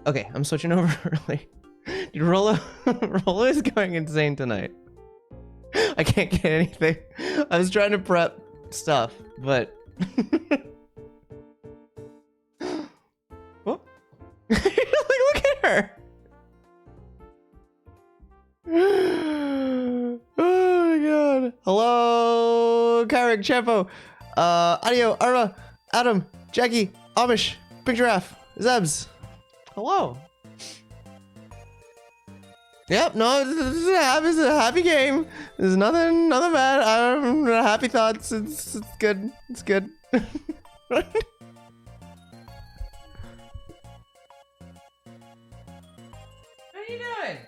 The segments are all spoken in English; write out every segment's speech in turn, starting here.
Okay, I'm switching over early. Dude, Rolo is going insane tonight. I can't get anything. I was trying to prep stuff, but oh. Look at her. Oh my god. Hello, Carrick, Champo, Audio, Arma, Adam, Jackie, Amish, Big Giraffe, Zebs. Hello. Yep, no, this is a happy game. There's nothing bad. I'm happy thoughts. It's good. It's good. What are you doing?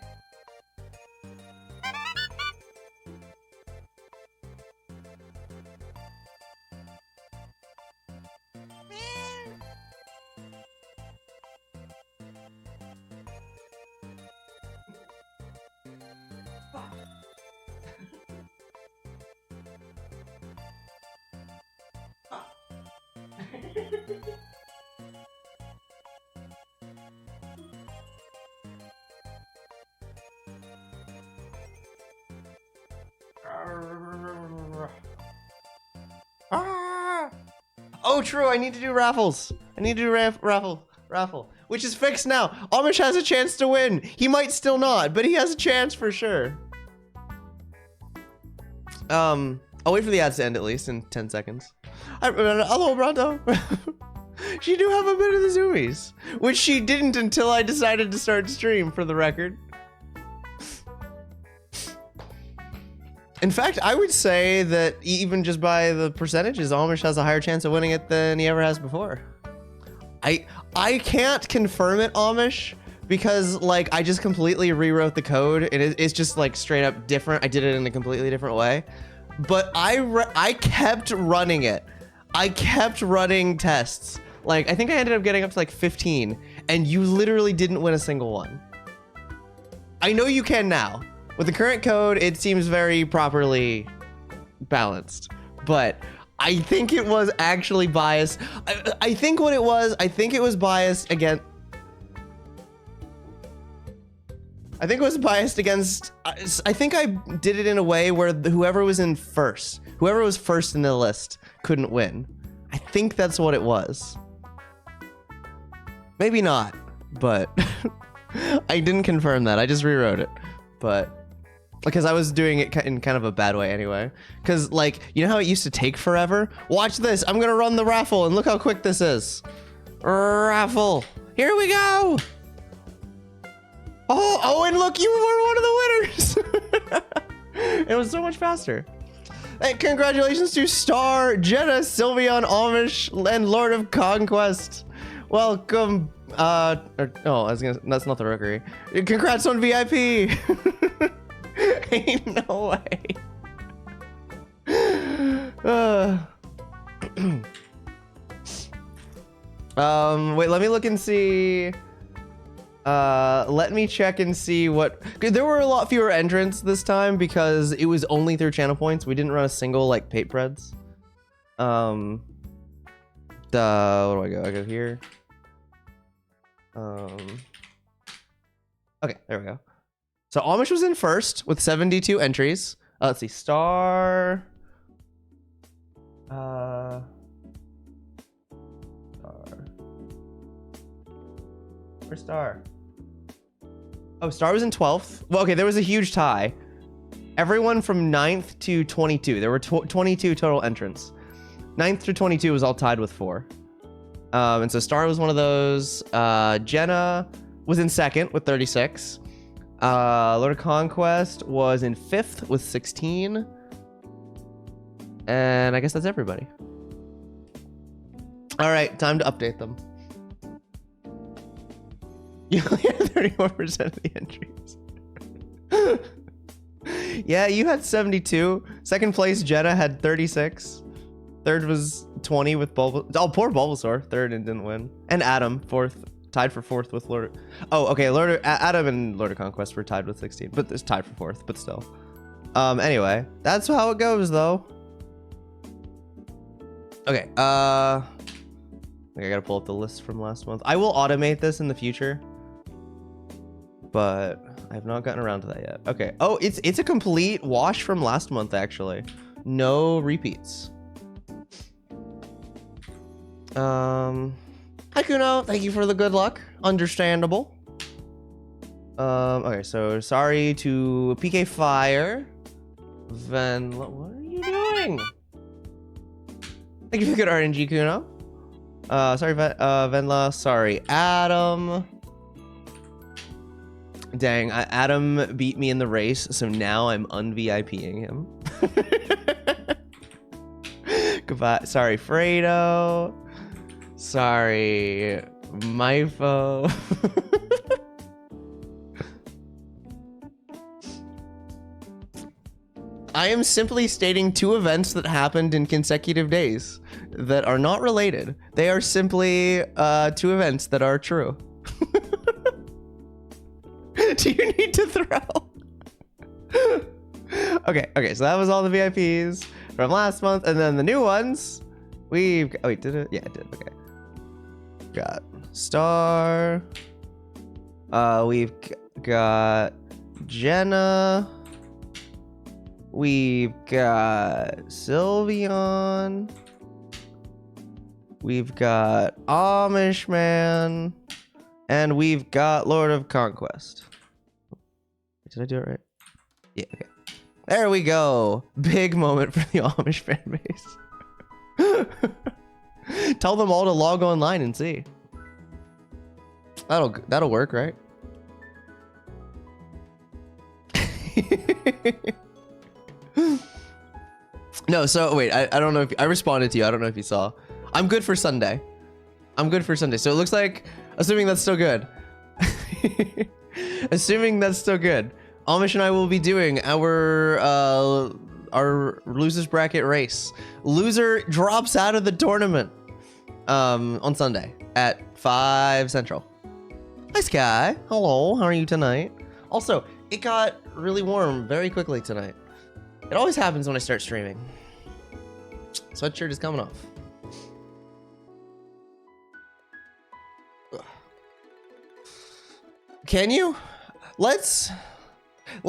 Oh, true. I need to do raffles. I need to do raffle, which is fixed now. Amish has a chance to win. He might still not, but he has a chance for sure. I'll wait for the ads to end at least in 10 seconds. Hello, Rando. She do have a bit of the zoomies, which she didn't until I decided to start stream, for the record. In fact, I would say that even just by the percentages, Amish has a higher chance of winning it than he ever has before. I can't confirm it, Amish, because like I just completely rewrote the code. It's just like straight up different. I did it in a completely different way, but I kept running it. I kept running tests. Like I think I ended up getting up to like 15, and you literally didn't win a single one. I know you can now. With the current code, it seems very properly balanced, but I think it was actually biased. I think what it was, I think it was biased against... I think it was biased against... I think I did it in a way where whoever was first in the list couldn't win. I think that's what it was. Maybe not, but I didn't confirm that. I just rewrote it, but... because I was doing it in kind of a bad way anyway. Because, like, you know how it used to take forever? Watch this. I'm going to run the raffle, and look how quick this is. Raffle. Here we go. Oh, and look, you were one of the winners. It was so much faster. Hey, congratulations to Star, Jenna, Sylveon, Amish, and Lord of Conquest. Welcome. I was gonna... that's not the rookery. Congrats on VIP. Ain't no way. Wait, let me look and see. Let me check and see what... there were a lot fewer entrants this time because it was only through channel points. We didn't run a single, like, pape breads. Where do I go? I go here. Okay, there we go. So Amish was in first with 72 entries. Let's see, Star. Where's Star? Oh, Star was in 12th. Well, okay, there was a huge tie. Everyone from 9th to 22. There were 22 total entrants. 9th to 22 was all tied with 4. And so Star was one of those. Jenna was in 2nd with 36. Lord of Conquest was in 5th with 16. And I guess that's everybody. All right, time to update them. You only had 34% of the entries. Yeah, you had 72. Second place, Jenna had 36. Third was 20 with Bulbasaur. Oh, poor Bulbasaur. Third and didn't win. And Adam, 4th. Tied for 4th with Lord. Oh, okay. Adam and Lord of Conquest were tied with 16, but it's tied for 4th, but still. Anyway, that's how it goes, though. Okay. I gotta pull up the list from last month. I will automate this in the future. but I've not gotten around to that yet. Okay. Oh, it's a complete wash from last month, actually. No repeats. Hi Kuno, thank you for the good luck. Understandable. Okay, so sorry to PK Fire. Venla, what are you doing? Thank you for good RNG, Kuno. Sorry, Venla. Sorry, Adam. Dang, Adam beat me in the race, so now I'm un-VIPing him. Goodbye. Sorry, Fredo. Sorry, Myfo. I am simply stating two events that happened in consecutive days that are not related. They are simply two events that are true. Do you need to throw? Okay, so that was all the VIPs from last month, and then the new ones. We've got, oh wait, did it? Yeah, it did. Okay. Got Star. We've got Jenna. We've got Sylveon. We've got Amish Man. And we've got Lord of Conquest. Did I do it right? Yeah, okay. There we go. Big moment for the Amish fan base. Tell them all to log online and see. That'll work, right? No, so wait, I don't know if I responded to you. I don't know if you saw. I'm good for Sunday. I'm good for Sunday. So it looks like, assuming that's still good. Assuming that's still good. Amish and I will be doing our losers bracket race. Loser drops out of the tournament on Sunday at 5 Central. Hi Sky. Hello, how are you tonight? Also, it got really warm very quickly tonight. It always happens when I start streaming. Sweatshirt is coming off. Can you? Let's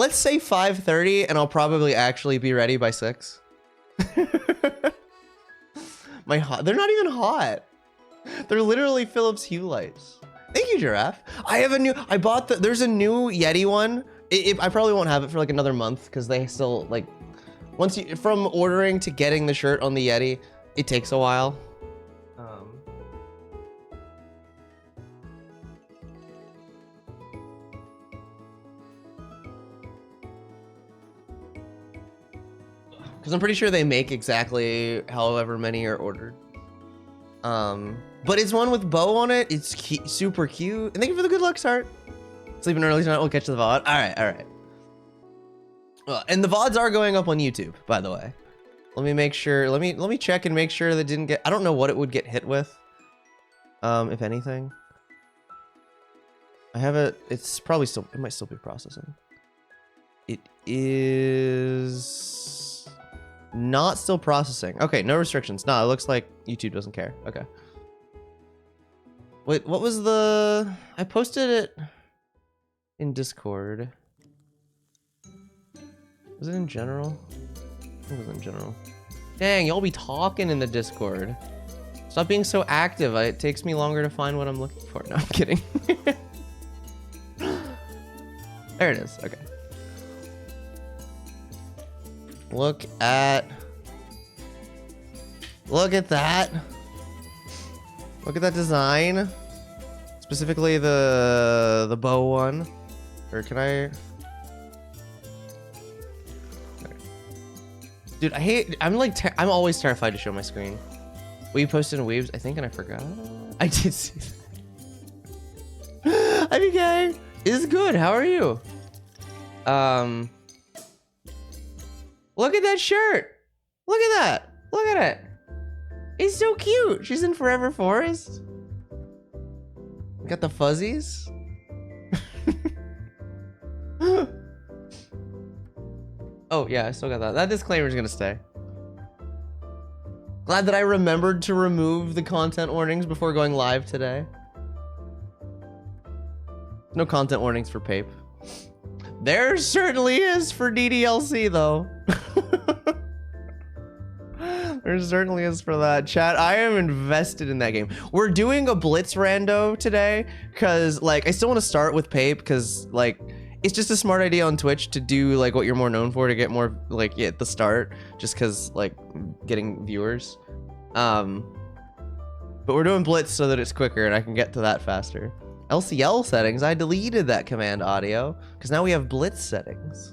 say 5:30 and I'll probably actually be ready by 6. They're not even hot. They're literally Philips Hue lights. Thank you, Giraffe. I bought there's a new Yeti one. I probably won't have it for like another month because they still like, from ordering to getting the shirt on the Yeti, it takes a while. Because I'm pretty sure they make exactly however many are ordered. But it's one with bow on it. It's super cute. And thank you for the good luck, Sart. Sleeping early tonight. We'll catch the VOD. All right. And the VODs are going up on YouTube, by the way. Let me make sure. Let me check and make sure that didn't get. I don't know what it would get hit with. If anything. I have it. It's probably still. It might still be processing. It is not still processing. Okay, no restrictions. No, it looks like YouTube doesn't care. Okay. Wait, what was the? I posted it in Discord. Was it in general? I think it was in general. Dang, y'all be talking in the Discord. Stop being so active. It takes me longer to find what I'm looking for. No, I'm kidding. There it is. Okay. Look at that. Look at that design. Specifically the bow one. Or can I? Dude, I'm always terrified to show my screen. We posted in Weebs, I think, and I forgot. I did see that. Hi, BK. It's good. How are you? Look at that shirt. Look at that. Look at it. It's so cute. She's in Forever Forest. Got the fuzzies. Oh, yeah, I still got that. That disclaimer is going to stay. Glad that I remembered to remove the content warnings before going live today. No content warnings for pape. There certainly is for DDLC though. There certainly is for that. Chat, I am invested in that game. We're doing a blitz rando today because like I still want to start with pape because like it's just a smart idea on Twitch to do like what you're more known for to get more like at the start just because like getting viewers. But we're doing blitz so that it's quicker and I can get to that faster. LCL settings, I deleted that command audio because now we have blitz settings.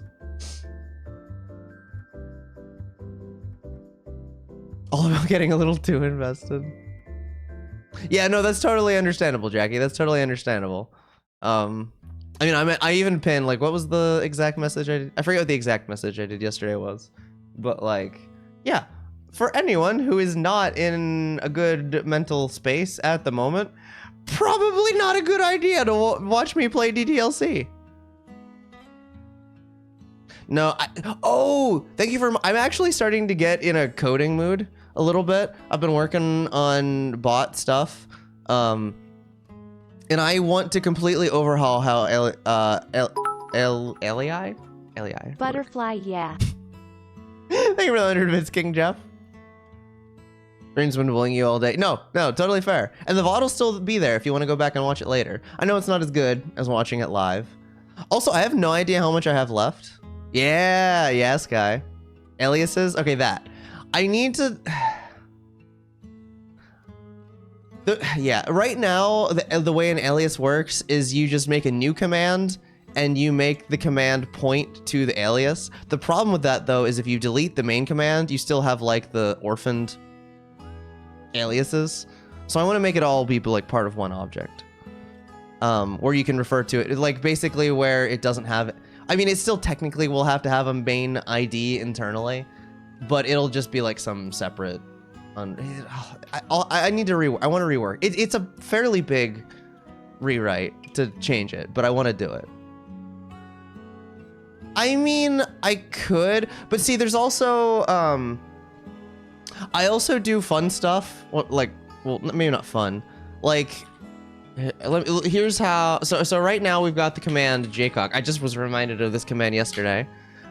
All about getting a little too invested. Yeah, no, that's totally understandable, Jackie. That's totally understandable. I mean, I even pinned, like, what was the exact message I did? I forget what the exact message I did yesterday was. But, like, yeah. For anyone who is not in a good mental space at the moment, probably not a good idea to watch me play DDLC. No, oh, thank you for, I'm actually starting to get in a coding mood a little bit. I've been working on bot stuff. And I want to completely overhaul how LEI? Butterfly, yeah. Thank you for the 100 bits, King Jeff. Green's been bullying you all day. No, totally fair. And the VOD will still be there if you want to go back and watch it later. I know it's not as good as watching it live. Also, I have no idea how much I have left. Yeah, Sky. Aliases? Okay, that. I need to... yeah, right now, the way an alias works is you just make a new command and you make the command point to the alias. The problem with that, though, is if you delete the main command, you still have, like, the orphaned aliases. So I want to make it all be, like, part of one object. Where you can refer to it, like, basically where it doesn't have it. I mean, it still technically will have to have a main ID internally, but it'll just be like some separate. I need to I want to rework. It's a fairly big rewrite to change it, but I want to do it. I mean, I could, but see, there's also I also do fun stuff. Well, maybe not fun. Like, here's how. So right now we've got the command jcock. I just was reminded of this command yesterday.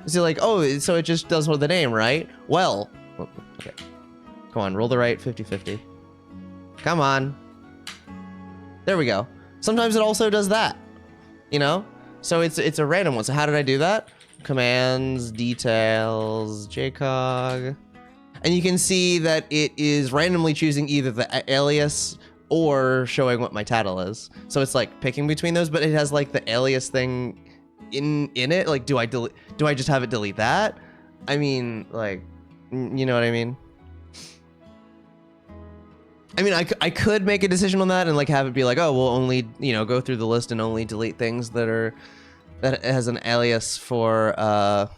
So like, oh, so it just does with the name, right? Well, okay. Come on, roll the right 50-50. Come on. There we go. Sometimes it also does that, you know? So it's a random one. So how did I do that? Commands, details, jcog. And you can see that it is randomly choosing either the alias or showing what my title is. So it's like picking between those, but it has like the alias thing in it. Like, do I just have it delete that? I mean, like, you know what I mean? I mean, I could make a decision on that and like have it be like, oh, we'll only, you know, go through the list and only delete things that has an alias for, all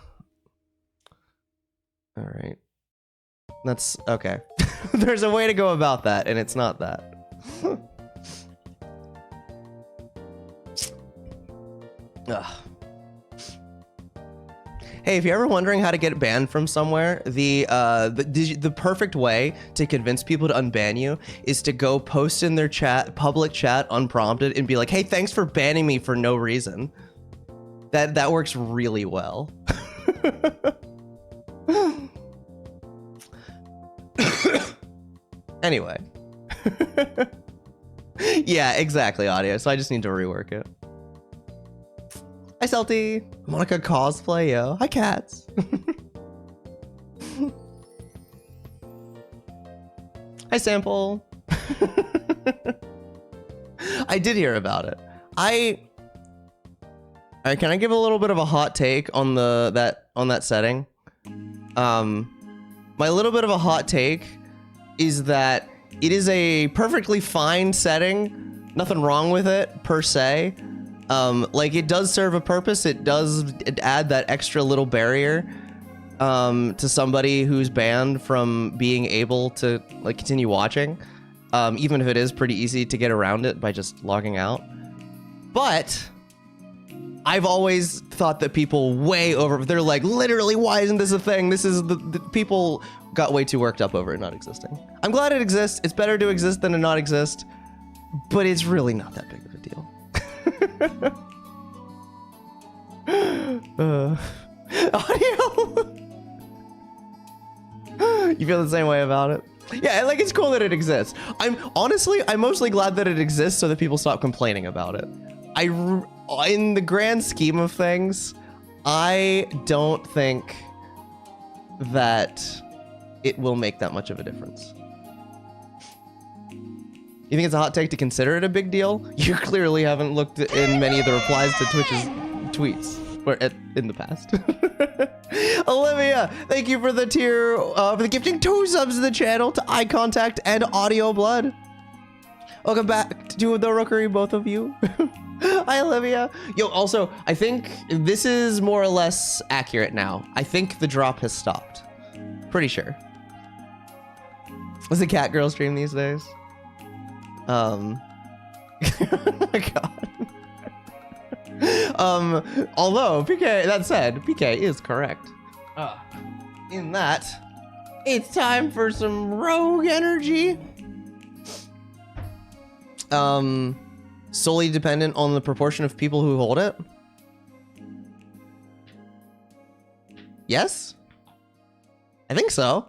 right. That's okay. There's a way to go about that and it's not that. Ugh. Hey, if you're ever wondering how to get banned from somewhere, the perfect way to convince people to unban you is to go post in their public chat unprompted and be like, hey, thanks for banning me for no reason. That works really well. Anyway. Yeah, exactly, audio. So I just need to rework it. Hi, Salty. Monica cosplay, yo. Hi, cats. Hi, Sample. I did hear about it. All right, can I give a little bit of a hot take on that setting? My little bit of a hot take is that it is a perfectly fine setting. Nothing wrong with it per se. Like it does serve a purpose. It does add that extra little barrier to somebody who's banned from being able to like continue watching, even if it is pretty easy to get around it by just logging out. But I've always thought that people they're like, literally, why isn't this a thing? This is the people got way too worked up over it not existing. I'm glad it exists. It's better to exist than to not exist, but it's really not that big of a deal. Audio. You feel the same way about it? Yeah, like it's cool that it exists. I'm mostly glad that it exists so that people stop complaining about it. In the grand scheme of things, I don't think that it will make that much of a difference. You think it's a hot take to consider it a big deal? You clearly haven't looked in many of the replies to Twitch's tweets in the past. Olivia, thank you for the tier, for the gifting 2 subs to the channel, to Eye Contact and Audio Blood. Welcome back to the Rookery, both of you. Hi, Olivia. Yo, also, I think this is more or less accurate now. I think the drop has stopped. Pretty sure. What's the cat girl stream these days? Oh my god. Although PK, that said, PK is correct. In that, it's time for some rogue energy. Solely dependent on the proportion of people who hold it. Yes? I think so.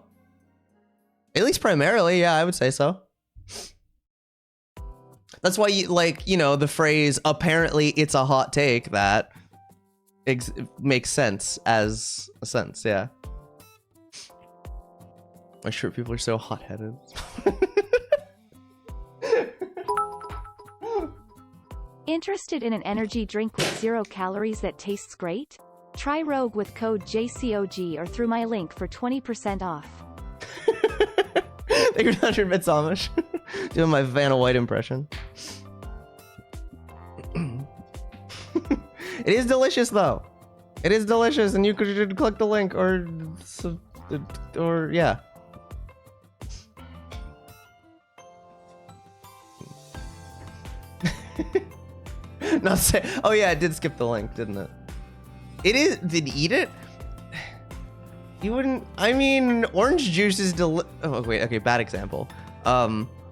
At least primarily, yeah, I would say so. That's why you know, the phrase, apparently it's a hot take, that makes sense as a sense, yeah. I'm sure people are so hot-headed. Interested in an energy drink with 0 calories that tastes great? Try Rogue with code JCOG or through my link for 20% off. Thank you for 100 bits, Amish. Doing my Vanna White impression. It is delicious, though. It is delicious, and you could click the link, or yeah. Not say. Oh yeah, it did skip the link, didn't it? It is. Did eat it? You wouldn't. I mean, orange juice is oh wait. Okay, bad example.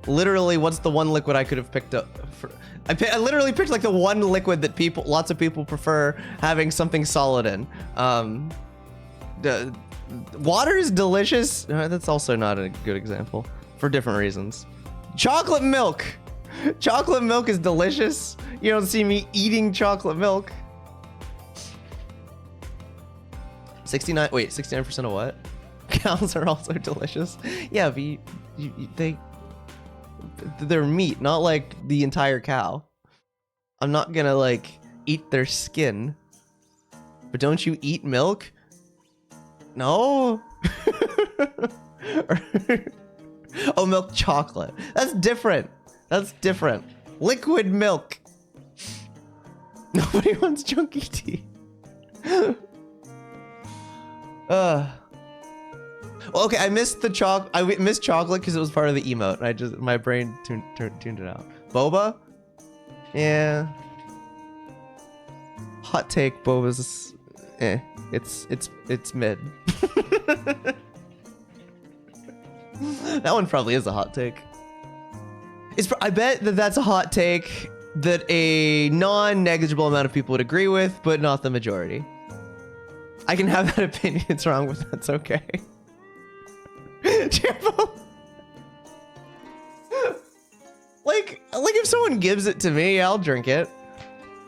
Literally, what's the one liquid I could have picked up? I literally picked like the one liquid that lots of people prefer having something solid in. Water is delicious. That's also not a good example for different reasons. Chocolate milk. Chocolate milk is delicious. You don't see me eating chocolate milk. 69% of what? Cows are also delicious. Yeah, but they're meat, not like the entire cow. I'm not gonna like eat their skin. But don't you eat milk? No. Oh, milk chocolate. That's different. That's different. Liquid milk. Nobody wants chunky tea. Well, okay, I missed the I missed chocolate because it was part of the emote, and my brain tuned it out. Boba? Yeah. Hot take, Boba's it's mid. That one probably is a hot take. I bet that's a hot take that a non-negligible amount of people would agree with, but not the majority. I can have that opinion. It's wrong, but that's okay. like if someone gives it to me, I'll drink it.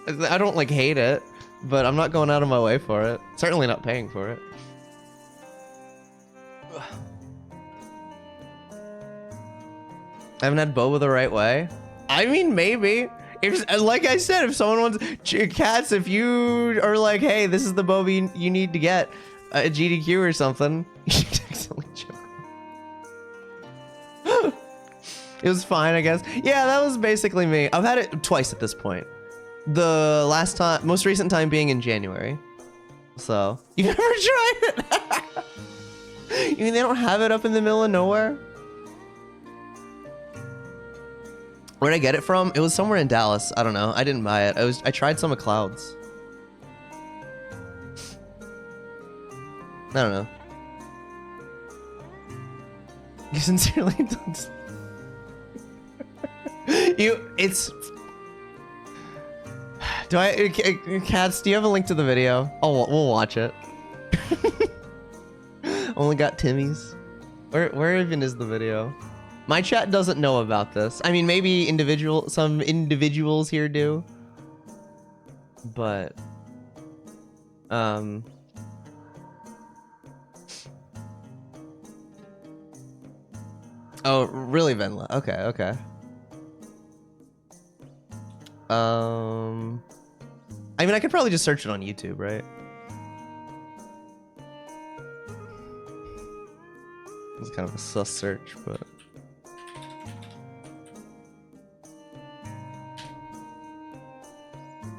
I don't like hate it, but I'm not going out of my way for it. Certainly not paying for it. I haven't had boba the right way. I mean, maybe. If, like I said, if someone wants cats, if you are like, hey, this is the boba you need to get a GDQ or something, you should accidentally choke. It was fine, I guess. Yeah, that was basically me. I've had it twice at this point. The most recent time being in January. So, you never tried it? You mean they don't have it up in the middle of nowhere? Where'd I get it from? It was somewhere in Dallas. I don't know. I didn't buy it. I tried some of Cloud's. I don't know. You sincerely don't. Do I, Cats, do you have a link to the video? Oh, we'll watch it. Only got Timmy's. Where even is the video? My chat doesn't know about this. I mean, maybe some individuals here do. But, oh, really, Venla? Okay, okay. I mean, I could probably just search it on YouTube, right? It's kind of a sus search, but...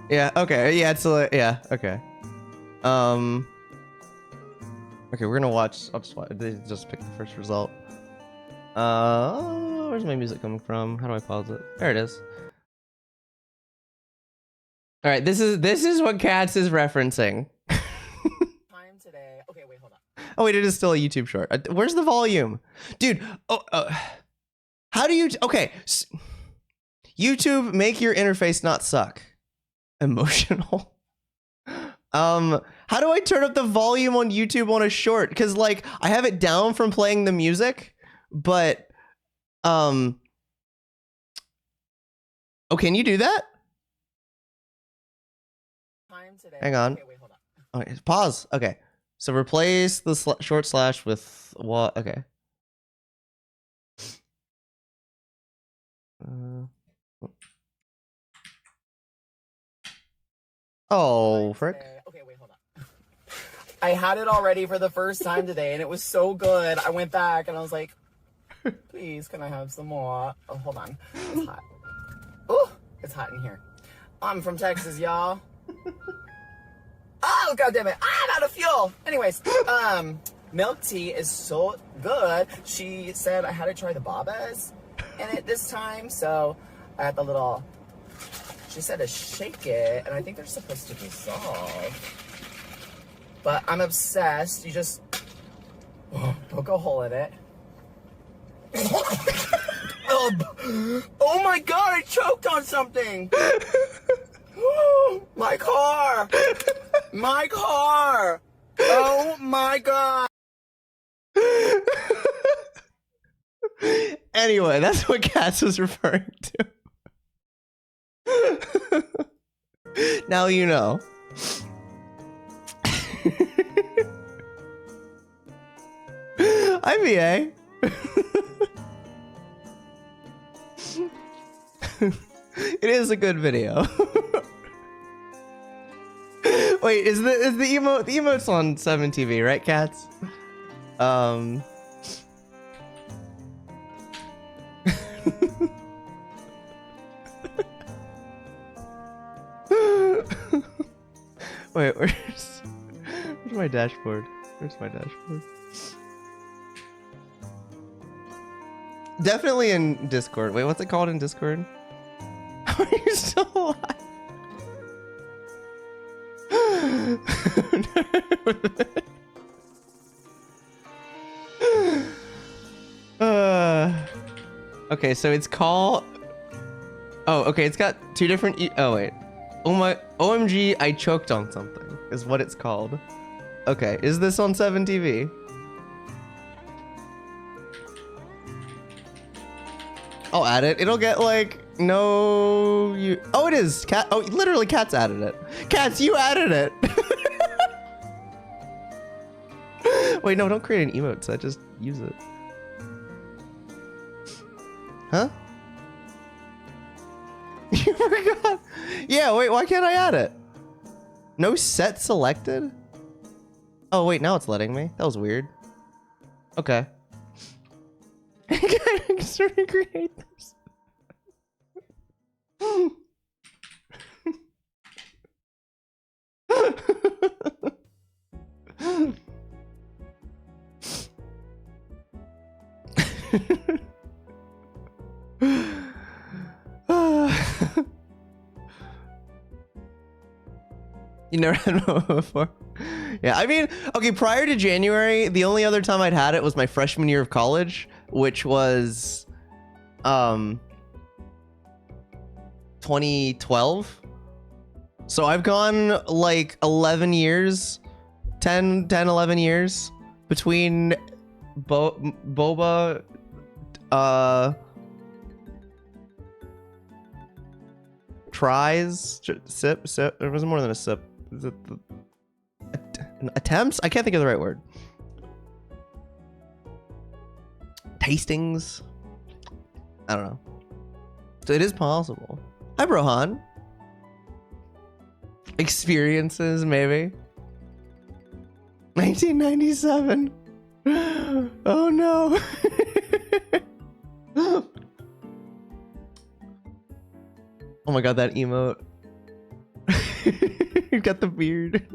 Yeah, okay, yeah, it's a, yeah, okay. Okay, we're gonna watch, I'll just pick the first result. Where's my music coming from? How do I pause it? There it is. All right, this is what Cats is referencing. Time today. Okay, wait, hold on. Oh wait, it is still a YouTube short. Where's the volume, dude? Oh, how do you? Okay, YouTube, make your interface not suck. Emotional. How do I turn up the volume on YouTube on a short? Because like I have it down from playing the music, but oh, can you do that? Time today. Hang on. Okay, wait, hold on. Okay, pause. Okay, so replace the short slash with what? Okay. Oh, frick. Okay, wait, hold on. I had it already for the first time today, and it was so good. I went back, and I was like, please, can I have some more? Oh, hold on. It's hot. Oh, it's hot in here. I'm from Texas, y'all. Oh, God damn it. I'm out of fuel. Anyways, milk tea is so good. She said I had to try the babas in it this time, so I had the little... She said to shake it, and I think they're supposed to dissolve. But I'm obsessed. You just poke a hole in it. Oh my god, I choked on something! My car! My car! Oh my god! Anyway, that's what Cats was referring to. Now you know. IVA. It is a good video. Wait, is the emote? The emote's on 7TV, right, Cats? Wait, where's my dashboard? Where's my dashboard? Definitely in Discord. Wait, what's it called in Discord? How are you still alive? Okay, so it's called... Oh, okay, it's got two different... Oh, wait. Oh my... OMG, I choked on something, is what it's called. Okay, is this on 7TV? I'll add it. It'll get, like, no... You... Oh, it is. Cat... Oh, literally, Cats added it. Cats, you added it! Wait, no, don't create an emote set. Just use it. Huh? You forgot. Yeah, wait, why can't I add it? No set selected? Oh, wait, now it's letting me. That was weird. Okay. I can start to create this. You never had Momo before? Yeah, I mean, okay, prior to January, the only other time I'd had it was my freshman year of college, which was 2012. So I've gone like 11 years, 11 years between boba, tries, sip. There was more than a sip. Is it attempts? I can't think of the right word. Tastings. I don't know. So it is possible. Hi, Brohan. Experiences, maybe. 1997. Oh no. Oh my god, that emote. You got the beard.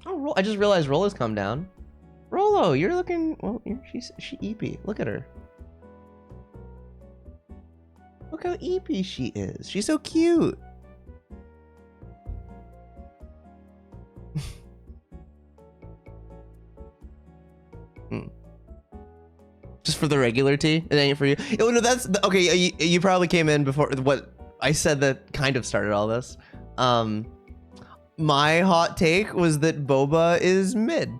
Oh, I just realized Rolo's come down. Rolo, you're looking, well, she eepy. Look at her. Look how eepy she is. She's so cute. Just for the regular tea? It ain't for you. Oh no, that's okay. You probably came in before what I said that kind of started all this. My hot take was that boba is mid.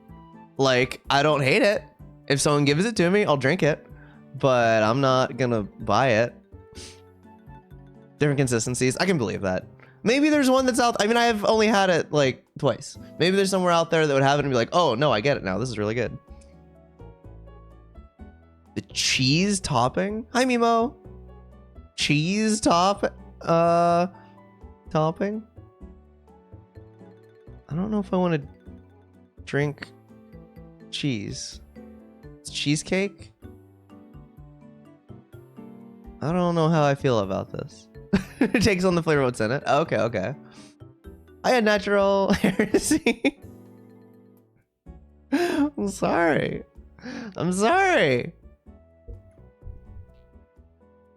Like, I don't hate it. If someone gives it to me, I'll drink it, but I'm not gonna buy it. Different consistencies. I can believe that. Maybe there's one that's out. I mean, I've only had it like twice. Maybe there's somewhere out there that would have it and be like, oh no, I get it now. This is really good. The cheese topping? Hi, Mimo. Cheese topping? I don't know if I want to drink cheese. It's cheesecake? I don't know how I feel about this. It takes on the flavor of what's in it. Okay, okay. I had natural heresy. I'm sorry. I'm sorry.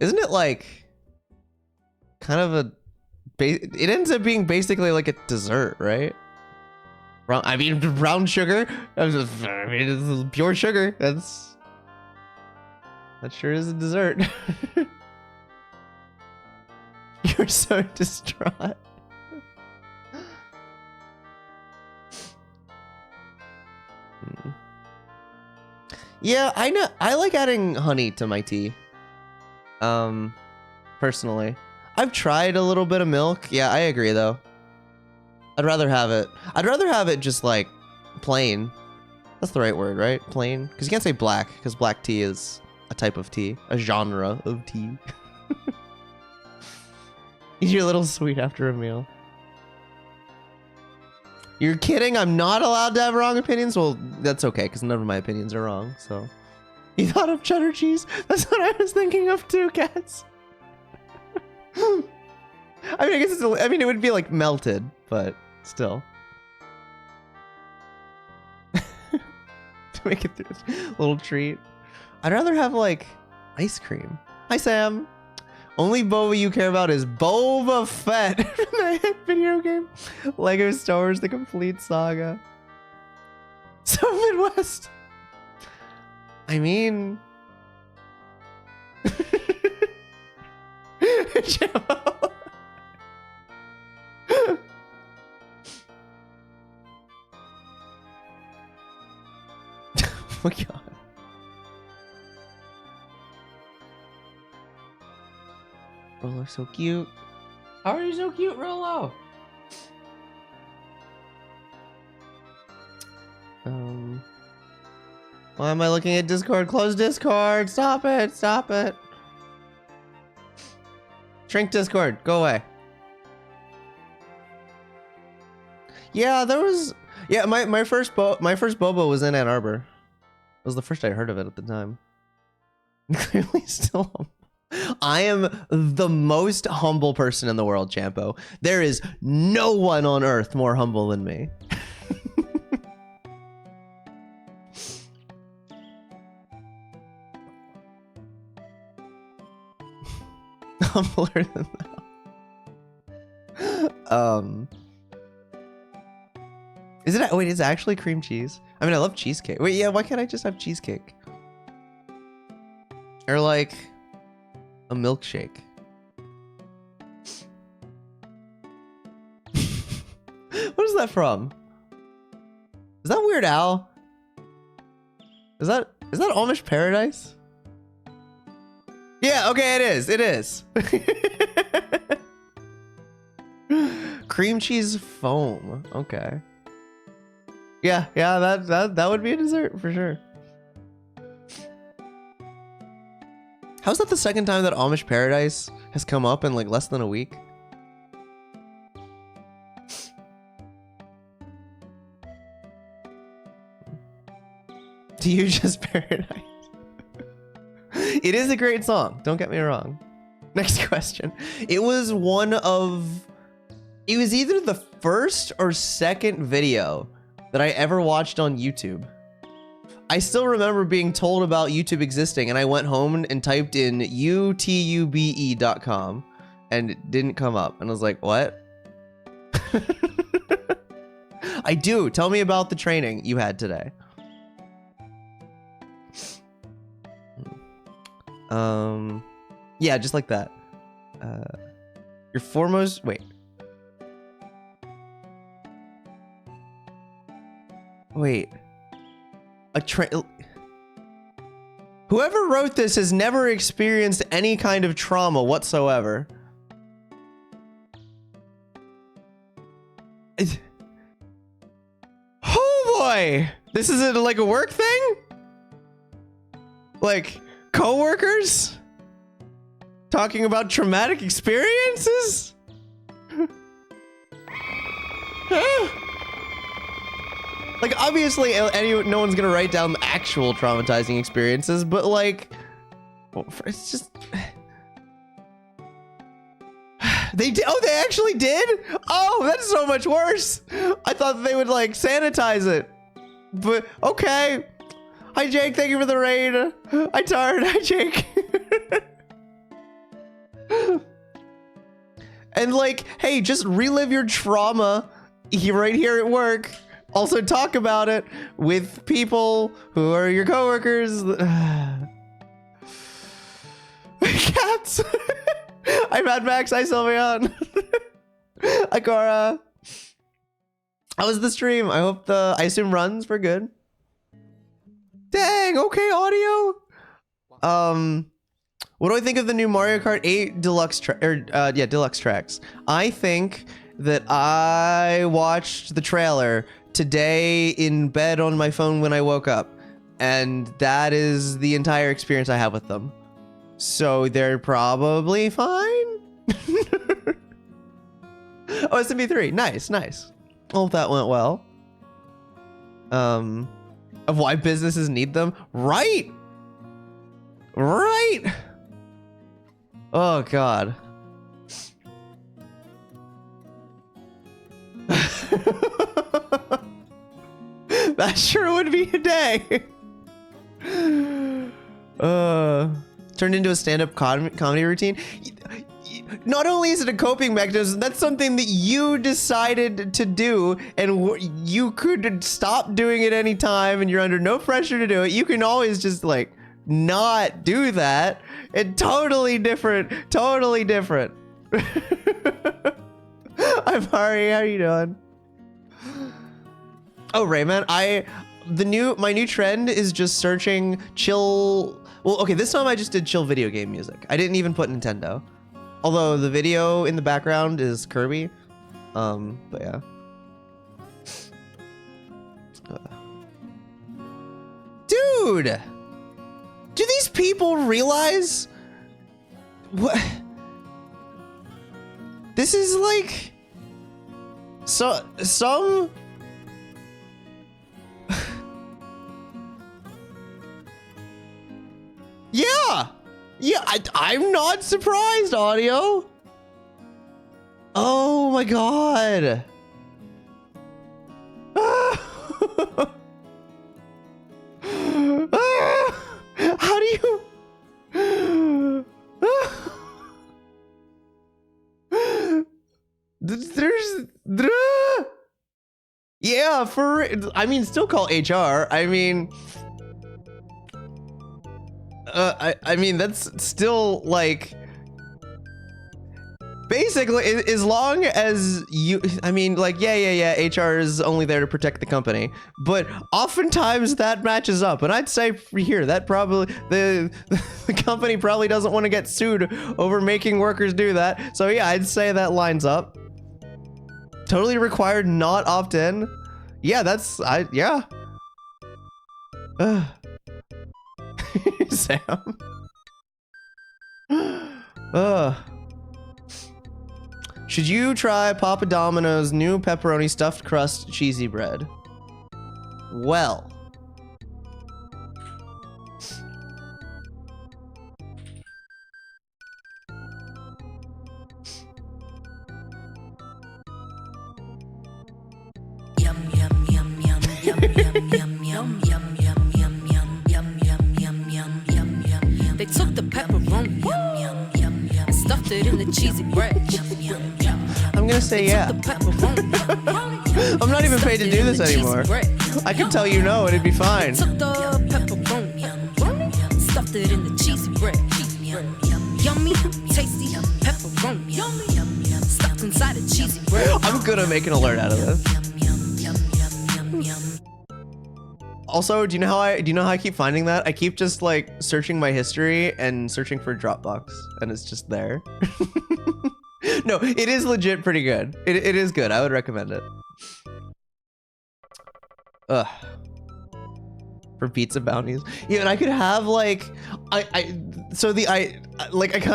Isn't it like kind of a it ends up being basically like a dessert, right? I mean, brown sugar. I mean, it's pure sugar. That sure is a dessert. You're so distraught. Yeah, I know. I like adding honey to my tea. Personally, I've tried a little bit of milk. Yeah, I agree though. I'd rather have it just like plain. That's the right word, right? Plain. Because you can't say black, because black tea is a type of tea, a genre of tea. You're a little sweet after a meal. You're kidding? I'm not allowed to have wrong opinions? Well, that's okay, because none of my opinions are wrong, so. You thought of cheddar cheese? That's what I was thinking of too, cats. I mean, I guess it would be like melted, but still. To make it through this little treat. I'd rather have like ice cream. Hi, Sam. Only boba you care about is Boba Fett from the hit video game Lego Star Wars: The Complete Saga. So Midwest. I mean, Jamo. Oh my god. Rolo's so cute. How are you so cute, Rolo? Why am I looking at Discord? Close Discord. Stop it. Stop it. Shrink Discord. Go away. Yeah, there was. Yeah, my first boba was in Ann Arbor. It was the first I heard of it at the time. Clearly still humble. I am the most humble person in the world, Champo. There is no one on earth more humble than me. Humbler than that. Is it? Wait, is it actually cream cheese? I mean, I love cheesecake. Wait, yeah. Why can't I just have cheesecake? Or like a milkshake. What is that from? Is that Weird Al? Is that Amish Paradise? Yeah, okay, it is. It is. Cream cheese foam. Okay. Yeah, that would be a dessert for sure. How's that the second time that Amish Paradise has come up in like less than a week? Do you just Paradise? It is a great song, don't get me wrong. Next question. It was either the first or second video that I ever watched on YouTube. I still remember being told about YouTube existing, and I went home and typed in youtube.com and it didn't come up. And I was like, what? I do. Tell me about the training you had today. Yeah, just like that. Your foremost, wait. Whoever wrote this has never experienced any kind of trauma whatsoever. Oh boy! This is like a work thing? Like coworkers? Talking about traumatic experiences? Like, obviously, no one's gonna write down actual traumatizing experiences, but like, it's just... They did? Oh, they actually did? Oh, that's so much worse. I thought they would like sanitize it, but okay. Hi, Jake. Thank you for the raid. Hi, Tard. Hi, Jake. And like, hey, just relive your trauma right here at work. Also talk about it with people who are your coworkers. Cats. I'm Mad Max. Hi, Sylveon. Hi, Cora. How was the stream? I hope I assume runs for good. Dang, okay, audio. What do I think of the new Mario Kart 8 deluxe deluxe tracks? I think that I watched the trailer today in bed on my phone when I woke up, and that is the entire experience I have with them. So they're probably fine. Oh, SMB3. Nice, nice. Hope that went well. Of why businesses need them. Right. Right. Oh, God. That sure would be a day. Turned into a stand-up comedy routine. Not only is it a coping mechanism, that's something that you decided to do, and you could stop doing it anytime, and you're under no pressure to do it. You can always just like not do that. It's totally different. Totally different. I'm Ari. How are you doing? Oh, Rayman, my new trend is just searching chill. Well, okay, this time I just did chill video game music. I didn't even put Nintendo. Although the video in the background is Kirby. But yeah. Dude! Do these people realize what? This is like some yeah. Yeah, I'm not surprised, audio. Oh my God. How do you? Yeah, I mean, still call HR. I mean, I mean, that's still like, basically, as long as you, I mean, like, yeah, HR is only there to protect the company, but oftentimes that matches up. And I'd say here that probably the company probably doesn't want to get sued over making workers do that. So yeah, I'd say that lines up. Totally required, not opt in. Yeah, that's yeah. Sam. Should you try Papa Domino's new pepperoni stuffed crust cheesy bread? Well. They took the pepperoni and stuffed it in the cheesy bread. I'm gonna say yeah. I'm not even paid to do this anymore. I could tell you no and it'd be fine. Took the pepperoni, stuffed it in the cheesy bread. Yummy, tasty pepperoni, stuffed inside a cheesy bread. I'm gonna make an alert out of this. Also, do you know how I keep finding that? I keep just like searching my history and searching for Dropbox, and it's just there. No, it is legit pretty good. It is good. I would recommend it. Ugh. For pizza bounties. Yeah, and I could have like I kind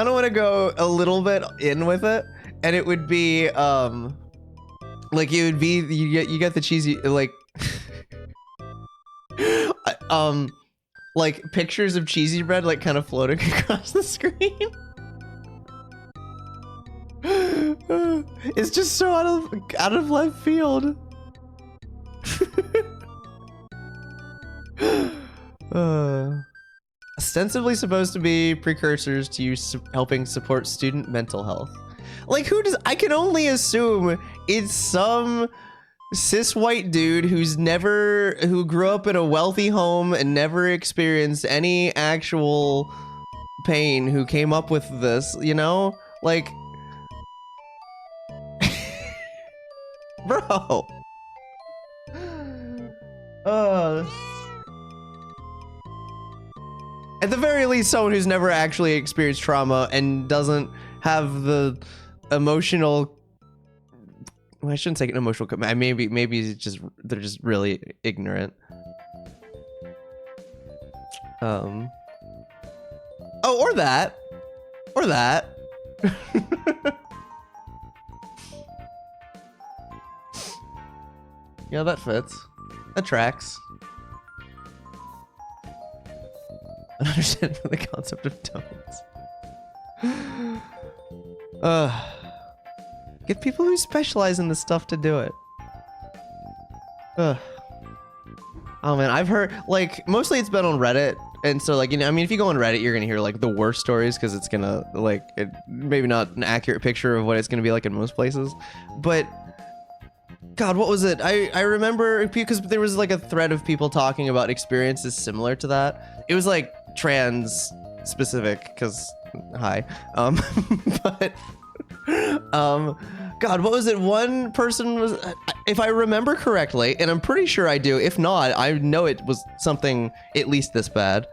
of want to go a little bit in with it, and it would be like it would be you get the cheesy like like pictures of cheesy bread like kind of floating across the screen. It's just so out of left field. Ostensibly supposed to be precursors to you helping support student mental health. Like who does? I can only assume it's some cis white dude who grew up in a wealthy home and never experienced any actual pain who came up with this, you know? Like bro. At the very least, someone who's never actually experienced trauma and doesn't have the emotional. Well, I shouldn't say an emotional commitment. Maybe it's just they're just really ignorant. Oh, or that. Yeah, that fits. That tracks. Understanding the concept of tones. Get people who specialize in this stuff to do it. Oh man, I've heard like mostly it's been on Reddit, and so like, you know, I mean, if you go on Reddit, you're gonna hear like the worst stories because it's gonna like maybe not an accurate picture of what it's gonna be like in most places, but. God, what was it? I remember because there was like a thread of people talking about experiences similar to that. It was like trans specific because hi. But God, what was it? One person was, if I remember correctly, and I'm pretty sure I do. If not, I know it was something at least this bad.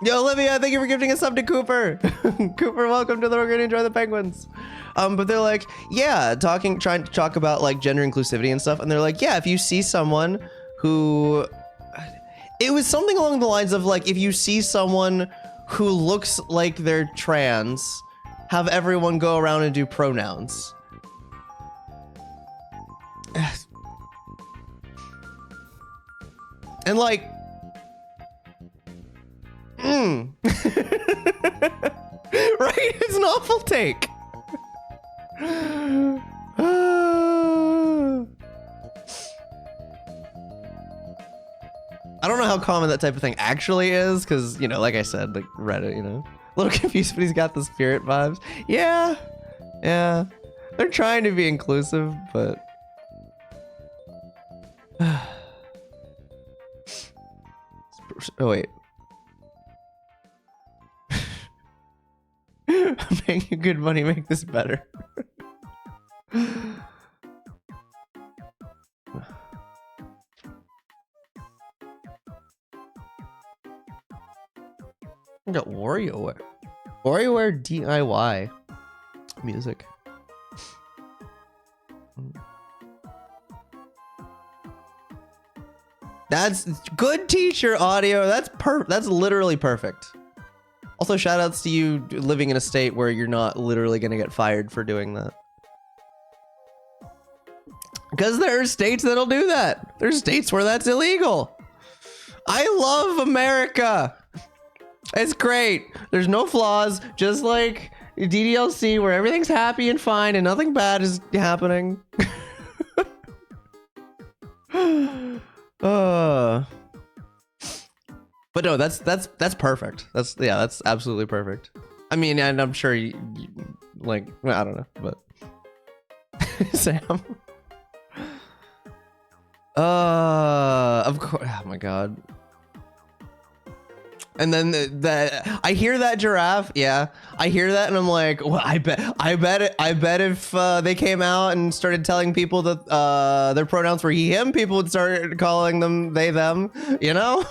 Yo, Olivia, thank you for gifting a sub to Cooper. Cooper, welcome to the We're Gonna Enjoy the Penguins. But they're like, yeah, trying to talk about like gender inclusivity and stuff. And they're like, yeah, if you see someone who, it was something along the lines of like, if you see someone who looks like they're trans, have everyone go around and do pronouns. And like, right? It's an awful take. I don't know how common that type of thing actually is, because, you know, like I said, like Reddit, you know, a little confused, but he's got the spirit vibes. Yeah. They're trying to be inclusive, but oh wait. Paying you good money make this better. I got WarioWare. WarioWare DIY music. That's good teacher audio. That's literally perfect. Also, shout outs to you living in a state where you're not literally gonna get fired for doing that. Because there are states that'll do that. There's states where that's illegal. I love America. It's great. There's no flaws, just like DDLC where everything's happy and fine and nothing bad is happening. But no, that's perfect. That's absolutely perfect. I mean, and I'm sure you like, I don't know, but Sam. Of course. Oh my god. And then I hear that giraffe. Yeah, I hear that, and I'm like, well, I bet if they came out and started telling people that their pronouns were he, him, people would start calling them they, them. You know.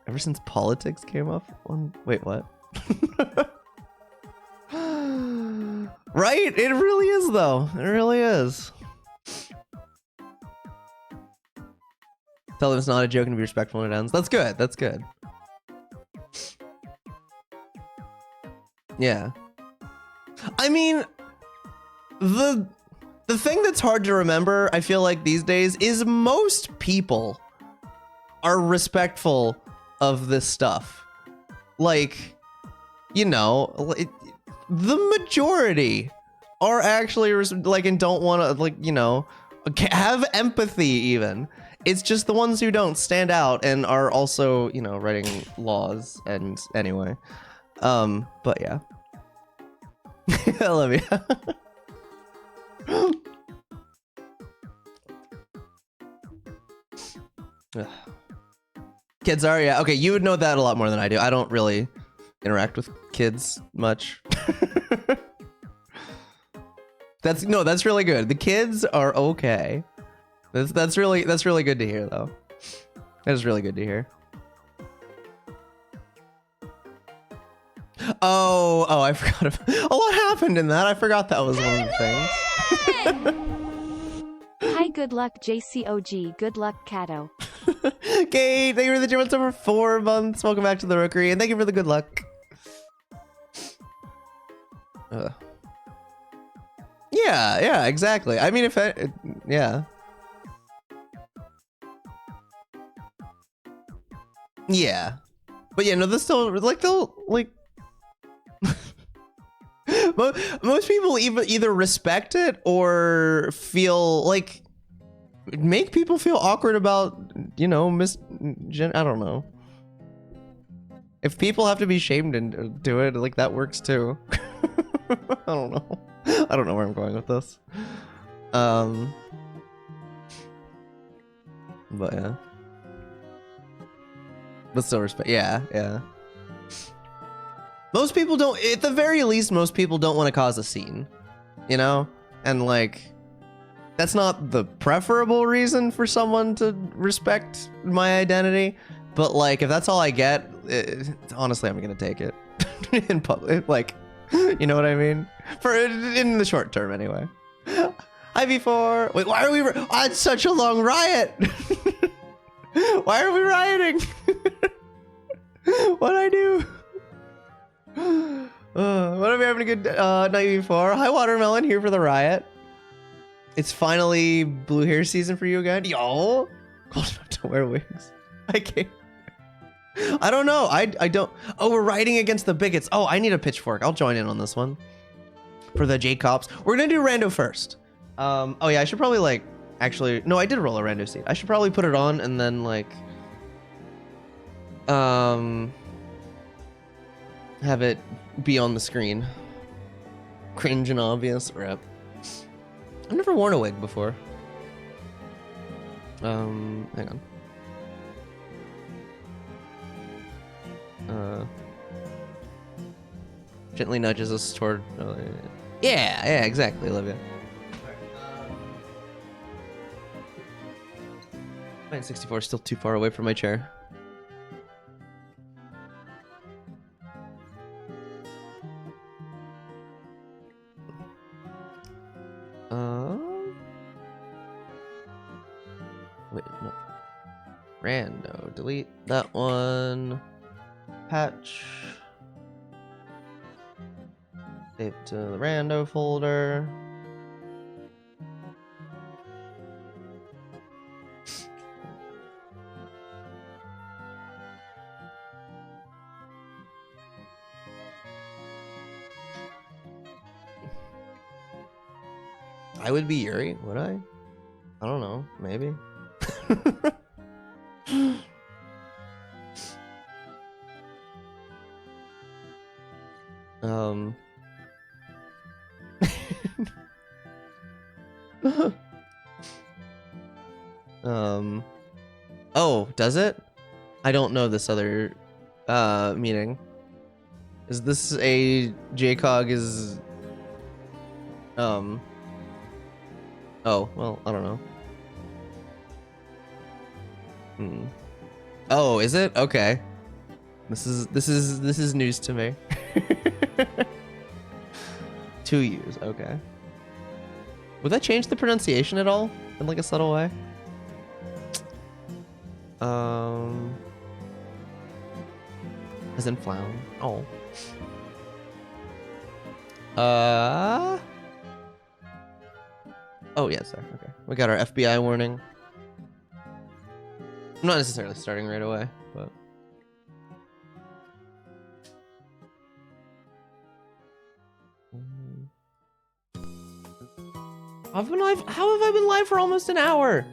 Ever since politics came up on. Wait, what? Right? It really is, though. It really is. Tell them it's not a joke and be respectful when it ends. That's good. That's good. Yeah. I mean, the thing that's hard to remember, I feel like these days, is most people are respectful of this stuff. Like, you know, the majority are actually like, and don't want to, like, you know, have empathy even. It's just the ones who don't stand out and are also, you know, writing laws and anyway. But yeah. I love you. Kids are, yeah. Okay, you would know that a lot more than I do. I don't really interact with kids much. That's really good. The kids are okay. That's really good to hear, though. That is really good to hear. Oh, I forgot. Oh, what happened in that? I forgot that was one of the things. Hi, good luck, JCOG. Good luck, Kato. Kate, thank you for the gym over 4 months. Welcome back to the Rookery, and thank you for the good luck. Yeah, exactly. I mean, yeah. Yeah, but yeah, no, this still like they'll like most people either respect it or feel like make people feel awkward about, you know, I don't know. If people have to be shamed and do it, like that works too. I don't know. I don't know where I'm going with this. But yeah. But still respect. Yeah. Most people don't, at the very least, most people don't want to cause a scene, you know? And like, that's not the preferable reason for someone to respect my identity. But like, if that's all I get, honestly, I'm gonna take it in public. Like, you know what I mean? In the short term, anyway. Hi, V4. Wait, why are we? Oh, it's such a long riot. Why are we rioting? What'd I do? What are we having a good night before? Hi, Watermelon, here for the riot. It's finally blue hair season for you again. Yo, cold enough to wear wigs. I can't. I don't know. I don't. Oh, we're riding against the bigots. Oh, I need a pitchfork. I'll join in on this one for the J cops. We're gonna do rando first. Oh yeah, I should probably like actually. No, I did roll a rando seat. I should probably put it on and then like have it be on the screen. Cringe and obvious. Rip. I've never worn a wig before. Hang on. Gently nudges us toward. Yeah, exactly, Olivia. 964 is still too far away from my chair. Wait, no. Rando. Delete that one. Patch. Save to the rando folder. I would be Yuri, would I? I don't know, maybe. Oh, does it? I don't know this other meaning. Is this a JCOG is oh, well, I don't know. Oh, is it? Okay. This is news to me. 2 years, okay. Would that change the pronunciation at all? In like a subtle way? As in flown. Oh. Oh, yeah, sorry. Okay. We got our FBI warning. I'm not necessarily starting right away, but. I've been live. How have I been live for almost an hour?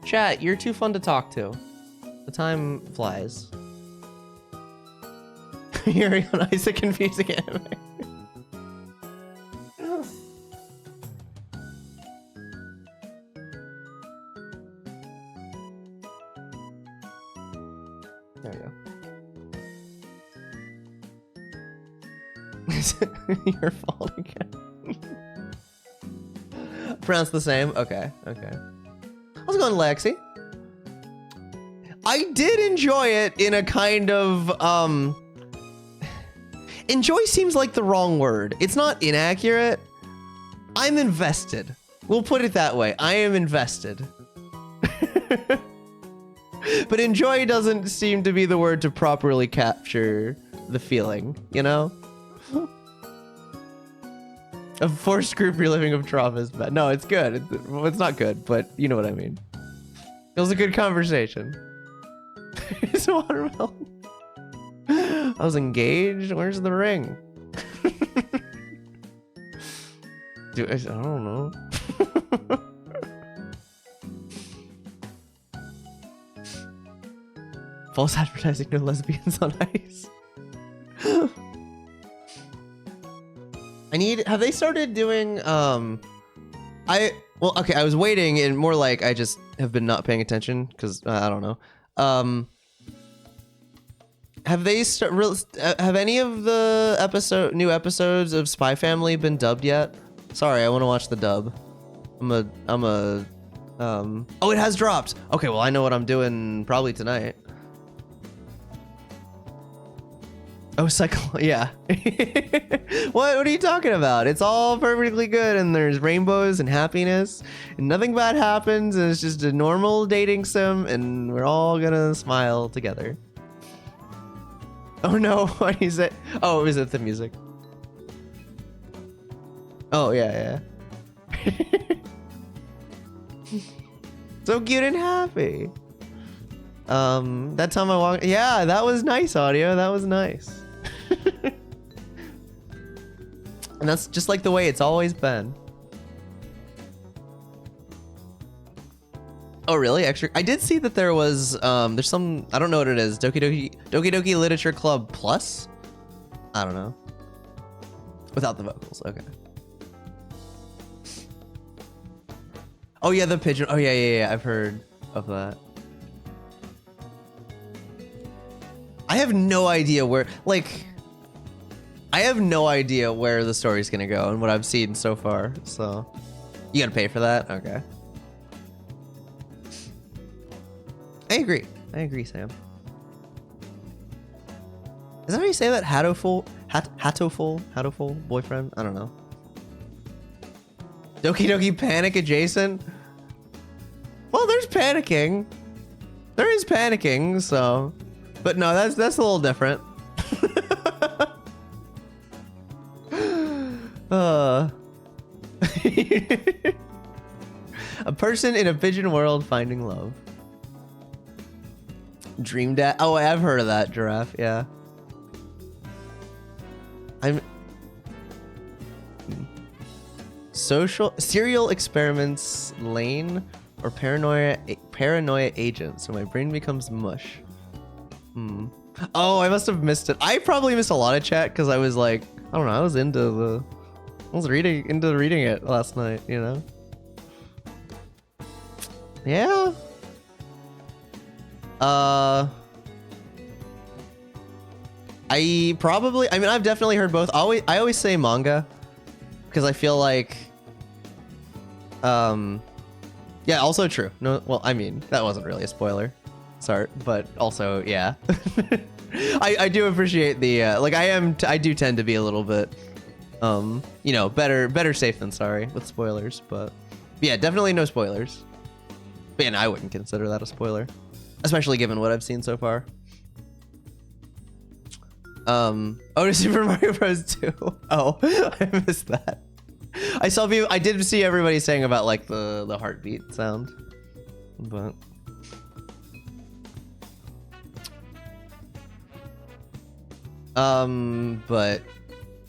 Chat, you're too fun to talk to. The time flies. Yuri on Isaac confusing anime. There we go. Your fault again. Pronounced the same? Okay, okay. How's it going, Lexi? I did enjoy it in a kind of, enjoy seems like the wrong word. It's not inaccurate. I'm invested. We'll put it that way. I am invested. But enjoy doesn't seem to be the word to properly capture the feeling, you know? A forced group reliving of trauma is bad. No, it's good. It's not good, but you know what I mean. It was a good conversation. It's a watermelon. I was engaged. Where's the ring? Dude, I don't know. False advertising, no lesbians on ice. Have they started doing, well, okay, I was waiting and more like I just have been not paying attention because, I don't know. Have any of the new episodes of Spy Family been dubbed yet? Sorry, I want to watch the dub. Oh, it has dropped. Okay, well, I know what I'm doing probably tonight. Oh, yeah. What are you talking about? It's all perfectly good and there's rainbows and happiness and nothing bad happens and it's just a normal dating sim and we're all gonna smile together. Oh no, what is it? Oh, is it the music? Oh, yeah. So cute and happy. That time I walked, yeah, that was nice audio. That was nice. And that's just like the way it's always been. Oh, really? Extra? I did see that there was, there's some, I don't know what it is. Doki Doki Literature Club Plus? I don't know. Without the vocals, okay. Oh yeah, the pigeon. Oh yeah, I've heard of that. I have no idea where, like, I have no idea where the story's gonna go and what I've seen so far. So, you gotta pay for that? Okay. I agree. I agree, Sam. Is that how you say that? Hatoful boyfriend? I don't know. Doki Doki Panic adjacent? Well, there's panicking. There is panicking, so. But no, that's a little different. A person in a pigeon world finding love. Dream Dad. Oh, I've heard of that, Giraffe. Yeah. Serial experiments lane or paranoia agent, so my brain becomes mush. Oh, I must have missed it. I probably missed a lot of chat because I was like, I don't know, I was reading it last night, you know? Yeah. I've definitely heard both. I always say manga because I feel like yeah, also true. No, well, I mean, that wasn't really a spoiler. Sorry, but also, yeah. I do appreciate the like I do tend to be a little bit you know, better safe than sorry with spoilers, but yeah, definitely no spoilers. But yeah, I wouldn't consider that a spoiler, especially given what I've seen so far. Oh, to Super Mario Bros. 2. Oh, I missed that. I did see everybody saying about like the heartbeat sound, but but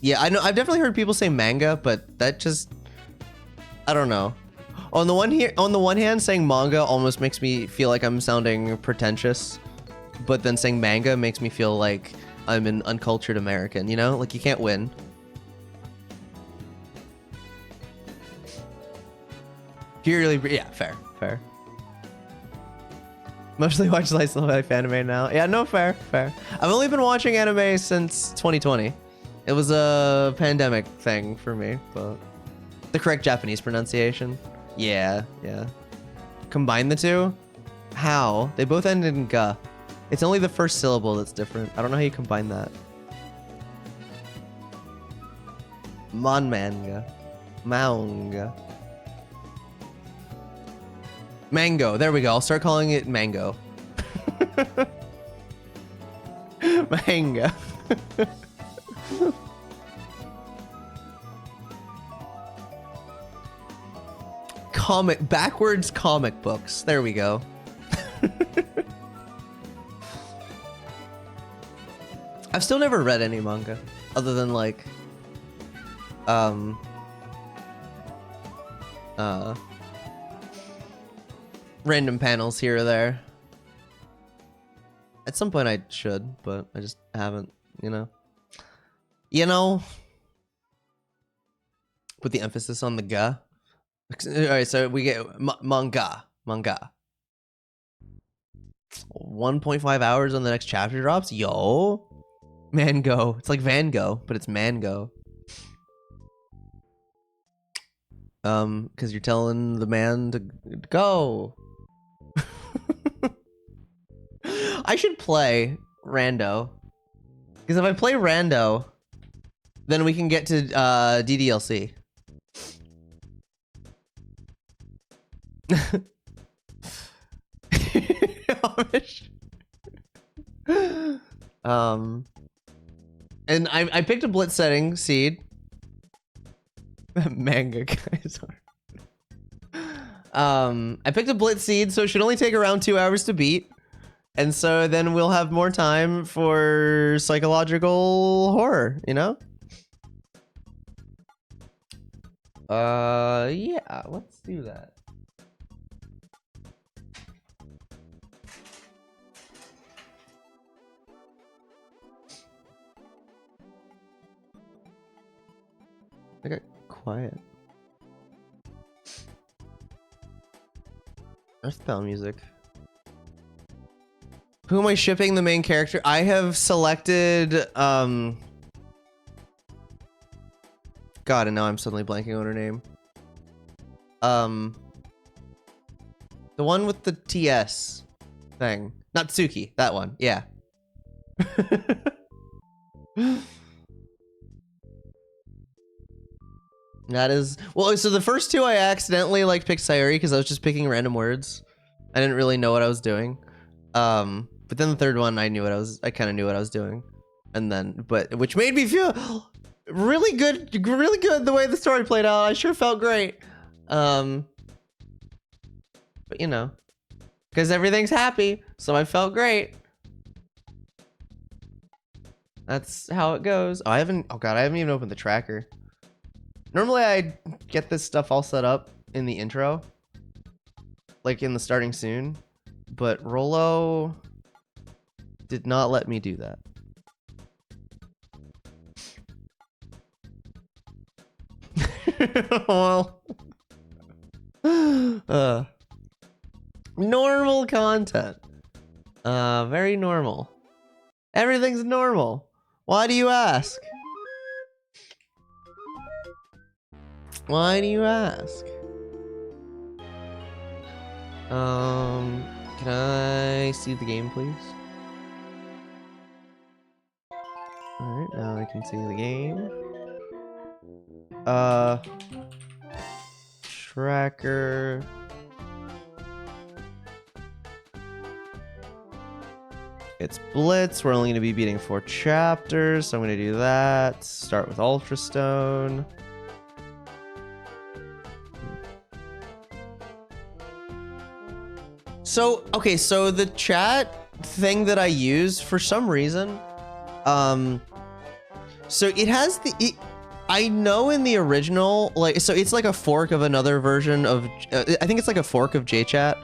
yeah, I know I've definitely heard people say manga, but that just, I don't know. On the one hand, saying manga almost makes me feel like I'm sounding pretentious, but then saying manga makes me feel like I'm an uncultured American, you know? Like, you can't win. Purely, yeah, fair. Mostly watch slice of life anime now. Yeah, no, fair. I've only been watching anime since 2020. It was a pandemic thing for me, but the correct Japanese pronunciation. Yeah. Combine the two? How? They both end in ga. It's only the first syllable that's different. I don't know how you combine that. Manga. Mango. There we go. I'll start calling it mango. Manga. Backwards comic books. There we go. I've still never read any manga other than like random panels here or there. At some point I should, but I just haven't, you know. Put the emphasis on the ga. All right, so we get manga. 1.5 hours on the next chapter drops. Yo, mango. It's like Van Gogh, but it's mango. Because you're telling the man to go. I should play rando. Because if I play rando, then we can get to DDLC. And I picked a blitz setting seed. Manga guys are. I picked a blitz seed, so it should only take around 2 hours to beat. And so then we'll have more time for psychological horror, you know? Yeah, let's do that. I got quiet. Earthbound music. Who am I shipping the main character? I have selected, God, and now I'm suddenly blanking on her name. The one with the TS thing. Natsuki, that one, yeah. That is, well, so the first two I accidentally like picked Sayuri because I was just picking random words. I didn't really know what I was doing. But then the third one, I kind of knew what I was doing. And then, which made me feel really good the way the story played out. I sure felt great. But you know, because everything's happy, so I felt great. That's how it goes. Oh, God, I haven't even opened the tracker. Normally I get this stuff all set up in the intro, like in the starting soon, but Rolo did not let me do that. Well, normal content. Very normal. Everything's normal. Why do you ask? Why do you ask? Can I see the game, please? Alright, now I can see the game. Tracker. It's Blitz. We're only going to be beating 4 chapters, so I'm going to do that. Start with Ultrastone. So, okay, so the chat thing that I use for some reason, so it has I know in the original, like, so it's like a fork of another version of, I think it's like a fork of JChat,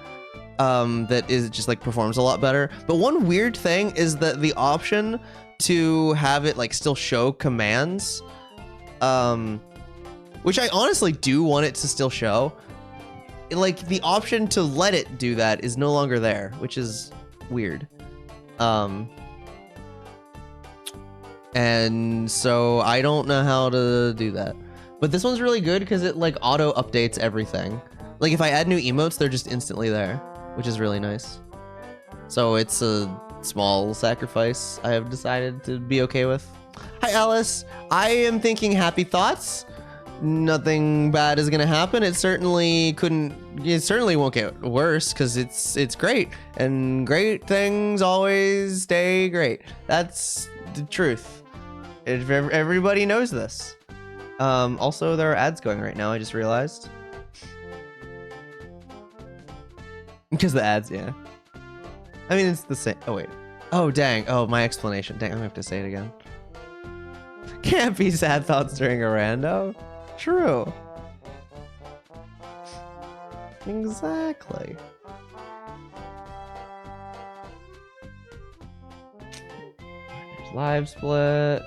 that is just like performs a lot better. But one weird thing is that the option to have it like still show commands, which I honestly do want it to still show, like the option to let it do that is no longer there, which is weird. And so I don't know how to do that. But this one's really good because it like auto updates everything. Like if I add new emotes, they're just instantly there, which is really nice. So it's a small sacrifice I have decided to be okay with. Hi Alice, I am thinking happy thoughts. Nothing bad is gonna happen. It certainly won't get worse because it's great, and great things always stay great. That's the truth. Everybody knows this. Also, there are ads going right now. I just realized because the ads, yeah. I mean, it's the same. Oh wait. Oh dang. Oh, my explanation. Dang, I'm gonna have to say it again. Can't be sad thoughts during a rando. True. Exactly. There's live split.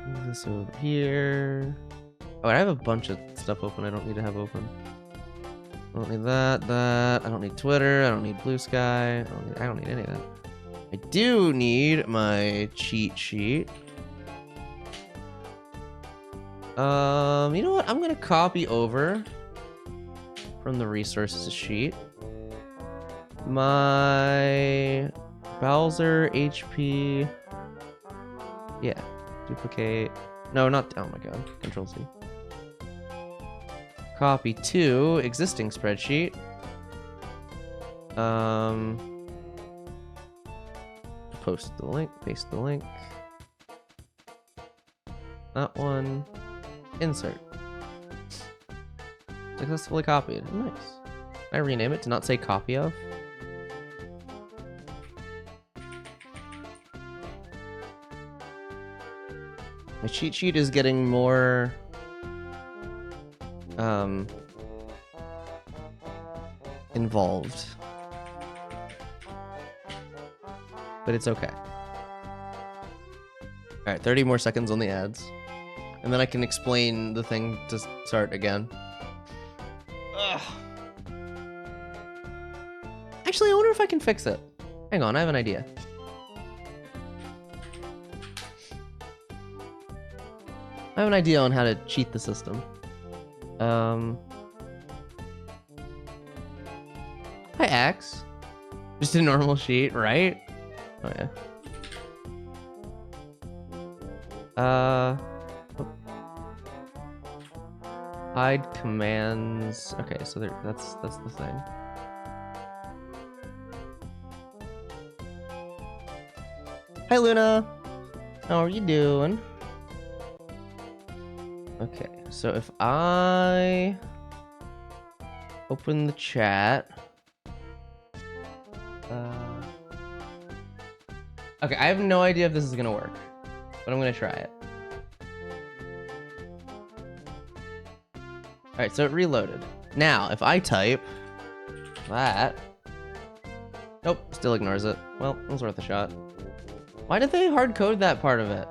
Move this over here. Oh, I have a bunch of stuff open I don't need to have open. I don't need that. I don't need Twitter. I don't need Blue Sky. I don't need any of that. I do need my cheat sheet. You know what? I'm gonna copy over from the resources sheet my Bowser HP. Yeah, duplicate. No, not. Oh my god. Control C. Copy to existing spreadsheet. Post the link, paste the link. That one. Insert. Successfully copied. Nice. Can I rename it to not say copy of? My cheat sheet is getting more involved. But it's okay. Alright, 30 more seconds on the ads. And then I can explain the thing to start again. Ugh. Actually, I wonder if I can fix it. Hang on, I have an idea. I have an idea on how to cheat the system. Hi, Axe. Just a normal sheet, right? Oh, yeah. Hide commands. Okay, so there, that's the thing. Hi, Luna. How are you doing? Okay, so if I open the chat. Okay, I have no idea if this is gonna work, but I'm gonna try it. Alright, so it reloaded. Now, if I type that... Nope, still ignores it. Well, it was worth a shot. Why did they hard code that part of it?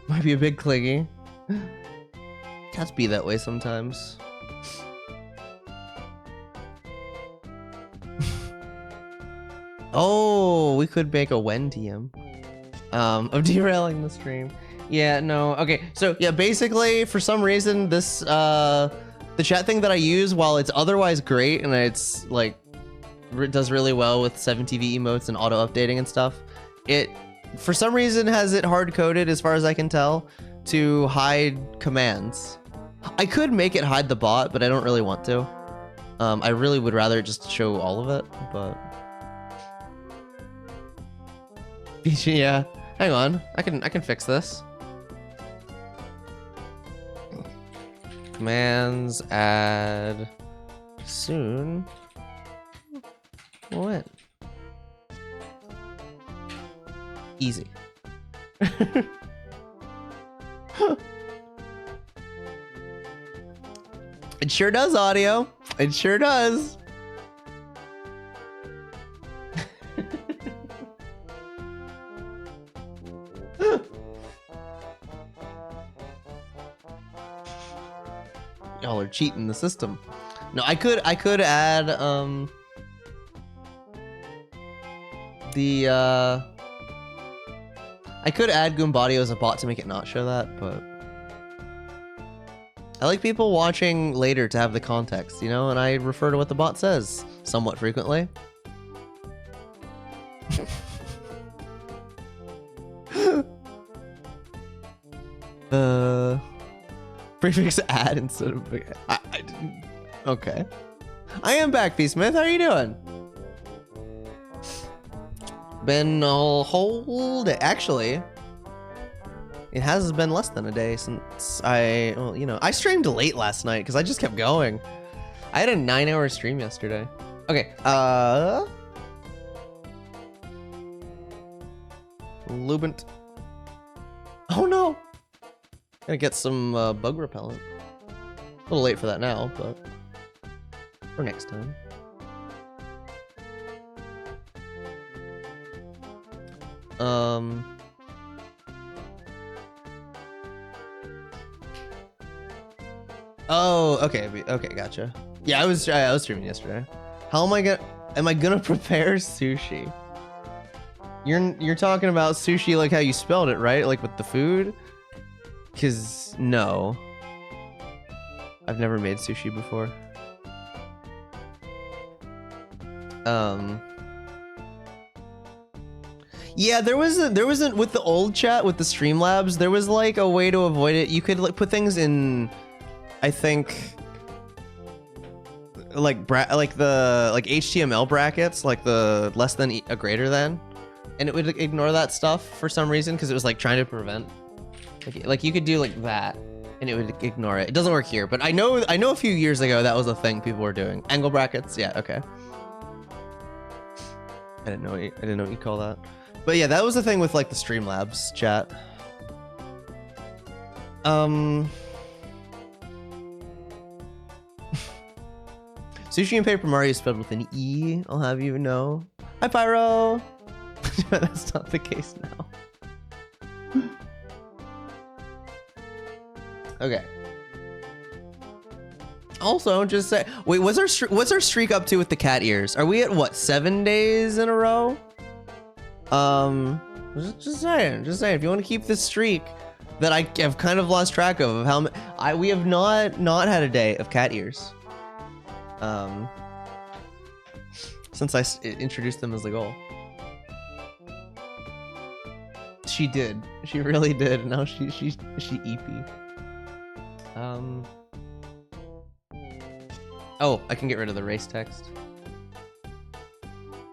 Might be a bit clingy. Cats be that way sometimes. Oh, we could make a when TM. Of derailing the stream. Yeah, no, okay. So yeah, basically for some reason this the chat thing that I use, while it's otherwise great and it's like does really well with 7TV emotes and auto updating and stuff, it for some reason has it hard coded, as far as I can tell, to hide commands. I could make it hide the bot, but I don't really want to. I really would rather just show all of it, but yeah. Hang on, I can fix this. Commands add soon. When? Easy. It sure does, audio. It sure does. Y'all are cheating the system. No, I could add I could add Goombadio as a bot to make it not show that, but I like people watching later to have the context, you know, and I refer to what the bot says somewhat frequently. Prefix add instead of I didn't. Okay. I am back, P. Smith. How are you doing? Been a whole day. Actually, it has been less than a day since well, you know, I streamed late last night because I just kept going. I had a 9-hour stream yesterday. Okay. Lubent. Oh no. Gonna get some bug repellent. A little late for that now, but for next time. Oh, okay, okay, gotcha. Yeah, I was streaming yesterday. How am I gonna prepare sushi? You're talking about sushi like how you spelled it, right? Like with the food? Cause no, I've never made sushi before. Yeah, there wasn't with the old chat with the Streamlabs. There was like a way to avoid it. You could like put things in, I think, like HTML brackets, like the less than a greater than, and it would ignore that stuff for some reason because it was like trying to prevent. Like you could do like that, and it would ignore it. It doesn't work here, but I know a few years ago that was a thing people were doing. Angle brackets, yeah, okay. I didn't know what you call that, but yeah, that was the thing with like the Streamlabs chat. Sushi and Paper Mario is spelled with an E. I'll have you know. Hi, Pyro. That's not the case now. Okay. Also, just say, wait, what's our streak up to with the cat ears? Are we at what, 7 days in a row? Just saying. If you want to keep this streak that I have kind of lost track of how we have not had a day of cat ears. Since I introduced them as the goal. She did. She really did. Now she EP. Oh, I can get rid of the race text.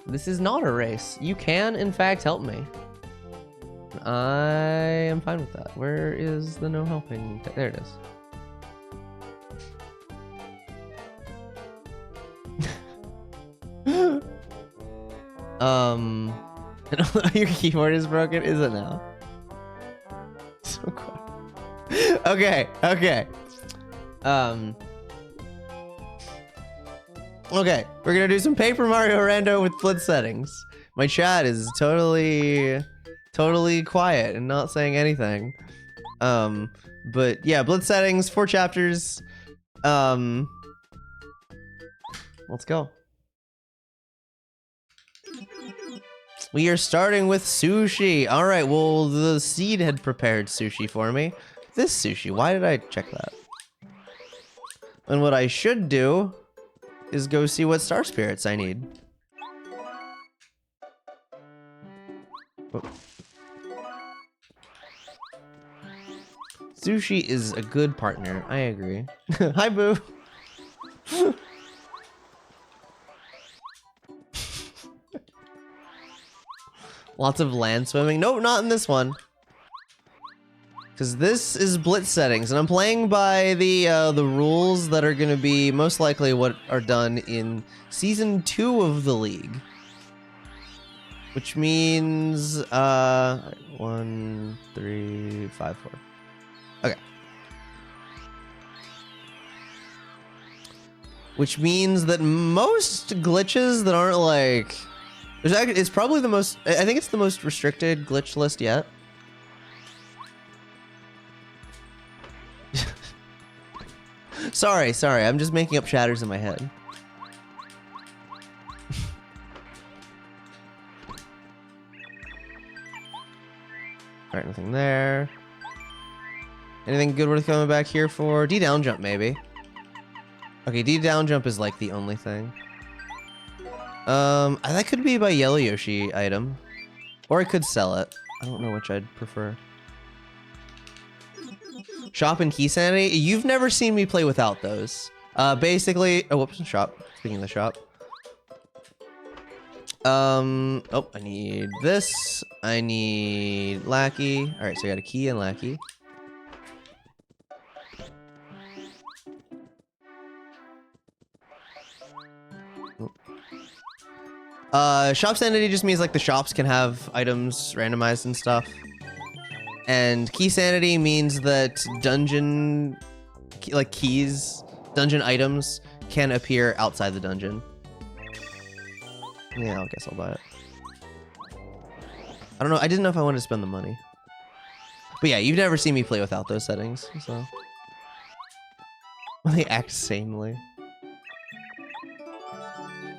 This is not a race. You can, in fact, help me. I am fine with that. Where is the no helping? There it is. Your keyboard is broken, is it now? So cool. Okay. Okay, we're gonna do some Paper Mario Rando with blitz settings. My chat is totally quiet and not saying anything. But yeah, blitz settings, 4 chapters. Let's go. We are starting with sushi. All right, well, the seed had prepared sushi for me. This sushi, why did I check that? And what I should do is go see what star spirits I need. Oh. Sushi is a good partner, I agree. Hi, Boo. Lots of land swimming. Nope, not in this one. Because this is blitz settings, and I'm playing by the rules that are going to be most likely what are done in Season 2 of the league. Which means, 1, 3, 5, 4. Okay. Which means that most glitches that aren't like... It's probably the most... I think it's the most restricted glitch list yet. Sorry, I'm just making up shatters in my head. Alright, nothing there. Anything good worth coming back here for? D down jump, maybe. Okay, D down jump is like the only thing. That could be by Yellow Yoshi item. Or I could sell it. I don't know which I'd prefer. Shop and key sanity. You've never seen me play without those. Basically, oh, whoops, shop. Speaking of the shop. Oh, I need this. I need lackey. All right, so I got a key and lackey. Shop sanity just means like the shops can have items randomized and stuff. And key sanity means that dungeon, like keys, dungeon items can appear outside the dungeon. Yeah, I guess I'll buy it. I don't know. I didn't know if I wanted to spend the money. But yeah, you've never seen me play without those settings, so. They act sanely.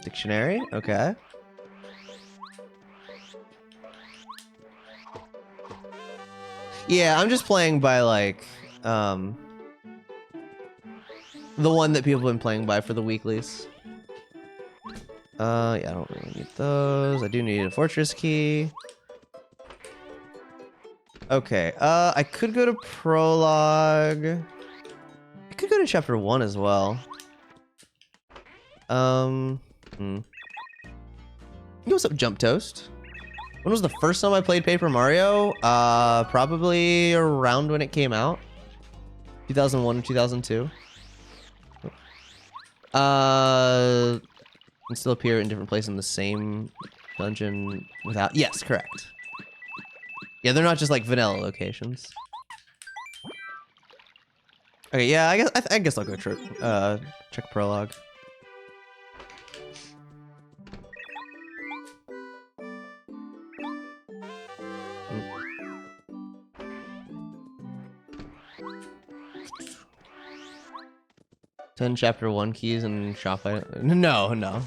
Dictionary? Okay. Yeah, I'm just playing by, like, the one that people have been playing by for the weeklies. Yeah, I don't really need those. I do need a fortress key. Okay, I could go to prologue. I could go to chapter 1 as well. What's up, Jump Toast? When was the first time I played Paper Mario? Probably around when it came out. 2001 or 2002. Can still appear in different places in the same dungeon without... Yes, correct. Yeah, they're not just like vanilla locations. Okay, yeah, I guess I'll go check prologue. 10 chapter 1 keys and shop item. No, no.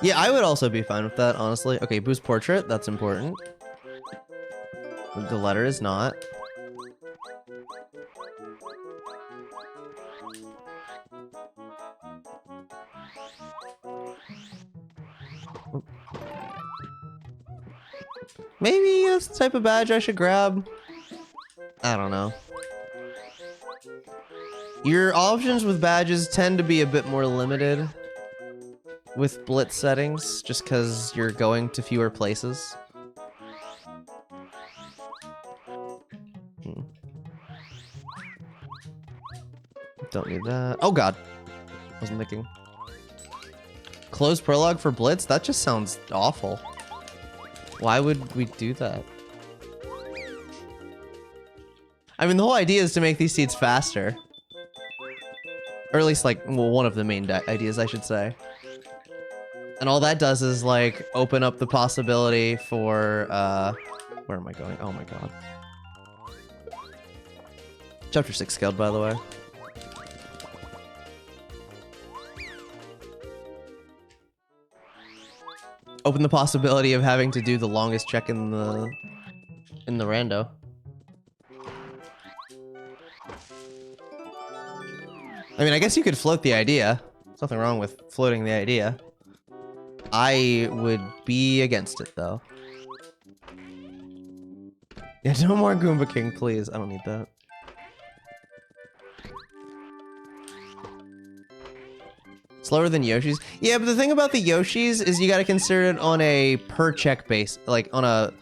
Yeah, I would also be fine with that, honestly. Okay, boost portrait, that's important. The letter is not. Maybe that's the type of badge I should grab. I don't know. Your options with badges tend to be a bit more limited with blitz settings, just because you're going to fewer places. Don't need that. Oh god. Wasn't thinking. Close prologue for blitz? That just sounds awful. Why would we do that? I mean, the whole idea is to make these seeds faster. Or at least, like, well, one of the main ideas, I should say. And all that does is, like, open up the possibility for, where am I going? Oh my god. Chapter 6 scaled, by the way. Open the possibility of having to do the longest check in the rando. I mean, I guess you could float the idea. There's nothing wrong with floating the idea. I would be against it, though. Yeah, no more Goomba King, please. I don't need that. Slower than Yoshi's? Yeah, but the thing about the Yoshi's is you gotta consider it on a per check base, like on a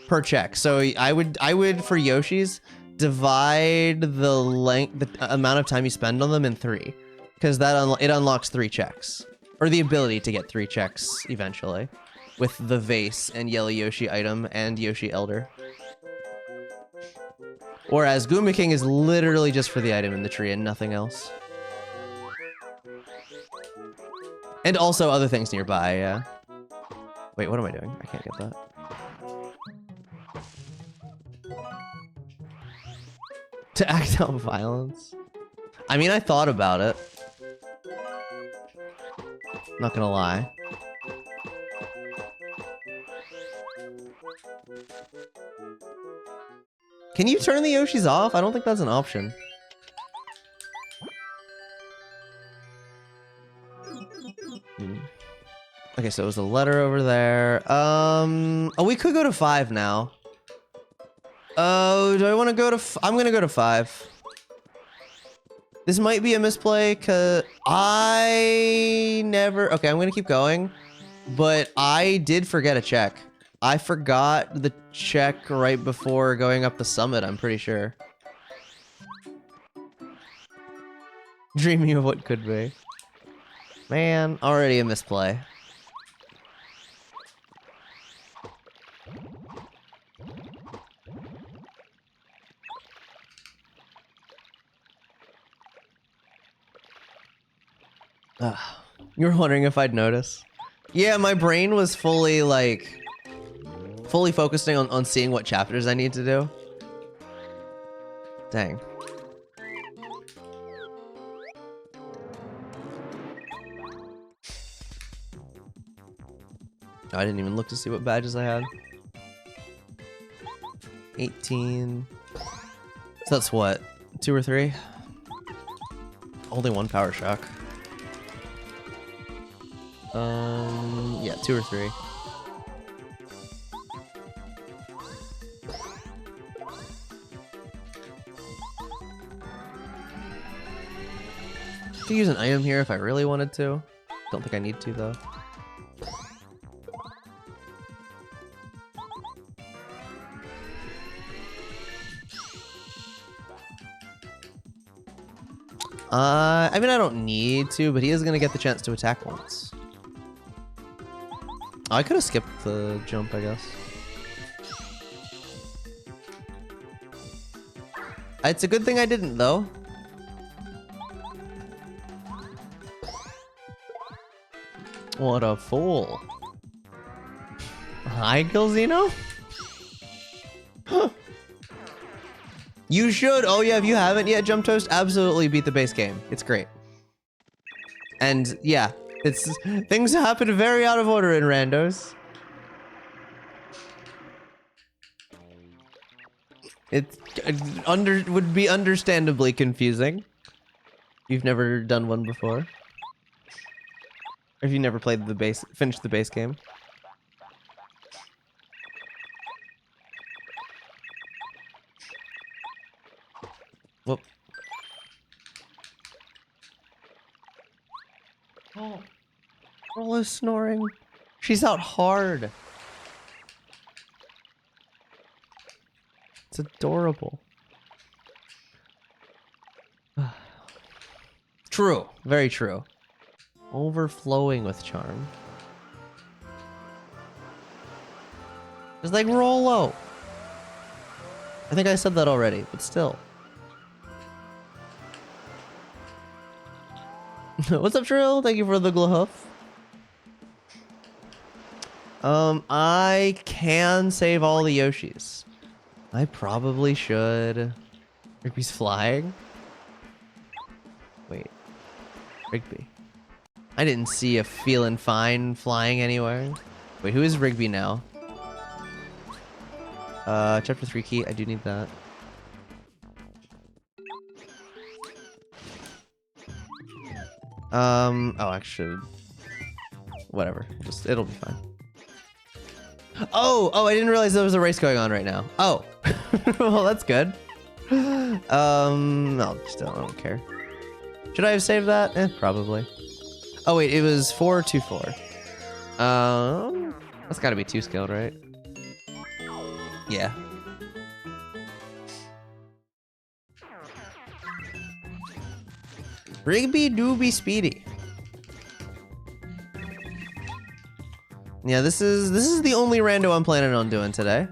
per check. So I would for Yoshi's divide the amount of time you spend on them in 3, because that it unlocks 3 checks, or the ability to get 3 checks eventually, with the vase and Yellow Yoshi item and Yoshi Elder. Whereas Goomba King is literally just for the item in the tree and nothing else. And also other things nearby, yeah. Wait, what am I doing? I can't get that. To act out violence? I mean, I thought about it. Not gonna lie. Can you turn the Yoshis off? I don't think that's an option. Okay, so it was a letter over there. Oh, we could go to 5 now. Oh, do I want to go to... I'm gonna go to 5. This might be a misplay, cause I never... Okay, I'm gonna keep going. But I did forget a check. I forgot the check right before going up the summit, I'm pretty sure. Dreaming of what could be. Man, already a misplay. You were wondering if I'd notice? Yeah, my brain was fully, like... fully focusing on seeing what chapters I need to do. Dang. Oh, I didn't even look to see what badges I had. 18... So that's what? 2 or 3? Only 1 power shock. Yeah, 2 or 3. Could use an item here if I really wanted to. Don't think I need to though. I mean, I don't need to, but he is gonna get the chance to attack once. Oh, I could have skipped the jump, I guess. It's a good thing I didn't, though. What a fool. Hi, Gilzino? You should. Oh yeah, if you haven't yet, Jump Toast, absolutely beat the base game. It's great. And yeah, things happen very out of order in randos. It would be understandably confusing. You've never done one before. Or if you never played finished the base game. Whoop. Oh, Roll is snoring. She's out hard. It's adorable. True. Very true. Overflowing with charm. It's like Rollo. I think I said that already, but still. What's up, Trill? Thank you for the glow hoof. I can save all the Yoshis. I probably should. Rigby's flying? Wait. Rigby. I didn't see a feeling fine flying anywhere. Wait, who is Rigby now? Chapter 3 key. I do need that. Oh, actually. Whatever. It'll be fine. Oh, I didn't realize there was a race going on right now. Oh. Well, that's good. No, still, I don't care. Should I have saved that? Probably. Oh, wait, it was 4-2-4. That's gotta be 2 skilled, right? Yeah. Rigby do be speedy. Yeah, this is the only rando I'm planning on doing today.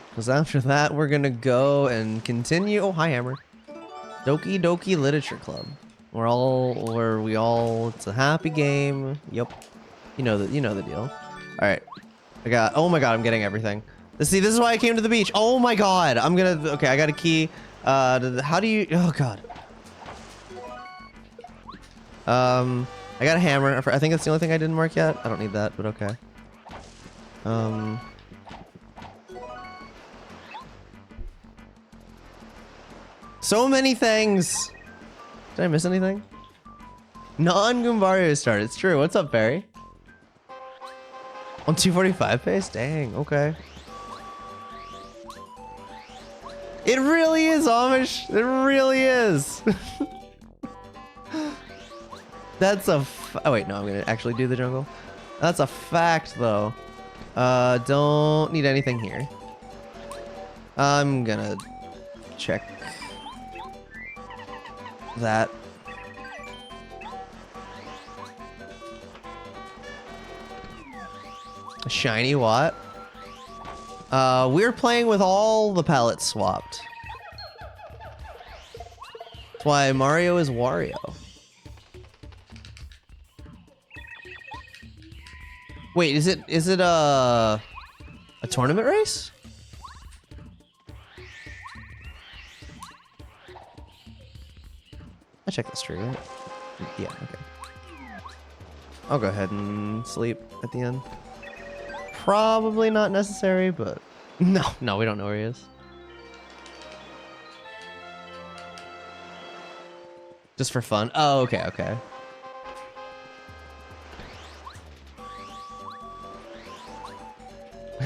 Because after that, we're gonna go and continue. Oh, hi, Hammer. Doki Doki Literature Club. It's a happy game. Yep. You know the deal. All right. Oh my god, I'm getting everything. See, this is why I came to the beach. Oh my god. Okay, I got a key. How do you, oh god. I got a hammer. I think that's the only thing I didn't mark yet. I don't need that, but okay. So many things. Did I miss anything? Non-Goombario start. It's true. What's up, Barry? On 245 pace? Dang, okay. It really is, Amish. It really is. That's a oh wait, no, I'm gonna actually do the jungle. That's a fact, though. Don't need anything here. I'm gonna check that. A shiny what? We're playing with all the palettes swapped. That's why Mario is Wario. Wait, is it a tournament race? I checked this tree, right? Yeah, okay. I'll go ahead and sleep at the end. Probably not necessary, but no, we don't know where he is. Just for fun. Oh, okay.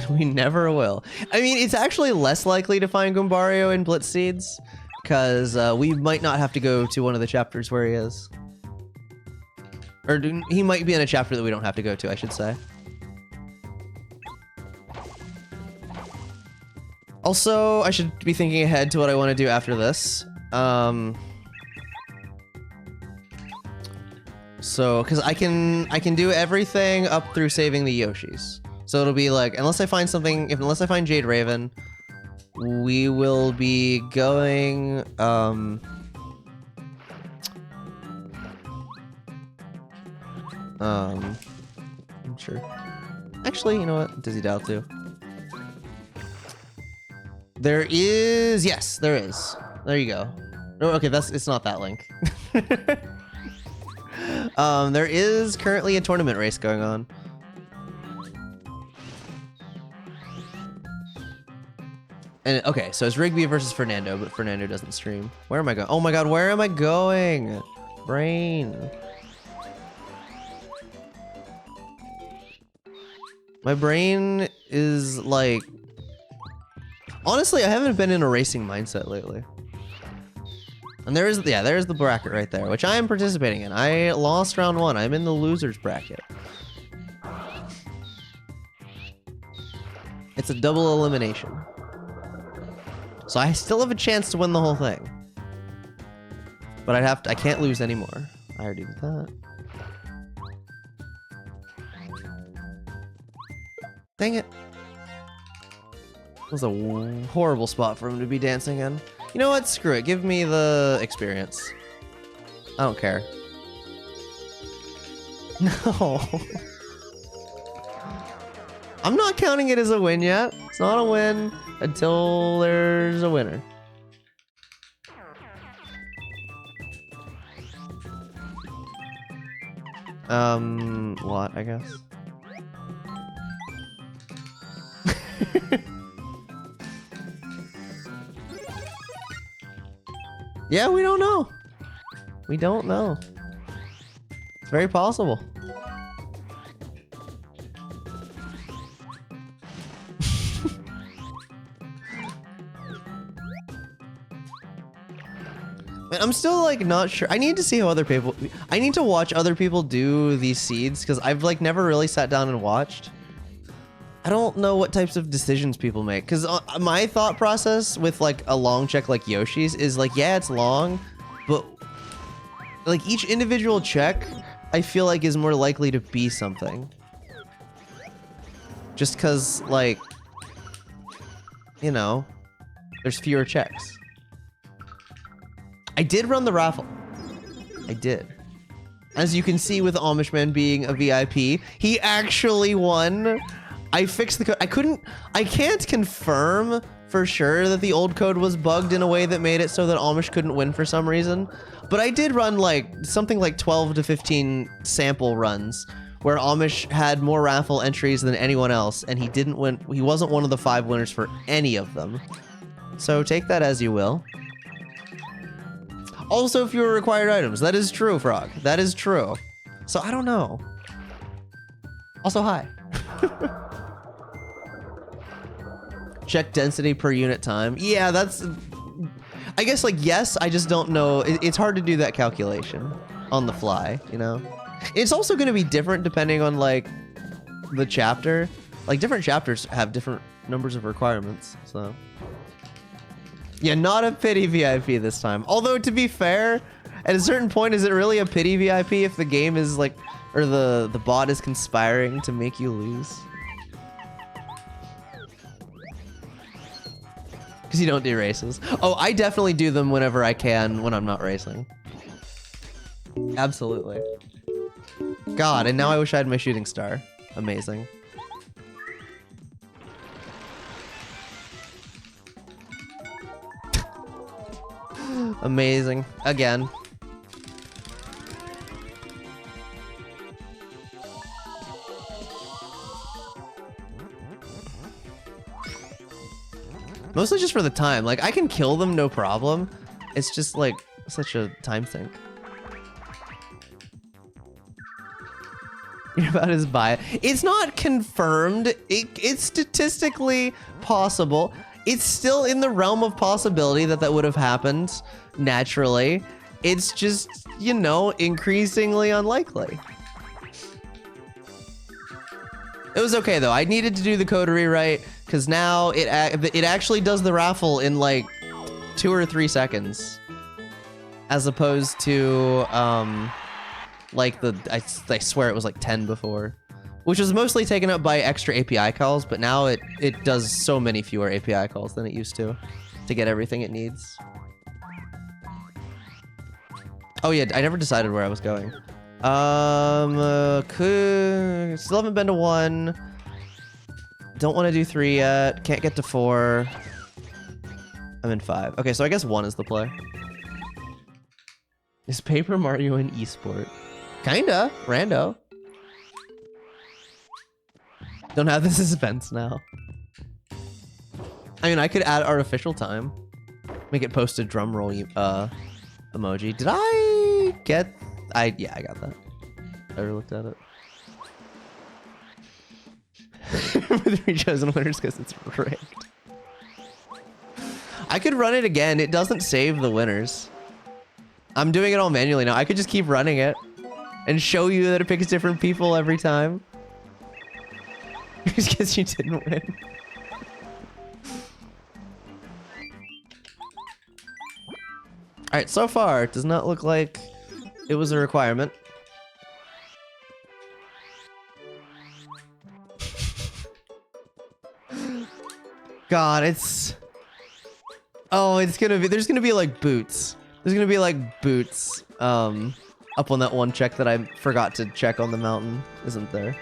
We never will. I mean, it's actually less likely to find Goombario in Blitz Seeds, because we might not have to go to one of the chapters where he is. Or he might be in a chapter that we don't have to go to, I should say. Also, I should be thinking ahead to what I want to do after this. So, because I can do everything up through saving the Yoshis. So it'll be like, unless I find Jade Raven, we will be going, I'm sure. Actually, you know what? Dizzy Dial too. There is, yes, there is. There you go. No, okay, it's not that link. There is currently a tournament race going on. And okay, so it's Rigby versus Fernando, but Fernando doesn't stream. Where am I going? Oh my god, where am I going? Brain. My brain is like... Honestly, I haven't been in a racing mindset lately. And there's the bracket right there, which I am participating in. I lost round 1. I'm in the losers bracket. It's a double elimination. So I still have a chance to win the whole thing. But I can't lose anymore. I already did that. Dang it. That was a horrible spot for him to be dancing in. You know what? Screw it. Give me the experience. I don't care. No. I'm not counting it as a win yet. It's not a win until there's a winner. What, I guess? Yeah, we don't know. We don't know. It's very possible. I'm still like not sure. I need to see how other people. I need to watch other people do these seeds because I've like never really sat down and watched. I don't know what types of decisions people make because my thought process with like a long check like Yoshi's is like, yeah, it's long, but like each individual check I feel like is more likely to be something. Just because like, you know, there's fewer checks. I did run the raffle. I did. As you can see with Amish Man being a VIP, he actually won. I fixed the code. I can't confirm for sure that the old code was bugged in a way that made it so that Amish couldn't win for some reason. But I did run like something like 12 to 15 sample runs where Amish had more raffle entries than anyone else, and he didn't win. He wasn't one of the 5 winners for any of them. So take that as you will. Also, if you were required items, that is true, Frog. That is true. So I don't know. Also, hi. Check density per unit time. Yeah, that's... I guess, like, yes, I just don't know. It's hard to do that calculation on the fly, you know? It's also going to be different depending on, like, the chapter. Like, different chapters have different numbers of requirements, so... Yeah, not a pity VIP this time. Although, to be fair, at a certain point, is it really a pity VIP if the game is, like... Or the bot is conspiring to make you lose? Because you don't do races. Oh, I definitely do them whenever I can when I'm not racing. Absolutely. God, and now I wish I had my shooting star. Amazing. Amazing. Again. Mostly just for the time. Like, I can kill them, no problem. It's just, like, such a time sink. You're about as biased. It's not confirmed. It's statistically possible. It's still in the realm of possibility that that would have happened naturally. It's just, you know, increasingly unlikely. It was okay, though. I needed to do the code rewrite, because now it actually does the raffle in, like, 2 or 3 seconds. As opposed to, like, I swear it was, like, 10 before. Which was mostly taken up by extra API calls, but now it does so many fewer API calls than it used to get everything it needs. Oh, yeah, I never decided where I was going. Still haven't been to 1. Don't want to do 3 yet. Can't get to 4. I'm in 5. Okay, so I guess 1 is the play. Is Paper Mario an esport? Kinda. Rando. Don't have the suspense now. I mean, I could add artificial time. Make it post a drum roll emoji. Did I get... yeah, I got that. Ever looked at it? With 3 chosen winners because it's rigged. I could run it again. It doesn't save the winners. I'm doing it all manually now. I could just keep running it and show you that it picks different people every time. Just because you didn't win. Alright, so far, it does not look like it was a requirement. God, it's... Oh, it's gonna be... There's gonna be, like, boots. There's gonna be, like, boots, up on that one check that I forgot to check on the mountain, isn't there?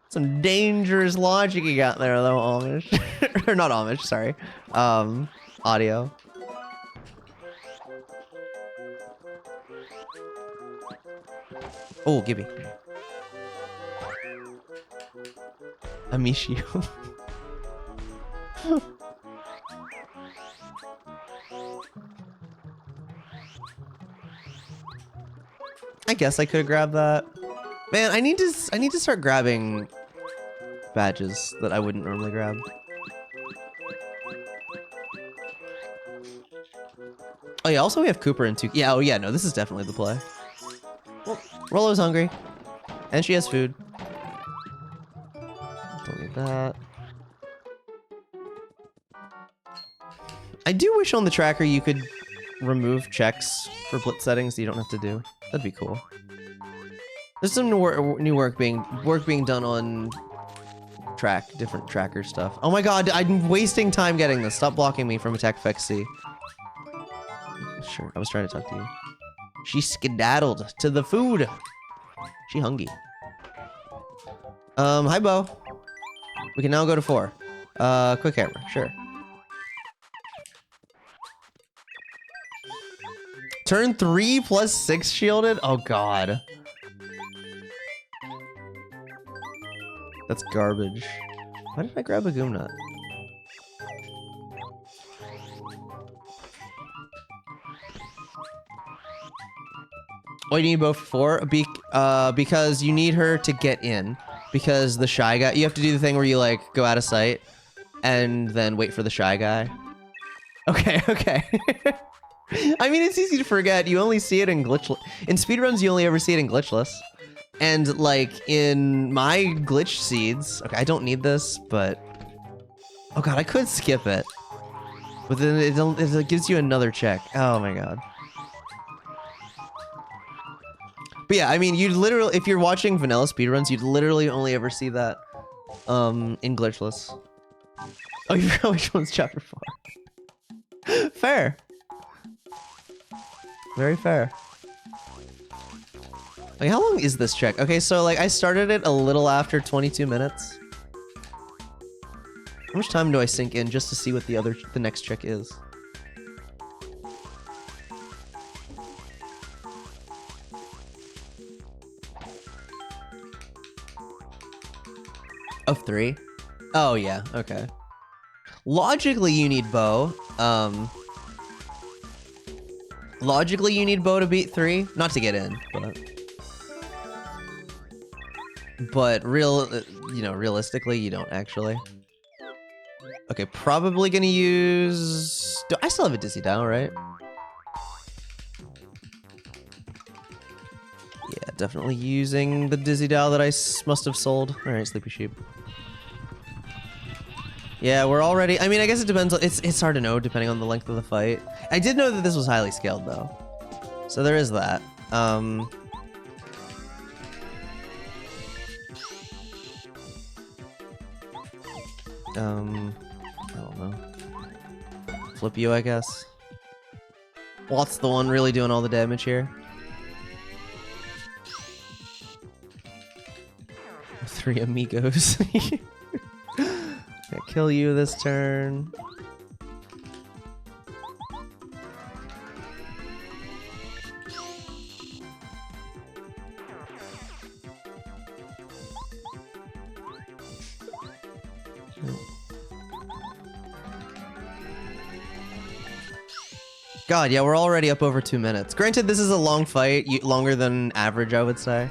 Some dangerous logic you got there, though, Amish. Or not Amish, sorry. Audio. Oh, gimme. Amishu. I guess I could have grabbed that. Man, I need to start grabbing badges that I wouldn't normally grab. Oh yeah, also we have Cooper and 2. Yeah, oh yeah, no, this is definitely the play. Well, Rollo's hungry. And she has food. Don't need that. I do wish on the tracker you could remove checks for blitz settings that you don't have to do. That'd be cool. There's some new work being done on different tracker stuff. Oh my god, I'm wasting time getting this. Stop blocking me from attack effect C. Sure, I was trying to talk to you. She skedaddled to the food. She hungry. Hi Bo. We can now go to 4. Quick hammer, sure. Turn 3 plus 6 shielded? Oh god. That's garbage. Why did I grab a Goom Nut? Why do you need both for 4? Because you need her to get in. Because the shy guy, you have to do the thing where you like go out of sight and then wait for the shy guy. Okay, okay. I mean, it's easy to forget. You only see it in glitchless. In speedruns, you only ever see it in glitchless. And like in my glitch seeds, okay, I don't need this, but oh god, I could skip it. But then it gives you another check. Oh my god. But yeah, I mean, you'd literally, if you're watching vanilla speedruns, you'd literally only ever see that in glitchless. Oh, you forgot which one's chapter 4. Fair. Very fair. Like, how long is this check? Okay, so like I started it a little after 22 minutes. How much time do I sink in just to see what the next check is? Of 3? Oh yeah, okay. Logically you need Bo. Logically you need Bo to beat 3. Not to get in, but realistically you don't actually. Okay, probably gonna use... I still have a Dizzy Dial, right? Yeah, definitely using the Dizzy Dial that I must have sold. Alright, Sleepy Sheep. Yeah, we're already... I mean, I guess it depends on... It's hard to know depending on the length of the fight. I did know that this was highly scaled, though. So there is that. I don't know. Flip you, I guess. Walt's the one really doing all the damage here. 3 amigos. Gonna kill you this turn. God, yeah, we're already up over 2 minutes. Granted, this is a long fight, longer than average, I would say.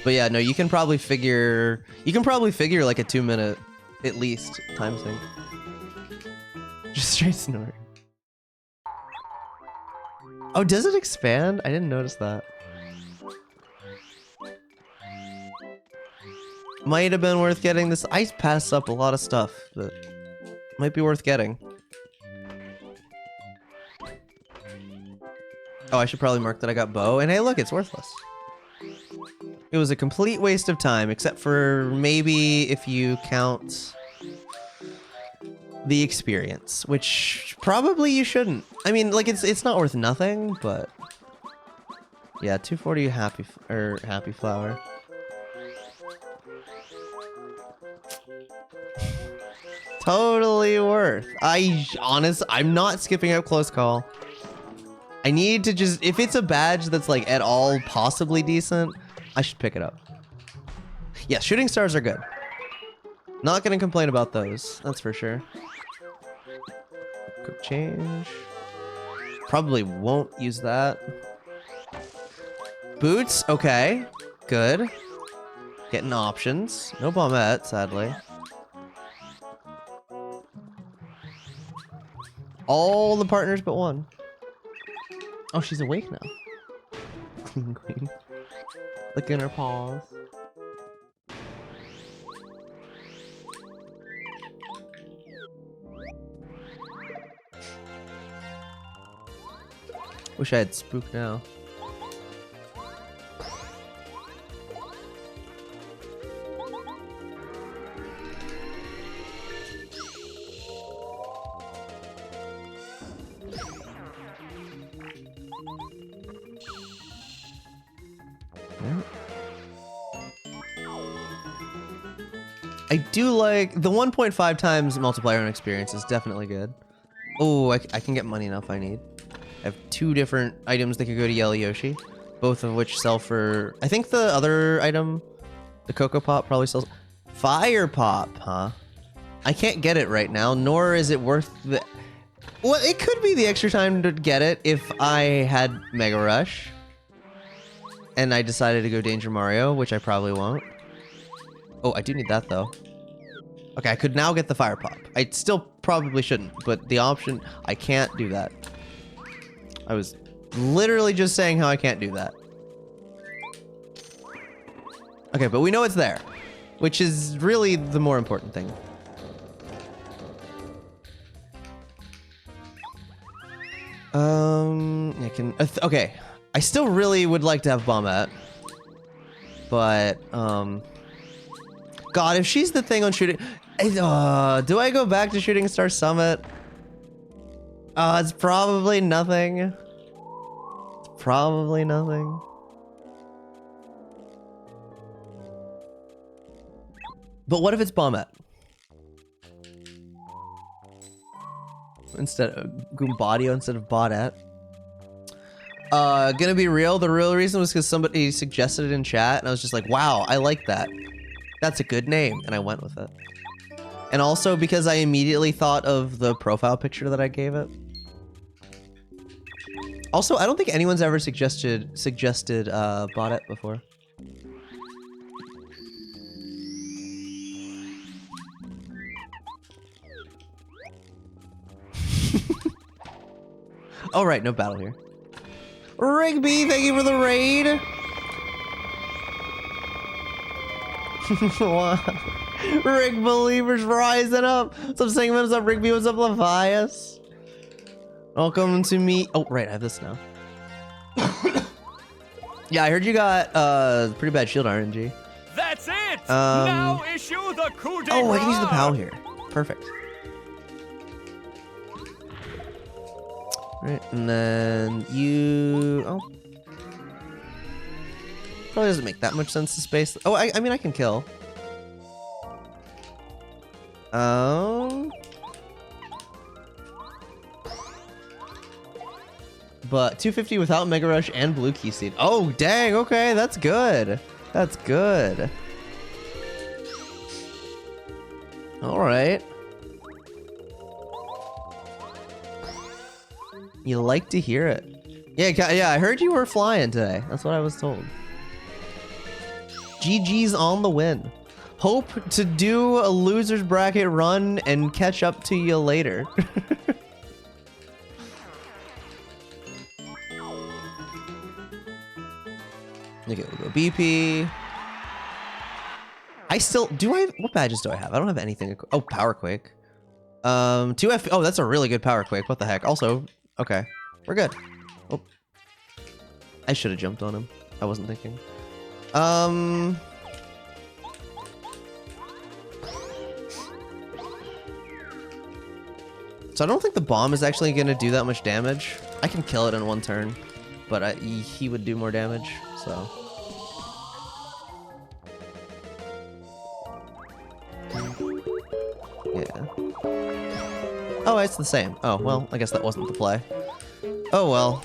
But yeah, no, you can probably figure like a 2 minute at least time sync. Just straight snoring. Oh, does it expand? I didn't notice that. Might have been worth getting this. I passed up a lot of stuff that might be worth getting. Oh, I should probably mark that I got bow. And hey, look, it's worthless. It was a complete waste of time, except for maybe if you count the experience, which probably you shouldn't. I mean, like it's not worth nothing, but yeah, 240 happy flower. Totally worth. I'm not skipping out close call. I need to just, if it's a badge that's like at all possibly decent, I should pick it up. Yeah, shooting stars are good. Not gonna complain about those, that's for sure. Quick change. Probably won't use that. Boots, okay, good. Getting options. No bombette, sadly. All the partners but one. Oh, she's awake now. Clean queen. Licking her paws. Wish I had spook now. I do like the 1.5 times multiplier on experience is definitely good. Oh, I can get money now if I need. I have 2 different items that could go to Yellow Yoshi, both of which sell for, I think the other item, the Cocoa Pop, probably sells. Fire Pop, huh? I can't get it right now, nor is it worth the... Well, it could be the extra time to get it if I had Mega Rush. And I decided to go Danger Mario, which I probably won't. Oh, I do need that though. Okay, I could now get the Fire Pop. I still probably shouldn't, but the option, I can't do that. I was literally just saying how I can't do that. Okay, but we know it's there, which is really the more important thing. I can, okay. I still really would like to have Bombette, but, God, if she's the thing on shooting... do I go back to Shooting Star Summit? It's probably nothing. It's probably nothing. But what if it's Bombette? Instead of Goombadio instead of Baudette? Gonna be real, the real reason was because somebody suggested it in chat, and I was just like, wow, I like that. That's a good name, and I went with it. And also because I immediately thought of the profile picture that I gave it. Also, I don't think anyone's ever suggested Baudette before. Oh right, no battle here. Rigby, thank you for the raid. Rig believers rising up. What's up, Singman? What's up, Rigby? What's up, Levias? Welcome to me. Oh, right, I have this now. Yeah, I heard you got pretty bad shield RNG. That's it. Now issue the coup de grace. Oh, I can use the POW here. Perfect. Right, and then you. Oh. Probably doesn't make that much sense to space. Oh, I mean, I can kill. But 250 without Mega Rush and Blue Key Seed. Oh, dang. Okay, that's good. That's good. All right. You like to hear it. Yeah, I heard you were flying today. That's what I was told. GG's on the win. Hope to do a loser's bracket run and catch up to you later. Okay, we'll go BP. I still do. What badges do I have? I don't have anything. Oh, Power Quake. 2F. Oh, that's a really good Power Quake. What the heck? Also, okay, we're good. Oh, I should have jumped on him. I wasn't thinking. So I don't think the bomb is actually going to do that much damage. I can kill it in one turn, but he would do more damage, so. Yeah. Oh, it's the same. Oh, well, I guess that wasn't the play. Oh, well.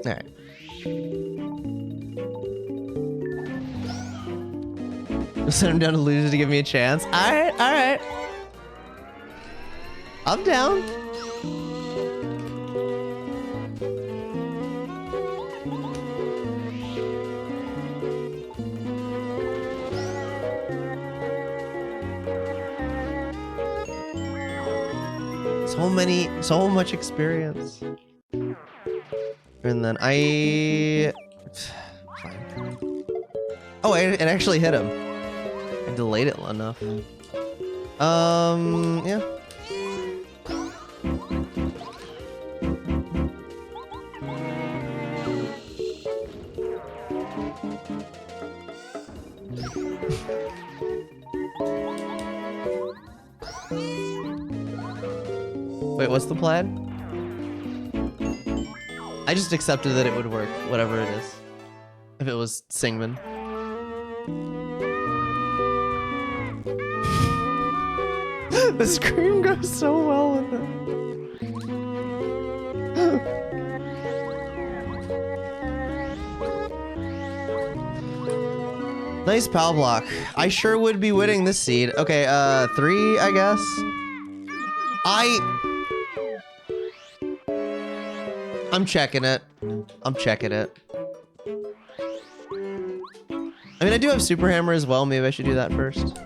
Alright. Send him down to loser to give me a chance. Alright, alright. I'm down. So much experience. And then fine. Oh, it actually hit him. I delayed it enough. Yeah. Wait, what's the plan? I just accepted that it would work, whatever it is. If it was Singman. The scream goes so well with it. Nice pow block. I sure would be winning this seed. Okay, 3, I guess. I'm checking it. I'm checking it. I mean, I do have Super Hammer as well. Maybe I should do that first.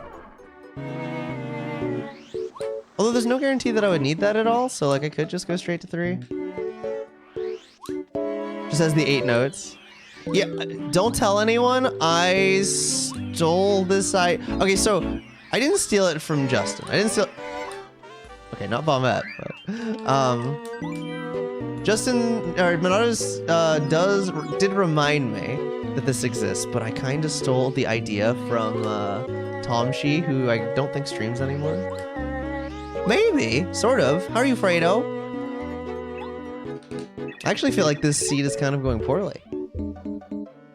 Although there's no guarantee that I would need that at all, so like I could just go straight to 3. Just has the 8 notes. Yeah, don't tell anyone. I stole this. Okay, so I didn't steal it from Justin. I didn't steal. Okay, not Bombette, but Justin or Monados did remind me that this exists, but I kind of stole the idea from Tom Shee, who I don't think streams anymore. Maybe, sort of. How are you, Fredo? I actually feel like this seed is kind of going poorly.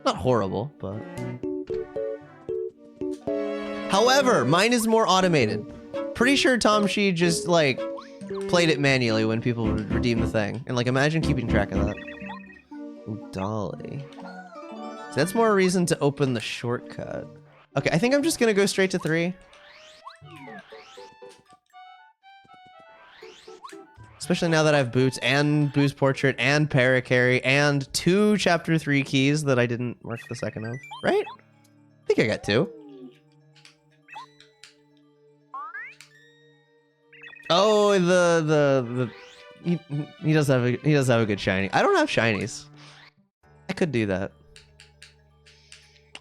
Not horrible, but... However, mine is more automated. Pretty sure Tom Shee just, like, played it manually when people would redeem the thing. And, like, imagine keeping track of that. Ooh, Dolly. So that's more reason to open the shortcut. Okay, I think I'm just gonna go straight to 3. Especially now that I have Boots and Boo's Portrait and Paracarry and 2 Chapter 3 keys that I didn't mark the second of. Right? I think I got 2. Oh, he does have a good shiny. I don't have shinies. I could do that.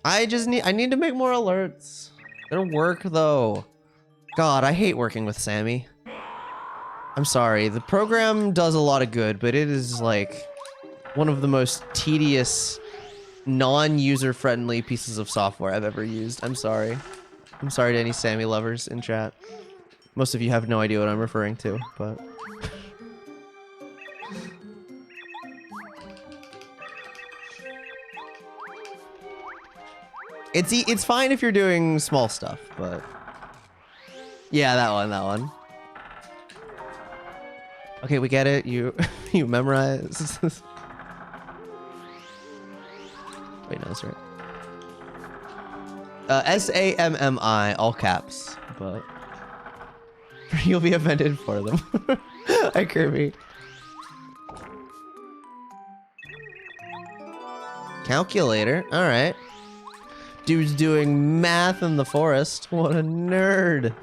I need to make more alerts. It'll work though. God, I hate working with Sammy. I'm sorry. The program does a lot of good, but it is like one of the most tedious non-user-friendly pieces of software I've ever used. I'm sorry. I'm sorry to any Sammy lovers in chat. Most of you have no idea what I'm referring to, but... It's fine if you're doing small stuff, but... Yeah, that one. Okay, we get it. You you memorize. Wait, no, that's right. SAMMI, all caps, but you'll be offended for them. Hi, Kirby. Calculator, all right. Dude's doing math in the forest. What a nerd.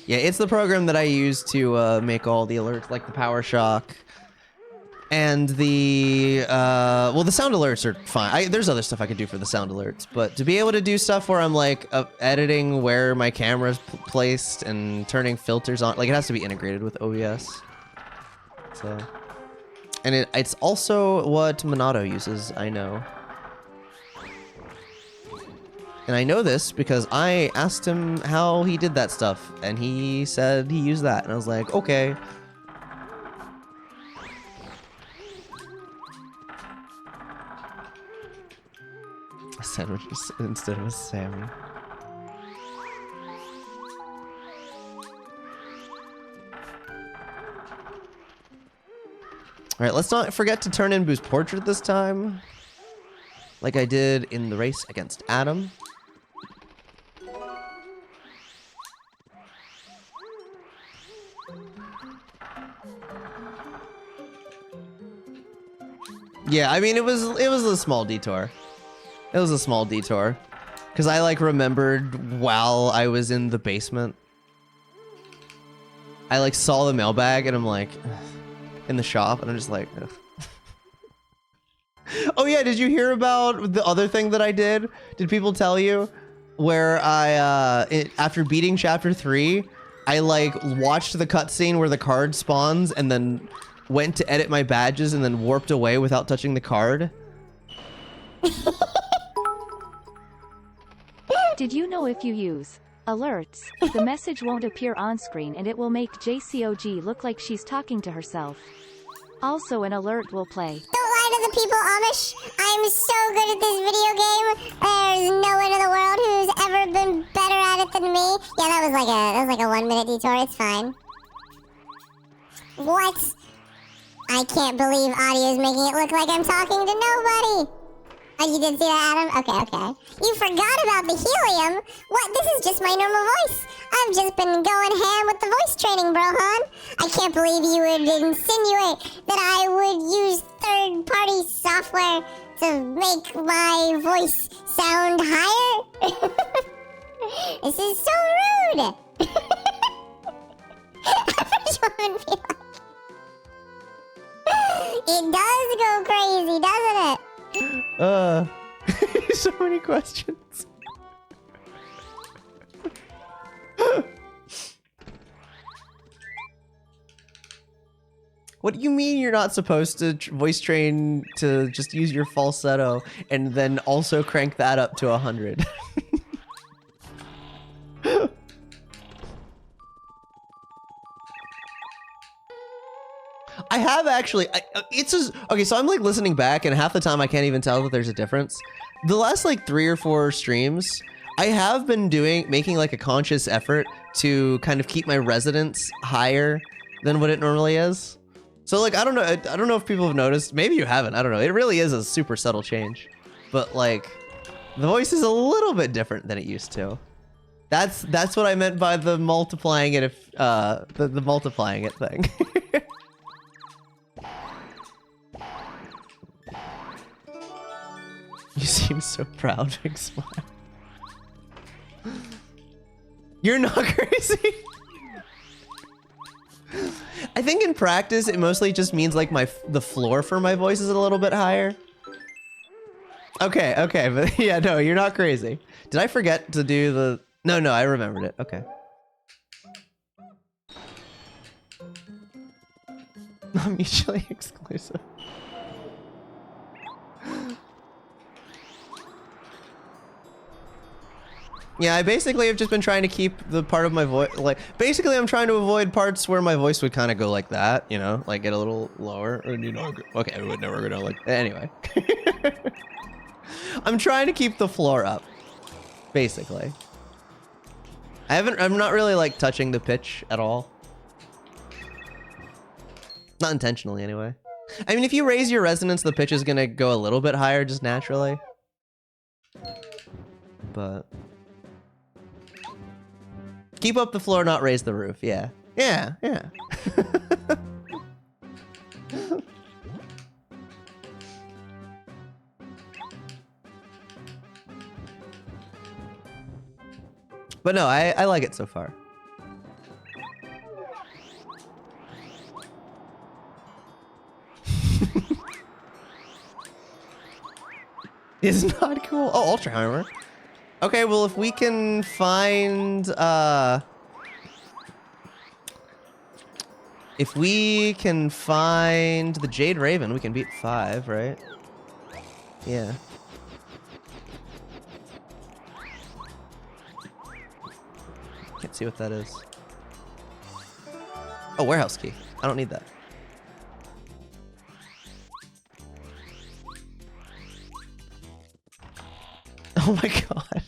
Yeah, it's the program that I use to make all the alerts, like the power shock. And the, well, the sound alerts are fine. There's other stuff I could do for the sound alerts, but to be able to do stuff where I'm like editing where my camera's placed and turning filters on, like it has to be integrated with OBS. So, and it's also what Monado uses, I know. And I know this because I asked him how he did that stuff, and he said he used that, and I was like, okay. A sandwich instead of a Sammy. Alright, let's not forget to turn in Boo's portrait this time. Like I did in the race against Adam. Yeah, I mean, it was a small detour. It was a small detour. Because I, like, remembered while I was in the basement. I, like, saw the mailbag, and I'm like, in the shop, and I'm just like, ugh. Oh, yeah, did you hear about the other thing that I did? Did people tell you? Where I, after beating Chapter 3, I, like, watched the cutscene where the card spawns, and then went to edit my badges and then warped away without touching the card. Did you know if you use alerts, the message won't appear on screen and it will make JCOG look like she's talking to herself? Also, an alert will play. Don't lie to the people, Amish. I'm so good at this video game. There's no one in the world who's ever been better at it than me. Yeah, that was like a 1 minute detour. It's fine. What? I can't believe audio is making it look like I'm talking to nobody. Oh, you did see that, Adam? Okay. You forgot about the helium? What? This is just my normal voice. I've just been going ham with the voice training, Brohan. I can't believe you would insinuate that I would use third-party software to make my voice sound higher. This is so rude. It does go crazy, doesn't it? So many questions. What do you mean you're not supposed to voice train to just use your falsetto and then also crank that up to 100? I have actually, it's just, okay, so I'm like listening back and half the time I can't even tell that there's a difference. The last like 3 or 4 streams, I have been making like a conscious effort to kind of keep my resonance higher than what it normally is. So like, I don't know if people have noticed, maybe you haven't, I don't know. It really is a super subtle change, but like the voice is a little bit different than it used to. That's what I meant by the multiplying it, the multiplying it thing. You seem so proud, big smile. You're not crazy. I think in practice, it mostly just means like the floor for my voice is a little bit higher. Okay, but yeah, no, you're not crazy. Did I forget to do the... No, I remembered it. Okay. not mutually exclusive. Yeah, I basically have just been trying to keep the part of my voice, like, basically I'm trying to avoid parts where my voice would kind of go like that, you know, like get a little lower, and you know, okay, it would never go down like, anyway. I'm trying to keep the floor up, basically. I'm not really like touching the pitch at all. Not intentionally, anyway. I mean, if you raise your resonance, the pitch is gonna go a little bit higher just naturally. But keep up the floor, not raise the roof. Yeah. Yeah, yeah. But no, I like it so far. It's not cool. Oh, Ultra Armor. Okay, well, if we can find, if we can find the Jade Raven, we can beat 5, right? Yeah. Can't see what that is. Oh, warehouse key. I don't need that. Oh my god.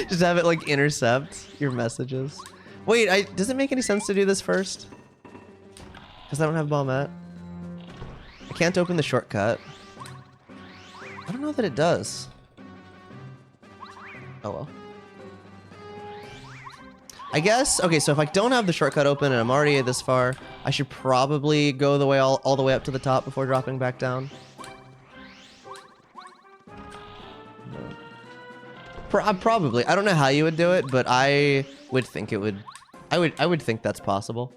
Just have it like intercept your messages. Wait, does it make any sense to do this first? Because I don't have bombette. I can't open the shortcut. I don't know that it does. Oh well. I guess, okay, so if I don't have the shortcut open and I'm already this far, I should probably go the way all the way up to the top before dropping back down. Probably. I don't know how you would do it, but I would think it would. I would think that's possible.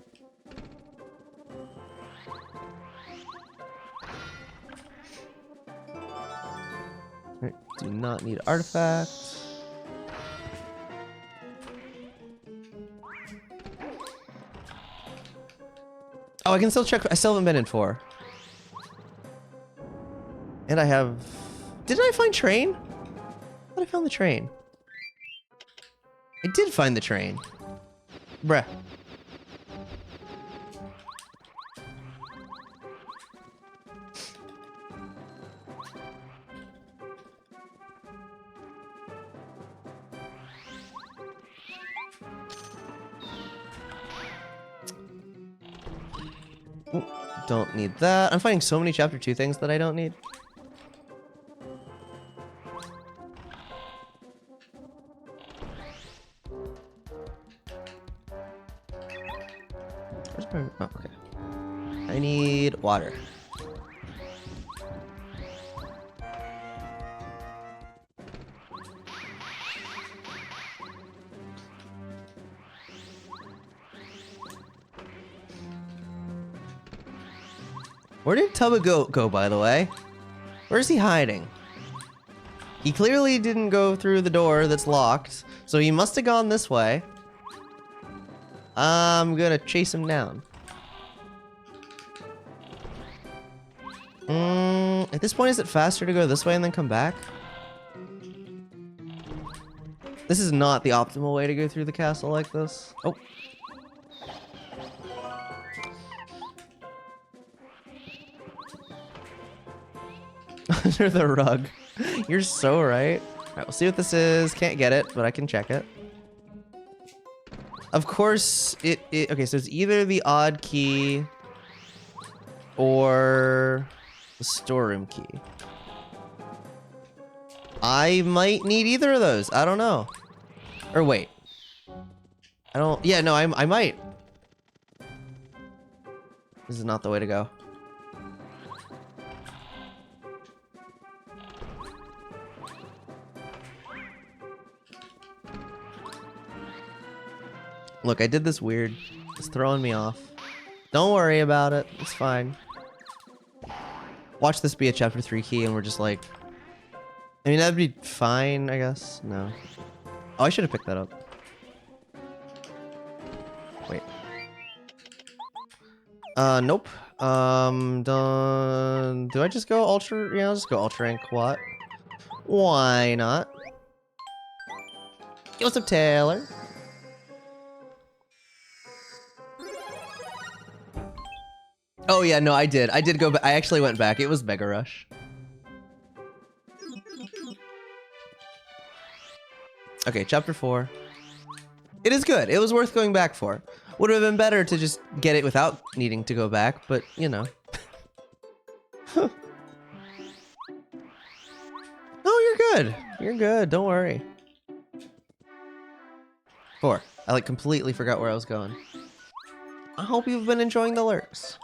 Right, do not need artifact. Oh, I can still check. I still haven't been in 4. And I have. Didn't I find train? I thought I found the train. I did find the train. Bruh. Ooh, don't need that. I'm finding so many chapter 2 things that I don't need. Oh, okay. I need water. Where did Tubba go, by the way? Where's he hiding? He clearly didn't go through the door that's locked, so he must have gone this way. I'm gonna chase him down. At this point, is it faster to go this way and then come back? This is not the optimal way to go through the castle like this. Oh. Under the rug. You're so right. Alright, we'll see what this is. Can't get it, but I can check it. Of course, okay, so it's either the odd key or the storeroom key. I might need either of those. I don't know. Or wait. I don't... Yeah, no, I might. This is not the way to go. Look, I did this weird. It's throwing me off. Don't worry about it. It's fine. Watch this be a chapter 3 key and we're just like... I mean, that'd be fine, I guess. No. Oh, I should have picked that up. Wait. Nope. Do I just go ultra? Yeah, I'll just go ultra rank quad. Why not? Yo, what's up, Taylor? Oh yeah, no, I did. I did go back. I actually went back. It was Mega Rush. Okay, chapter 4. It is good. It was worth going back for. Would have been better to just get it without needing to go back, but you know. Oh, you're good. You're good. Don't worry. 4. I like completely forgot where I was going. I hope you've been enjoying the lurks.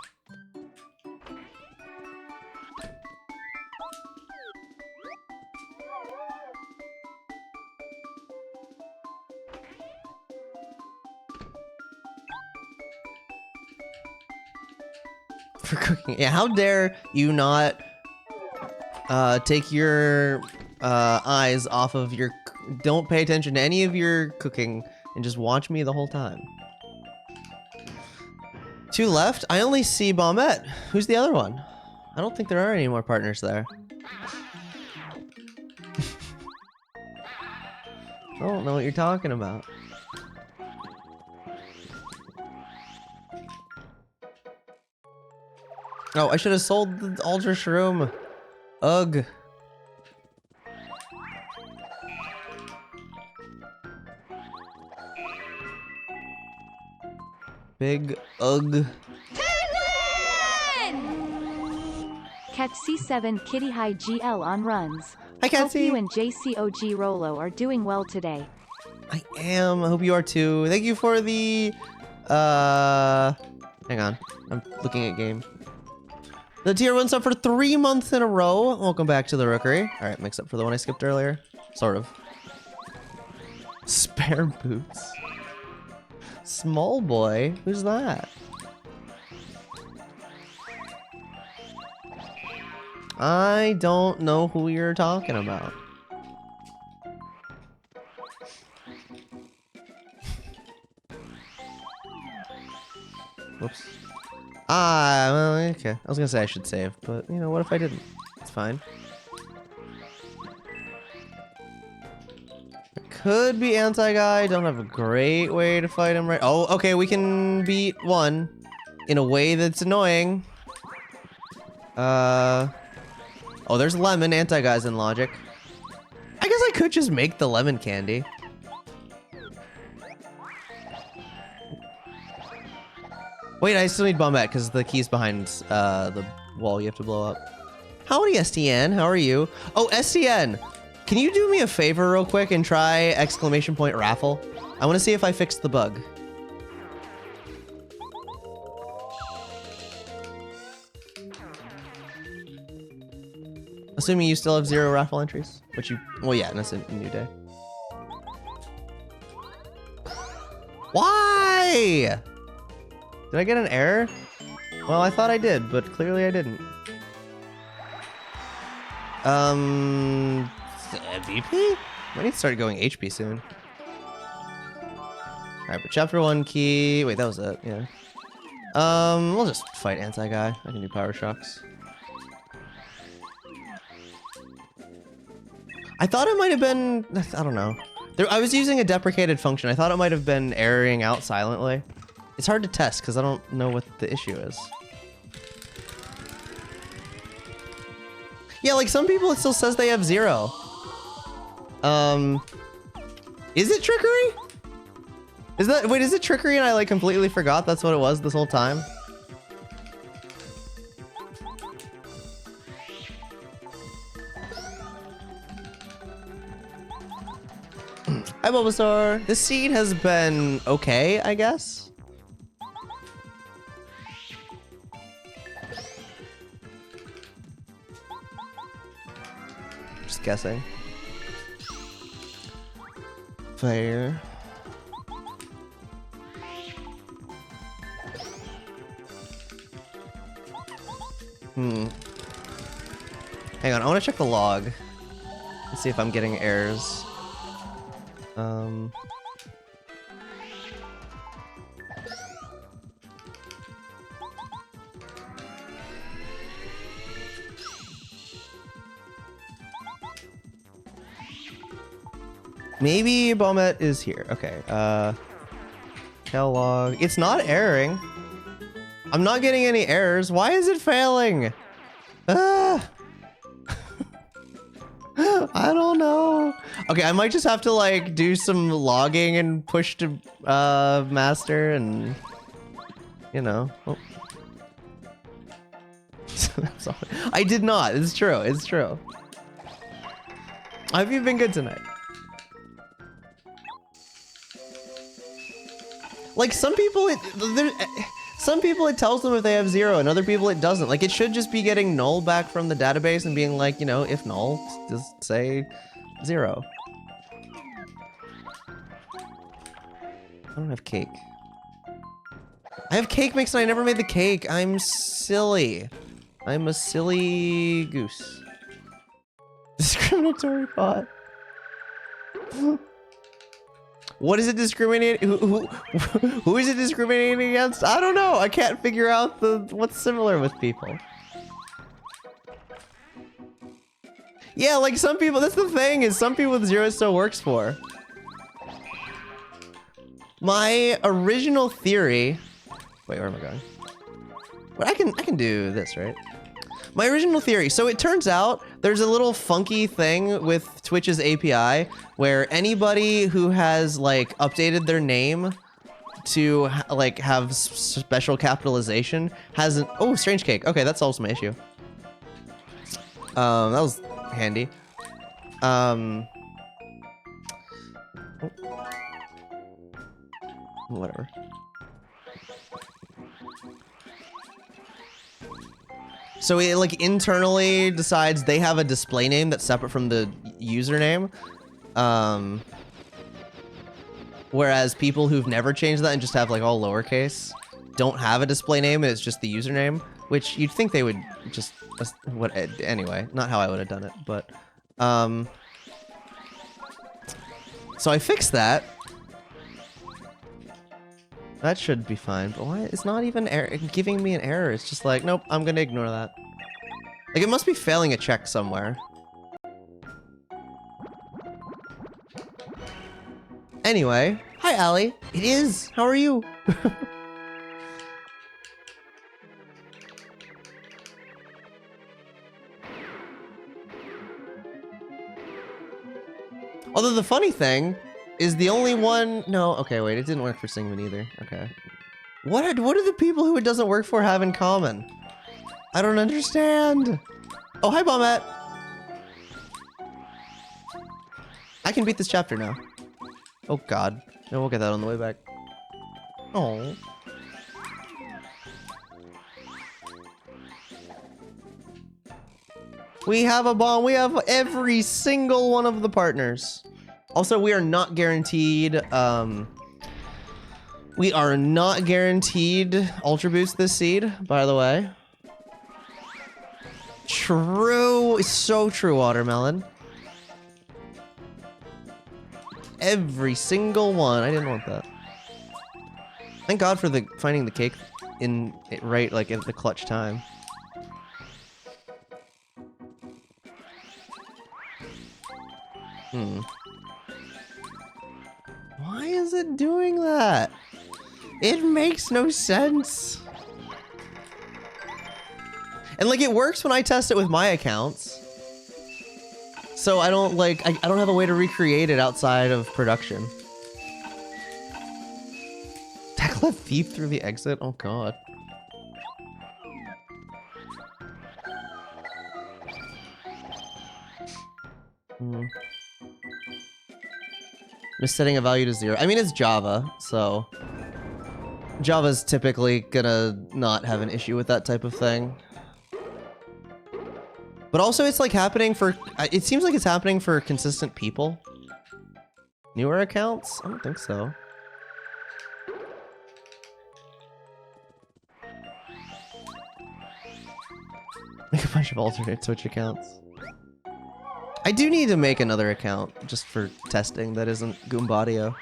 For cooking. Yeah, how dare you not take your eyes off of your... Don't pay attention to any of your cooking and just watch me the whole time. 2 left? I only see Bombette. Who's the other one? I don't think there are any more partners there. I don't know what you're talking about. Oh, I should have sold the Ultra Shroom. Ugh. Big ugh. Cat C7 Kitty High GL on runs. Hi, Hope Catsy. you and JCOG Rolo are doing well today. I am. I hope you are too. Thank you for the... Hang on. I'm looking at game. The tier 1 sub for 3 months in a row. Welcome back to the Rookery. Alright, mix up for the one I skipped earlier. Sort of. Spare boots. Small boy? Who's that? I don't know who you're talking about. Whoops. Ah, well, okay. I was gonna say I should save, but you know, what if I didn't? It's fine. It could be anti-guy. Don't have a great way to fight him right. Oh, okay, we can beat one in a way that's annoying. Oh, there's lemon. Anti-guy's in logic. I guess I could just make the lemon candy. Wait, I still need Bombette because the key's behind the wall you have to blow up. Howdy, STN. How are you? Oh, STN. Can you do me a favor real quick and try ! Raffle? I want to see if I fixed the bug. Assuming you still have 0 raffle entries, which you... Well, yeah, that's a new day. Why? Did I get an error? Well, I thought I did, but clearly I didn't. BP? I need to start going HP soon. Alright, but chapter 1 key... Wait, that was it, yeah. We'll just fight anti-guy. I can do power shocks. I thought it might have been... I don't know. I was using a deprecated function. I thought it might have been erroring out silently. It's hard to test because I don't know what the issue is. Yeah, like some people it still says they have 0. Is it trickery? Wait, is it trickery and I like completely forgot that's what it was this whole time? Hi, Bulbasaur. This seed has been okay, I guess. Just guessing. Fire. Hang on, I want to check the log. Let's see if I'm getting errors. Maybe Bomet is here. Okay. Tail log. It's not erroring. I'm not getting any errors. Why is it failing? I don't know. Okay, I might just have to like do some logging and push to master and you know. Oh. I did not. It's true. It's true. Have you been good tonight? Like some people, some people it tells them if they have 0, and other people it doesn't. Like it should just be getting null back from the database and being like, you know, if null, just say 0. I don't have cake. I have cake mix and I never made the cake. I'm silly. I'm a silly goose. Discriminatory bot. What is it discriminating? Who is it discriminating against? I don't know. I can't figure out what's similar with people. Yeah, like some people. That's the thing is some people with 0 still works for. My original theory. Wait, where am I going? But I can do this, right? My original theory. So it turns out there's a little funky thing with Twitch's API where anybody who has like updated their name to like have special capitalization has an oh strange cake. Okay, that solves my issue. That was handy. Whatever. So it like internally decides they have a display name that's separate from the username. Whereas people who've never changed that and just have like all lowercase don't have a display name and it's just the username, which you'd think they would just anyway, not how I would have done it, but so I fixed that. That should be fine, but why? It's not even giving me an error. It's just like, nope, I'm gonna ignore that. Like, it must be failing a check somewhere. Anyway, hi, Allie. It is. How are you? Although the funny thing is the only one... No, okay, wait, it didn't work for Singman either. Okay. What do the people who it doesn't work for have in common? I don't understand. Oh, hi, Bombette. I can beat this chapter now. Oh, God. No, we'll get that on the way back. Oh. We have a bomb. We have every single one of the partners. Also, we are not guaranteed, we are not guaranteed Ultra Boost this seed, by the way. True. It's so true, Watermelon. Every single one. I didn't want that. Thank God for finding the cake in it right, like, at the clutch time. Why is it doing that? It makes no sense. And like it works when I test it with my accounts. So I don't like I don't have a way to recreate it outside of production. Tackle a thief through the exit? Oh god. Just setting a value to 0. I mean, it's Java, so Java's typically gonna not have an issue with that type of thing. But also, it's like happening for... It seems like it's happening for consistent people. Newer accounts? I don't think so. Make a bunch of alternate Twitch accounts. I do need to make another account just for testing that isn't Goombadio.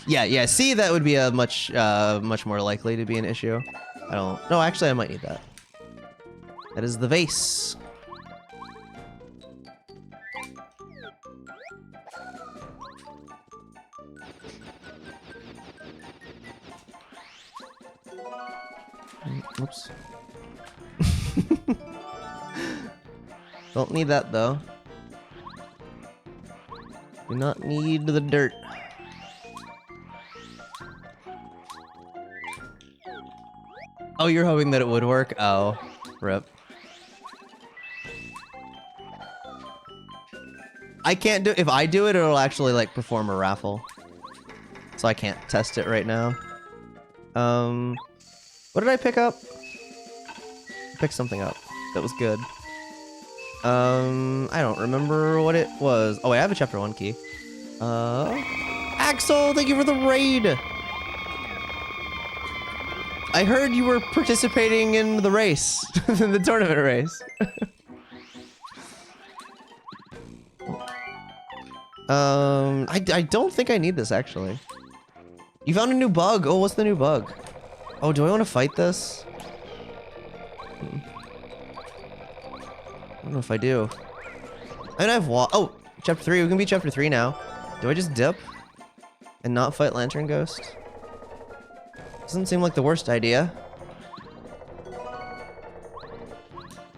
Yeah, see, that would be a much more likely to be an issue. I don't... No, actually, I might need that. That is the vase. Oops. Don't need that though. Do not need the dirt. Oh, you're hoping that it would work? Oh, rip. I can't do, if I do it, it'll actually like perform a raffle. So I can't test it right now. What did I pick up? Pick something up that was good. I don't remember what it was. Oh, wait, I have a chapter 1 key. Axel, thank you for the raid. I heard you were participating in the race, in the tournament race. I don't think I need this actually. You found a new bug. Oh, what's the new bug? Oh, do I want to fight this? I don't know if I do. I mean, oh, chapter 3. We can be chapter 3 now. Do I just dip and not fight Lantern Ghost? Doesn't seem like the worst idea.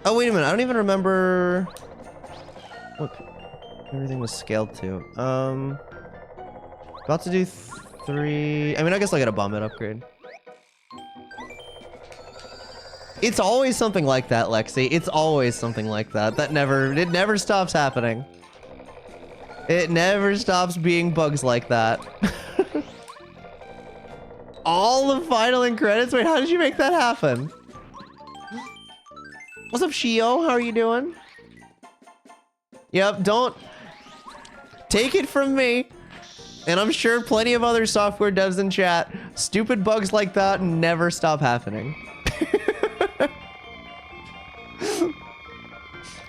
Oh, wait a minute. I don't even remember what everything was scaled to. About to do 3. I mean, I guess I'll get a bomb upgrade. It's always something like that, Lexi. It's always something like that. It never stops happening. It never stops being bugs like that. All the final end credits? Wait, how did you make that happen? What's up, Shio? How are you doing? Yep, don't take it from me. And I'm sure plenty of other software devs in chat. Stupid bugs like that never stop happening.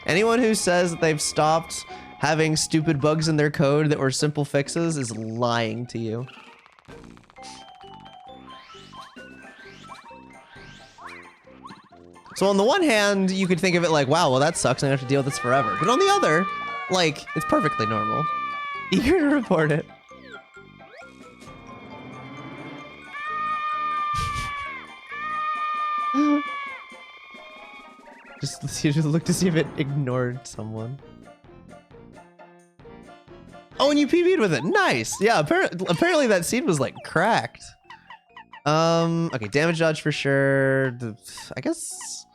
Anyone who says that they've stopped having stupid bugs in their code that were simple fixes is lying to you. So on the one hand, you could think of it like, wow, well that sucks, I have to deal with this forever. But on the other, like, it's perfectly normal. Eager to report it. Just look to see if it ignored someone. Oh, and you PB'd with it. Nice. Yeah, apparently that seed was like cracked. Okay, damage dodge for sure. I guess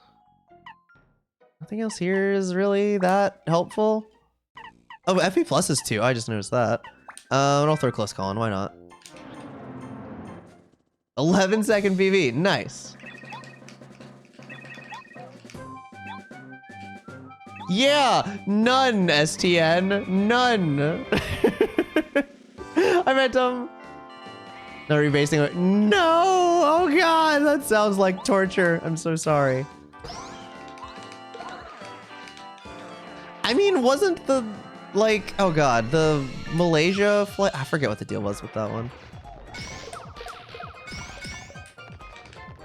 nothing else here is really that helpful. Oh, FP plus is 2. I just noticed that. And I'll throw close call on. Why not? 11-second PB. Nice. Yeah, none, STN, none. I meant no rebasing it. No, oh god, that sounds like torture. I'm so sorry. I mean, wasn't the like, oh god, the Malaysia flight? I forget what the deal was with that one.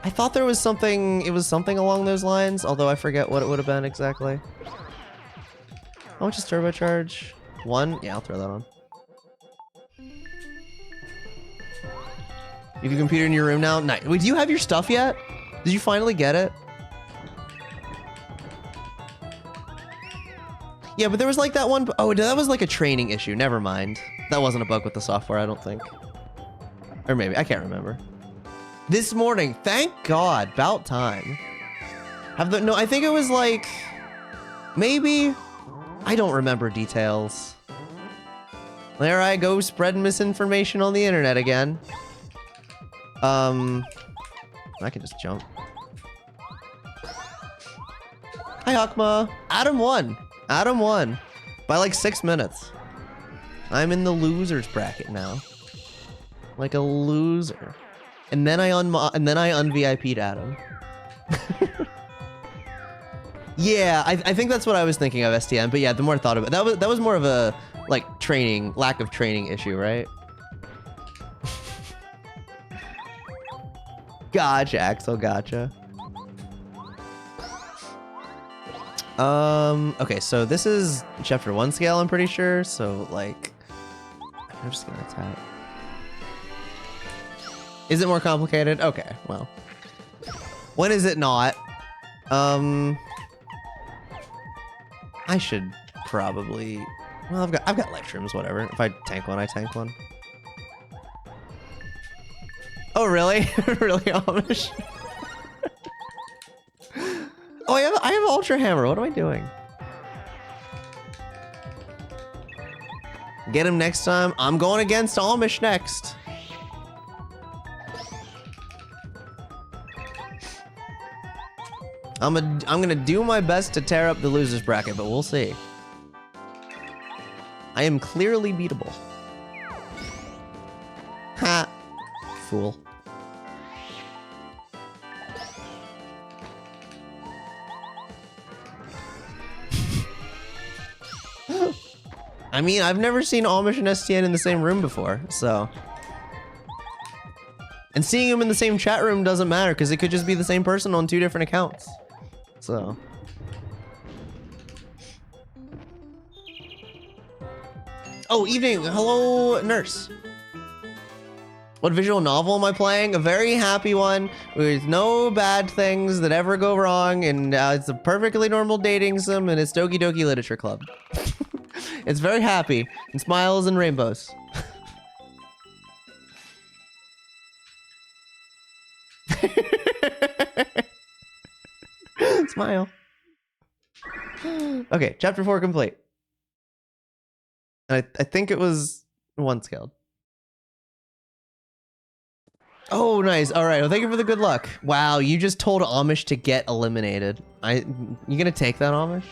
I thought there was something. It was something along those lines, although I forget what it would have been exactly. How much is turbocharge? 1? Yeah, I'll throw that on. You have a computer in your room now? Nice. Wait, do you have your stuff yet? Did you finally get it? Yeah, but there was like that one. Oh, that was like a training issue. Never mind. That wasn't a bug with the software, I don't think. Or maybe. I can't remember. This morning. Thank God. About time. No, I think it was like... Maybe... I don't remember details. There I go spreading misinformation on the internet again. I can just jump. Hi, Hakma. Adam won. Adam won. By like 6 minutes. I'm in the losers bracket now. Like a loser. And then I un-VIP'd Adam. Yeah, I think that's what I was thinking of, STM. But yeah, the more I thought of it, that was more of a like lack of training issue, right? Gotcha, Axel, gotcha. Okay, so this is chapter 1 scale, I'm pretty sure. So like, I'm just gonna attack. Is it more complicated? Okay, well. When is it not? I should probably... Well, I've got life shrooms, whatever. If I tank one, I tank one. Oh, really? Really, Amish? Oh, I have Ultra Hammer. What am I doing? Get him next time. I'm going against Amish next. I'm gonna do my best to tear up the losers bracket, but we'll see. I am clearly beatable. Ha! Fool. I mean, I've never seen Amish and STN in the same room before, so... And seeing them in the same chat room doesn't matter, because it could just be the same person on 2 different accounts. So... Oh, evening. Hello, nurse. What visual novel am I playing? A very happy one with no bad things that ever go wrong, and it's a perfectly normal dating sim, and it's Doki Doki Literature Club. It's very happy, and smiles and rainbows. Smile. Okay, chapter 4 complete. I think it was 1 scaled. Oh, nice. All right. Well, thank you for the good luck. Wow, you just told Amish to get eliminated. You gonna take that, Amish?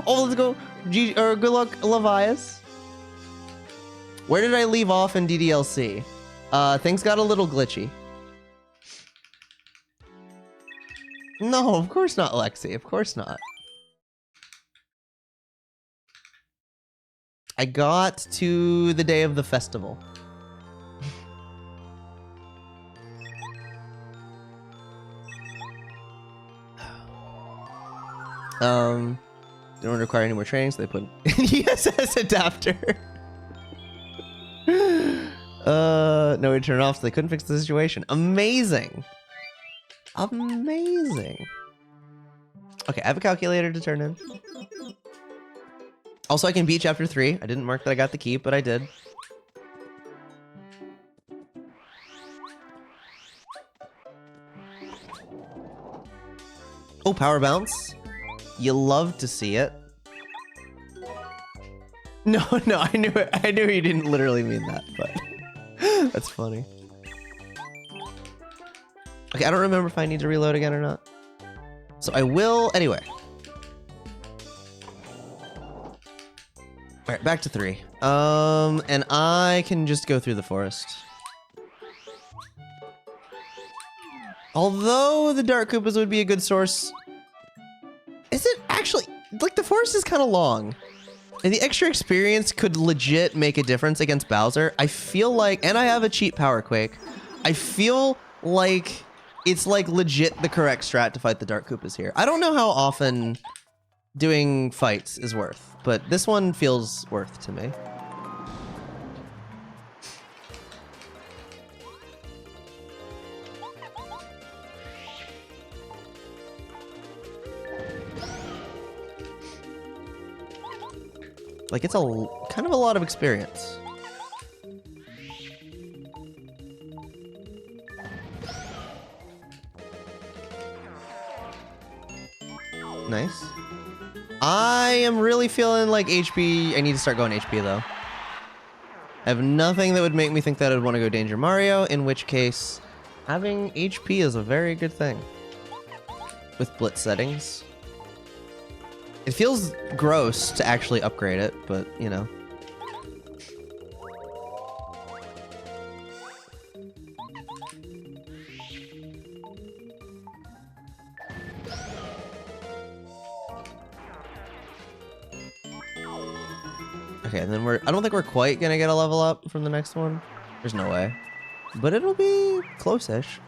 Oh, let's go. Good luck, Levias. Where did I leave off in DDLC? Things got a little glitchy. No, of course not, Lexi. Of course not. I got to the day of the festival. They don't require any more training, so they put an ESS adapter. No way to turn it off, so they couldn't fix the situation. Amazing. Amazing. Okay, I have a calculator to turn in. Also, I can beat chapter 3. I didn't mark that I got the key, but I did. Oh, power bounce. You love to see it. No, I knew it. I knew you didn't literally mean that, but that's funny. Okay, I don't remember if I need to reload again or not. So I will anyway. All right, back to 3. And I can just go through the forest. Although the Dark Koopas would be a good source. Is it actually, like, the forest is kind of long. And the extra experience could legit make a difference against Bowser. I feel like, and I have a cheap Power Quake. I feel like it's like legit the correct strat to fight the Dark Koopas here. I don't know how often doing fights is worth, but this one feels worth to me. Like, it's a kind of a lot of experience. Nice. I am really feeling like HP. I need to start going HP though. I have nothing that would make me think that I'd want to go Danger Mario, in which case having HP is a very good thing. With Blitz settings. It feels gross to actually upgrade it, but, you know. Okay, and then I don't think we're quite gonna get a level up from the next one. There's no way. But it'll be close-ish.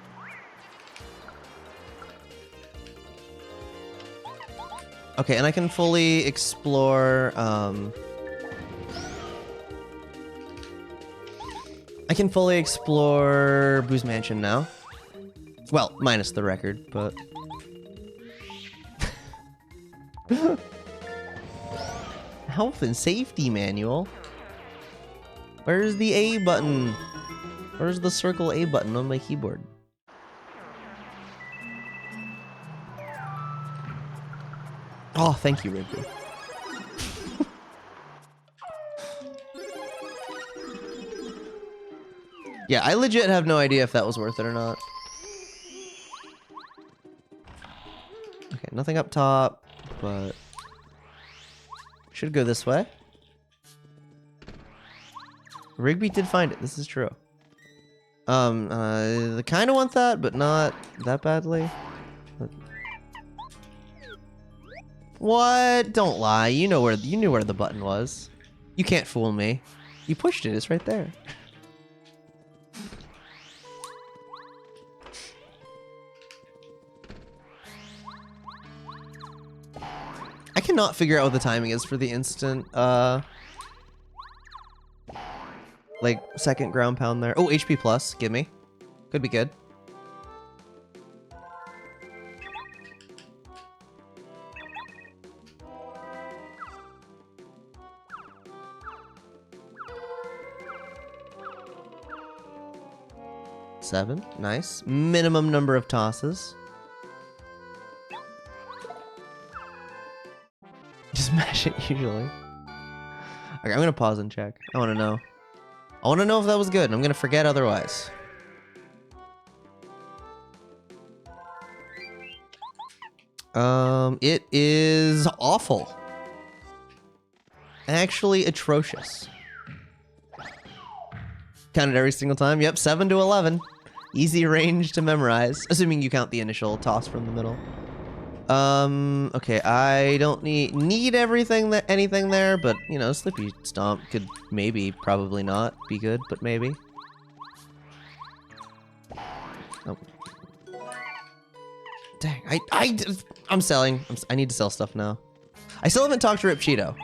Okay, and I can fully explore, I can fully explore Boo's Mansion now. Well, minus the record, but... Health and safety manual? Where's the A button? Where's the circle A button on my keyboard? Oh, thank you, Rigby. Yeah, I legit have no idea if that was worth it or not. Okay, nothing up top, but... should go this way. Rigby did find it, this is true. I kinda want that, but not that badly. What? Don't lie, you knew where the button was. You can't fool me. You pushed it, it's right there. I cannot figure out what the timing is for the instant, like, second ground pound there. Oh, HP plus, give me. Could be good. Seven, nice. Minimum number of tosses. Just mash it usually. Okay, I'm gonna pause and check. I wanna know. I wanna know if that was good. I'm gonna forget otherwise. It is awful. Actually atrocious. Count it every single time. Yep, 7 to 11. Easy range to memorize, assuming you count the initial toss from the middle. Okay, I don't need anything there, but, you know, Slippy Stomp could maybe, probably not be good, but maybe. Oh. Dang, I'm selling. I need to sell stuff now. I still haven't talked to Rip Cheeto.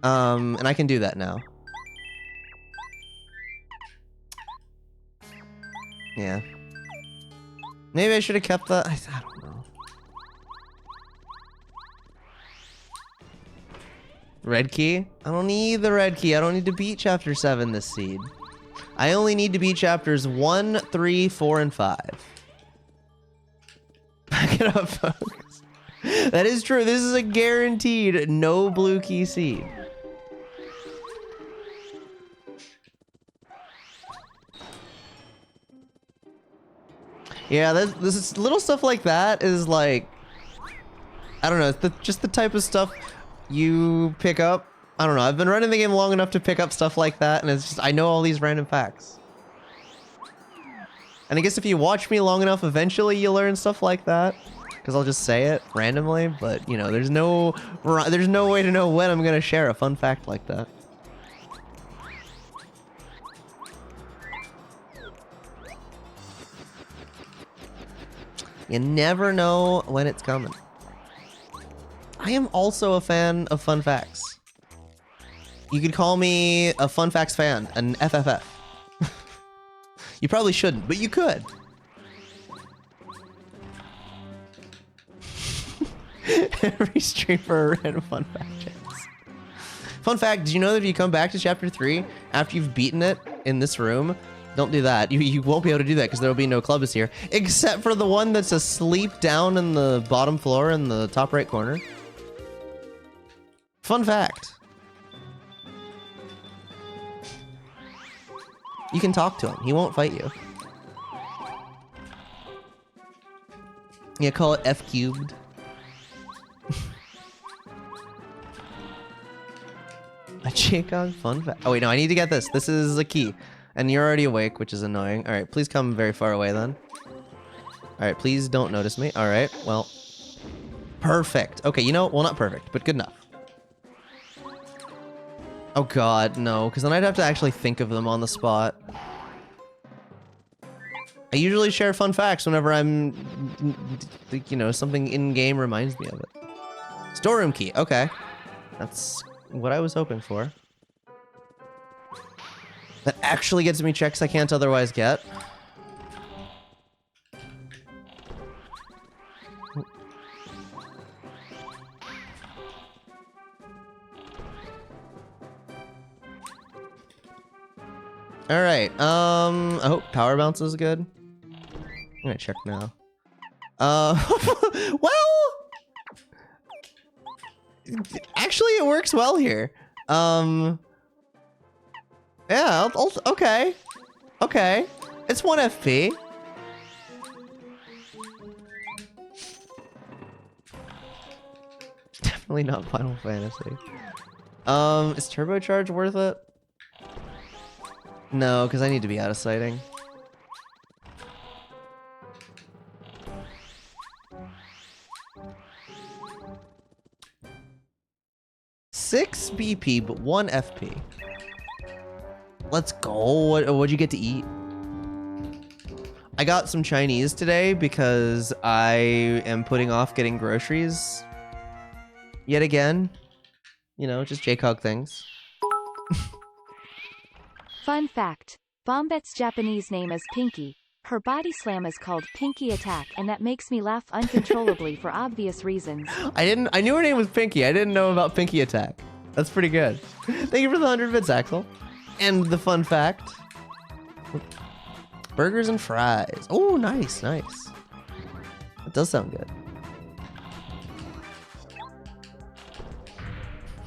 And I can do that now. Yeah. Maybe I should have kept that. I don't know. Red key? I don't need the red key. I don't need to beat chapter 7 this seed. I only need to beat chapters 1, 3, 4, and 5. Back it up, folks. That is true. This is a guaranteed no blue key seed. Yeah, this is little stuff like that is like, I don't know, it's just the type of stuff you pick up. I don't know, I've been running the game long enough to pick up stuff like that, and it's just, I know all these random facts. And I guess if you watch me long enough, eventually you'll learn stuff like that, because I'll just say it randomly, but, you know, there's no way to know when I'm going to share a fun fact like that. You never know when it's coming. I am also a fan of fun facts. You could call me a fun facts fan, an FFF. You probably shouldn't, but you could. Every stream for a random fun fact chance. Fun fact, did you know that if you come back to chapter 3 after you've beaten it in this room, don't do that. You won't be able to do that because there will be no clubs here. Except for the one that's asleep down in the bottom floor in the top right corner. Fun fact. You can talk to him. He won't fight you. Yeah, call it F cubed. A Chikong fun fact. Oh wait, no, I need to get this. This is a key. And you're already awake, which is annoying. Alright, please come very far away then. Alright, please don't notice me. Alright, well. Perfect. Okay, you know, well, not perfect, but good enough. Oh god, no, because then I'd have to actually think of them on the spot. I usually share fun facts whenever I'm, you know, something in-game reminds me of it. Storeroom key, okay. That's what I was hoping for. That actually gets me checks I can't otherwise get. All right. I hope power bounce is good. I'm gonna check now. Well, actually, it works well here. Yeah. Okay. Okay. It's 1 FP. Definitely not Final Fantasy. Is turbocharge worth it? No, because I need to be out of sighting. Six BP, but 1 FP. Let's go. What'd you get to eat? I got some Chinese today because I am putting off getting groceries yet again. You know, just JCOG things. Fun fact. Bombette's Japanese name is Pinky. Her body slam is called Pinky Attack, and that makes me laugh uncontrollably for obvious reasons. I knew her name was Pinky. I didn't know about Pinky Attack. That's pretty good. Thank you for the 100 bits, Axel. And the fun fact. Burgers and fries. Oh, nice, nice. That does sound good.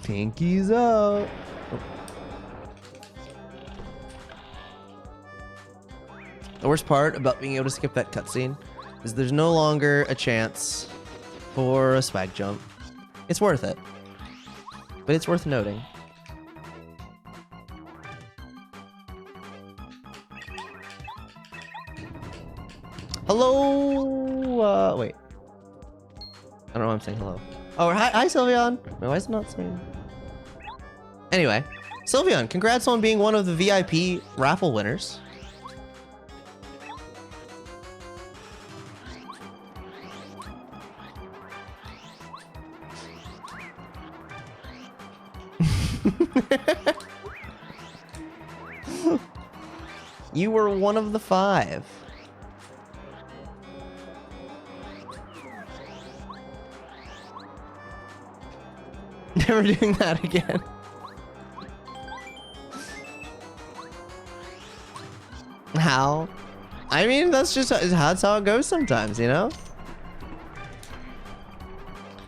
Pinky's up. The worst part about being able to skip that cutscene is there's no longer a chance for a swag jump. It's worth it, but it's worth noting. Hello. Wait. I don't know why I'm saying hello. Oh, hi, Sylveon. Why is it not saying? Anyway, Sylveon, congrats on being one of the VIP raffle winners. You were one of the 5. Never doing that again. How? I mean, that's how it goes sometimes, you know?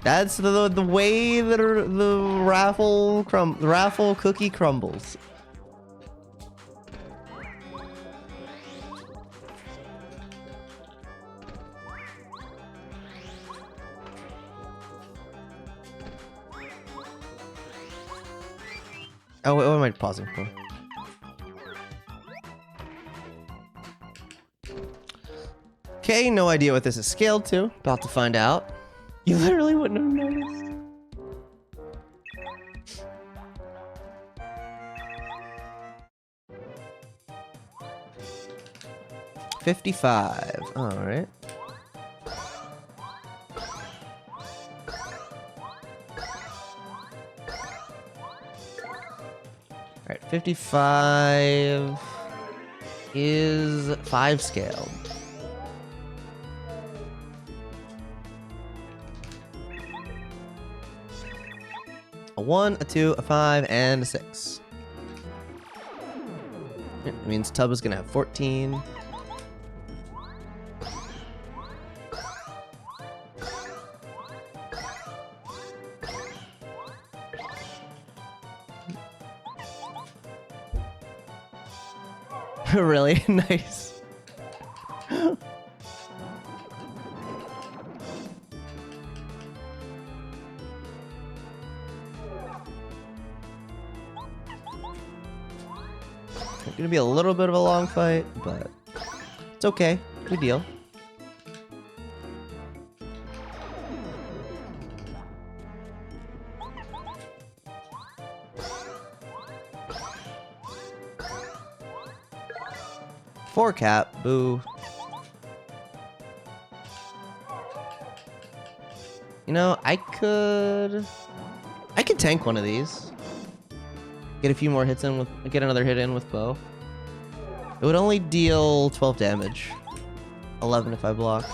That's the way that the raffle cookie crumbles. Oh, what am I pausing for? Okay, no idea what this is scaled to. About to find out. You literally wouldn't have noticed. $55. All right. All right, 55 is 5 scaled. A 1, a 2, a 5, and a 6. It means Tub is gonna have 14. Really nice. It's gonna be a little bit of a long fight, but it's okay. Good deal. Four cap, boo. You know, I could tank one of these. Get a few more hits in with, get another hit in with bow. It would only deal 12 damage. 11 if I block.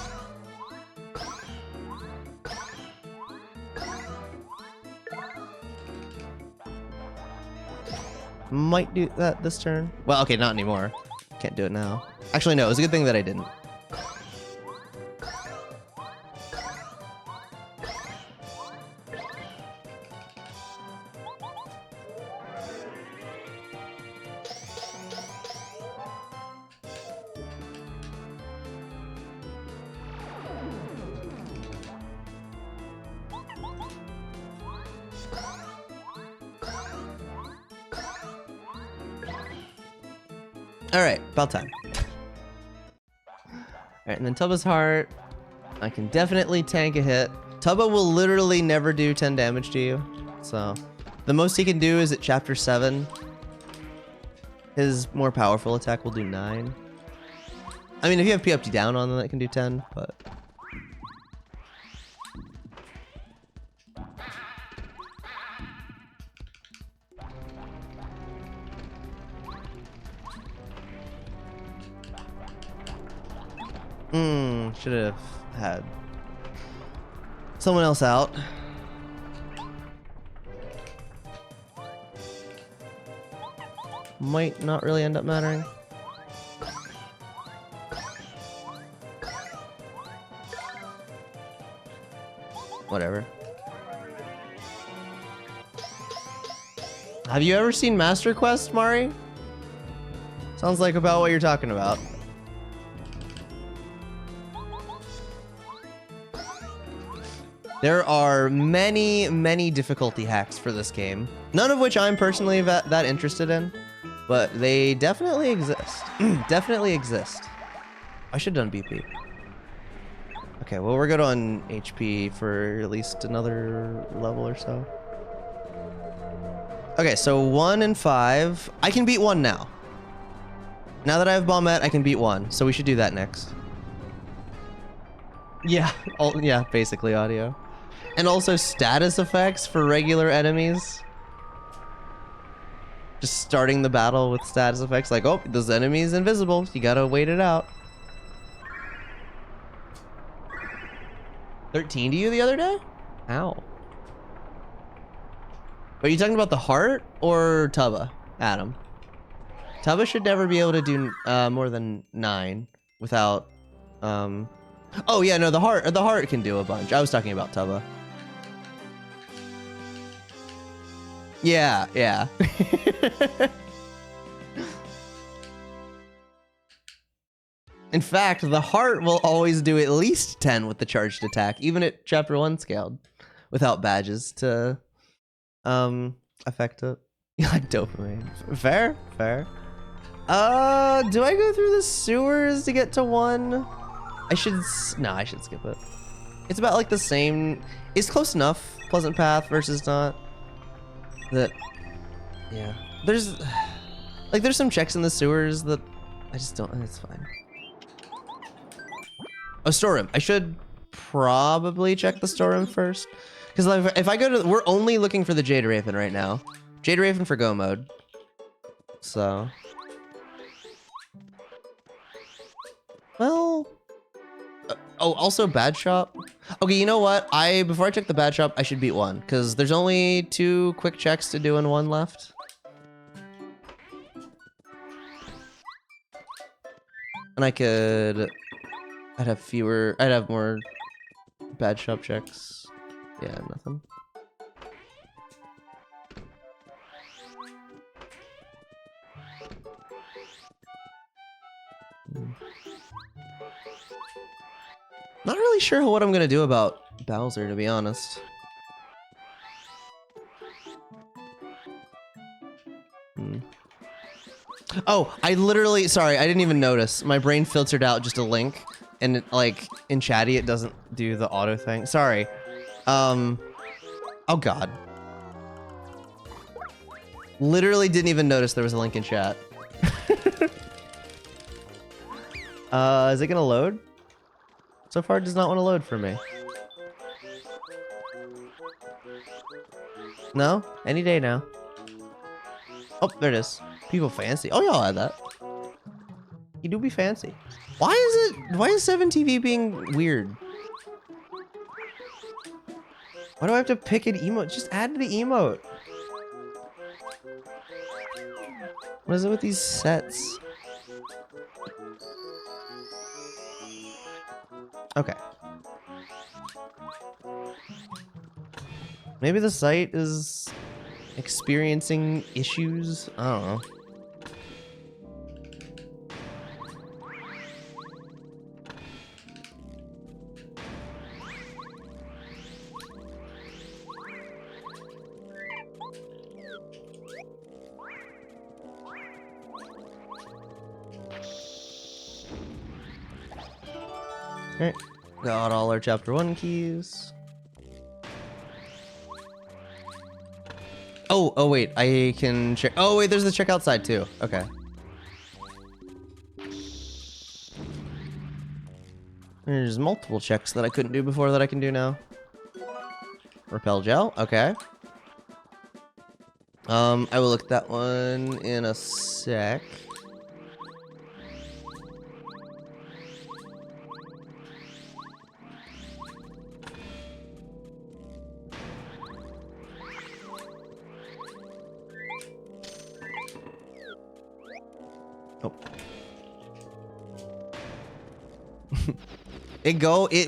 Might do that this turn. Well, okay, not anymore. Can't do it now. Actually, no, it was a good thing that I didn't. Alright, about time. Alright, and then Tubba's Heart. I can definitely tank a hit. Tubba will literally never do 10 damage to you. So, the most he can do is at chapter 7. His more powerful attack will do 9. I mean, if you have PFT down on, then it can do 10, but... should have had someone else out. Might not really end up mattering. Whatever. Have you ever seen Master Quest, Mari? Sounds like about what you're talking about. There are many, many difficulty hacks for this game. None of which I'm personally that interested in, but they definitely exist. Definitely exist. I should have done BP. Okay, well, we're good on HP for at least another level or so. Okay, so 1 and 5. I can beat 1 now. Now that I have Bombette, I can beat 1, so we should do that next. Yeah, yeah, basically audio. And also status effects for regular enemies. Just starting the battle with status effects like, oh, this enemy is invisible. You gotta wait it out. 13 to you the other day? Ow. Are you talking about the heart or Tubba, Adam? Tubba should never be able to do more than 9 without... Oh yeah, no, the heart can do a bunch. I was talking about Tubba. Yeah, yeah. In fact, the heart will always do at least 10 with the charged attack, even at chapter 1 scaled, without badges to affect it. You like dopamine. Fair, fair. Do I go through the sewers to get to 1? I should skip it. It's about like the same. It's close enough. Pleasant Path versus not. That, yeah. There's some checks in the sewers that I just don't. It's fine. Oh, storeroom. I should probably check the storeroom first, because if I go to, we're only looking for the Jade Raven right now. Jade Raven for go mode. So. Well. Oh, also bad shop. Okay, you know what? Before I check the bad shop, I should beat 1, because there's only 2 quick checks to do and 1 left. And I'd have more bad shop checks. Yeah, nothing. Not really sure what I'm gonna do about Bowser, to be honest. Oh, sorry, I didn't even notice. My brain filtered out just a link, and like in chatty, it doesn't do the auto thing. Sorry. Oh God. Literally didn't even notice there was a link in chat. Is it gonna load? So far, it does not want to load for me. No? Any day now. Oh, there it is. People fancy. Oh, y'all had that. You do be fancy. Why is 7TV being weird? Why do I have to pick an emote? Just add the emote. What is it with these sets? Okay. Maybe the site is experiencing issues? I don't know. Alright, got all our chapter 1 keys. Oh wait, I can check. Oh wait, there's the check outside too. Okay. There's multiple checks that I couldn't do before that I can do now. Repel gel, okay. I will look at that one in a sec.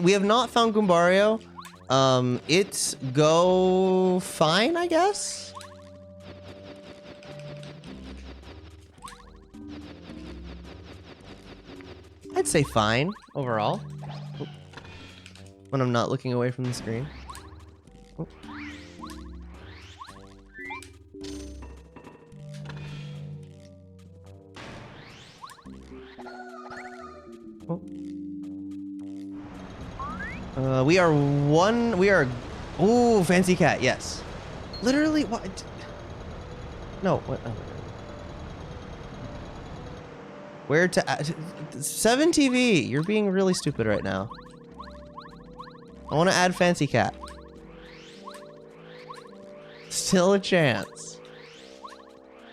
We have not found Goombario. It's go fine, I guess. I'd say fine overall. Oop. When I'm not looking away from the screen. Oop. We are ooh, fancy cat, yes. Literally, what? No, what? Oh. Where to add? 7TV, you're being really stupid right now. I want to add fancy cat. Still a chance.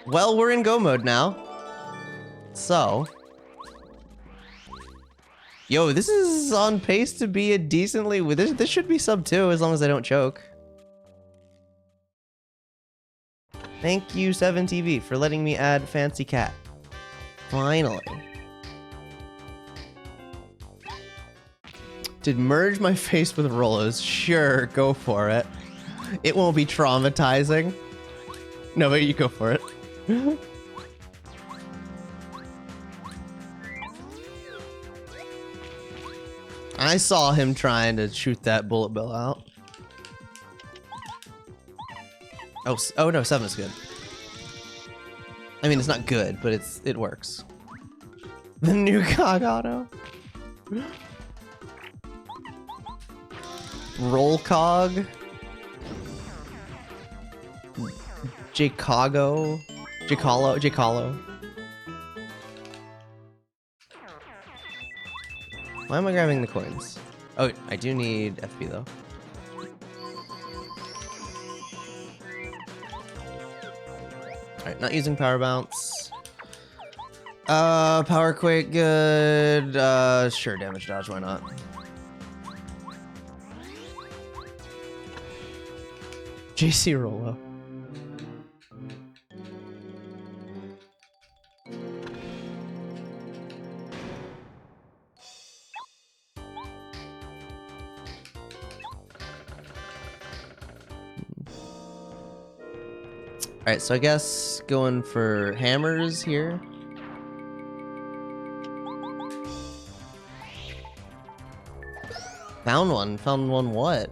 Well, we're in go mode now. So. Yo, this is on pace to be a decently... This should be sub 2 as long as I don't choke. Thank you, 7TV, for letting me add fancy cat. Finally. Did merge my face with Rollo's? Sure, go for it. It won't be traumatizing. No, but you go for it. I saw him trying to shoot that bullet bill out. Oh no, 7 is good. I mean, it's not good, but it works. The new cog auto. Roll cog. Jcalo. Why am I grabbing the coins? Oh, I do need FP though. Alright, not using power bounce. Power quake, good. Sure, damage dodge, why not? JC Rollo. Alright, so I guess going for hammers here. Found one. Found one what?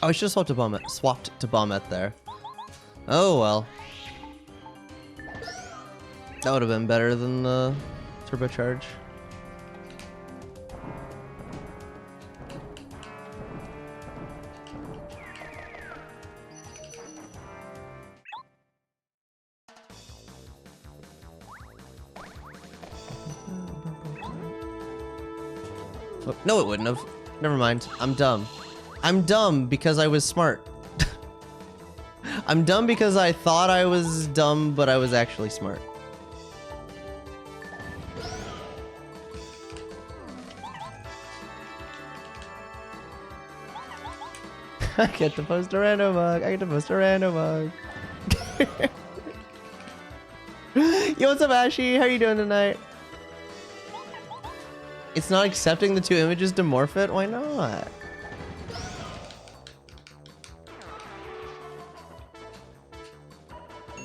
Oh, I should have swapped to Bombette there. Oh well. That would have been better than the turbocharge. No, it wouldn't have. Never mind. I'm dumb. I'm dumb because I was smart. I'm dumb because I thought I was dumb, but I was actually smart. I get to post a rando mug. I get to post a rando mug. Yo, what's up, Ashy? How are you doing tonight? It's not accepting the two images to morph it? Why not?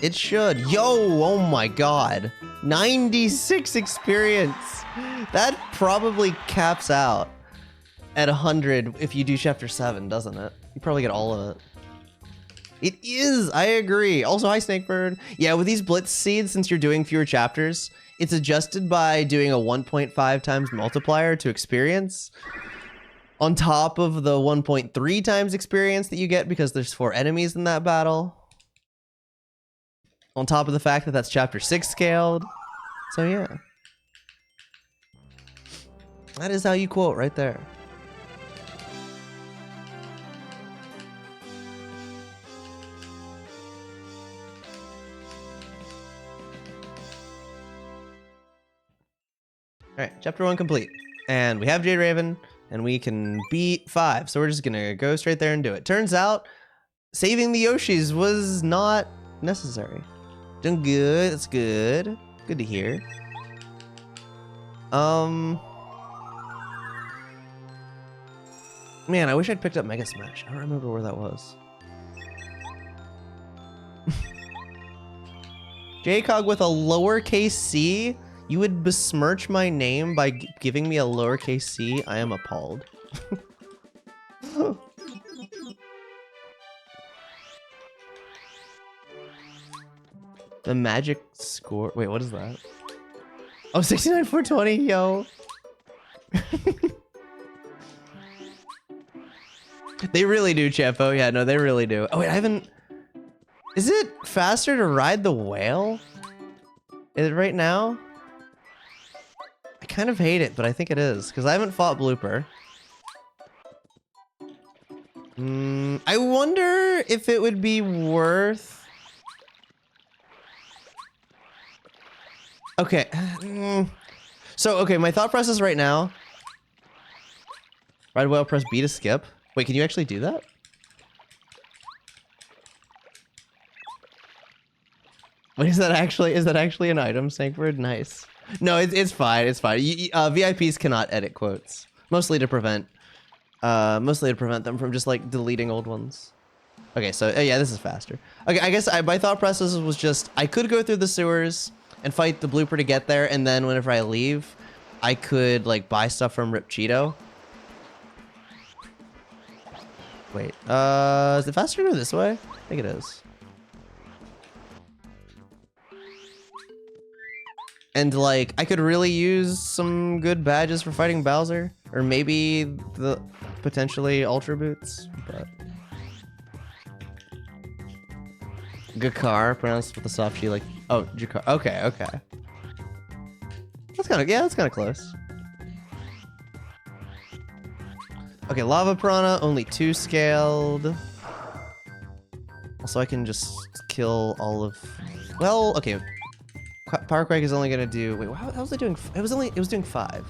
It should. Yo, oh my god. 96 experience. That probably caps out at 100 if you do chapter 7, doesn't it? You probably get all of it. It is, I agree. Also, hi Snakebird. Yeah, with these blitz seeds, since you're doing fewer chapters, it's adjusted by doing a 1.5 times multiplier to experience on top of the 1.3 times experience that you get because there's 4 enemies in that battle. On top of the fact that that's chapter 6 scaled. So yeah. That is how you quote right there. Alright, chapter 1 complete. And we have Jade Raven, and we can beat 5. So we're just gonna go straight there and do it. Turns out, saving the Yoshis was not necessary. Doing good, that's good. Good to hear. Man, I wish I'd picked up Mega Smash. I don't remember where that was. JCog with a lowercase c? You would besmirch my name by giving me a lowercase c? I am appalled. The magic score. Wait, what is that? Oh, 69,420, yo. They really do, Chepo. Yeah, no, they really do. Oh, wait, I haven't... Is it faster to ride the whale? Is it right now? I kind of hate it, but I think it is, because I haven't fought Blooper. I wonder if it would be worth... Okay. So, okay, my thought process right now. Ride whale, press B to skip. Wait, can you actually do that? Wait, is that actually an item, Sankford? Nice. No, it's fine. It's fine. VIPs cannot edit quotes, mostly to prevent them from just like deleting old ones. Okay, so yeah, this is faster. Okay, I guess my thought process was just I could go through the sewers and fight the blooper to get there, and then whenever I leave, I could like buy stuff from Rip Cheeto. Wait, is it faster to go this way? I think it is. And like, I could really use some good badges for fighting Bowser, or maybe the potentially Ultra Boots, but... Gakar, pronounced with a soft G, like, oh, Jakar. Okay, okay. That's kind of, yeah, that's kind of close. Okay, Lava Piranha, only 2 scaled. Also, I can just kill all of... Well, okay. Power Quake is only gonna do... Wait, how was it doing? It was doing 5.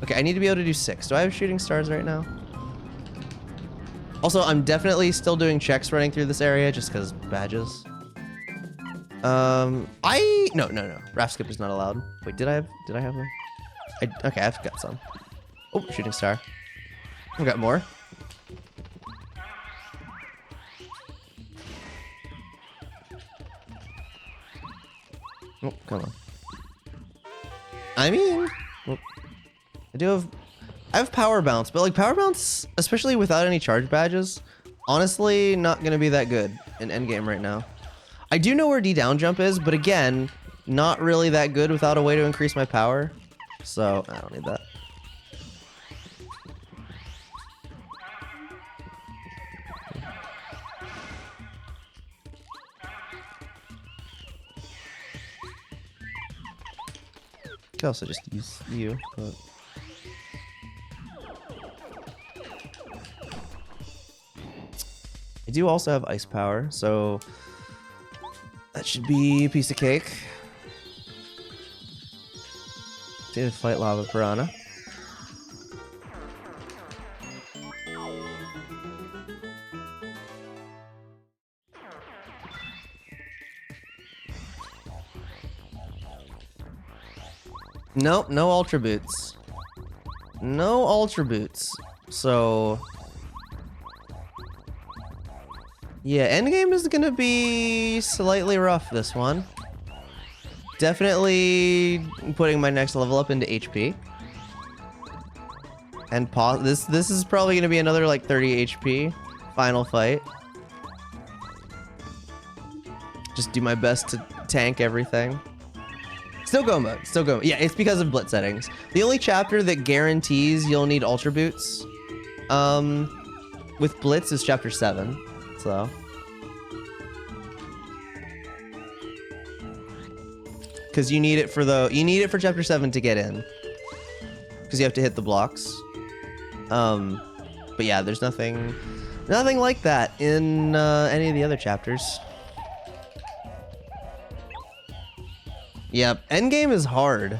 Okay, I need to be able to do 6. Do I have shooting stars right now? Also, I'm definitely still doing checks running through this area just because badges. No. Raft skip is not allowed. Wait, did I have one? Okay, I've got some. Oh, shooting star. I've got more. Oh, come on. I mean, well, I have power bounce, but like power bounce, especially without any charge badges, honestly, not gonna be that good in endgame right now. I do know where D down jump is, but again, not really that good without a way to increase my power. So I don't need that. Could also just use you, but... I do also have ice power, so that should be a piece of cake. Did fight lava piranha. Nope, no ultra boots. No ultra boots. So yeah, endgame is gonna be slightly rough this one. Definitely putting my next level up into HP. And this is probably gonna be another like 30 HP final fight. Just do my best to tank everything. Still go mode, still go. Yeah, it's because of blitz settings. The only chapter that guarantees you'll need ultra boots with blitz is chapter 7. So because you need it for chapter 7 to get in. Because you have to hit the blocks. But yeah, there's nothing like that in any of the other chapters. Yep, endgame is hard.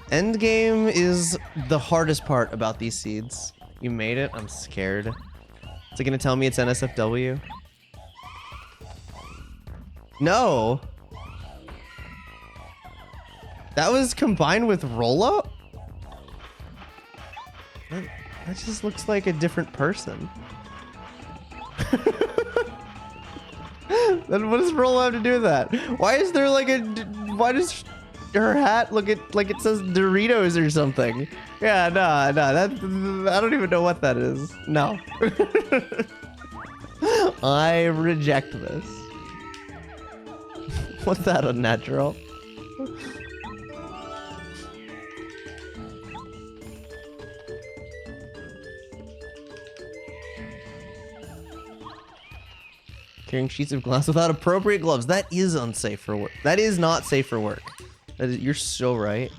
Endgame is the hardest part about these seeds. You made it? I'm scared. Is it gonna tell me it's NSFW? No! That was combined with Rolo? That just looks like a different person. Then what does Rolo have to do with that? Why is there like why does her hat look like it says Doritos or something? Yeah, no, that I don't even know what that is. No. I reject this. What's that unnatural? Carrying sheets of glass without appropriate gloves. That is unsafe for work. That is not safe for work. You're so right.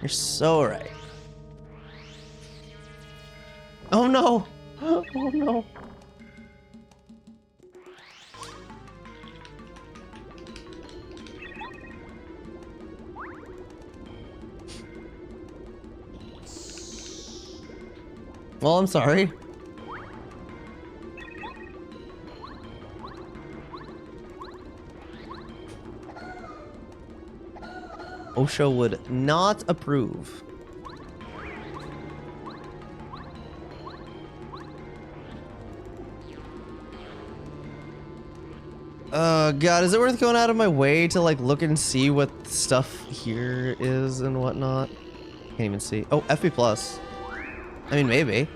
You're so right. Oh no! Oh no! Well, I'm sorry. OSHA would not approve. God, is it worth going out of my way to like look and see what stuff here is and whatnot? Can't even see. Oh, FB plus. I mean, maybe.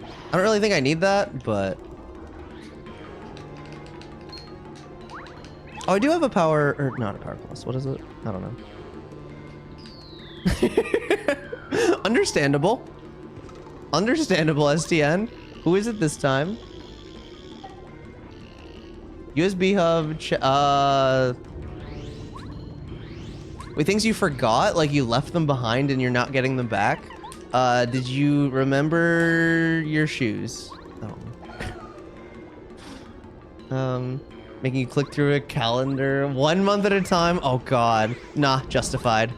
I don't really think I need that, but oh, I do have a power, or not a power plus. What is it? I don't know. Understandable. Understandable, STN. Who is it this time? USB hub. Wait, things you forgot? Like you left them behind and you're not getting them back? Did you remember your shoes? Oh. Making you click through a calendar 1 month at a time? Oh god. Nah, justified.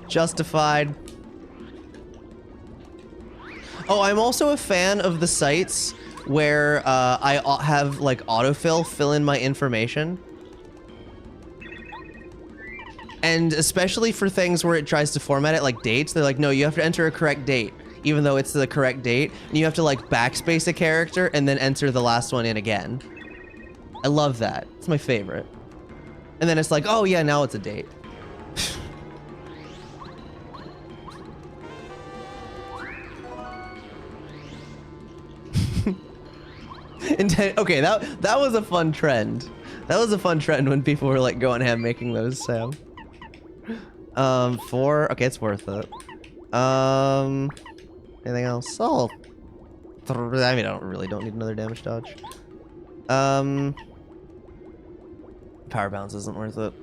Justified. Oh, I'm also a fan of the sites where I have like autofill fill in my information. And especially for things where it tries to format it like dates, they're like, no, you have to enter a correct date, even though it's the correct date. And you have to like backspace a character and then enter the last one in again. I love that. It's my favorite. And then it's like, oh yeah, now it's a date. Okay, that was a fun trend. That was a fun trend when people were like going ham making those, Sam. 4. Okay, it's worth it. Anything else? Oh, I mean, I don't need another damage dodge. Power bounce isn't worth it.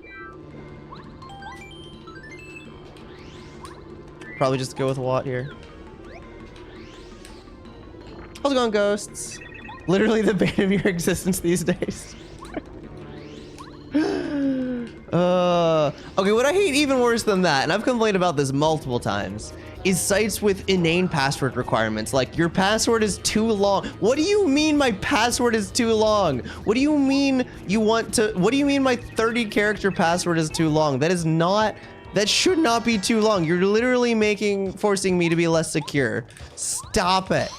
Probably just go with Watt here. How's it going, ghosts? Literally the bane of your existence these days. Okay, what I hate even worse than that, and I've complained about this multiple times, is sites with inane password requirements. Like, your password is too long. What do you mean my password is too long? What do you mean what do you mean my 30-character password is too long? That should not be too long. You're literally forcing me to be less secure. Stop it.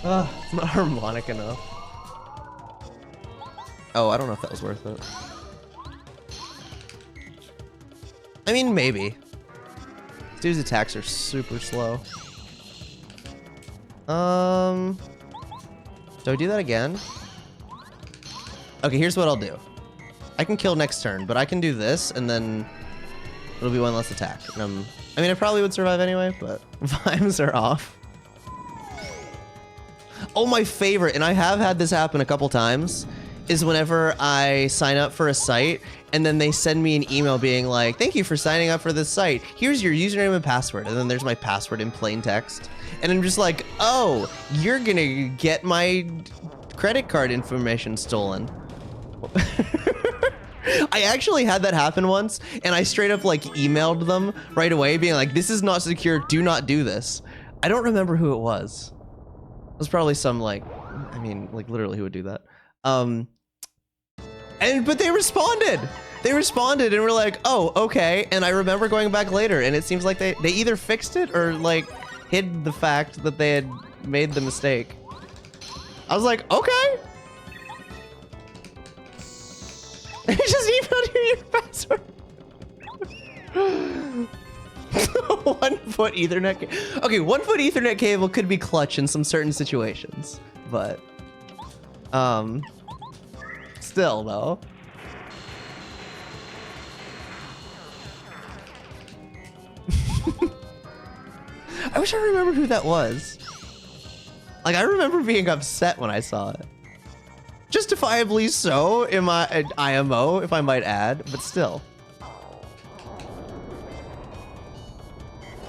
It's not harmonic enough. Oh, I don't know if that was worth it. I mean, maybe. This dude's attacks are super slow. Do I do that again? Okay, here's what I'll do. I can kill next turn, but I can do this, and then it'll be one less attack. And I mean, I probably would survive anyway, but vibes are off. Oh, my favorite, and I have had this happen a couple times, is whenever I sign up for a site, and then they send me an email being like, thank you for signing up for this site. Here's your username and password. And then there's my password in plain text. And I'm just like, oh, you're gonna get my credit card information stolen. I actually had that happen once, and I straight up like emailed them right away being like, this is not secure, do not do this. I don't remember who it was. It was probably some like, I mean, like literally who would do that? But they responded. They responded and were like, oh, okay. And I remember going back later, and it seems like they either fixed it or like hid the fact that they had made the mistake. I was like, okay. I just emailed you your password. 1 foot Ethernet. Okay, 1 foot Ethernet cable could be clutch in some certain situations, but still though. I wish I remember who that was. Like, I remember being upset when I saw it. Justifiably so, in my IMO, if I might add, but still.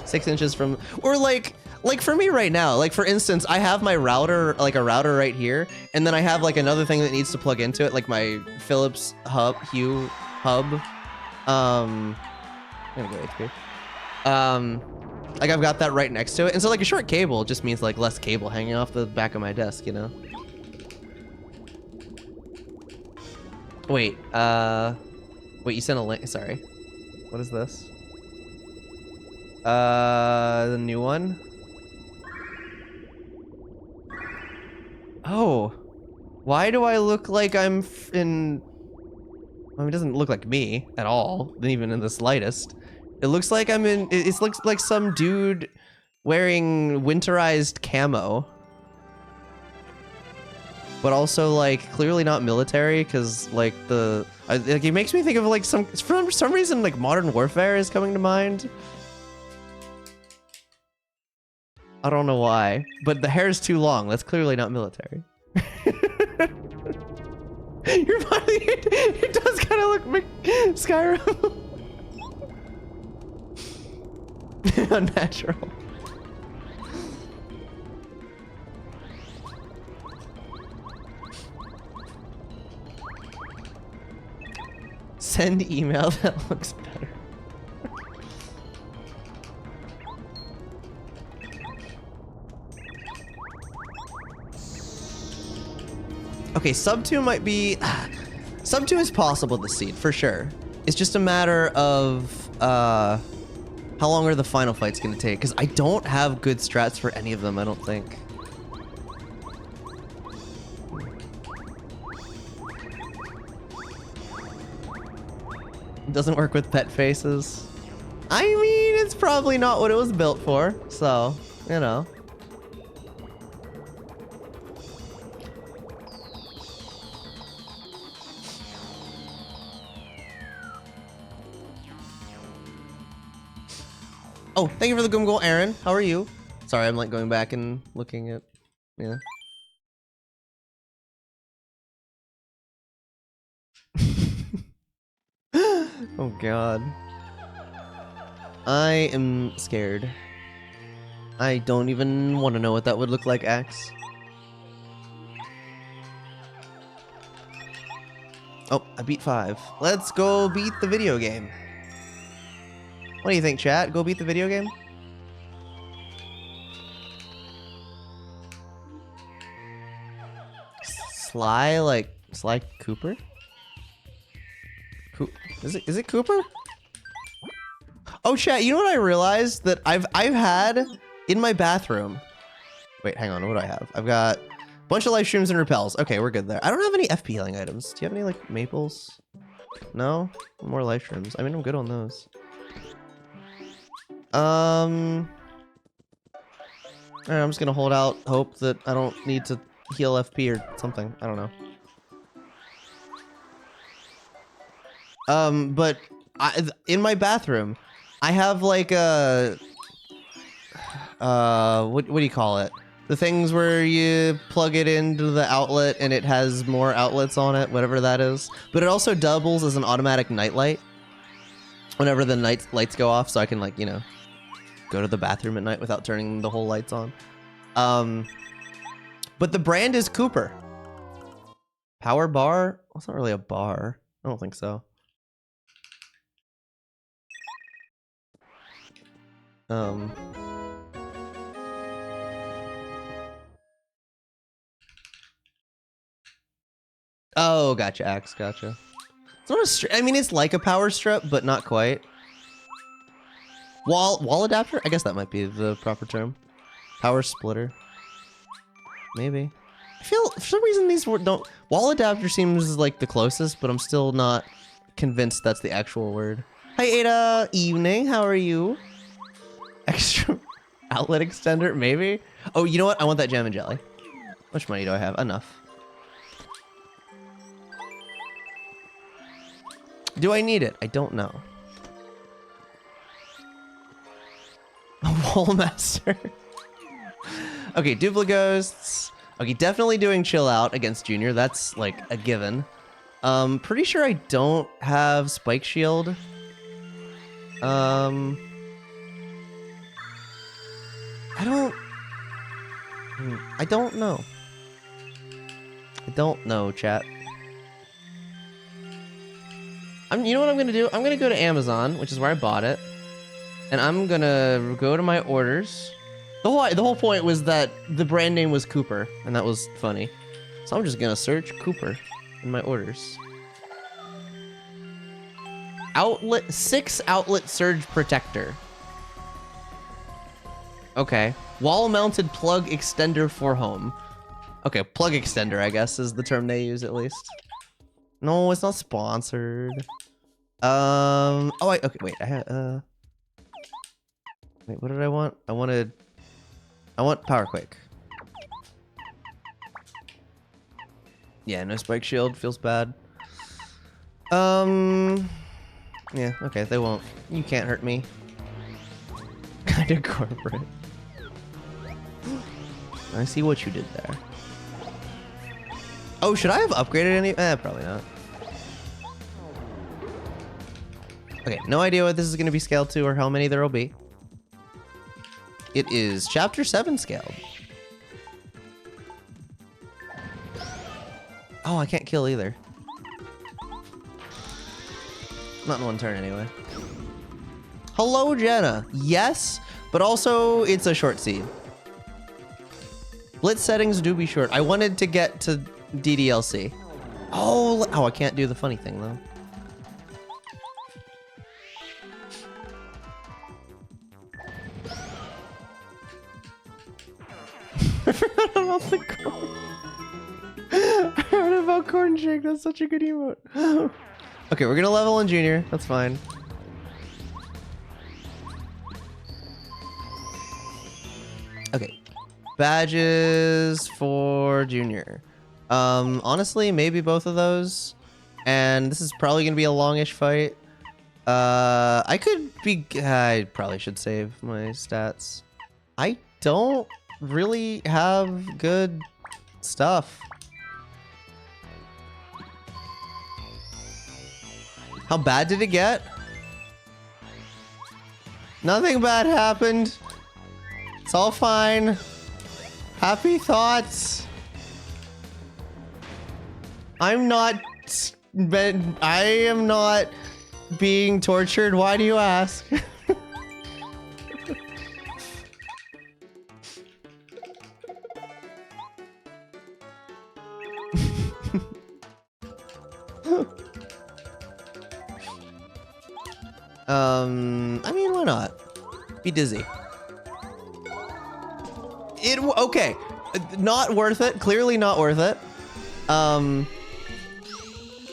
6 inches from, or like for me right now, like for instance, I have my router, like a router right here, and then I have like another thing that needs to plug into it, like my Philips Hue hub. I'm gonna go HP. Like I've got that right next to it, and so like a short cable just means like less cable hanging off the back of my desk, you know? Wait, you sent a link, sorry. What is this? The new one? Oh, why do I look like I'm in, I mean, it doesn't look like me at all, even in the slightest. It looks like I'm in, it looks like some dude wearing winterized camo. But also like clearly not military, because like like it makes me think of like for some reason like Modern Warfare is coming to mind. I don't know why, but the hair is too long. That's clearly not military. Your body, it does kind of look like Skyrim. Unnatural. Send email that looks better. Okay, sub 2 might be, sub 2 is possible to seed for sure. It's just a matter of how long are the final fights gonna take? Because I don't have good strats for any of them, I don't think. It doesn't work with pet faces. I mean, it's probably not what it was built for, so, you know. Oh, thank you for the Goom Goal, Aaron. How are you? Sorry, I'm like going back and looking at, yeah. Oh god. I am scared. I don't even want to know what that would look like, Axe. Oh, I beat 5. Let's go beat the video game. What do you think, chat? Go beat the video game? Sly, like Sly Cooper? Is it Cooper? Oh, chat, you know what I realized? That I've had in my bathroom. Wait, hang on, what do I have? I've got a bunch of life streams and repels. Okay, we're good there. I don't have any FP healing items. Do you have any, like, maples? No? More life streams. I mean, I'm good on those. Alright, I'm just gonna hold out hope that I don't need to heal FP or something. I don't know. But in my bathroom, I have like a what do you call it? The things where you plug it into the outlet and it has more outlets on it, whatever that is. But it also doubles as an automatic nightlight whenever the lights go off, so I can, like, you know, go to the bathroom at night without turning the whole lights on. But the brand is Cooper. Power bar? Well, it's not really a bar. I don't think so. Oh, gotcha, Axe, gotcha. It's not a strip. I mean, it's like a power strip, but not quite. Wall adapter? I guess that might be the proper term. Power splitter. Maybe. I feel, for some reason, these don't... Wall adapter seems like the closest, but I'm still not convinced that's the actual word. Hi, Ada. Evening. How are you? Extra outlet extender? Maybe? Oh, you know what? I want that jam and jelly. How much money do I have? Enough. Do I need it? I don't know. A wall master. Okay, Duplighosts. Okay, definitely doing chill out against Junior. That's like a given. Pretty sure I don't have Spike Shield. I don't know. I don't know, chat. You know what I'm gonna do? I'm gonna go to Amazon, which is where I bought it, and I'm gonna go to my orders. The whole point was that the brand name was Cooper, and that was funny. So I'm just gonna search Cooper in my orders. 6 outlet surge protector. Okay. Wall-mounted plug extender for home. Okay, plug extender, I guess, is the term they use at least. No, it's not sponsored. Oh, okay, wait, I had, wait, what did I want? I want Power Quake. Yeah, no Spike Shield, feels bad. Yeah, okay, they won't. You can't hurt me. Kinda corporate. I see what you did there. Oh, should I have upgraded any? Probably not. Okay, no idea what this is going to be scaled to or how many there will be. It is Chapter 7 scaled. Oh, I can't kill either. Not in one turn anyway. Hello, Jenna. Yes, but also it's a short seed. Blitz settings do be short. I wanted to get to DDLC. Oh, I can't do the funny thing though. I forgot about the corn. I heard about corn shake. That's such a good emote. Okay, we're gonna level in Junior. That's fine. Okay. Badges for Junior. Honestly, maybe both of those. And this is probably gonna be a longish fight. I probably should save my stats. I don't really have good stuff. How bad did it get? Nothing bad happened. It's all fine. Happy thoughts. I am not being tortured. Why do you ask? I mean, why not? Be dizzy. Okay. Not worth it. Clearly not worth it.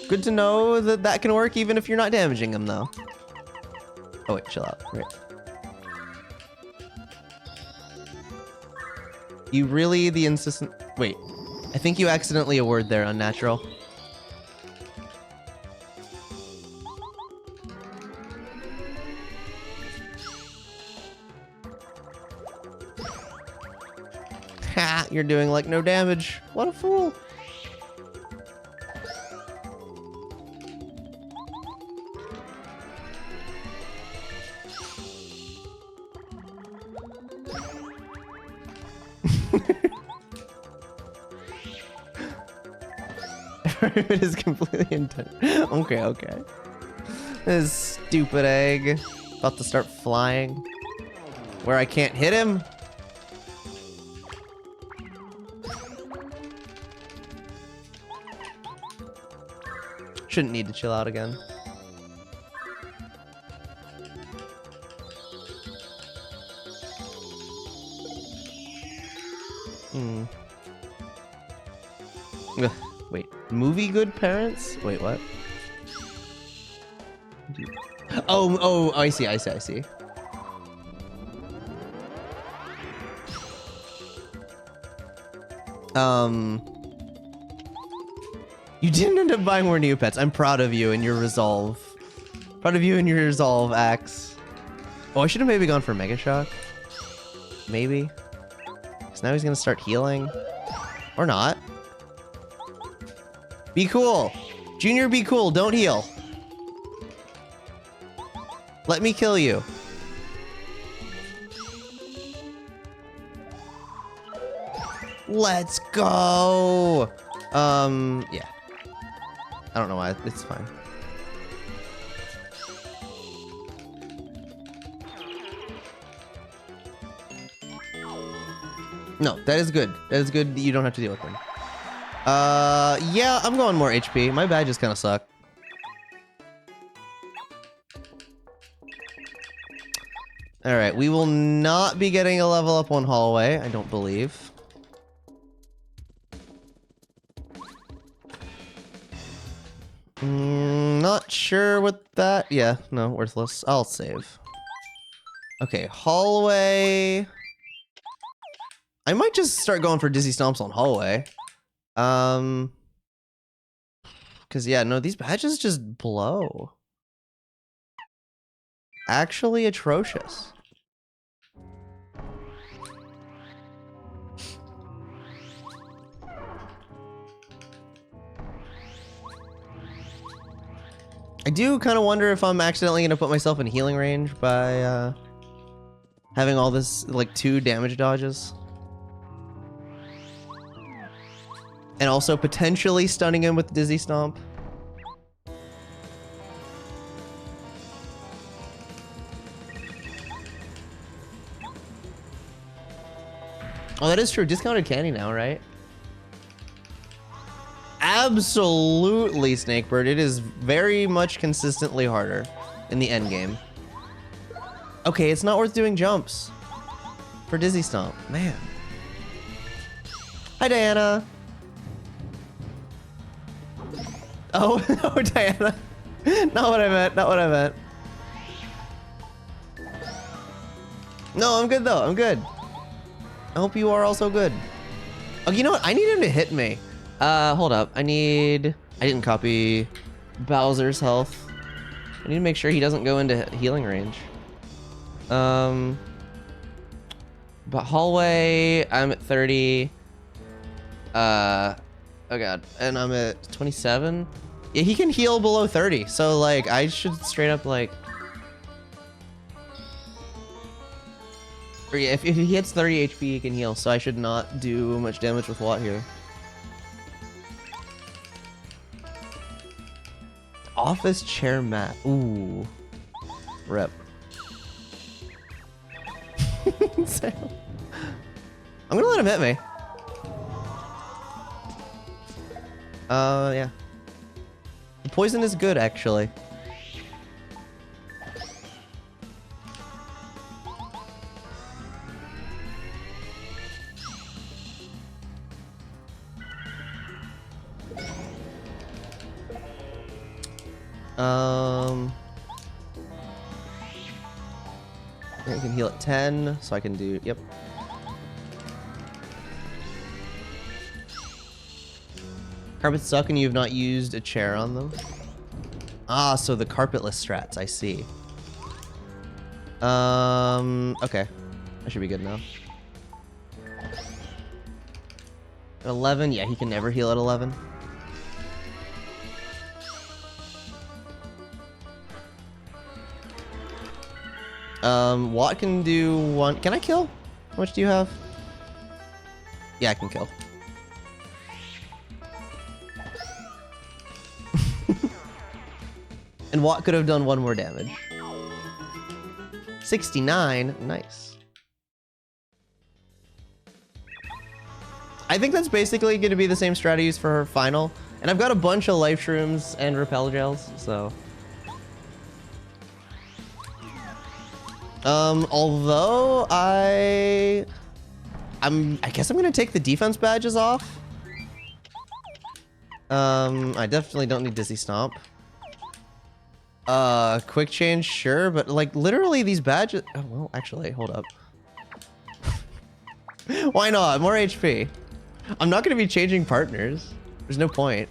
Good to know that that can work even if you're not damaging him, though. Oh, wait, chill out. Right. You really the insistent... Wait. I think you accidentally a word there, unnatural. Ha! You're doing like no damage. What a fool. It is completely intent. Okay. This stupid egg. About to start flying. Where I can't hit him. Shouldn't need to chill out again. Ugh, wait, movie good parents? Wait, what? Oh, I see. You didn't end up buying more Neopets. I'm proud of you and your resolve. Proud of you and your resolve, Axe. Oh, I should have maybe gone for Mega Shock. Maybe. Because now he's gonna start healing. Or not. Be cool. Junior, be cool. Don't heal. Let me kill you. Let's go. Yeah. I don't know why. It's fine. No, that is good. That is good that you don't have to deal with them. Yeah, I'm going more HP. My badges kind of suck. Alright, we will not be getting a level up on hallway, I don't believe. Not sure what that... Yeah, no, worthless. I'll save. Okay, hallway... I might just start going for Dizzy Stomps on hallway. Because, yeah, no, these badges just blow. Actually atrocious. I do kind of wonder if I'm accidentally going to put myself in healing range by having all this, like, 2 damage dodges. And also potentially stunning him with Dizzy Stomp. Oh, that is true. Discounted candy now, right? Absolutely, Snakebird. It is very much consistently harder in the end game. Okay, it's not worth doing jumps for Dizzy Stomp. Man. Hi, Diana. Oh, no, Diana. Not what I meant. Not what I meant. No, I'm good, though. I'm good. I hope you are also good. Oh, you know what? I need him to hit me. Hold up. I didn't copy Bowser's health. I need to make sure he doesn't go into healing range. But hallway, I'm at 30. Oh god. And I'm at 27. Yeah, he can heal below 30, so like I should straight up like. Or yeah, if he hits 30 HP, he can heal, so I should not do much damage with Watt here. Office chair mat. Ooh. Rep. I'm gonna let him hit me. Yeah. The poison is good, actually. I can heal at 10, so I can do, yep. Carpets suck and you have not used a chair on them. Ah, so the carpetless strats, I see. Okay. I should be good now. 11, yeah, he can never heal at 11. Watt can do 1. Can I kill? How much do you have? Yeah, I can kill. And Watt could have done 1 more damage. 69, nice. I think that's basically going to be the same strat I use for her final. And I've got a bunch of life shrooms and repel gels, so. Although I guess I'm gonna take the defense badges off. I definitely don't need Dizzy Stomp. Quick change, sure, but like literally these badges. Oh, well, actually, hold up. Why not? More HP. I'm not gonna be changing partners. There's no point.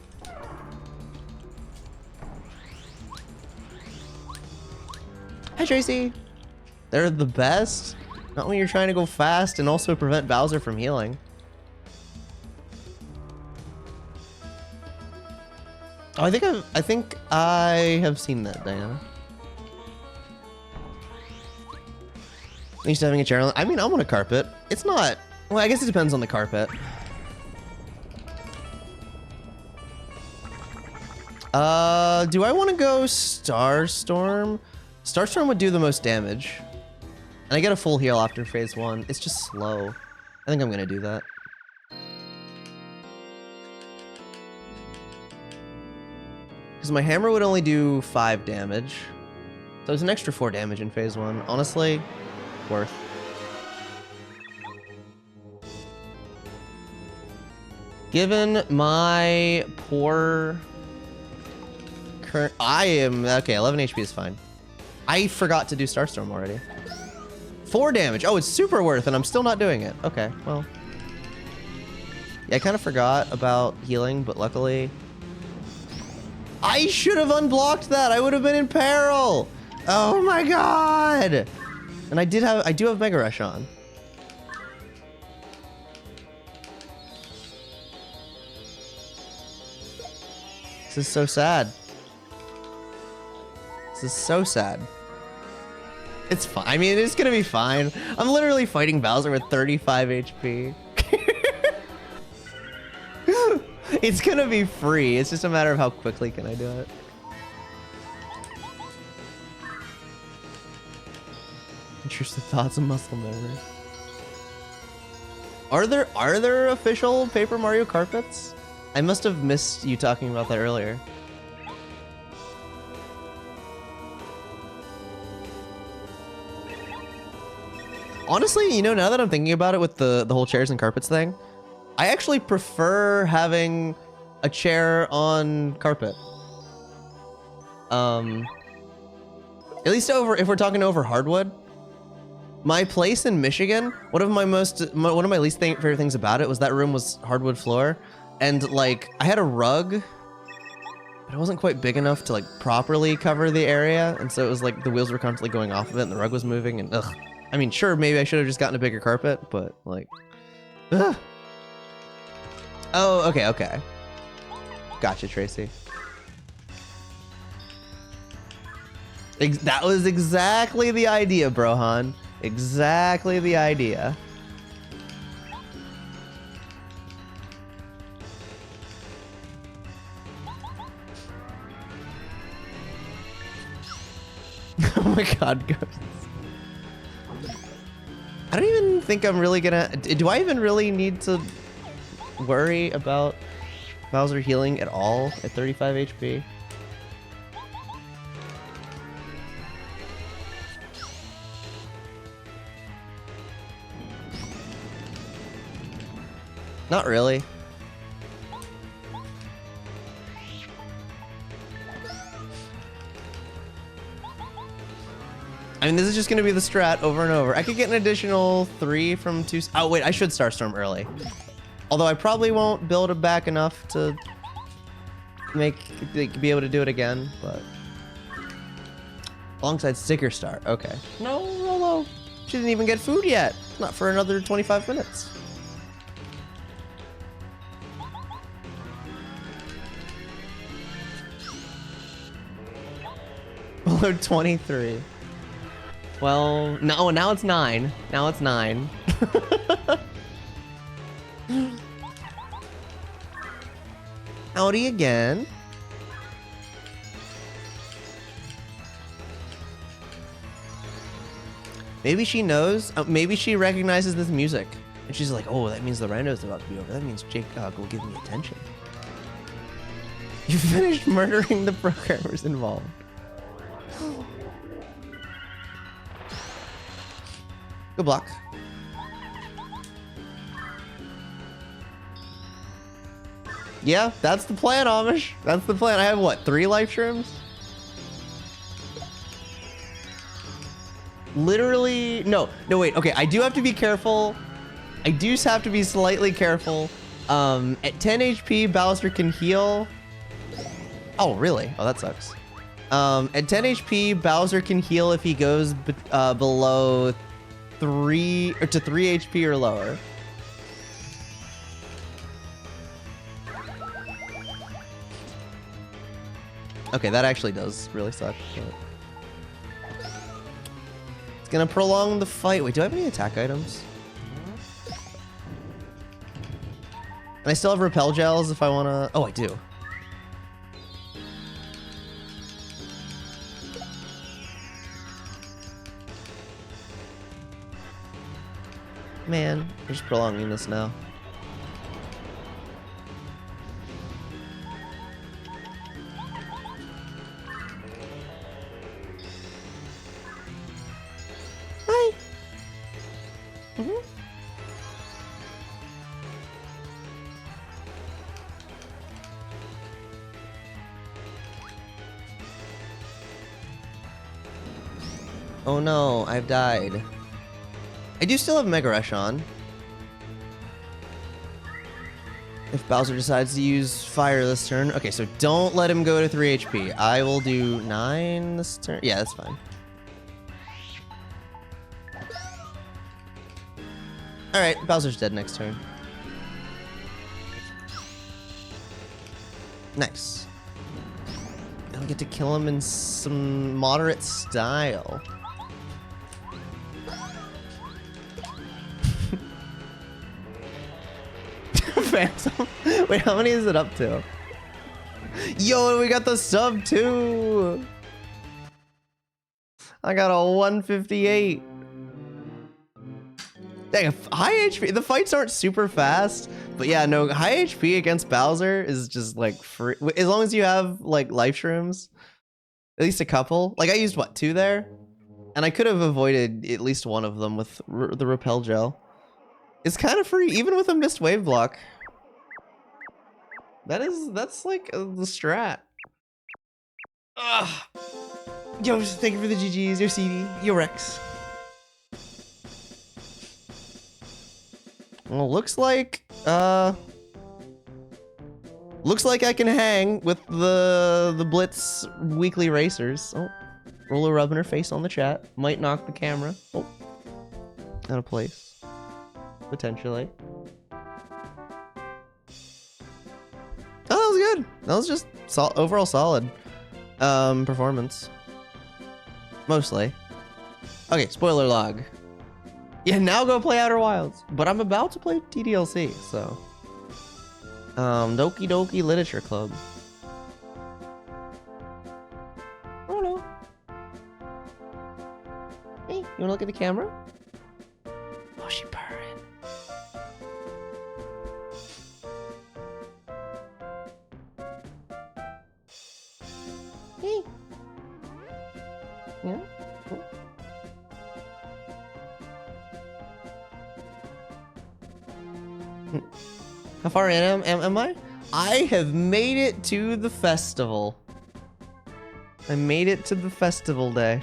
Hi, Tracy. They're the best. Not when you're trying to go fast and also prevent Bowser from healing. Oh, I think I have seen that, Diana. I'm used to having a chair on. I mean, I'm on a carpet. It's not. Well, I guess it depends on the carpet. Do I want to go Starstorm? Starstorm would do the most damage. And I get a full heal after phase 1. It's just slow. I think I'm gonna do that. Because my hammer would only do 5 damage. So it's an extra 4 damage in phase 1. Honestly, worth. Given my poor current... Okay, 11 HP is fine. I forgot to do Starstorm already. 4 damage. Oh, it's super worth, and I'm still not doing it. Okay, well. Yeah, I kind of forgot about healing, but luckily... I should have unblocked that! I would have been in peril! Oh my god! And I do have Mega Rush on. This is so sad. This is so sad. It's fine. I mean, it's gonna be fine. I'm literally fighting Bowser with 35 HP. It's gonna be free. It's just a matter of how quickly can I do it. Intrusive thoughts and muscle memory. Are there official Paper Mario carpets? I must have missed you talking about that earlier. Honestly, you know, now that I'm thinking about it with the whole chairs and carpets thing, I actually prefer having a chair on carpet. At least if we're talking over hardwood. My place in Michigan, one of my least favorite things about it was that room was hardwood floor, and like I had a rug, but it wasn't quite big enough to like properly cover the area, and so it was like the wheels were constantly going off of it, and the rug was moving, and ugh. I mean, sure, maybe I should have just gotten a bigger carpet, but like, ugh. Oh, okay. Gotcha, Tracy. That was exactly the idea, Brohan. Exactly the idea. Oh my god, ghosts. I don't even think I'm really gonna... Do I even really need to worry about Bowser healing at all at 35 HP? Not really. I mean, this is just going to be the strat over and over. I could get an additional 3 from 2... Oh, wait, I should Starstorm early. Although I probably won't build it back enough to be able to do it again, but... Alongside Sticker Star. Okay. No, Rolo. She didn't even get food yet. Not for another 25 minutes. Below 23. Well, no, now it's 9. Now it's 9. Howdy again. Maybe she knows. Maybe she recognizes this music. And she's like, oh, that means the rando's about to be over. That means Jake will give me attention. You finished murdering the programmers involved. Good block. Yeah, that's the plan, Amish. That's the plan. I have what, 3 life shrooms? Literally, no, wait. Okay, I do have to be careful. I do have to be slightly careful. At 10 HP, Bowser can heal. Oh, really? Oh, that sucks. At 10 HP, Bowser can heal if he goes below 3 HP or lower. Okay, that actually does really suck. But... It's gonna prolong the fight. Wait, do I have any attack items? And I still have repel gels if I wanna... Oh, I do. Man, we're just prolonging this now. Hi. Oh no, I've died. I do still have Mega Rush on. If Bowser decides to use fire this turn. Okay, so don't let him go to 3 HP. I will do 9 this turn. Yeah, that's fine. Alright, Bowser's dead next turn. Nice. I'll get to kill him in some moderate style. Phantom. Wait, how many is it up to? Yo, we got the sub too. I got a 158. Dang, high HP. The fights aren't super fast, but yeah, no, high HP against Bowser is just like free. As long as you have like life shrooms, at least a couple. Like I used what, 2 there, and I could have avoided at least one of them with the repel gel. It's kind of free, even with a missed wave block. That's like the strat. Ugh. Yo, thank you for the GGs, your CD, your Rex. Well, looks like I can hang with the Blitz weekly racers. Oh, Roller rubbing her face on the chat. Might knock the camera. Oh, out of place. Potentially. Oh, that was good. That was just overall solid performance. Mostly. Okay, spoiler log. Yeah, now go play Outer Wilds. But I'm about to play TDLC, so. Doki Doki Literature Club. Oh no. Hey, you wanna look at the camera? Oh, she purring. Hey. Yeah? Cool. How far in am I? I have made it to the festival. I made it to the festival day.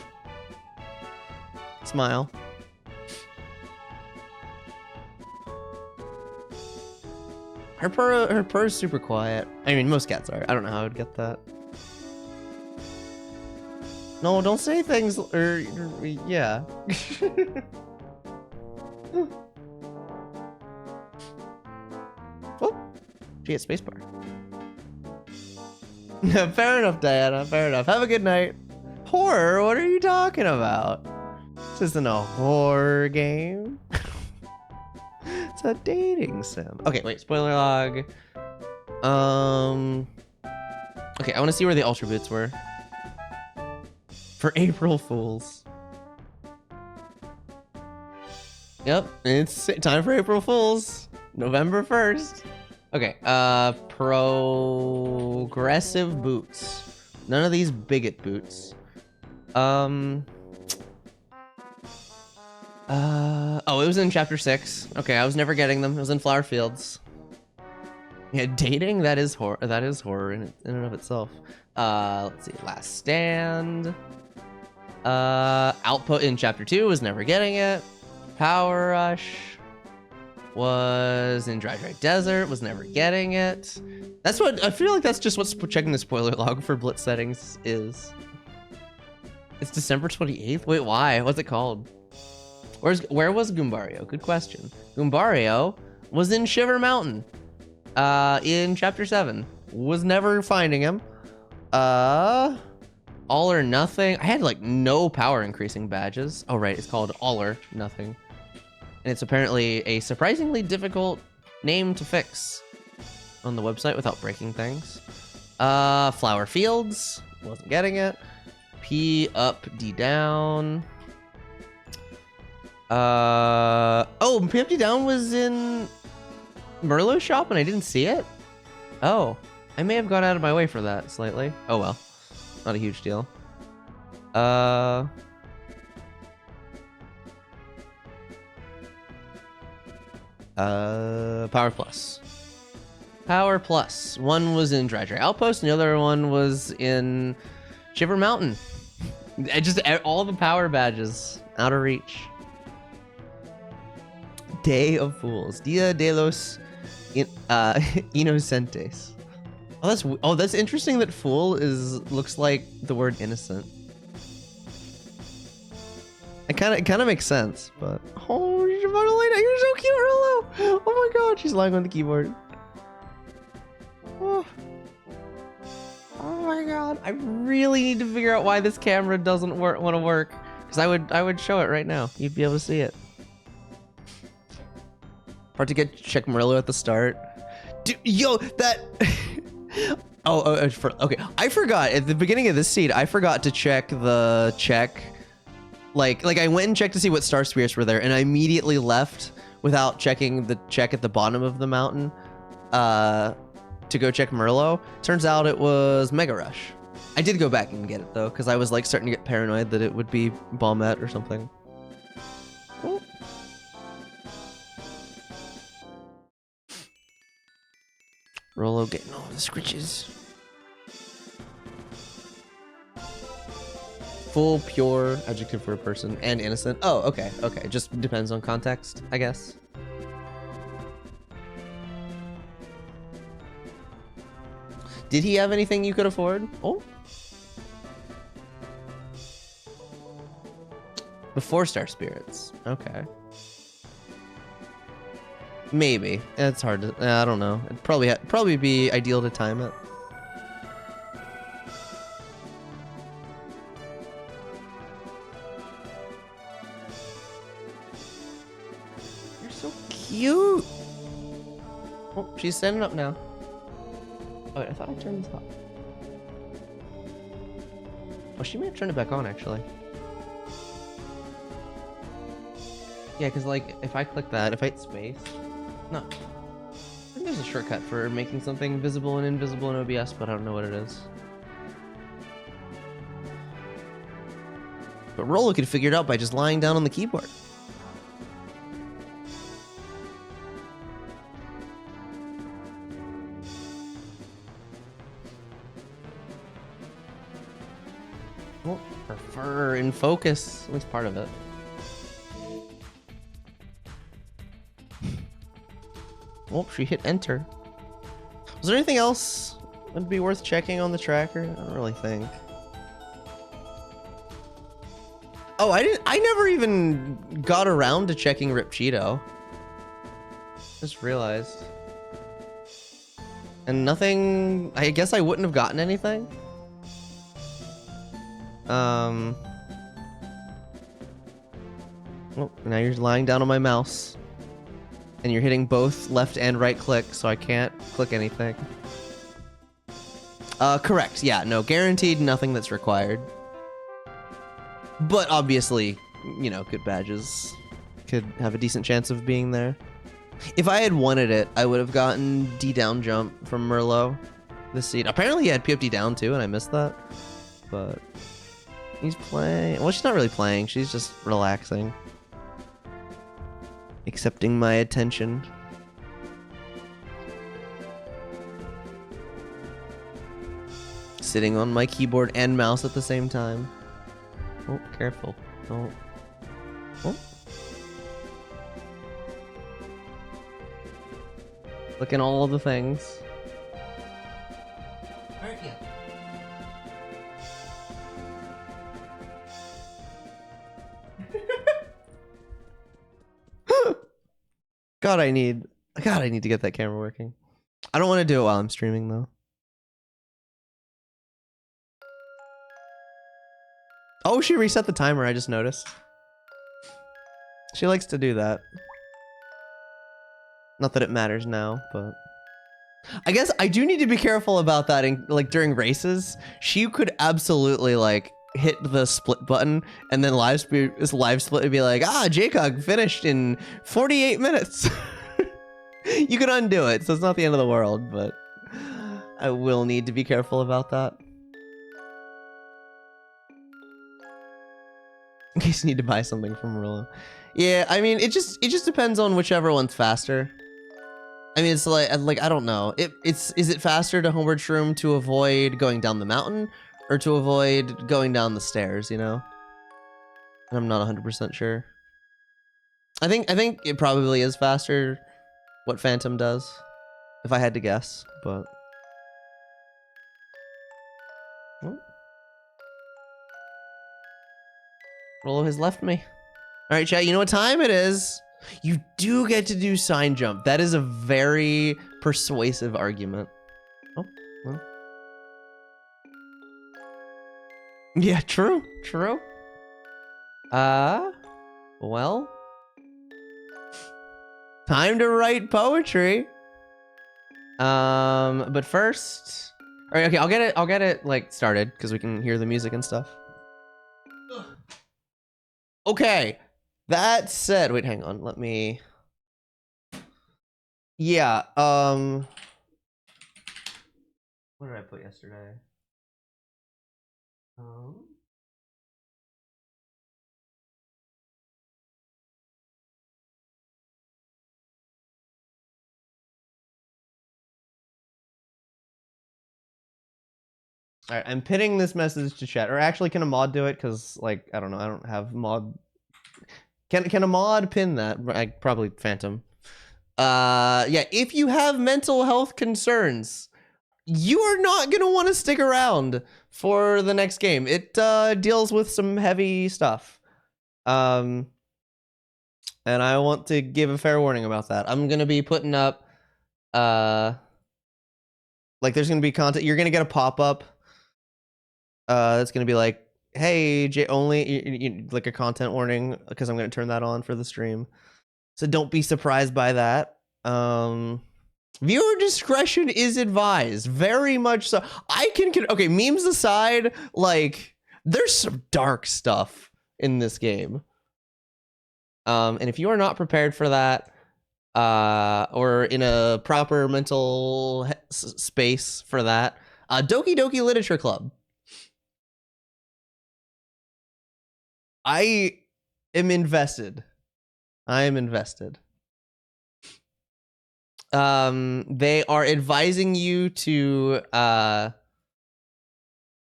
Smile. Her purr is super quiet. I mean, most cats are. I don't know how I would get that. No, don't say things. Yeah. Oh, she hit spacebar. Fair enough, Diana. Fair enough. Have a good night. Horror? What are you talking about? This isn't a horror game. It's a dating sim. Okay, wait. Spoiler log. Okay, I want to see where the Ultra Boots were. For April Fools. Yep, it's time for April Fools. November 1st. Okay, progressive boots. None of these bigot boots. Oh, it was in chapter 6. Okay, I was never getting them. It was in Flower Fields. Yeah, dating, that is horror. That is horror in and of itself. Let's see, Last Stand. Output in chapter 2 was never getting it. Power Rush was in Dry Desert, was never getting it. That's what I feel like. That's just what checking the spoiler log for Blitz settings is. It's December 28th. Wait, why? What's it called? Where was Goombario? Good question. Goombario was in Shiver Mountain. In chapter 7. Was never finding him. All or Nothing. I had like no power increasing badges. Oh right, it's called All or Nothing. And it's apparently a surprisingly difficult name to fix on the website without breaking things. Flower Fields. Wasn't getting it. P up, D down. Oh, P up, D down was in Merlo's shop and I didn't see it? Oh, I may have gone out of my way for that slightly. Oh well, not a huge deal. Power Plus. Power Plus. One was in Dry Outpost and the other one was in Shiver Mountain. I just, all the power badges out of reach. Day of Fools. Dia de los Inocentes. Oh, that's interesting that fool looks like the word innocent. It kind of makes sense, but oh, you're so cute, Rolo. Oh my god, she's lying on the keyboard. Oh my god, I really need to figure out why this camera doesn't want to work, because I would show it right now. You'd be able to see it. Hard to check Merlo at the start. Dude, yo, that. Okay. I forgot at the beginning of this seed. I forgot to check the check. Like I went and checked to see what star spirits were there, and I immediately left without checking the check at the bottom of the mountain. To go check Merlo. Turns out it was Mega Rush. I did go back and get it though, because I was like starting to get paranoid that it would be Balmet or something. Oh. Rolo getting all the scritches. Full, pure, adjective for a person, and innocent. Oh, okay, okay. Just depends on context, I guess. Did he have anything you could afford? Oh. The 4-star spirits. Okay. Maybe. It's hard to... I don't know. It'd probably be ideal to time it. cute. Oh, she's standing up now. Oh, wait, I thought I turned this off. Oh, she may have turned it back on, actually. Yeah, because, like, if I click that, if I hit space... No. I think there's a shortcut for making something visible and invisible in OBS, but I don't know what it is. But Rolo could figure it out by just lying down on the keyboard. Well, her fur in focus, at least part of it. Oh, she hit enter. Was there anything else that would be worth checking on the tracker? I don't really think. Oh, I never even got around to checking Rip Cheeto. Just realized. And nothing, I guess I wouldn't have gotten anything. Oh, now you're lying down on my mouse. And you're hitting both left and right click, so I can't click anything. Correct. Yeah, no, guaranteed nothing that's required. But obviously, you know, good badges could have a decent chance of being there. If I had wanted it, I would have gotten D down jump from Merlot this seed. Apparently he had PFD down too, and I missed that. But he's playing. Well, she's not really playing. She's just relaxing. Accepting my attention. Sitting on my keyboard and mouse at the same time. Oh, careful. Don't. Oh. Look at all of the things. Alright, yeah. God, I need to get that camera working. I don't want to do it while I'm streaming though. Oh, she reset the timer, I just noticed. She likes to do that. Not that it matters now, but I guess I do need to be careful about that in, like, during races. She could absolutely like hit the split button and then live split would be like, Jaycog finished in 48 minutes. You can undo it, so it's not the end of the world, but I will need to be careful about that. In case you need to buy something from Rillo. Yeah, I mean, it just depends on whichever one's faster. I mean, it's like I don't know. Is it faster to homeward shroom to avoid going down the mountain or to avoid going down the stairs, you know? I'm not 100% sure. I think it probably is faster what Phantom does, if I had to guess, but Rollo has left me. All right, chat, you know what time it is? You do get to do sign jump. That is a very persuasive argument. Oh, well. Yeah, true. Well. Time to write poetry. But first, all right, okay, I'll get it like started because we can hear the music and stuff. Okay, that said, wait, hang on, let me. Yeah, what did I put yesterday? All right, I'm pinning this message to chat. Or actually, can a mod do it? Because, like, I don't know. I don't have mod. Can a mod pin that? Probably Phantom. Yeah, if you have mental health concerns, you are not going to want to stick around for the next game. It deals with some heavy stuff. And I want to give a fair warning about that. I'm going to be putting up... like, there's going to be content. You're going to get a pop-up. That's gonna be like, hey, only like a content warning, because I'm gonna turn that on for the stream. So don't be surprised by that. Viewer discretion is advised, very much so. Okay, memes aside, like, there's some dark stuff in this game. And if you are not prepared for that, or in a proper mental space for that, Doki Doki Literature Club. I am invested. They are advising you to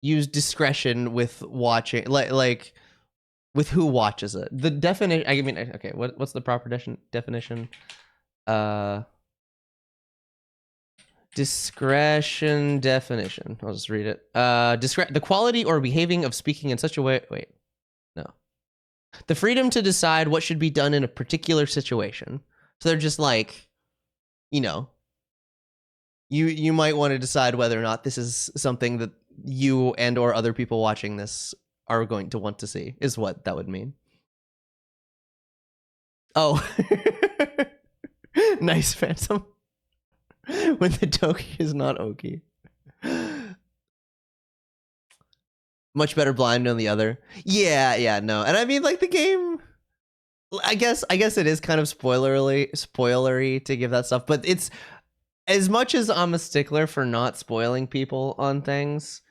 use discretion with watching, like with who watches it. The definition, I mean, okay, what's the proper definition? Discretion definition. I'll just read it. The quality or behaving of speaking in such a way. Wait, no. The freedom to decide what should be done in a particular situation. So they're just like, you know, you might want to decide whether or not this is something that you and or other people watching this are going to want to see, is what that would mean. Oh. Nice, Phantom. When the Doki is not Oki. Much better blind than the other. Yeah, no. And I mean, like, the game, I guess it is kind of spoilery to give that stuff, but it's, as much as I'm a stickler for not spoiling people on things,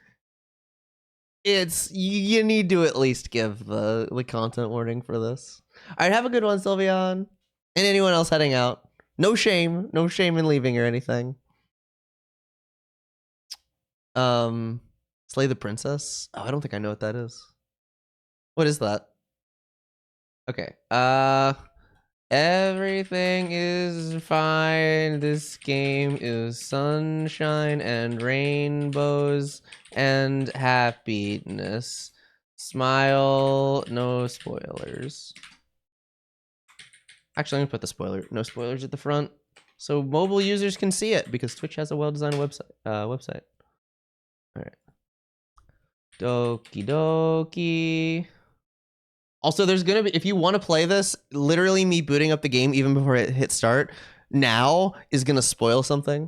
it's, you need to at least give the content warning for this. All right, have a good one, Sylveon. And anyone else heading out. No shame in leaving or anything. Slay the Princess? Oh, I don't think I know what that is. What is that? Okay. Everything is fine. This game is sunshine and rainbows and happiness. Smile, no spoilers. Actually, I'm gonna put no spoilers at the front, so mobile users can see it, because Twitch has a well-designed website. All right. Doki Doki. Also, there's gonna be, if you want to play this, literally me booting up the game even before it hits start now is gonna spoil something.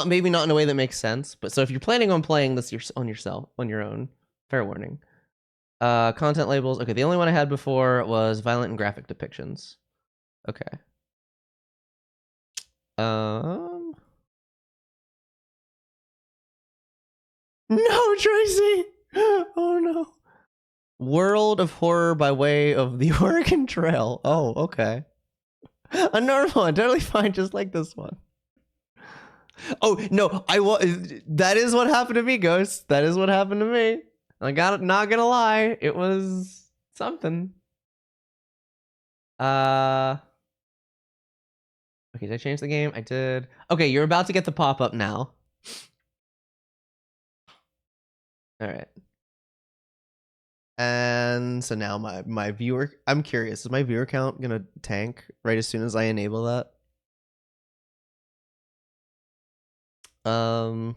Maybe not in a way that makes sense, but so if you're planning on playing this on your own, fair warning. Content labels. Okay, the only one I had before was violent and graphic depictions. Okay. No, Tracy! Oh no. World of Horror by way of the Oregon Trail. Oh, okay. A normal one, totally fine, just like this one. Oh, no, that is what happened to me, Ghost. That is what happened to me. I got it, not gonna lie, it was something. Okay, did I change the game? I did. Okay, you're about to get the pop-up now. All right. And so now my viewer, I'm curious, is my viewer count gonna tank right as soon as I enable that? Hello,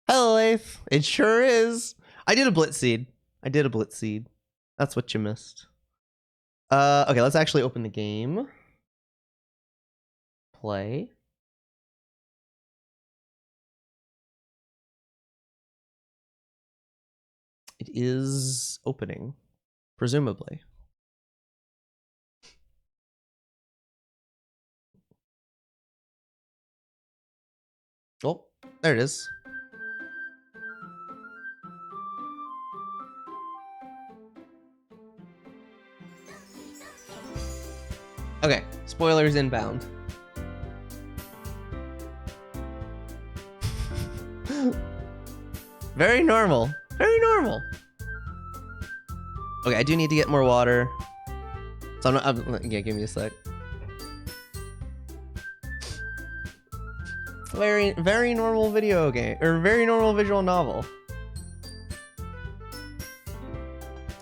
Leif. It sure is. I did a blitz seed. That's what you missed. Okay, let's actually open the game. Play. It is opening, presumably. Oh, there it is. Okay, spoilers inbound. Very normal. Very normal. Okay, I do need to get more water. So yeah, give me a sec. Very normal video game, or very normal visual novel.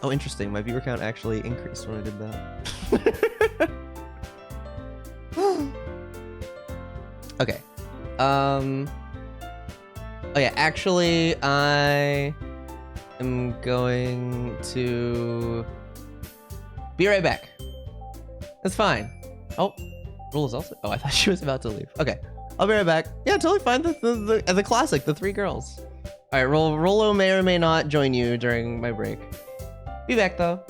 Oh, interesting. My viewer count actually increased when I did that. Okay. Oh yeah, actually I am going to Be right back. That's fine. Oh, Rolo's also. Oh, I thought she was about to leave. Okay, I'll be right back. Yeah, totally fine. The classic, the 3 girls. All right, Rolo may or may not join you during my break. Be back though.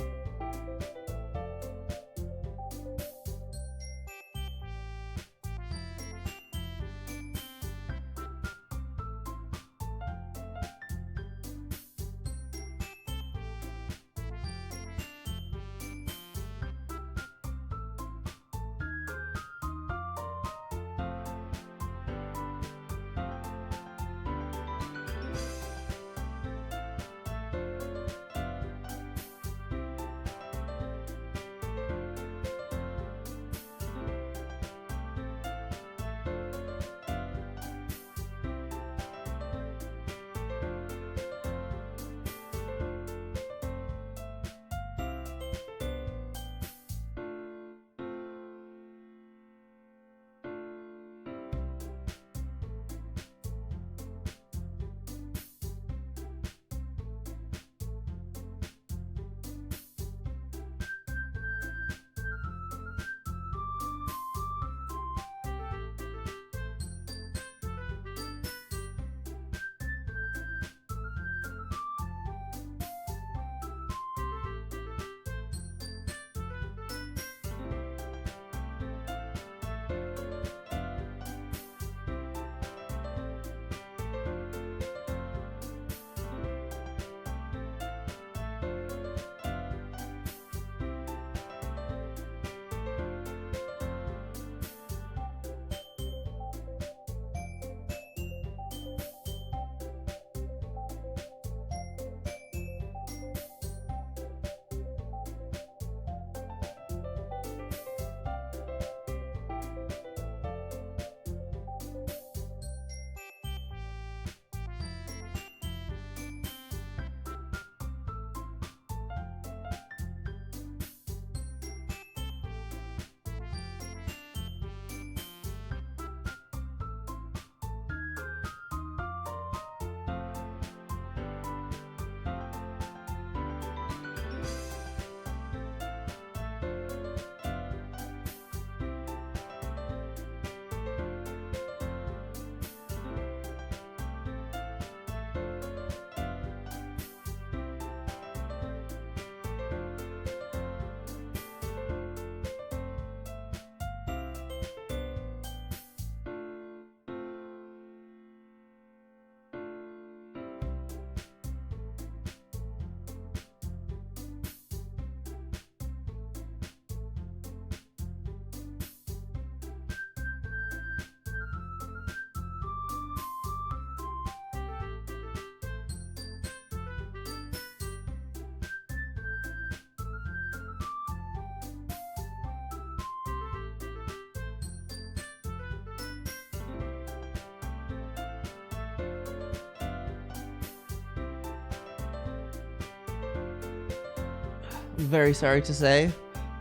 Very sorry to say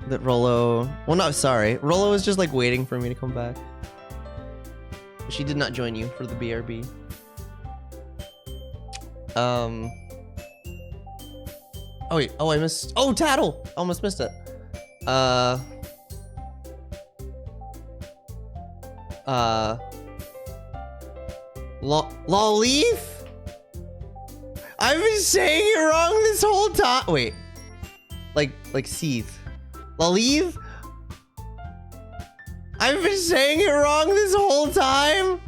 that Rolo, well, not sorry, Rolo was just like waiting for me to come back. She did not join you for the BRB. Oh wait, oh, I missed, oh, Tattle, almost missed it. Lolleaf? I've been saying it wrong this whole time. Wait. Like seethe. Lolleaf? I've been saying it wrong this whole time?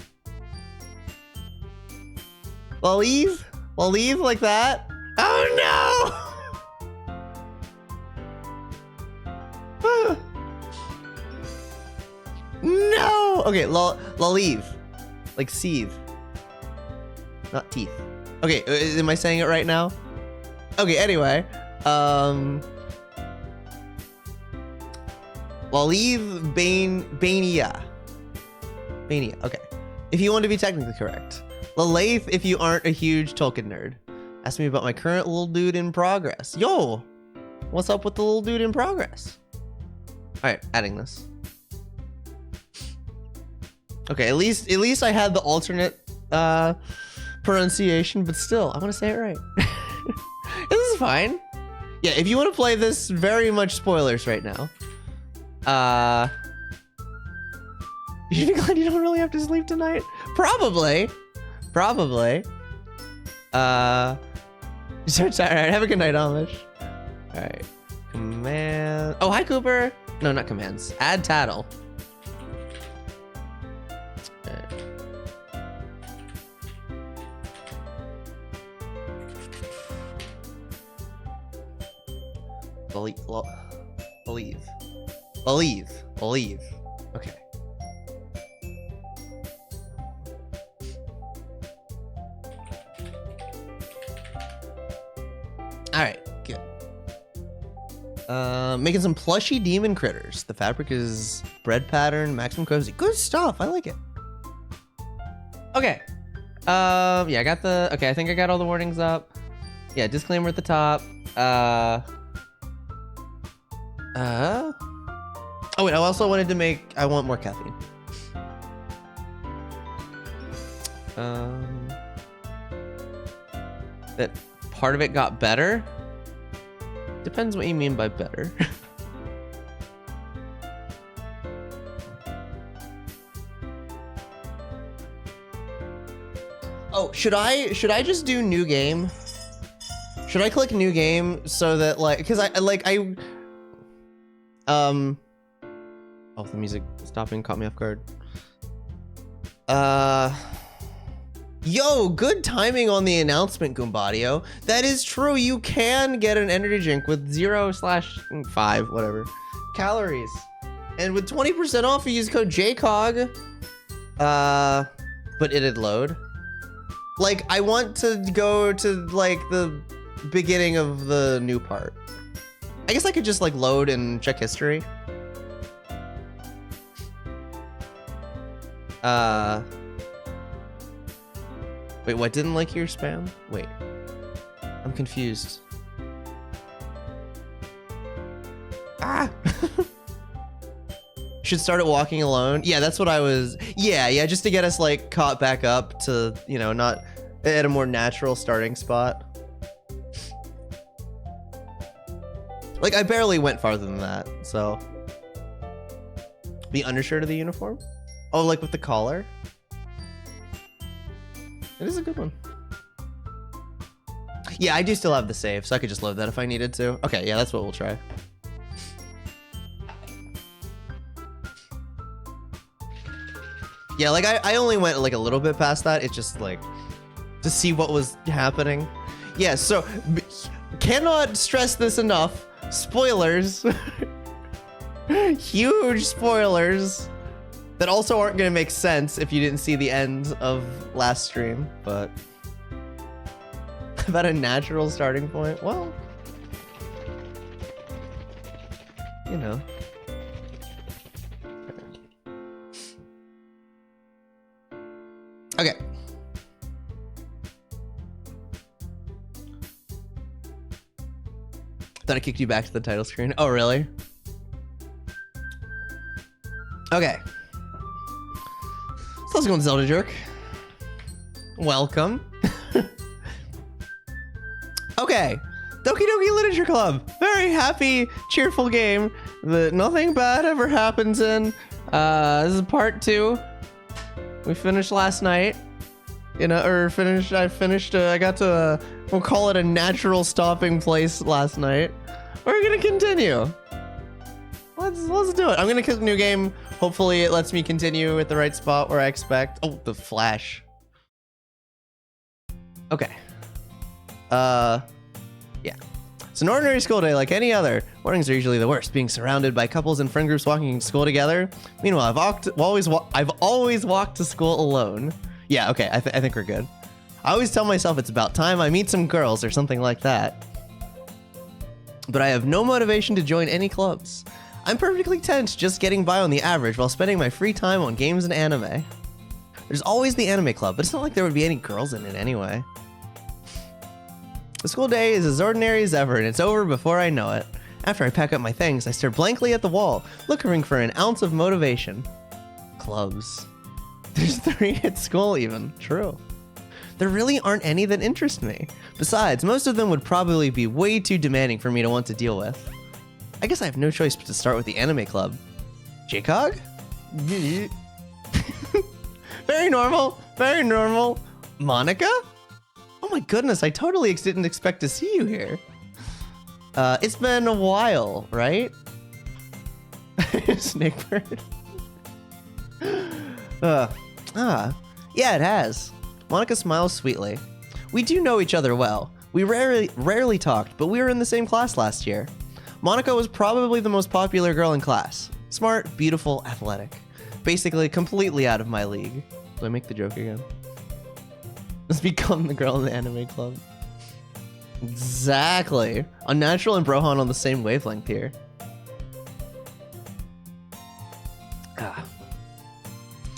Lolleaf? Lolleaf like that? Oh no! No! Okay, Lolleaf. Like seethe. Not teeth. Okay, am I saying it right now? Okay, anyway. Lolleaf Bania. Bania, okay. If you want to be technically correct. Lolleaf if you aren't a huge Tolkien nerd. Ask me about my current little dude in progress. Yo! What's up with the little dude in progress? Alright, adding this. Okay, at least I had the alternate pronunciation, but still, I want to say it right. This is fine. Yeah, if you want to play this, very much spoilers right now. You should be glad you don't really have to sleep tonight. Probably. Probably. So it's all right. Have a good night, Amish. All right. Command. Oh, hi, Cooper. No, not commands. Add tattle. All right. Believe. Okay. All right, good. Making some plushy demon critters. The fabric is bread pattern, maximum cozy. Good stuff. I like it. Okay. Yeah, I got the. Okay, I think I got all the warnings up. Yeah, disclaimer at the top. Oh wait, I also wanted to make. I want more caffeine. That part of it got better. Depends what you mean by better. Oh, should I just do new game? Should I click new game so that like, because oh, the music stopping caught me off guard. Yo, good timing on the announcement, Goombadio. That is true. You can get an energy drink with 0/5, whatever, calories. And with 20% off, you use code JCOG. But it'd load. Like, I want to go to, like, the beginning of the new part. I guess I could just, like, load and check history. Wait, what? Didn't like your spam? Wait. I'm confused. Ah! Should start at walking alone. Yeah, that's what I was... Yeah, just to get us, like, caught back up to, you know, not at a more natural starting spot. Like, I barely went farther than that, so... The undershirt of the uniform? Oh, like with the collar? It is a good one. Yeah, I do still have the save, so I could just load that if I needed to. Okay, yeah, that's what we'll try. Yeah, like, I only went, like, a little bit past that. It's just, like, to see what was happening. Yeah, so, cannot stress this enough. Spoilers. Huge spoilers. That also aren't going to make sense if you didn't see the end of last stream, but... About a natural starting point? Well... You know. Okay. Thought I kicked you back to the title screen. Oh, really? Okay. So how's it going, Zelda Jerk? Welcome. Okay. Doki Doki Literature Club. Very happy, cheerful game that nothing bad ever happens in. This is part 2. We finished last night. You know, or finished, I got to, we'll call it a natural stopping place last night. We're gonna continue. Let's do it. I'm gonna click new game. Hopefully it lets me continue at the right spot where I expect. Oh, the flash. Okay. Yeah. It's an ordinary school day like any other. Mornings are usually the worst, being surrounded by couples and friend groups walking to school together. Meanwhile, I've always walked to school alone. Yeah, okay, I think we're good. I always tell myself it's about time I meet some girls or something like that. But I have no motivation to join any clubs. I'm perfectly tense just getting by on the average while spending my free time on games and anime. There's always the anime club, but it's not like there would be any girls in it anyway. The school day is as ordinary as ever, and it's over before I know it. After I pack up my things, I stare blankly at the wall, looking for an ounce of motivation. Clubs. There's 3 at school even. True. there really aren't any that interest me. Besides, most of them would probably be way too demanding for me to want to deal with. I guess I have no choice but to start with the anime club. Jcog? Very normal, very normal. Monica? Oh my goodness, I totally didn't expect to see you here. It's been a while, right? Snakebird. Yeah, it has. Monica smiles sweetly. We do know each other well. We rarely talked, but we were in the same class last year. Monica was probably the most popular girl in class. Smart, beautiful, athletic. Basically, completely out of my league. Do I make the joke again? Let's become the girl in the anime club. Exactly. Unnatural and Brohan on the same wavelength here.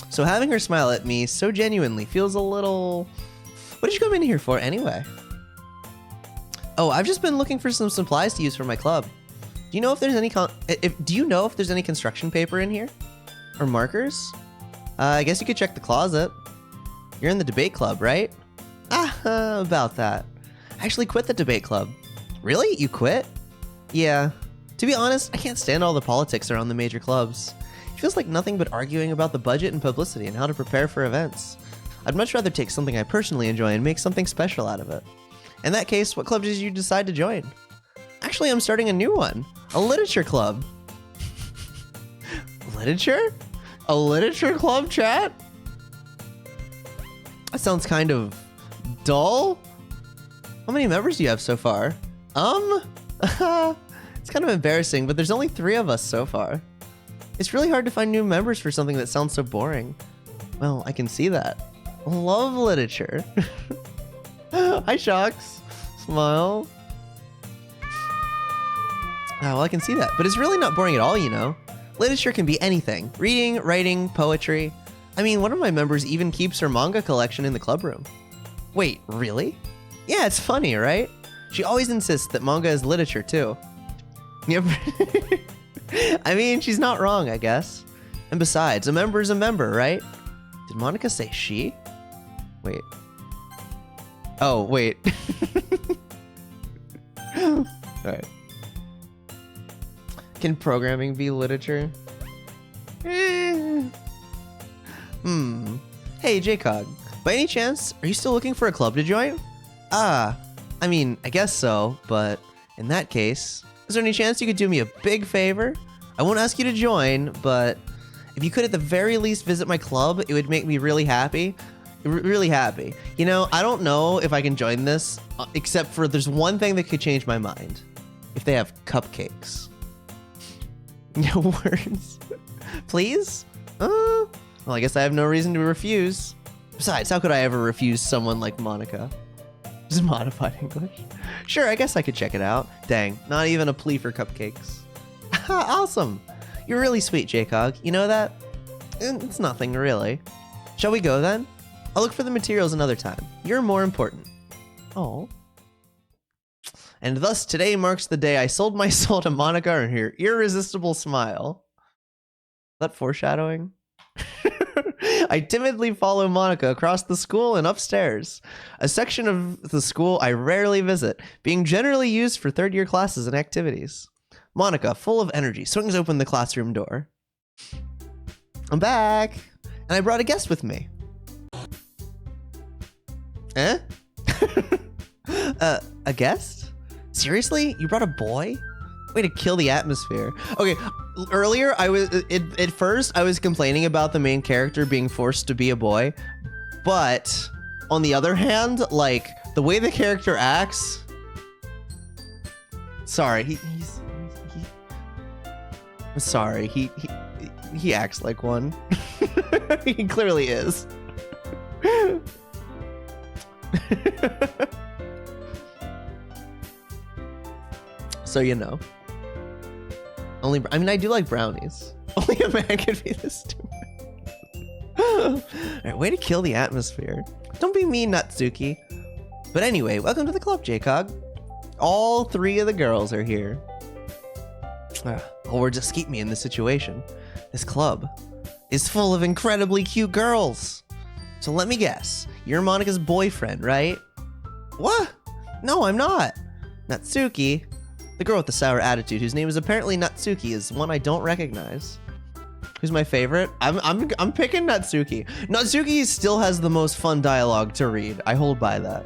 So having her smile at me so genuinely feels a little... What did you come in here for anyway? Oh, I've just been looking for some supplies to use for my club. Do you know if there's any do you know if there's any construction paper in here? Or markers? I guess you could check the closet. You're in the debate club, right? About that. I actually quit the debate club. Really? You quit? Yeah. To be honest, I can't stand all the politics around the major clubs. It feels like nothing but arguing about the budget and publicity and how to prepare for events. I'd much rather take something I personally enjoy and make something special out of it. In that case, what club did you decide to join? Actually, I'm starting a new one. A literature club. Literature? A literature club, chat? That sounds kind of dull. How many members do you have so far? It's kind of embarrassing, but there's only 3 of us so far. It's really hard to find new members for something that sounds so boring. Well, I can see that. Love literature. Hi, Shocks. Smile. Well, I can see that, but it's really not boring at all, you know? Literature can be anything. Reading, writing, poetry. I mean, one of my members even keeps her manga collection in the club room. Wait, really? Yeah, it's funny, right? She always insists that manga is literature, too. Yep. I mean, she's not wrong, I guess. And besides, a member is a member, right? Did Monica say she? Wait. Oh, wait. Alright. Can programming be literature? Hey, Jcog. By any chance, are you still looking for a club to join? I mean, I guess so, but in that case, is there any chance you could do me a big favor? I won't ask you to join, but if you could at the very least visit my club, it would make me really happy. Really happy. You know, I don't know if I can join this, except for there's one thing that could change my mind. If they have cupcakes. No words. Please? Well, I guess I have no reason to refuse. Besides, how could I ever refuse someone like Monica? Just modified English. Sure, I guess I could check it out. Dang, not even a plea for cupcakes. Awesome. You're really sweet, Jcog. You know that? It's nothing, really. Shall we go, then? I'll look for the materials another time. You're more important. Oh. And thus, today marks the day I sold my soul to Monica and her irresistible smile. Is that foreshadowing? I timidly follow Monica across the school and upstairs, a section of the school I rarely visit, being generally used for third-year classes and activities. Monica, full of energy, swings open the classroom door. I'm back, and I brought a guest with me. Eh? A guest? Seriously? You brought a boy? Way to kill the atmosphere. Okay, earlier at first I was complaining about the main character being forced to be a boy, but on the other hand, like the way the character acts. Sorry, I'm sorry. He acts like one. He clearly is. So you know. I mean, I do like brownies. Only a man could be this stupid. Alright, way to kill the atmosphere. Don't be mean, Natsuki. But anyway, welcome to the club, Jcog. All 3 of the girls are here. All words escape me in this situation. This club is full of incredibly cute girls. So let me guess. You're Monika's boyfriend, right? What? No, I'm not. Natsuki, the girl with the sour attitude whose name is apparently Natsuki, is one I don't recognize. Who's my favorite? I'm picking Natsuki. Natsuki still has the most fun dialogue to read. I hold by that.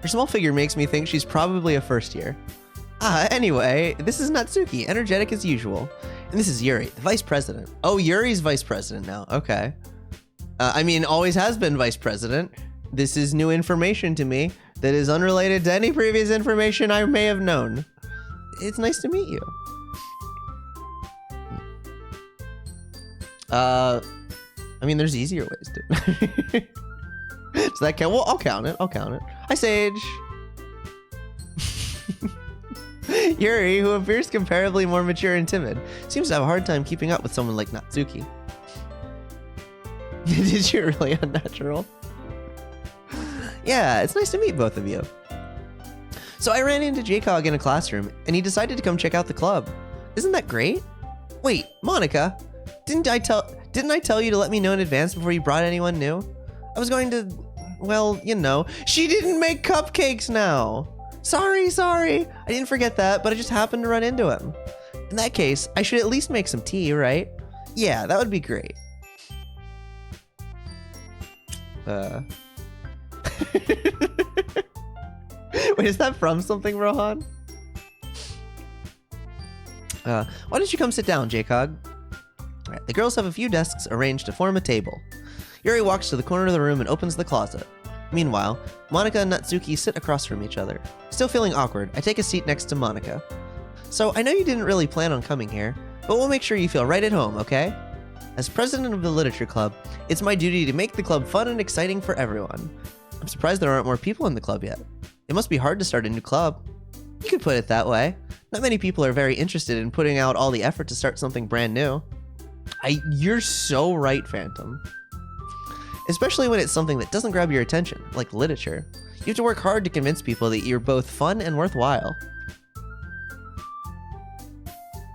Her small figure makes me think she's probably a first year. Anyway, this is Natsuki, energetic as usual. And this is Yuri, the vice president. Oh, Yuri's vice president now. Okay. I mean, always has been vice president. This is new information to me that is unrelated to any previous information I may have known. It's nice to meet you. I mean, there's easier ways to. Does that count? Well, I'll count it. Hi, Sage. Yuri, who appears comparably more mature and timid, seems to have a hard time keeping up with someone like Natsuki. Did you really unnatural? Yeah, it's nice to meet both of you. So I ran into Jacob in a classroom, and he decided to come check out the club. Isn't that great? Wait, Monika, didn't I tell you to let me know in advance before you brought anyone new? I was going to, well, you know, she didn't make cupcakes now. Sorry. I didn't forget that, but I just happened to run into him. In that case, I should at least make some tea, right? Yeah, that would be great. Wait, is that from something, Rohan? Why don't you come sit down, Jacob? All right, the girls have a few desks arranged to form a table. Yuri walks to the corner of the room and opens the closet. Meanwhile, Monika and Natsuki sit across from each other. Still feeling awkward, I take a seat next to Monika. So, I know you didn't really plan on coming here, but we'll make sure you feel right at home, okay? As president of the literature club, it's my duty to make the club fun and exciting for everyone. I'm surprised there aren't more people in the club yet. It must be hard to start a new club. You could put it that way. Not many people are very interested in putting out all the effort to start something brand new. You're so right, Phantom. Especially when it's something that doesn't grab your attention, like literature. You have to work hard to convince people that you're both fun and worthwhile.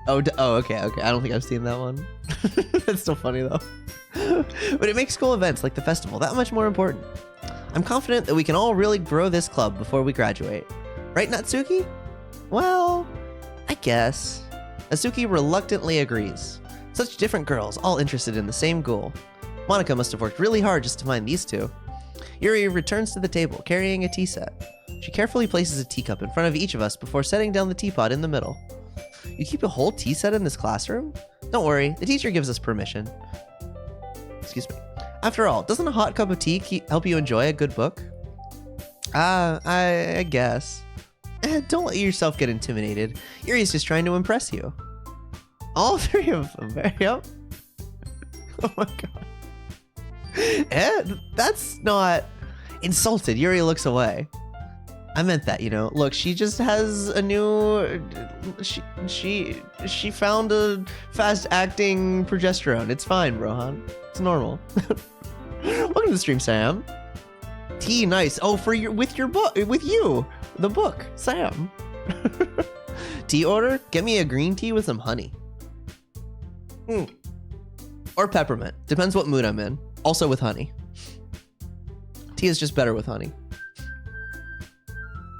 Oh, okay. I don't think I've seen that one. That's still funny though. But it makes school events like the festival that much more important. I'm confident that we can all really grow this club before we graduate. Right, Natsuki? Well, I guess. Natsuki reluctantly agrees. Such different girls, all interested in the same goal. Monika must have worked really hard just to find these two. Yuri returns to the table, carrying a tea set. She carefully places a teacup in front of each of us before setting down the teapot in the middle. You keep a whole tea set in this classroom? Don't worry, the teacher gives us permission. Excuse me. After all, doesn't a hot cup of tea help you enjoy a good book? I guess. Don't let yourself get intimidated. Yuri's just trying to impress you. All three of them, yep. Oh my god. That's not insulted. Yuri looks away. I meant that, you know. Look, she just has a new... She found a fast-acting progesterone. It's fine, Rohan. It's normal. Welcome to the stream, Sam. Tea, nice. Oh, with your book, with you, the book, Sam. Tea order? Get me a green tea with some honey. Or peppermint. Depends what mood I'm in. Also with honey. Tea is just better with honey.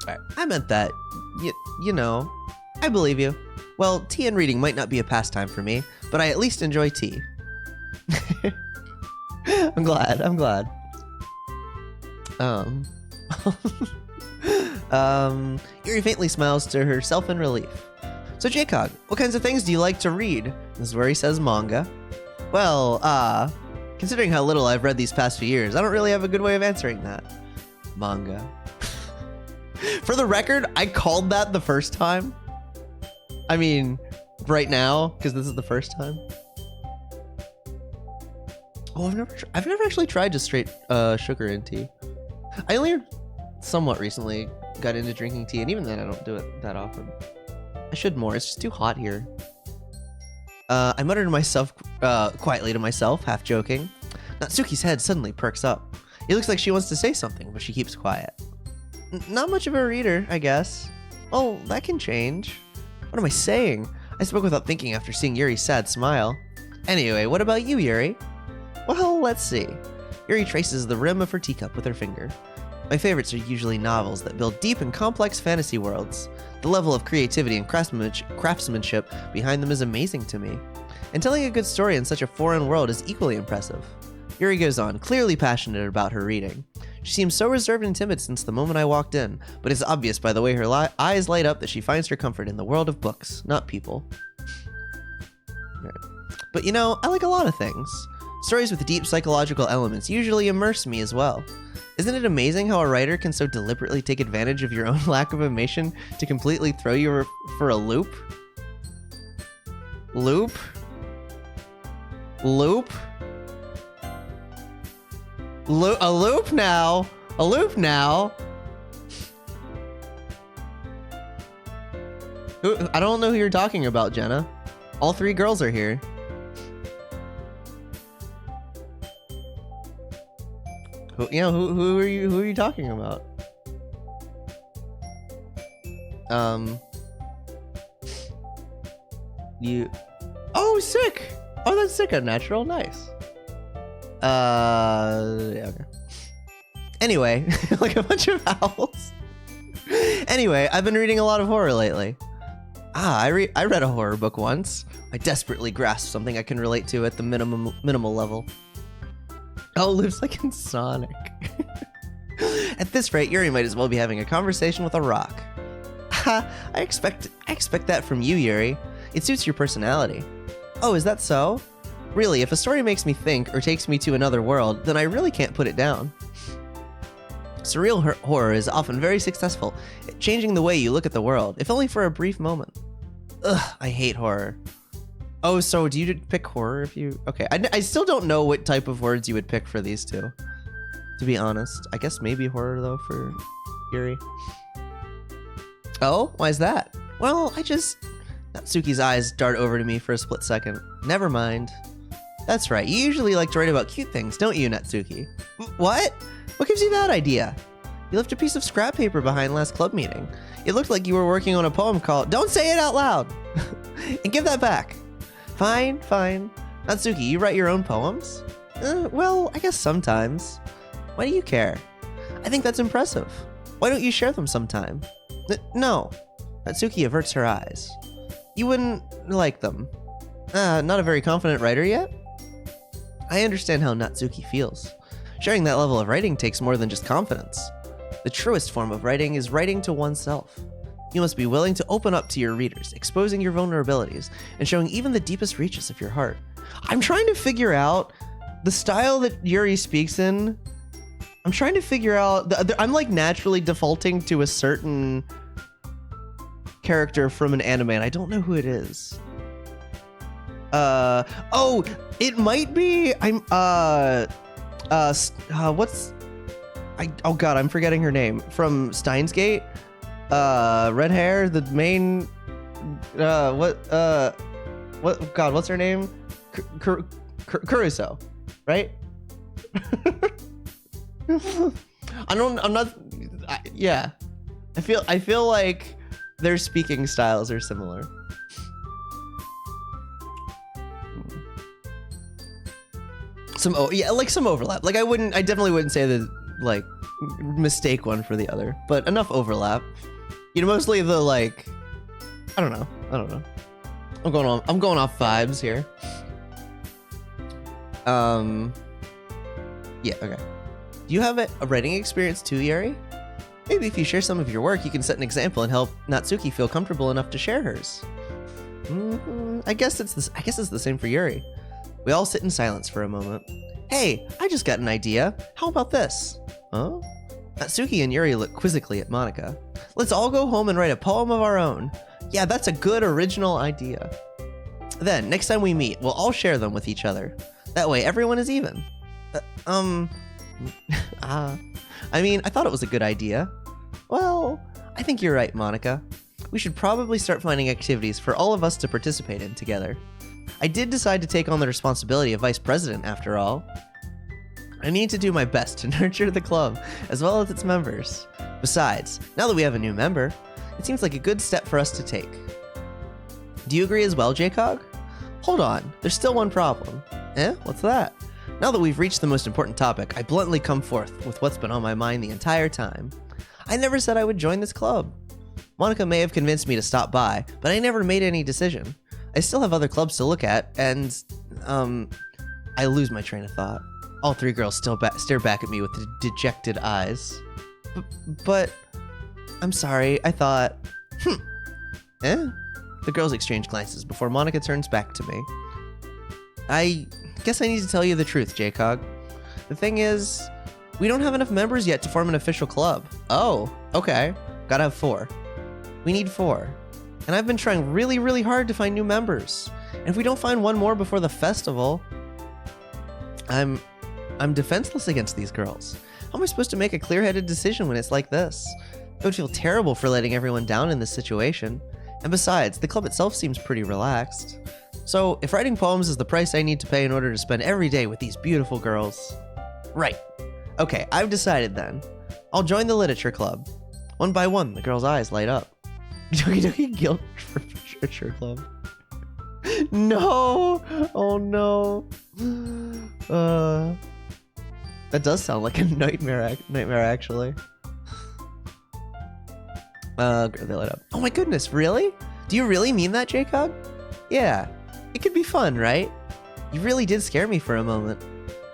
Alright, I meant that. You know, I believe you. Well, tea and reading might not be a pastime for me, but I at least enjoy tea. I'm glad. Yuri faintly smiles to herself in relief. So Jacob, what kinds of things do you like to read? This is where he says manga. Well, considering how little I've read these past few years, I don't really have a good way of answering that. Manga. For the record, I called that the first time. I mean, right now, because this is the first time. Oh, I've never actually tried just straight sugar in tea. I only somewhat recently got into drinking tea, and even then I don't do it that often. I should more. It's just too hot here. I muttered to myself, quietly to myself, half joking. Natsuki's head suddenly perks up. It looks like she wants to say something, but she keeps quiet. Not much of a reader, I guess. Oh, that can change. What am I saying? I spoke without thinking after seeing Yuri's sad smile. Anyway, what about you, Yuri? Well, let's see. Yuri traces the rim of her teacup with her finger. My favorites are usually novels that build deep and complex fantasy worlds. The level of creativity and craftsmanship behind them is amazing to me. And telling a good story in such a foreign world is equally impressive. Yuri goes on, clearly passionate about her reading. She seems so reserved and timid since the moment I walked in, but it's obvious by the way her eyes light up that she finds her comfort in the world of books, not people. Right. But you know, I like a lot of things. Stories with deep psychological elements usually immerse me as well. Isn't it amazing how a writer can so deliberately take advantage of your own lack of emotion to completely throw you for a loop? Loop? Loop? A loop now! A loop now! I don't know who you're talking about, Jenna. All three girls are here. Who are you talking about? Oh, sick! Oh, that's sick. Unnatural. Nice. Yeah, okay. Anyway, like a bunch of owls. Anyway, I've been reading a lot of horror lately. I read a horror book once. I desperately grasped something I can relate to at the minimal level. Oh, lives like in Sonic. At this rate, Yuri might as well be having a conversation with a rock. Ha! I expect that from you, Yuri. It suits your personality. Oh, is that so? Really, if a story makes me think or takes me to another world, then I really can't put it down. Surreal horror is often very successful at changing the way you look at the world, if only for a brief moment. Ugh, I hate horror. Oh, so do you pick horror if you... Okay, I still don't know what type of words you would pick for these two, to be honest. I guess maybe horror, though, for Yuri. Oh, why is that? Well, Natsuki's eyes dart over to me for a split second. Never mind. That's right, you usually like to write about cute things, don't you, Natsuki? What? What gives you that idea? You left a piece of scrap paper behind last club meeting. It looked like you were working on a poem called... Don't say it out loud! And give that back. Fine. Natsuki, you write your own poems? Well, I guess sometimes. Why do you care? I think that's impressive. Why don't you share them sometime? No. Natsuki averts her eyes. You wouldn't like them. Not a very confident writer yet? I understand how Natsuki feels. Sharing that level of writing takes more than just confidence. The truest form of writing is writing to oneself. You must be willing to open up to your readers, exposing your vulnerabilities, and showing even the deepest reaches of your heart. I'm trying to figure out the style that Yuri speaks in. I'm trying to figure out... I'm like naturally defaulting to a certain character from an anime, and I don't know who it is. Oh, it might be... oh god, I'm forgetting her name. From Steins Gate? Red hair, the main... God, what's her name? Kuruso, right? Yeah. I feel like their speaking styles are similar. Some overlap. Like I definitely wouldn't say that, like, mistake one for the other, but enough overlap. You know, mostly the, like, I don't know. I'm going off vibes here. Yeah, okay. Do you have a writing experience too, Yuri? Maybe if you share some of your work, you can set an example and help Natsuki feel comfortable enough to share hers. I guess it's the same for Yuri. We all sit in silence for a moment. Hey, I just got an idea. How about this? Huh? Natsuki and Yuri look quizzically at Monika. Let's all go home and write a poem of our own. Yeah, that's a good original idea. Then, next time we meet, we'll all share them with each other. That way, everyone is even. I mean, I thought it was a good idea. Well, I think you're right, Monika. We should probably start finding activities for all of us to participate in together. I did decide to take on the responsibility of vice president, after all. I need to do my best to nurture the club, as well as its members. Besides, now that we have a new member, it seems like a good step for us to take. Do you agree as well, Jcog? Hold on, there's still one problem. What's that? Now that we've reached the most important topic, I bluntly come forth with what's been on my mind the entire time. I never said I would join this club. Monica may have convinced me to stop by, but I never made any decision. I still have other clubs to look at, and, I lose my train of thought. All three girls still stare back at me with dejected eyes. But, I'm sorry, I thought, The girls exchange glances before Monica turns back to me. I guess I need to tell you the truth, Jcog. The thing is, we don't have enough members yet to form an official club. Oh, okay. Gotta have 4. We need 4. And I've been trying really, really hard to find new members. And if we don't find one more before the festival, I'm defenseless against these girls. How am I supposed to make a clear-headed decision when it's like this? I would feel terrible for letting everyone down in this situation. And besides, the club itself seems pretty relaxed. So, if writing poems is the price I need to pay in order to spend every day with these beautiful girls... Right. Okay, I've decided then. I'll join the literature club. One by one, the girls' eyes light up. Doki Doki Guild for Literature Club. No! Oh no. That does sound like a nightmare actually. They light up. Oh my goodness, really? Do you really mean that, Jcog? Yeah. It could be fun, right? You really did scare me for a moment.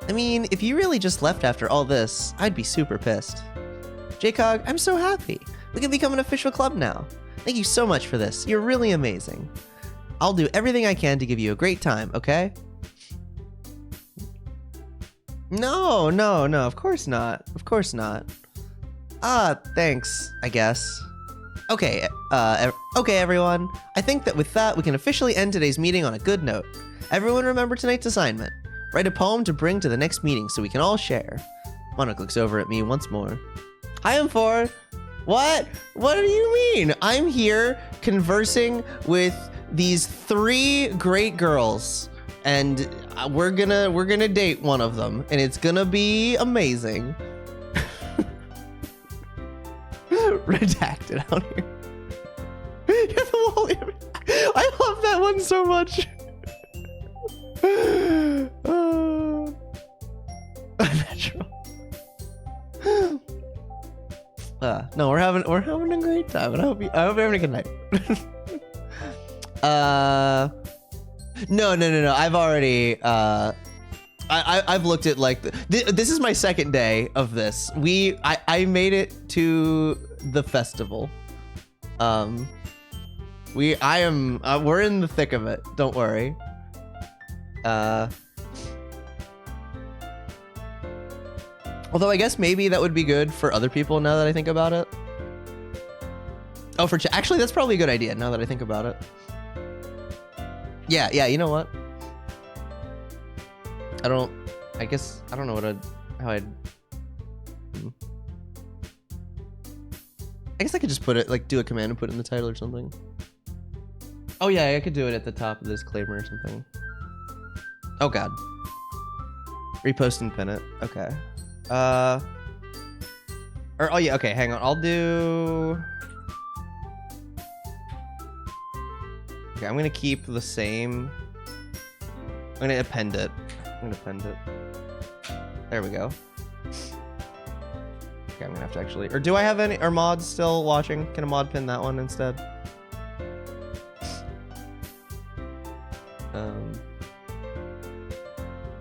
I mean, if you really just left after all this, I'd be super pissed. Jcog, I'm so happy. We can become an official club now. Thank you so much for this. You're really amazing. I'll do everything I can to give you a great time, okay? No, of course not. Of course not. Thanks, I guess. Okay, okay, everyone. I think that with that, we can officially end today's meeting on a good note. Everyone remember tonight's assignment. Write a poem to bring to the next meeting so we can all share. Monica looks over at me once more. I am for... What? What do you mean? I'm here conversing with these 3 great girls, and we're gonna date one of them, and it's gonna be amazing. Redacted out here. I love that one so much. Unnatural. No, we're having a great time, and I hope you're having a good night. No. I've already I've looked at like this is my second day of this. I made it to the festival. We're in the thick of it. Don't worry. Although I guess maybe that would be good for other people now that I think about it. Oh, actually, that's probably a good idea now that I think about it. Yeah, you know what? I don't know how I'd... I guess I could just put it, like, do a command and put it in the title or something. Oh yeah, I could do it at the top of the disclaimer or something. Oh god. Repost and pin it. Okay. Oh yeah, okay, hang on. I'll do... Okay, I'm gonna keep the same... I'm gonna append it. There we go. Okay, I'm gonna have to actually... Or do I have any... Are mods still watching? Can a mod pin that one instead?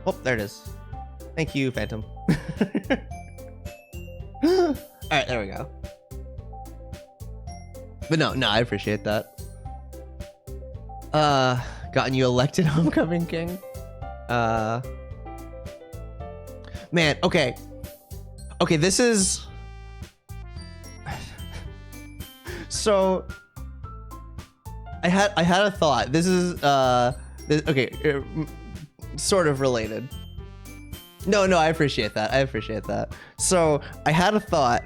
Oh, there it is. Thank you, Phantom. Alright, there we go. But no, I appreciate that. Gotten you elected Homecoming King. Man, okay. Okay, this is... So... I had a thought. This is, okay, sort of related. No, I appreciate that. So, I had a thought.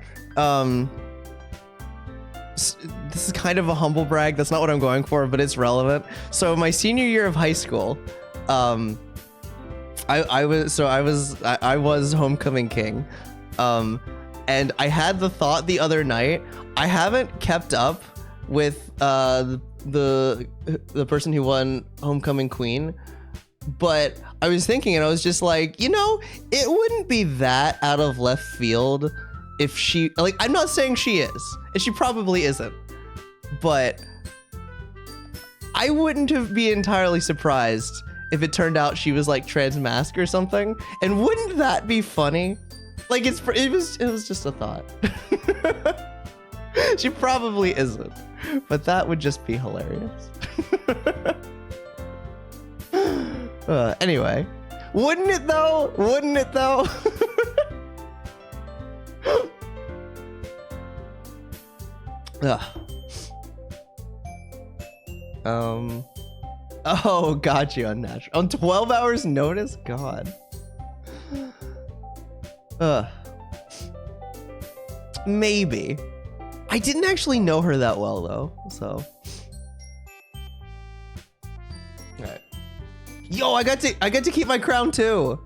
This is kind of a humble brag. That's not what I'm going for, but it's relevant. So, my senior year of high school, I was Homecoming King. And I had the thought the other night, I haven't kept up with the person who won Homecoming Queen, but I was thinking and I was just like, you know, it wouldn't be that out of left field if she, like, I'm not saying she is, and she probably isn't, but I wouldn't be entirely surprised if it turned out she was like trans mask or something. And wouldn't that be funny? Like it was just a thought. She probably isn't, but that would just be hilarious. Anyway, wouldn't it though? Wouldn't it though? Oh, got you, unnatural. On 12 hours notice? God. Maybe. I didn't actually know her that well though, so. Alright. Yo, I got to keep my crown too.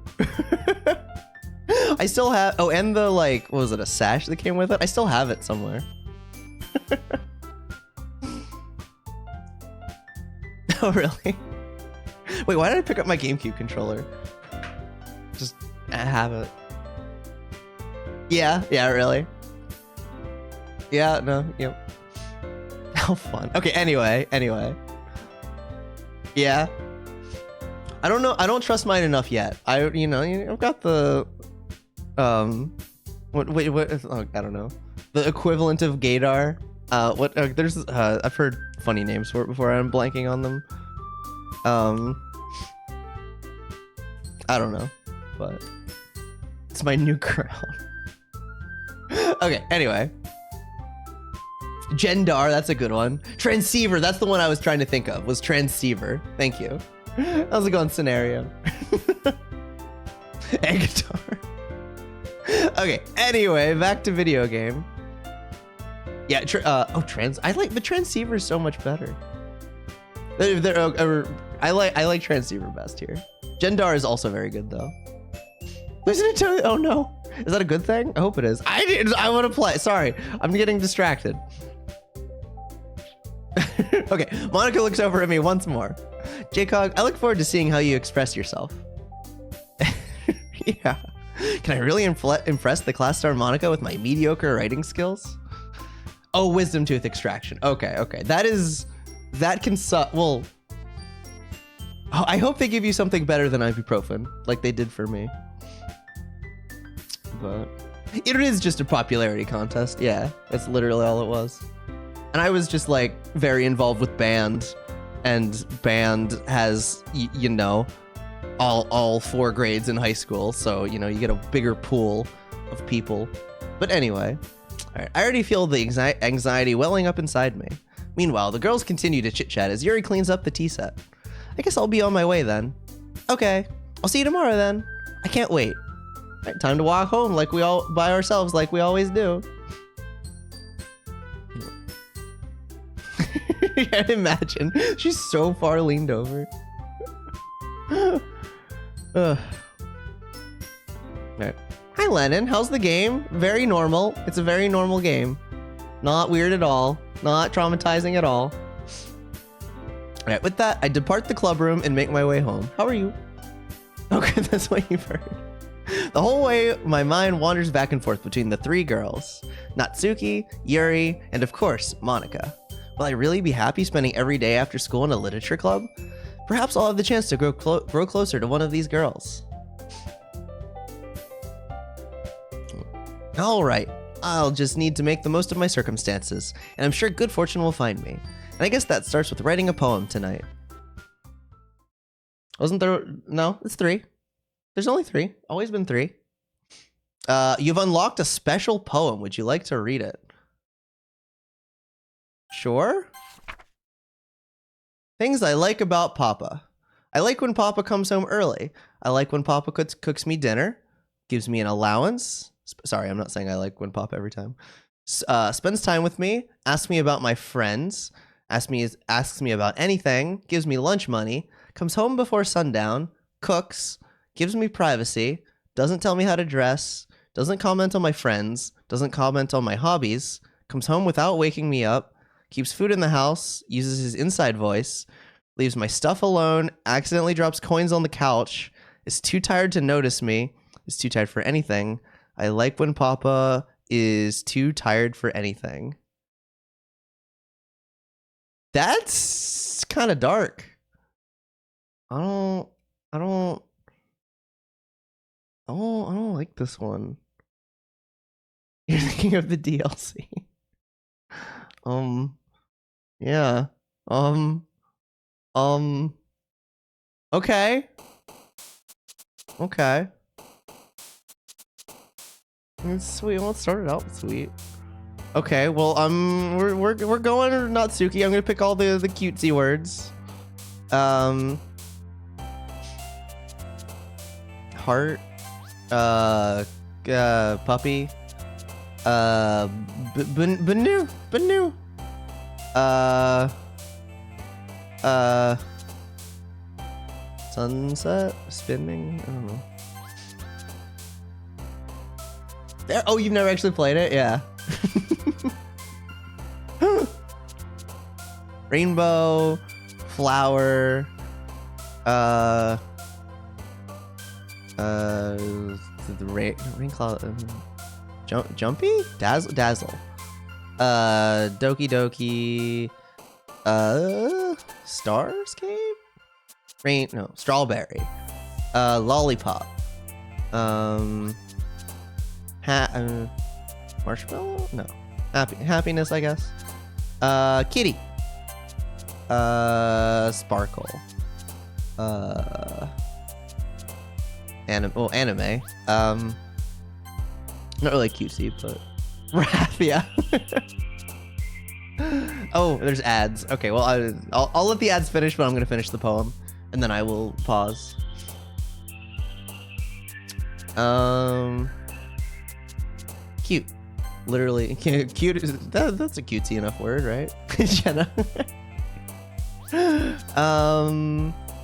I still have, oh, and the like, what was it, a sash that came with it? I still have it somewhere. Oh, really? Wait, why did I pick up my GameCube controller? Just have it. Yeah, really. Yeah, no, yep. How fun. Okay, anyway. Yeah. I don't know, I don't trust mine enough yet. I've got the, what, oh, I don't know. The equivalent of Gaydar. I've heard funny names for it before, I'm blanking on them. I don't know, but it's my new crown. Okay, anyway. Gendar, that's a good one. Transceiver, that's the one I was trying to think of, was Transceiver. Thank you. How's it going, scenario? Agatar. Okay, anyway, back to video game. Yeah, I like the Transceiver is so much better. I like Transceiver best here. Gendar is also very good though. Listen to tell you, oh no. Is that a good thing? I hope it is. I want to play. Sorry, I'm getting distracted. Okay, Monica looks over at me once more. Jcog, I look forward to seeing how you express yourself. Yeah. Can I really impress the class star Monica with my mediocre writing skills? Oh, wisdom tooth extraction. Okay. That can suck. Well, oh, I hope they give you something better than ibuprofen, like they did for me. But it is just a popularity contest. Yeah, that's literally all it was. And I was just like very involved with band, and band has, you know, all 4 grades in high school. So, you know, you get a bigger pool of people. But anyway, all right, I already feel the anxiety welling up inside me. Meanwhile, the girls continue to chit-chat as Yuri cleans up the tea set. I guess I'll be on my way then. Okay, I'll see you tomorrow then. I can't wait. All right, time to walk home like we all by ourselves like we always do. Yeah, imagine. She's so far leaned over. All right. Hi, Lennon. How's the game? Very normal. It's a very normal game. Not weird at all. Not traumatizing at all. All right, with that, I depart the club room and make my way home. How are you? Okay, that's what you've heard. The whole way, my mind wanders back and forth between the 3 girls. Natsuki, Yuri, and of course, Monica. Will I really be happy spending every day after school in a literature club? Perhaps I'll have the chance to grow closer to one of these girls. All right, I'll just need to make the most of my circumstances, and I'm sure good fortune will find me. And I guess that starts with writing a poem tonight. Wasn't there? No, it's 3. There's only 3. Always been 3. You've unlocked a special poem. Would you like to read it? Sure. Things I like about Papa. I like when Papa comes home early. I like when Papa cooks me dinner, gives me an allowance. Sorry, I'm not saying I like when Papa every time. Spends time with me, asks me about my friends, asks me about anything, gives me lunch money, comes home before sundown, cooks, gives me privacy, doesn't tell me how to dress, doesn't comment on my friends, doesn't comment on my hobbies, comes home without waking me up, keeps food in the house, uses his inside voice, leaves my stuff alone, accidentally drops coins on the couch, is too tired to notice me, is too tired for anything. I like when Papa is too tired for anything. That's kind of dark. I don't like this one. You're thinking of the DLC. Yeah. Okay. Okay. It's sweet. Well, it started out sweet. Okay, well, we're going Natsuki. I'm gonna pick all the cutesy words. Heart. Puppy. Banu. Sunset? Spinning? I don't know. There. Oh, you've never actually played it? Yeah. Rainbow, flower, the rain cloud, jumpy, dazzle, doki doki, starscape, strawberry, lollipop, marshmallow, no, happiness, I guess, kitty, sparkle, anime, not really cutesy, but rap, yeah. Oh, there's ads. Okay, well, I'll let the ads finish, but I'm gonna finish the poem, and then I will pause. Cute. Literally, cute. That's a cutesy enough word, right? Jenna.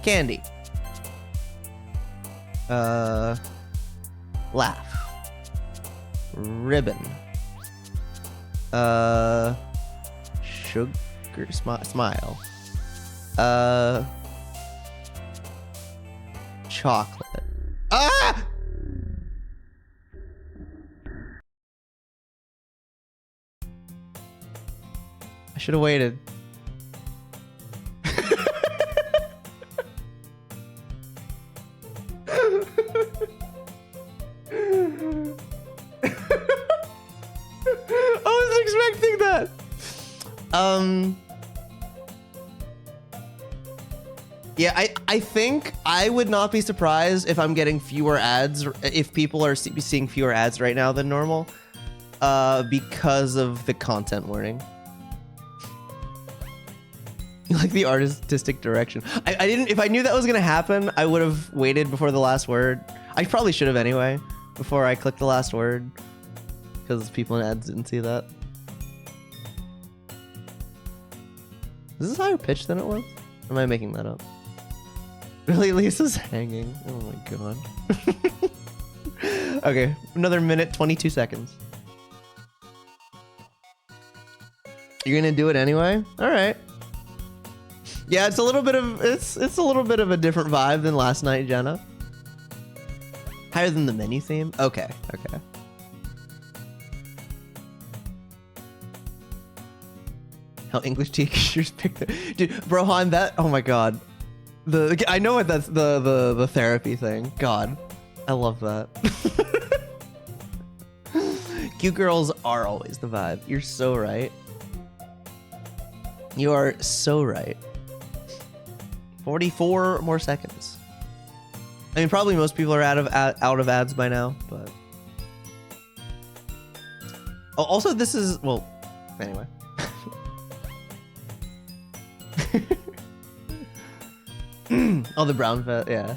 Candy. Laugh. Ribbon. Sugar. Smile. Chocolate. Ah! I should have waited. I was expecting that. Yeah, I think I would not be surprised if I'm getting fewer ads, if people are seeing fewer ads right now than normal, because of the content warning. You like the artistic direction. I didn't, if I knew that was gonna happen, I would have waited before the last word. I probably should have anyway, before I clicked the last word, because people in ads didn't see that. Is this higher pitched than it was? Or am I making that up? Really, Lisa's hanging. Oh my god. Okay, another minute, 22 seconds. You're gonna do it anyway? All right. Yeah, it's a little bit of it's a little bit of a different vibe than last night, Jenna. Higher than the menu theme? Okay, okay. How English teachers pick the dude, Brohan, that, oh my god. I know what that's the therapy thing. God, I love that. Cute girls are always the vibe. You're so right. You are so right. 44 more seconds. I mean, probably most people are out of ads by now, but oh, also this is, well, anyway. Oh, the brown vet, yeah.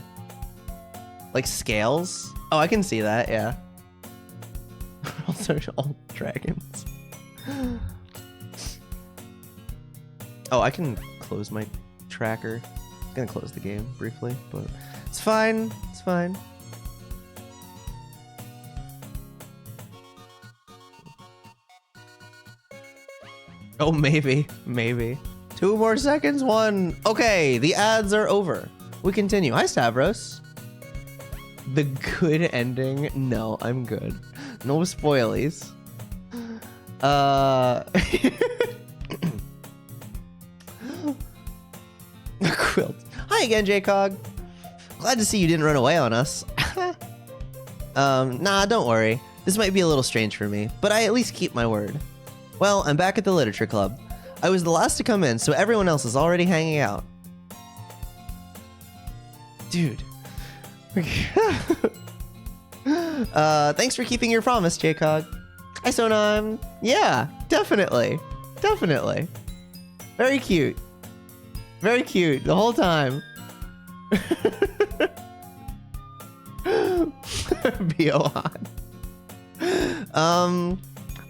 Like scales? Oh, I can see that, yeah. Also, all dragons. Oh, I can close my tracker. I'm gonna close the game briefly, but it's fine. It's fine. Oh, maybe. 2 more seconds, 1. Okay, the ads are over. We continue. Hi, Stavros. The good ending? No, I'm good. No spoilies. Quilt. Hi again, JCog. Glad to see you didn't run away on us. Nah, don't worry. This might be a little strange for me, but I at least keep my word. Well, I'm back at the literature club. I was the last to come in, so everyone else is already hanging out. Dude. Thanks for keeping your promise, JCog. Hi, Sonam. Yeah, definitely. Very cute. Very cute the whole time. Biohan.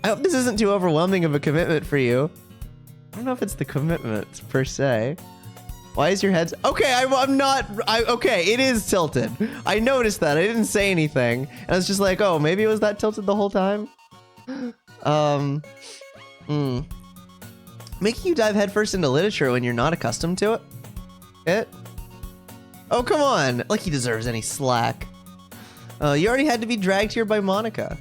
I hope this isn't too overwhelming of a commitment for you. I don't know if it's the commitment per se. Why is your head... Okay, I'm not... okay, it is tilted. I noticed that. I didn't say anything. And I was just like, oh, maybe it was that tilted the whole time? Making you dive headfirst into literature when you're not accustomed to it? Oh, come on. Like he deserves any slack. You already had to be dragged here by Monica.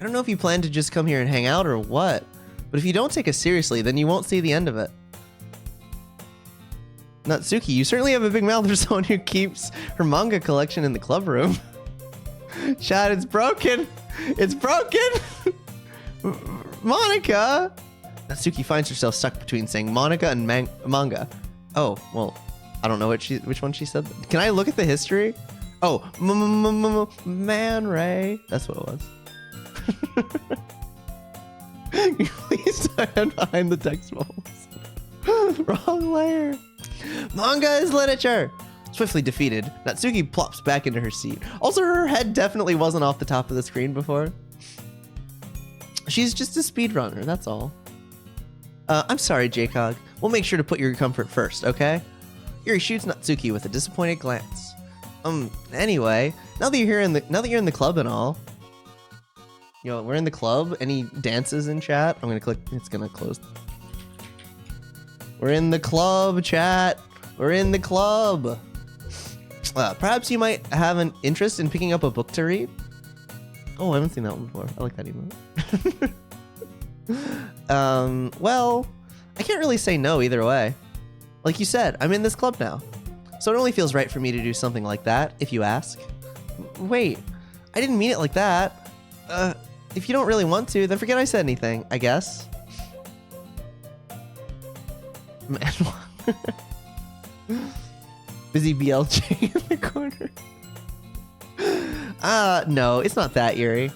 I don't know if you plan to just come here and hang out or what, but if you don't take us seriously, then you won't see the end of it. Natsuki, you certainly have a big mouth for someone who keeps her manga collection in the club room. Chad, it's broken. It's broken. Monica. Natsuki finds herself stuck between saying Monica and manga. Oh, well, I don't know which one she said. Can I look at the history? Oh, Man Ray. That's what it was. Please stand behind the text bubbles. Wrong layer. Manga is literature. Swiftly defeated, Natsuki plops back into her seat. Also, her head definitely wasn't off the top of the screen before. She's just a speedrunner, that's all. I'm sorry, JCog. We'll make sure to put your comfort first, okay? Yuri shoots Natsuki with a disappointed glance. Anyway, now that you're in the club and all. Yo, we're in the club. Any dances in chat? I'm gonna click. It's gonna close. We're in the club, chat. We're in the club. Perhaps you might have an interest in picking up a book to read. Oh, I haven't seen that one before. I like that emote. Well, I can't really say no either way. Like you said, I'm in this club now. So it only feels right for me to do something like that, if you ask. Wait, I didn't mean it like that. If you don't really want to, then forget I said anything, I guess. Man, busy BLJ in the corner. No, it's not that, Yuri.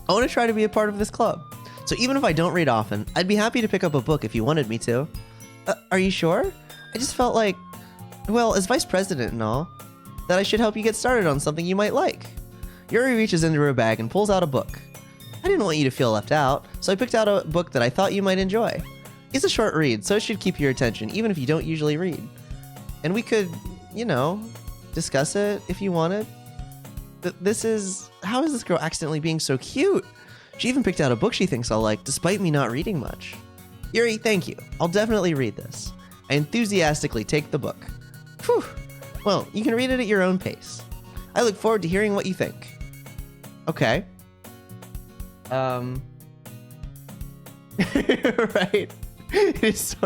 I want to try to be a part of this club. So even if I don't read often, I'd be happy to pick up a book if you wanted me to. Are you sure? I just felt like, well, as vice president and all, that I should help you get started on something you might like. Yuri reaches into her bag and pulls out a book. I didn't want you to feel left out, so I picked out a book that I thought you might enjoy. It's a short read, so it should keep your attention, even if you don't usually read. And we could, you know, discuss it if you wanted. How is this girl accidentally being so cute? She even picked out a book she thinks I'll like, despite me not reading much. Yuri, thank you. I'll definitely read this. I enthusiastically take the book. Whew. Well, you can read it at your own pace. I look forward to hearing what you think. Okay. Right. It is so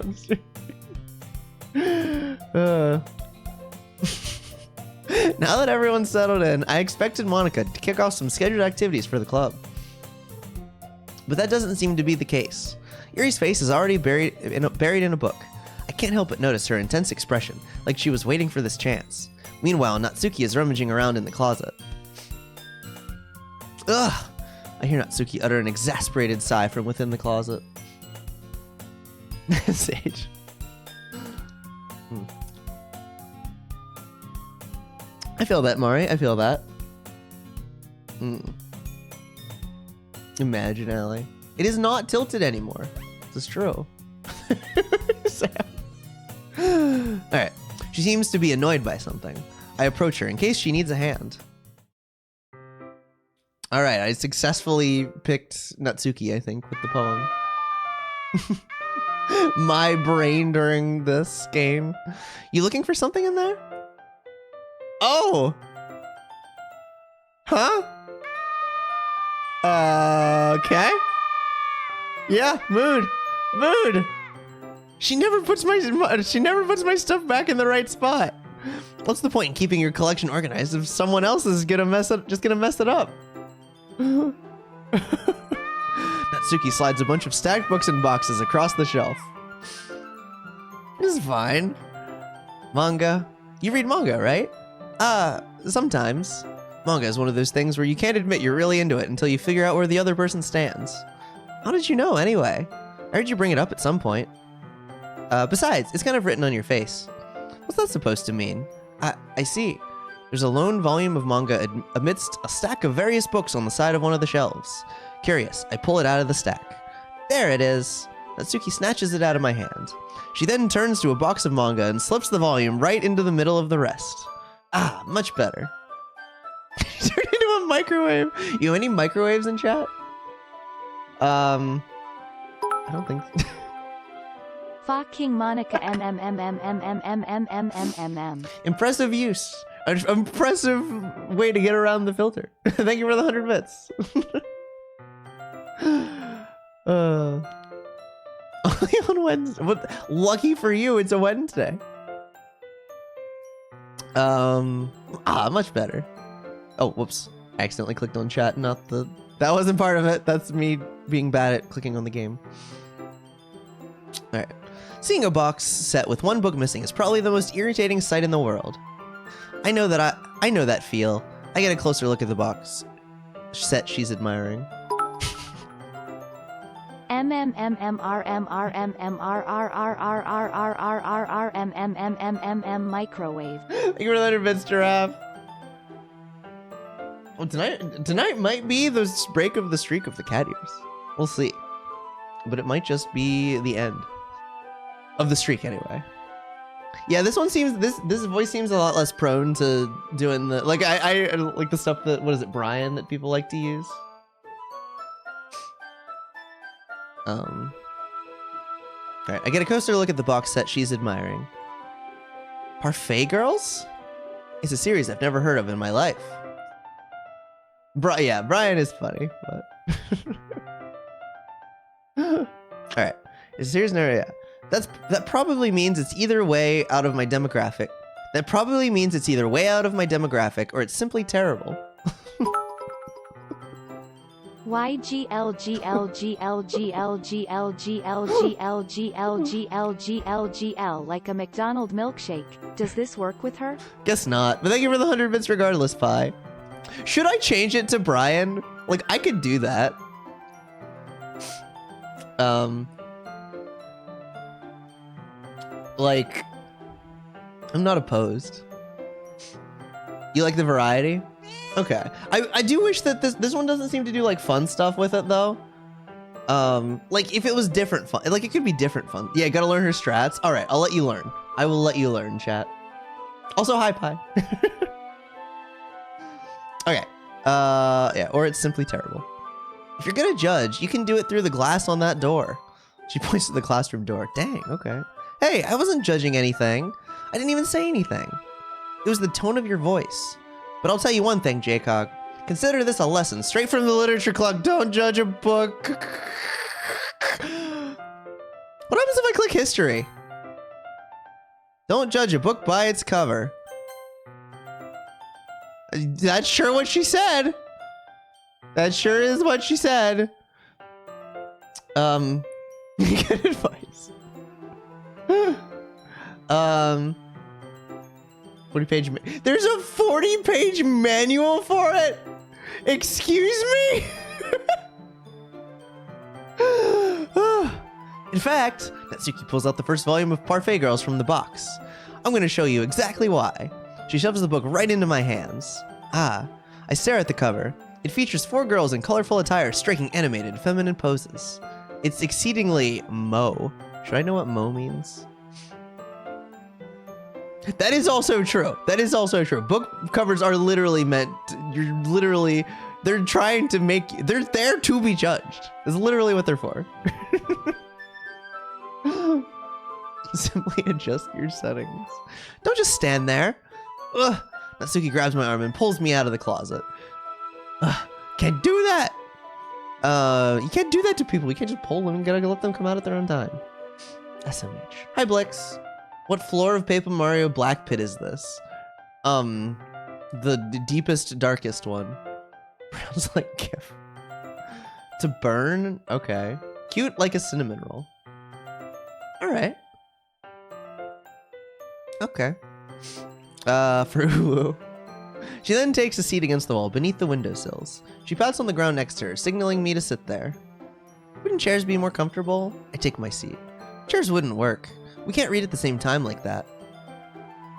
Now that everyone's settled in, I expected Monica to kick off some scheduled activities for the club. But that doesn't seem to be the case. Yuri's face is already buried in a book. I can't help but notice her intense expression, like she was waiting for this chance. Meanwhile, Natsuki is rummaging around in the closet. Ugh! I hear Natsuki utter an exasperated sigh from within the closet. Sage. I feel that, Mari. I feel that. Imagine Alley. It is not tilted anymore. This is true. Alright. She seems to be annoyed by something. I approach her in case she needs a hand. Alright, I successfully picked Natsuki, I think, with the poem. my brain during this game. You looking for something in there? Oh. Huh? Okay. Yeah, mood. She never puts my stuff back in the right spot. What's the point in keeping your collection organized if someone else is gonna mess it up? Natsuki slides a bunch of stacked books and boxes across the shelf. This is fine. Manga. You read manga, right? Sometimes. Manga is one of those things where you can't admit you're really into it until you figure out where the other person stands. How did you know, anyway? I heard you bring it up at some point. Besides, it's kind of written on your face. What's that supposed to mean? I see. There's a lone volume of manga amidst a stack of various books on the side of one of the shelves. Curious, I pull it out of the stack. There it is. Natsuki snatches it out of my hand. She then turns to a box of manga and slips the volume right into the middle of the rest. Ah, much better. Turned into a microwave. You have any microwaves in chat? I don't think so. Fucking Monica Impressive use. Impressive way to get around the filter. Thank you for the 100 bits. Only on Wednesday. Lucky for you, it's a Wednesday. Much better. Oh, whoops. I accidentally clicked on chat, not the... That wasn't part of it. That's me being bad at clicking on the game. Alright. Seeing a box set with one book missing is probably the most irritating sight in the world. I know that feel. I get a closer look at the box set she's admiring. microwave. Thank you for the 100 bits, Giraffe. Well, tonight might be the break of the streak of the cat ears. We'll see. But it might just be the end of the streak anyway. Yeah, this one seems this voice seems a lot less prone to doing the I like the stuff that, what is it, Brian, that people like to use. Alright, I get a closer look at the box set she's admiring. Parfait Girls? It's a series I've never heard of in my life. Yeah, Brian is funny, but... Alright, it's a series never, yeah. That probably means it's either way out of my demographic. That probably means it's either way out of my demographic or it's simply terrible. YGLGLGLGLGLGLGLGLGLGL like a McDonald milkshake. Does this work with her? Guess not, but thank you for the 100 bits regardless, Pi. Should I change it to Brian? Like, I could do that. Like, I'm not opposed. You like the variety? Okay. I do wish that this one doesn't seem to do like fun stuff with it though. Like if it was different fun, like it could be different fun. Yeah, gotta learn her strats. All right, I'll let you learn. I will let you learn, chat. Also, hi, Pi. Okay. Yeah, or it's simply terrible. If you're gonna judge, you can do it through the glass on that door. She points to the classroom door. Dang, okay. Hey, I wasn't judging anything. I didn't even say anything. It was the tone of your voice. But I'll tell you one thing, Jaycog. Consider this a lesson straight from the literature clock. Don't judge a book. What happens if I click history? Don't judge a book by its cover. That's sure what she said. That sure is what she said. Good advice. 40-page. There's a 40-page manual for it. Excuse me. In fact, Natsuki pulls out the first volume of Parfait Girls from the box. I'm going to show you exactly why. She shoves the book right into my hands. I stare at the cover. It features 4 girls in colorful attire striking animated, feminine poses. It's exceedingly mo. Should I know what mo means? That is also true. That is also true. Book covers are literally meant, they're trying to make, they're there to be judged. That's literally what they're for. Simply adjust your settings. Don't just stand there. Ugh. Natsuki grabs my arm and pulls me out of the closet. Ugh. Can't do that. You can't do that to people. You can't just pull them. You gotta let them come out at their own time. SMH. Hi, Blix. What floor of Paper Mario Black Pit is this? The deepest, darkest one. Sounds like GIF. To burn? Okay. Cute like a cinnamon roll. Alright. Okay. For Ulu. She then takes a seat against the wall beneath the windowsills. She pouts on the ground next to her, signaling me to sit there. Wouldn't chairs be more comfortable? I take my seat. Chairs wouldn't work. We can't read at the same time like that.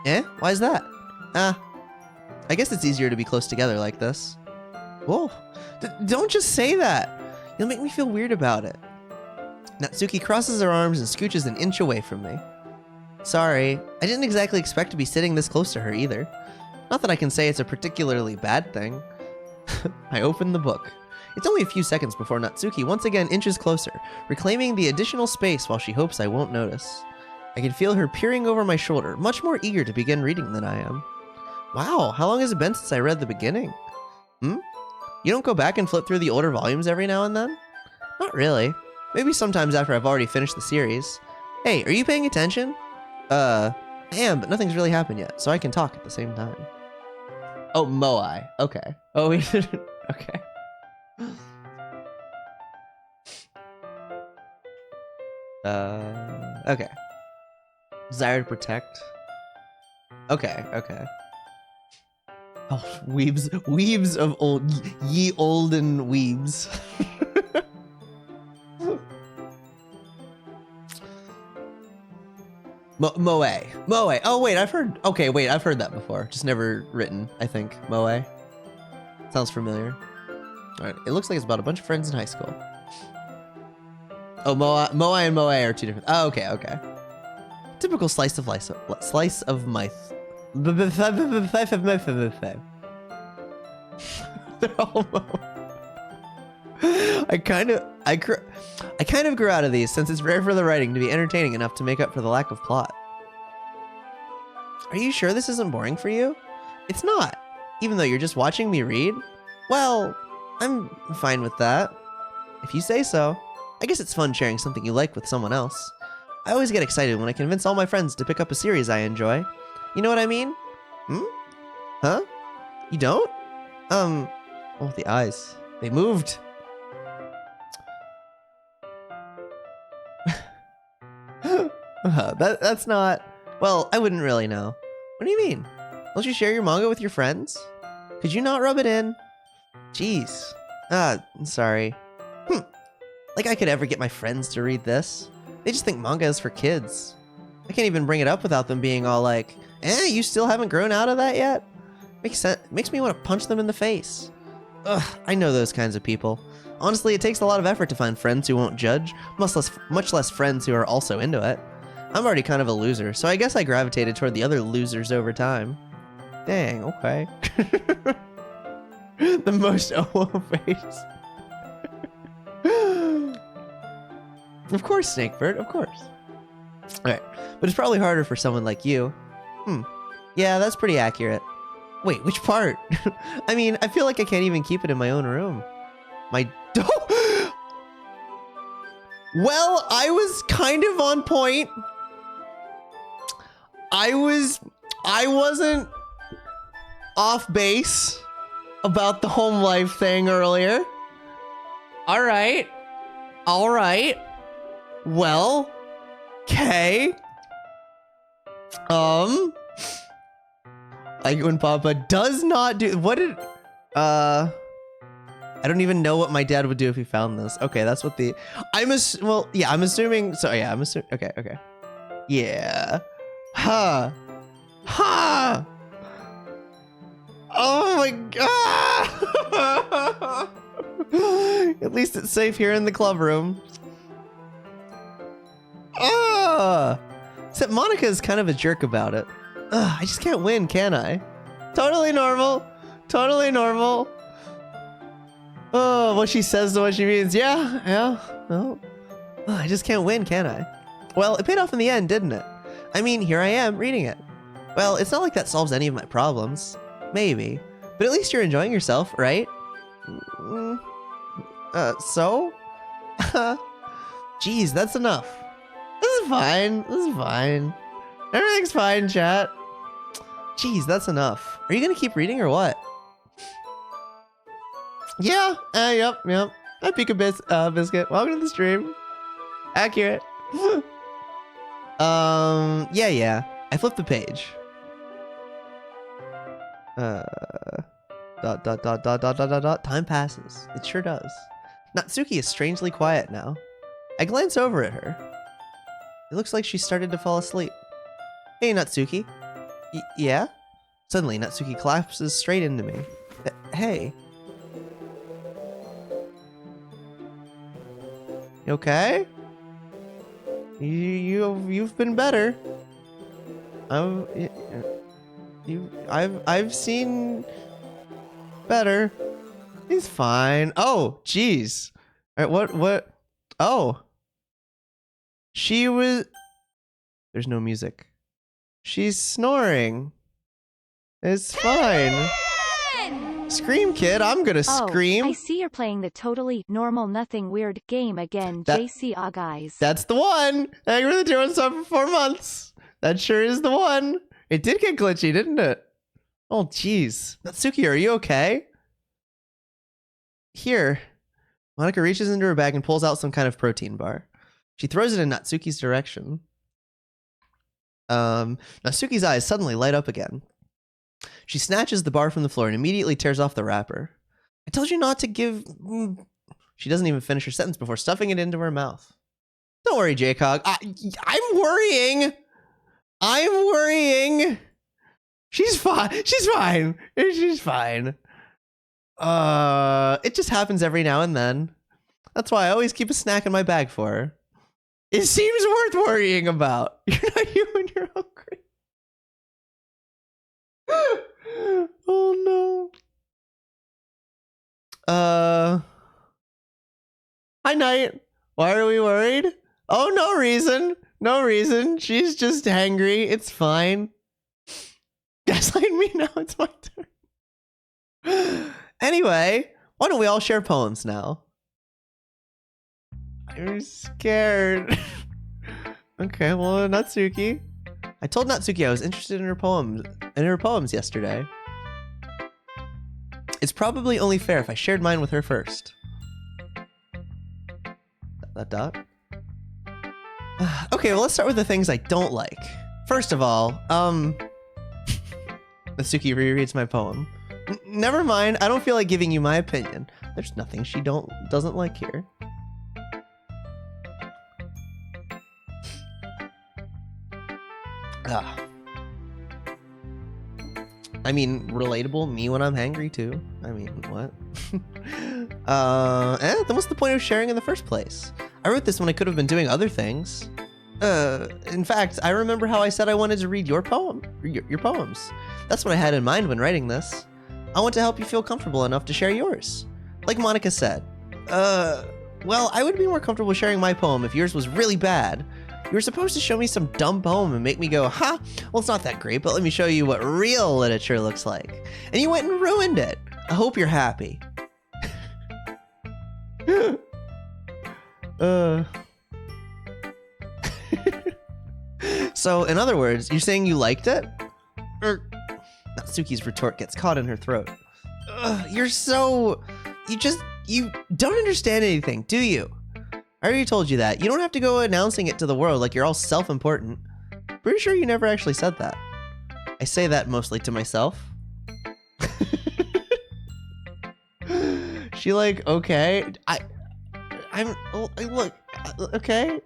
Eh? Why is that? I guess it's easier to be close together like this. Whoa. Don't just say that. You'll make me feel weird about it. Natsuki crosses her arms and scooches an inch away from me. Sorry, I didn't exactly expect to be sitting this close to her either. Not that I can say it's a particularly bad thing. I open the book. It's only a few seconds before Natsuki once again inches closer, reclaiming the additional space while she hopes I won't notice. I can feel her peering over my shoulder, much more eager to begin reading than I am. Wow, how long has it been since I read the beginning? You don't go back and flip through the older volumes every now and then? Not really. Maybe sometimes after I've already finished the series. Hey, are you paying attention? I am, but nothing's really happened yet, so I can talk at the same time. Oh, Moai. Okay. Oh, we didn't. Okay. Okay. Desire to protect. Okay, okay. Oh, weebs of old, ye olden weebs. Moe. Oh wait, I've heard. Okay, wait, I've heard that before. Just never written. I think Moe. Sounds familiar. All right, it looks like it's about a bunch of friends in high school. Oh, Moai and Moe are two different. Oh, okay, okay. Typical slice of mice. They're all Moe. I kind of grew out of these since it's rare for the writing to be entertaining enough to make up for the lack of plot. Are you sure this isn't boring for you? It's not, even though you're just watching me read. Well, I'm fine with that. If you say so. I guess it's fun sharing something you like with someone else. I always get excited when I convince all my friends to pick up a series I enjoy. You know what I mean? Huh? You don't? Oh, the eyes. They moved. That's not... Well, I wouldn't really know. What do you mean? Don't you share your manga with your friends? Could you not rub it in? Jeez. Sorry. Like I could ever get my friends to read this. They just think manga is for kids. I can't even bring it up without them being all like, you still haven't grown out of that yet? Makes me want to punch them in the face. Ugh, I know those kinds of people. Honestly, it takes a lot of effort to find friends who won't judge, much less friends who are also into it. I'm already kind of a loser, so I guess I gravitated toward the other losers over time. Dang, okay. The most OO face. Of course, Snakebird, of course. Alright, but it's probably harder for someone like you. Yeah, that's pretty accurate. Wait, which part? I mean, I feel like I can't even keep it in my own room. Well, I was kind of on point. I wasn't off base about the home life thing earlier. All right. Well, okay. Like when Papa does not do what did I don't even know what my dad would do if he found this. Okay, that's what the I'm assuming so yeah, I'm assuming okay. Yeah. Ha. Oh my god. At least it's safe here in the club room. Except Monica is kind of a jerk about it. I just can't win, can I? Totally normal. Oh, what she says to what she means. Yeah. Well, I just can't win, can I? Well, it paid off in the end, didn't it? I mean, here I am, reading it. Well, it's not like that solves any of my problems. Maybe. But at least you're enjoying yourself, right? So? Jeez, that's enough. This is fine. This is fine. Everything's fine, chat. Jeez, that's enough. Are you gonna keep reading or what? Yeah, yep. I peek a biscuit. Welcome to the stream. Accurate. Yeah. I flipped the page. Time passes. It sure does. Natsuki is strangely quiet now. I glance over at her. It looks like she started to fall asleep. Hey, Natsuki. Yeah? Suddenly, Natsuki collapses straight into me. Hey. You okay? You've been better. I've seen better. He's fine. Oh, jeez. All right, what? Oh. She was... There's no music. She's snoring. It's fine. Scream, kid. I'm gonna scream. I see you're playing the totally normal, nothing weird game again, JC guys. That's the one. I've been doing something for 4 months. That sure is the one. It did get glitchy, didn't it? Oh, jeez. Natsuki, are you okay? Here. Monica reaches into her bag and pulls out some kind of protein bar. She throws it in Natsuki's direction. Natsuki's eyes suddenly light up again. She snatches the bar from the floor and immediately tears off the wrapper. I told you not to give... She doesn't even finish her sentence before stuffing it into her mouth. Don't worry, J-Cog. I'm worrying. I'm worrying. She's fine. She's fine. She's fine. It just happens every now and then. That's why I always keep a snack in my bag for her. It seems worth worrying about. You're not you when you're hungry. Oh no. Hi, Knight. Why are we worried? Oh, no reason. No reason. She's just hangry. It's fine. Gaslight me now. It's my turn. Anyway, why don't we all share poems now? I'm scared. Okay, well, Natsuki. I told Natsuki I was interested in her poems yesterday. It's probably only fair if I shared mine with her first. Okay, well, let's start with the things I don't like. First of all, Natsuki rereads my poem. Never mind, I don't feel like giving you my opinion. There's nothing she doesn't like here. I mean, relatable, me when I'm hangry too. I mean, what? Then what's the point of sharing in the first place? I wrote this when I could have been doing other things. In fact, I remember how I said I wanted to read your poems. That's what I had in mind when writing this. I want to help you feel comfortable enough to share yours. Like Monica said. Well, I would be more comfortable sharing my poem if yours was really bad. You were supposed to show me some dumb poem and make me go, ha, well, it's not that great, but let me show you what real literature looks like. And you went and ruined it. I hope you're happy. So, in other words, you're saying you liked it? Natsuki's retort gets caught in her throat. You don't understand anything, do you? I already told you that. You don't have to go announcing it to the world like you're all self-important. Pretty sure you never actually said that. I say that mostly to myself. She like, okay. Look, okay.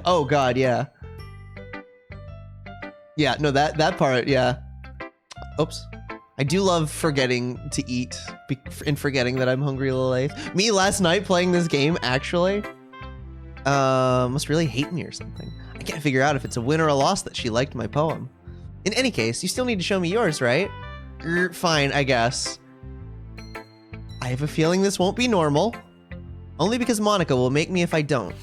Oh God, yeah. Yeah, no, that part, yeah. Oops. I do love forgetting to eat and forgetting that I'm hungry Lilith. Me last night playing this game, actually, must really hate me or something. I can't figure out if it's a win or a loss that she liked my poem. In any case, you still need to show me yours, right? Fine, I guess. I have a feeling this won't be normal. Only because Monica will make me if I don't.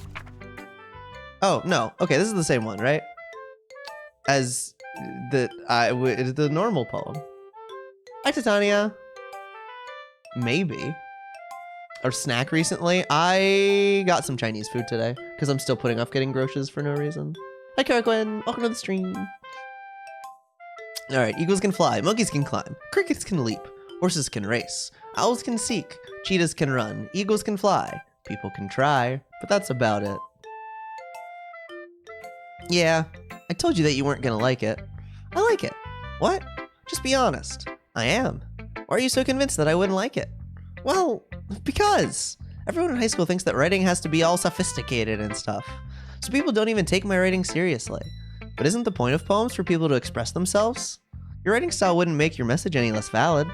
Oh, no. Okay, this is the same one, right? As the normal poem. Hi, Titania. Maybe. Or snack recently. I got some Chinese food today because I'm still putting off getting groceries for no reason. Hi, Karaquin. Welcome to the stream. All right, eagles can fly, monkeys can climb, crickets can leap, horses can race, owls can seek, cheetahs can run, eagles can fly, people can try, but that's about it. Yeah, I told you that you weren't gonna like it. I like it. What? Just be honest. I am. Why are you so convinced that I wouldn't like it? Well, because everyone in high school thinks that writing has to be all sophisticated and stuff. So people don't even take my writing seriously. But isn't the point of poems for people to express themselves? Your writing style wouldn't make your message any less valid.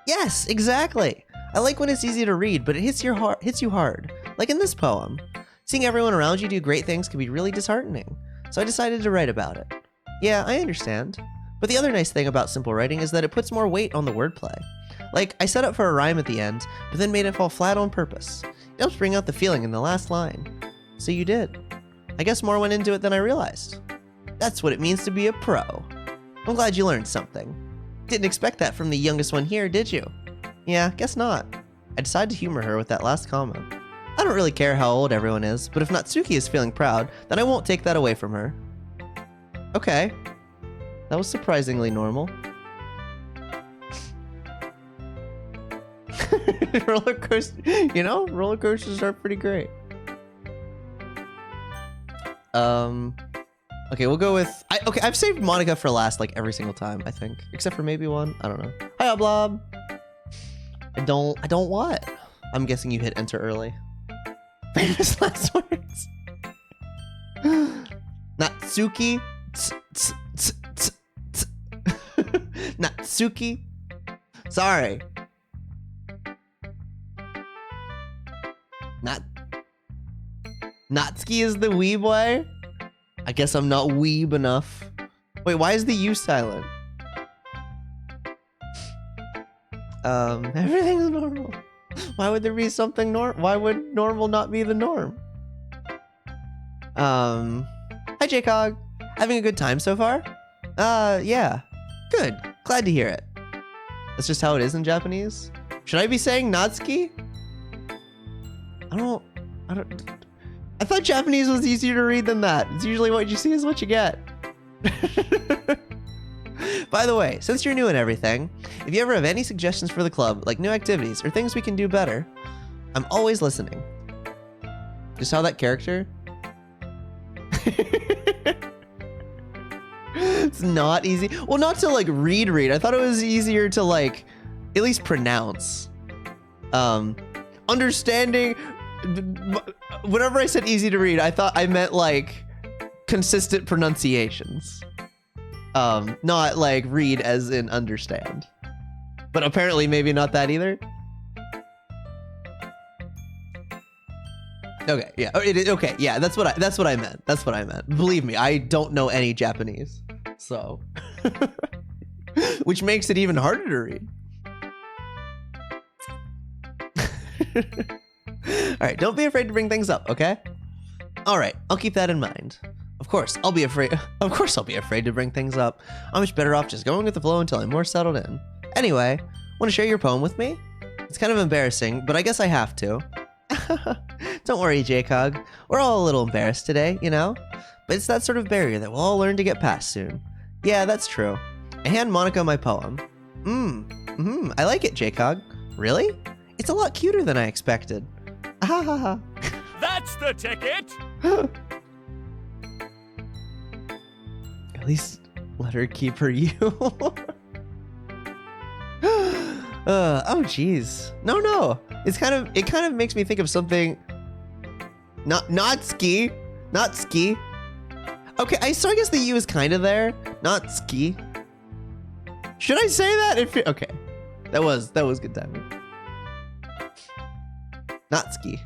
Yes, exactly. I like when it's easy to read, but it hits you hard. Like in this poem. Seeing everyone around you do great things can be really disheartening. So I decided to write about it. Yeah, I understand. But the other nice thing about simple writing is that it puts more weight on the wordplay. Like, I set up for a rhyme at the end, but then made it fall flat on purpose. It helps bring out the feeling in the last line. So you did. I guess more went into it than I realized. That's what it means to be a pro. I'm glad you learned something. Didn't expect that from the youngest one here, did you? Yeah, guess not. I decided to humor her with that last comment. I don't really care how old everyone is, but if Natsuki is feeling proud, then I won't take that away from her. Okay. That was surprisingly normal. Roller coaster, you know, roller coasters are pretty great. Okay, we'll go with... Okay, I've saved Monica for last, like, every single time, I think. Except for maybe one. I don't know. Hi, Blob. I don't what? I'm guessing you hit enter early. Famous last words. Natsuki. Natsuki. Sorry. Natsuki is the weeb way? I guess I'm not weeb enough. Wait, why is the U silent? Everything's normal. Why would there be something why would normal not be the norm? Hi JCog. Having a good time so far? Yeah. Good. Glad to hear it. That's just how it is in Japanese? Should I be saying Natsuki? I thought Japanese was easier to read than that. It's usually what you see is what you get. By the way, since you're new and everything, if you ever have any suggestions for the club, like new activities or things we can do better, I'm always listening. Just how that character? It's not easy. Well, not to like read. I thought it was easier to like at least pronounce. Understanding. Whenever I said easy to read, I thought I meant like consistent pronunciations. Not like read as in understand. But apparently maybe not that either. Okay, yeah. Okay, yeah, that's what I meant. That's what I meant. Believe me, I don't know any Japanese. So which makes it even harder to read. All right, don't be afraid to bring things up, okay? All right, I'll keep that in mind. Of course, I'll be afraid to bring things up. I'm much better off just going with the flow until I'm more settled in. Anyway, want to share your poem with me? It's kind of embarrassing, but I guess I have to. Don't worry, JCog. We're all a little embarrassed today, you know? But it's that sort of barrier that we'll all learn to get past soon. Yeah, that's true. I hand Monica my poem. I like it, JCog. Really? It's a lot cuter than I expected. That's the ticket! At least let her keep her you. Oh jeez. No. It kind of makes me think of something. Not ski. Okay, so I guess the U is kind of there. Not ski. Should I say that? Okay. That was good timing. Not ski.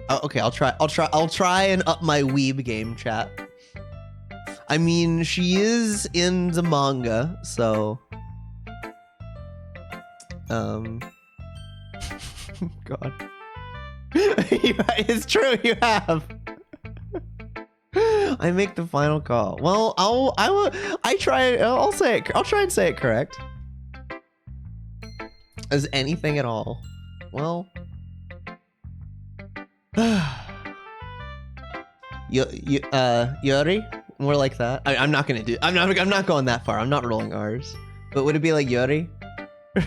Oh, okay, I'll try and up my weeb game, chat. I mean, she is in the manga, so God. It's true, you have. I make the final call. Well, I'll try and say it correct. As anything at all. Well, Yuri? More like that. I'm not going that far. I'm not rolling R's. But would it be like Yuri? Get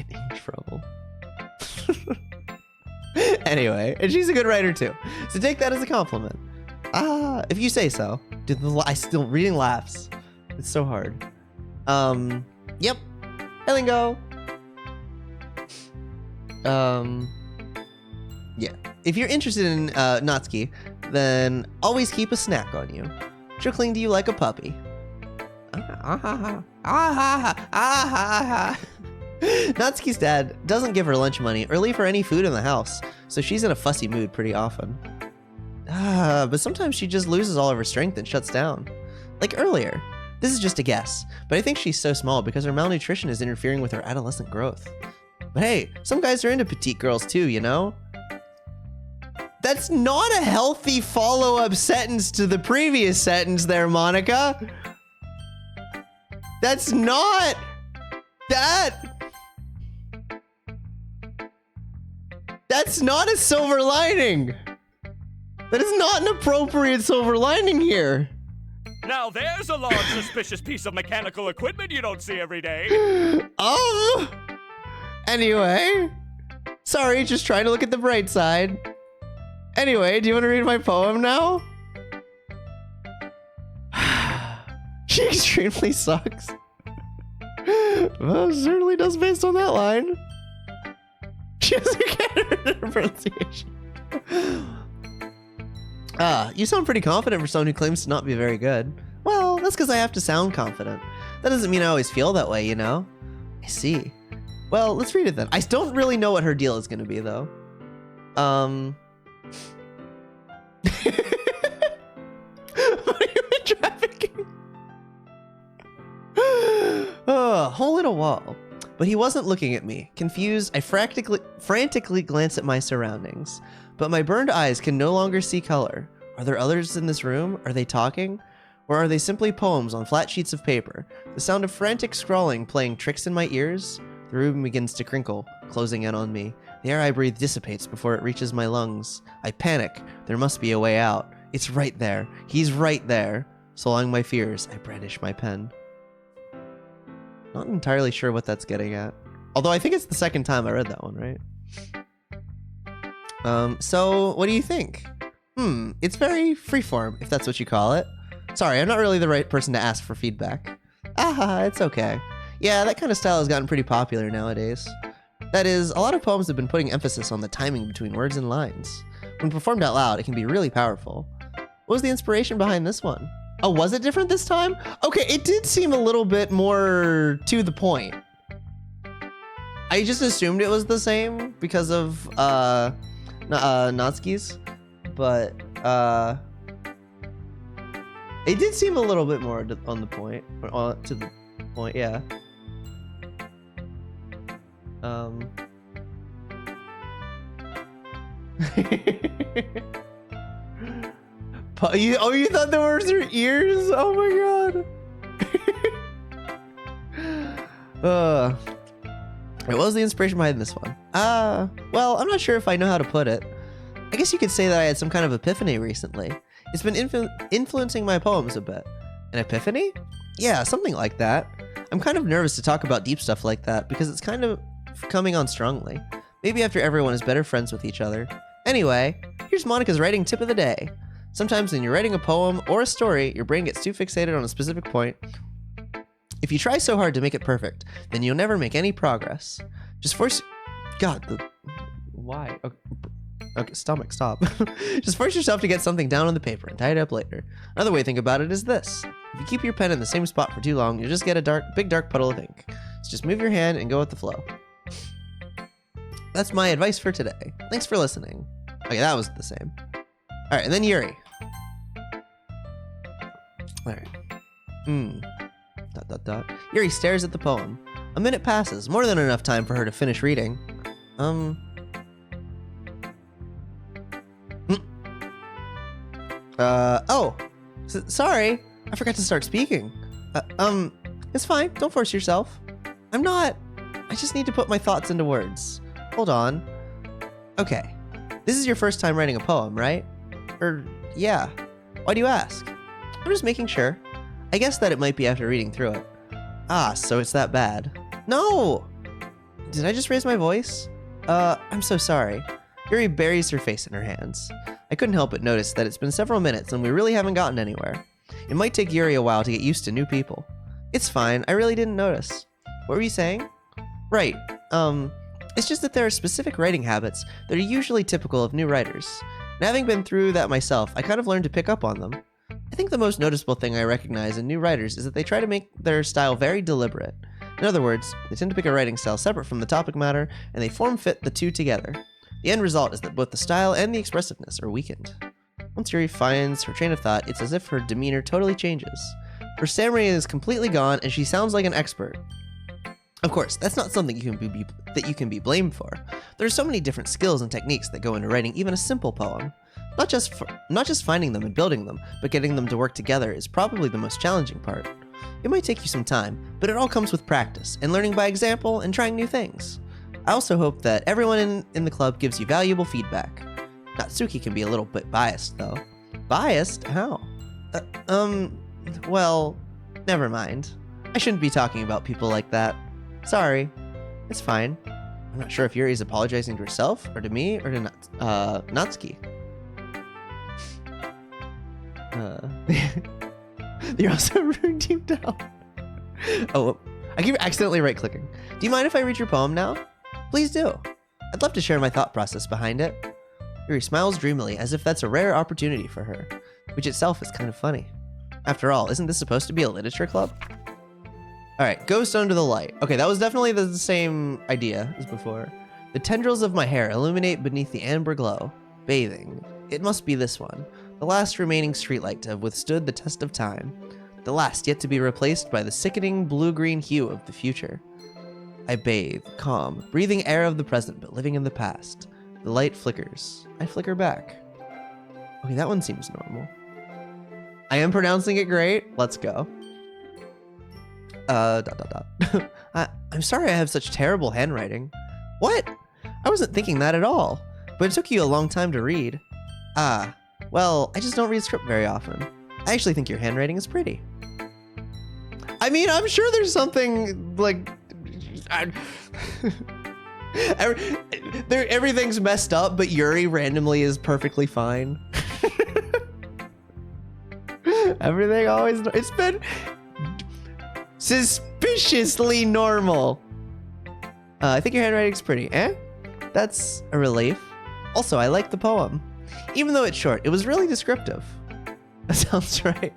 in trouble. Anyway, and she's a good writer too. So take that as a compliment. If you say so. Dude, I still reading laughs. It's so hard. Yep. Elingo. Yeah. If you're interested in Natsuki, then always keep a snack on you. She'll cling to you like a puppy. Natsuki's dad doesn't give her lunch money or leave her any food in the house, so she's in a fussy mood pretty often. But sometimes she just loses all of her strength and shuts down. Like earlier. This is just a guess, but I think she's so small because her malnutrition is interfering with her adolescent growth. But hey, some guys are into petite girls too, you know? That's not a healthy follow-up sentence to the previous sentence there, Monica. That's not... That's not a silver lining. That is not an appropriate silver lining here. Now there's a large suspicious piece of mechanical equipment you don't see every day. Anyway. Sorry, just trying to look at the bright side. Anyway, do you want to read my poem now? She extremely sucks. Well, certainly does based on that line. She doesn't get her pronunciation. You sound pretty confident for someone who claims to not be very good. Well, that's because I have to sound confident. That doesn't mean I always feel that way, you know? I see. Well, let's read it then. I don't really know what her deal is going to be, though. Human trafficking. Hole in a wall. But he wasn't looking at me. Confused, I frantically glance at my surroundings. But my burned eyes can no longer see color. Are there others in this room? Are they talking? Or are they simply poems on flat sheets of paper? The sound of frantic scrawling playing tricks in my ears? The room begins to crinkle, closing in on me. The air I breathe dissipates before it reaches my lungs. I panic. There must be a way out. It's right there. He's right there. Swallowing my fears, I brandish my pen. Not entirely sure what that's getting at. Although I think it's the second time I read that one, right? So what do you think? It's very freeform, if that's what you call it. Sorry, I'm not really the right person to ask for feedback. It's okay. Yeah, that kind of style has gotten pretty popular nowadays. That is, a lot of poems have been putting emphasis on the timing between words and lines. When performed out loud, it can be really powerful. What was the inspiration behind this one? Oh, was it different this time? Okay, it did seem a little bit more to the point. I just assumed it was the same because of Natsuki's, but it did seem a little bit more on the point, or to the point, yeah. You thought there were her ears? Oh my god. What was the inspiration behind this one? Well, I'm not sure if I know how to put it. I guess you could say that I had some kind of epiphany recently. It's been influencing my poems a bit. An epiphany? Yeah, something like that. I'm kind of nervous to talk about deep stuff like that because it's kind of coming on strongly. Maybe after everyone is better friends with each other. Anyway, here's Monica's writing tip of the day. Sometimes when you're writing a poem or a story, your brain gets too fixated on a specific point. If you try so hard to make it perfect, then you'll never make any progress. Just force... God, why? Okay, stomach, stop. Just force yourself to get something down on the paper and tie it up later. Another way to think about it is this. If you keep your pen in the same spot for too long, you'll just get a big dark puddle of ink. So just move your hand and go with the flow. That's my advice for today. Thanks for listening. Okay, that was the same. Alright, and then Yuri. Alright. Yuri stares at the poem. A minute passes, more than enough time for her to finish reading. Sorry. I forgot to start speaking. It's fine. Don't force yourself. I just need to put my thoughts into words. Hold on. Okay. This is your first time writing a poem, right? Yeah. Why do you ask? I'm just making sure. I guess that it might be after reading through it. Ah, so it's that bad. No! Did I just raise my voice? I'm so sorry. Yuri buries her face in her hands. I couldn't help but notice that it's been several minutes and we really haven't gotten anywhere. It might take Yuri a while to get used to new people. It's fine, I really didn't notice. What were you saying? Right, it's just that there are specific writing habits that are usually typical of new writers. And having been through that myself, I kind of learned to pick up on them. I think the most noticeable thing I recognize in new writers is that they try to make their style very deliberate. In other words, they tend to pick a writing style separate from the topic matter, and they form-fit the two together. The end result is that both the style and the expressiveness are weakened. Once Yuri finds her train of thought, it's as if her demeanor totally changes. Her stammering is completely gone, and she sounds like an expert. Of course, that's not something you can be blamed for. There are so many different skills and techniques that go into writing even a simple poem. Not just finding them and building them, but getting them to work together is probably the most challenging part. It might take you some time, but it all comes with practice, and learning by example, and trying new things. I also hope that everyone in the club gives you valuable feedback. Natsuki can be a little bit biased, though. Biased? How? Well, never mind. I shouldn't be talking about people like that. Sorry. It's fine. I'm not sure if Yuri's apologizing to herself, or to me, or to Natsuki. You're also rude deep down. Oh, I keep accidentally right-clicking. Do you mind if I read your poem now? Please do. I'd love to share my thought process behind it. Yuri smiles dreamily, as if that's a rare opportunity for her, which itself is kind of funny. After all, isn't this supposed to be a literature club? Alright, Ghost Under the Light. Okay, that was definitely the same idea as before. The tendrils of my hair illuminate beneath the amber glow. Bathing. It must be this one. The last remaining streetlight to have withstood the test of time. The last yet to be replaced by the sickening blue-green hue of the future. I bathe, calm, breathing air of the present but living in the past. The light flickers. I flicker back. Okay, that one seems normal. I am pronouncing it great. Let's go. I'm sorry I have such terrible handwriting. What? I wasn't thinking that at all. But it took you a long time to read. Ah, well, I just don't read script very often. I actually think your handwriting is pretty. I mean, I'm sure there's something, like... everything's messed up, but Yuri randomly is perfectly fine. Everything always... It's been... suspiciously normal. I think your handwriting's pretty. That's a relief. Also, I like the poem. Even though it's short, it was really descriptive. That sounds right.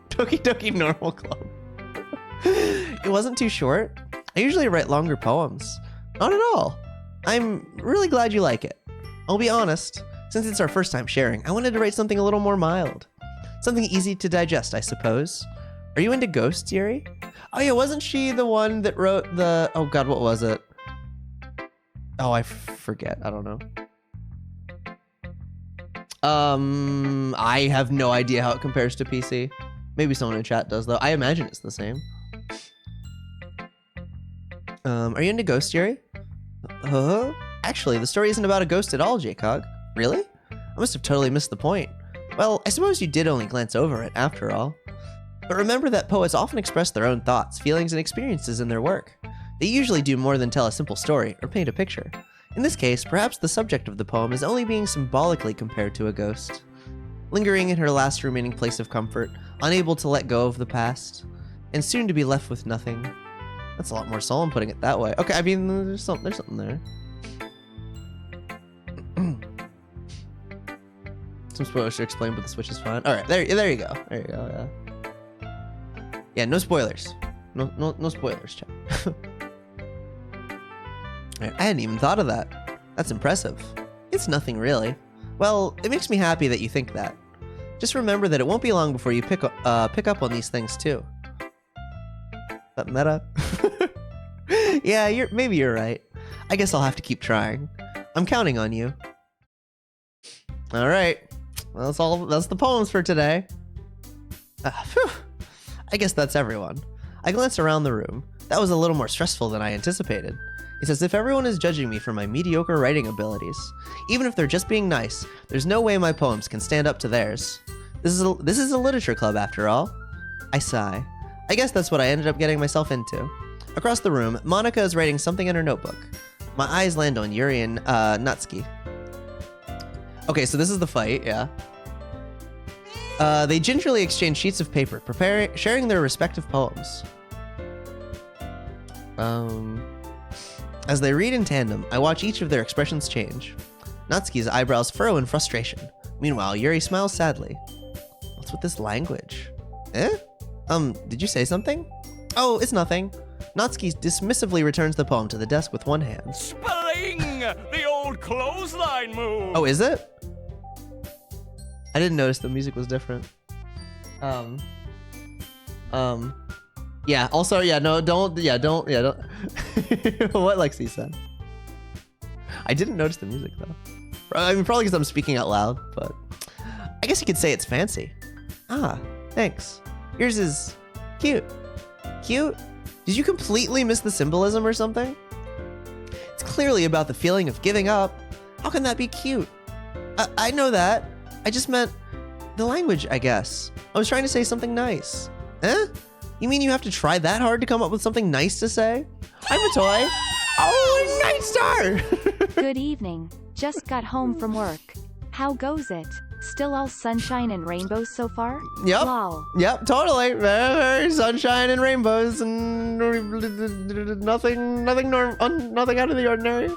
Toki Toki Normal Club. It wasn't too short. I usually write longer poems. Not at all. I'm really glad you like it. I'll be honest, since it's our first time sharing, I wanted to write something a little more mild. Something easy to digest, I suppose. Are you into ghosts, Yuri? Oh yeah, wasn't she the one that wrote the... Oh god, what was it? Oh, I forget. I don't know. I have no idea how it compares to PC. Maybe someone in chat does, though. I imagine it's the same. Are you into ghosts, Yuri? Actually, the story isn't about a ghost at all, J-Cog. Really? I must have totally missed the point. Well, I suppose you did only glance over it, after all. But remember that poets often express their own thoughts, feelings, and experiences in their work. They usually do more than tell a simple story or paint a picture. In this case, perhaps the subject of the poem is only being symbolically compared to a ghost. Lingering in her last remaining place of comfort, unable to let go of the past, and soon to be left with nothing. That's a lot more solemn putting it that way. Okay, I mean, there's something there. Some spoilers to explain, but the Switch is fine. Alright, there you go. There you go, yeah. Yeah, no spoilers. No spoilers, chat. I hadn't even thought of that. That's impressive. It's nothing really. Well, it makes me happy that you think that. Just remember that it won't be long before you pick up on these things too. Meta. Yeah, maybe you're right. I guess I'll have to keep trying. I'm counting on you. All right. Well, that's the poems for today. I guess that's everyone. I glanced around the room. That was a little more stressful than I anticipated. It's as if everyone is judging me for my mediocre writing abilities. Even if they're just being nice, there's no way my poems can stand up to theirs. This is a literature club after all. I sigh. I guess that's what I ended up getting myself into. Across the room, Monica is writing something in her notebook. My eyes land on Yuri and Natsuki. Okay, so this is the fight, yeah. They gingerly exchange sheets of paper, sharing their respective poems. As they read in tandem, I watch each of their expressions change. Natsuki's eyebrows furrow in frustration. Meanwhile, Yuri smiles sadly. What's with this language? Did you say something? Oh, it's nothing. Natsuki dismissively returns the poem to the desk with one hand. Spling! The old clothesline move! Oh, is it? I didn't notice the music was different. Yeah, also, yeah, no, don't. What Lexi said. I didn't notice the music, though. I mean, probably because I'm speaking out loud, but I guess you could say it's fancy. Ah, thanks. Yours is cute. Cute? Did you completely miss the symbolism or something? It's clearly about the feeling of giving up. How can that be cute? I know that. I just meant the language, I guess. I was trying to say something nice. Eh? You mean you have to try that hard to come up with something nice to say? I'm a toy. Oh, nice star! Good evening. Just got home from work. How goes it? Still all sunshine and rainbows so far? Yep. Lol. Yep, totally. Very sunshine and rainbows and nothing out of the ordinary.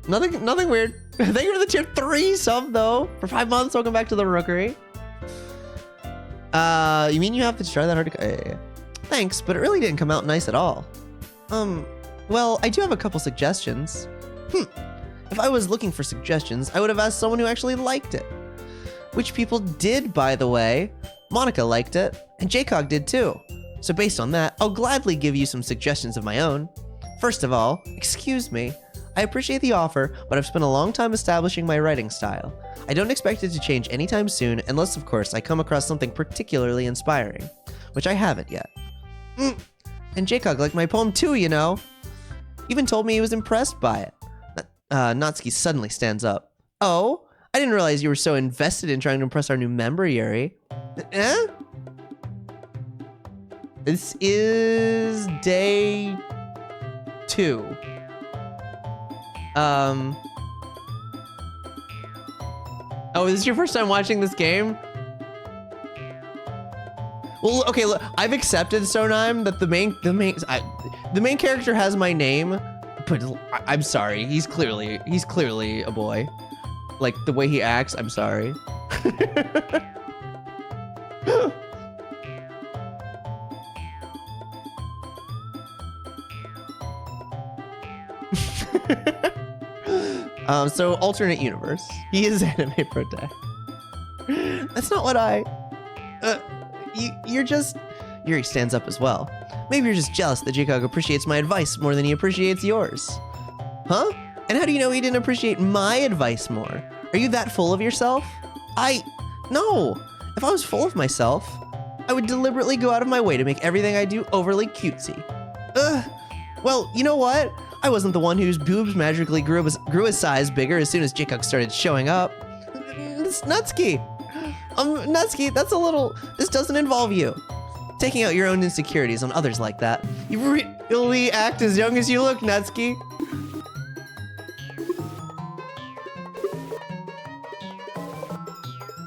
nothing weird. Thank you for the tier 3 sub though. For 5 months, welcome back to the rookery. You mean you have to try that hard to... Thanks, but it really didn't come out nice at all. Well, I do have a couple suggestions. If I was looking for suggestions, I would have asked someone who actually liked it. Which people did, by the way. Monica liked it, and Jcog did too. So based on that, I'll gladly give you some suggestions of my own. First of all, excuse me. I appreciate the offer, but I've spent a long time establishing my writing style. I don't expect it to change anytime soon, unless of course I come across something particularly inspiring, which I haven't yet. And Jcog liked my poem too, you know. Even told me he was impressed by it. Natsuki suddenly stands up. Oh, I didn't realize you were so invested in trying to impress our new member, Yuri. This is day 2. Oh, is this your first time watching this game? Well, okay, look, I've accepted Sonime that the main character has my name, but I'm sorry, he's clearly a boy. Like the way he acts, I'm sorry. So alternate universe. He is anime protac. That's not what you're just... Yuri stands up as well. Maybe you're just jealous that Jcog appreciates my advice more than he appreciates yours. Huh? And how do you know he didn't appreciate my advice more? Are you that full of yourself? No. If I was full of myself, I would deliberately go out of my way to make everything I do overly cutesy. Well, you know what? I wasn't the one whose boobs magically grew his size bigger as soon as Jcog started showing up. It's Natsuki. Natsuki, that's a little... This doesn't involve you. Taking out your own insecurities on others like that. You really act as young as you look, Natsuki.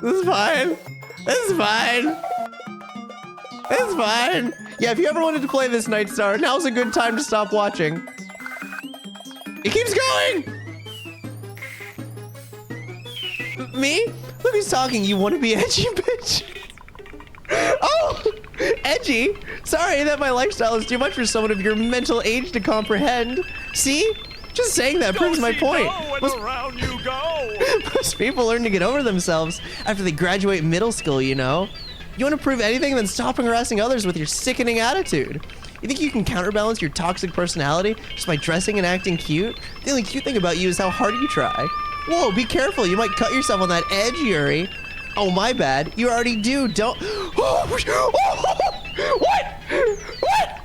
This is fine. This is fine. It's fine. Yeah, if you ever wanted to play this Night Star, now's a good time to stop watching. It keeps going! Me? Look who's talking, you wanna be edgy, bitch. Oh! Edgy? Sorry that my lifestyle is too much for someone of your mental age to comprehend. See? Just saying that proves my point. Around you go. Most people learn to get over themselves after they graduate middle school, you know? You want to prove anything, then stop harassing others with your sickening attitude. You think you can counterbalance your toxic personality just by dressing and acting cute? The only cute thing about you is how hard you try. Whoa, be careful. You might cut yourself on that edge, Yuri. Oh, my bad. You already do. Don't. Oh, what? What?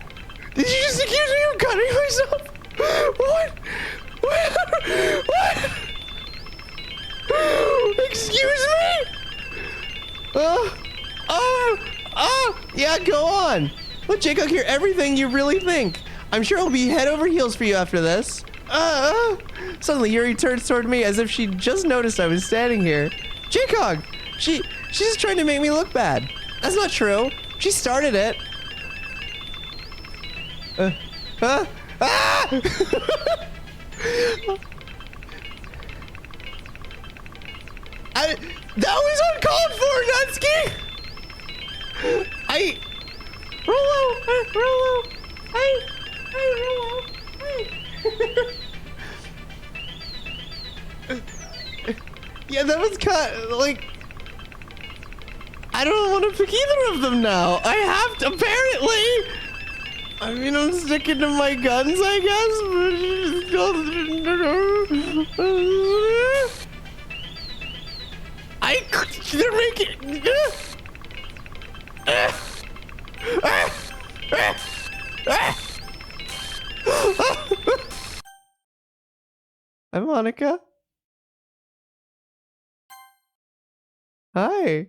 Did you just accuse me of cutting myself? What? What? Excuse me? Yeah, go on. Let Jacob hear everything you really think. I'm sure he'll be head over heels for you after this. Suddenly Yuri turns toward me as if she just noticed I was standing here. Jacob, she's just trying to make me look bad. That's not true. She started it. That was uncalled for, Nutsky! Rolo! Hey, Rolo! Hey! Yeah, that was cut, like... I don't want to pick either of them now. I have to, apparently! I mean, I'm sticking to my guns, I guess. They're making... Hi, Monica. Hi.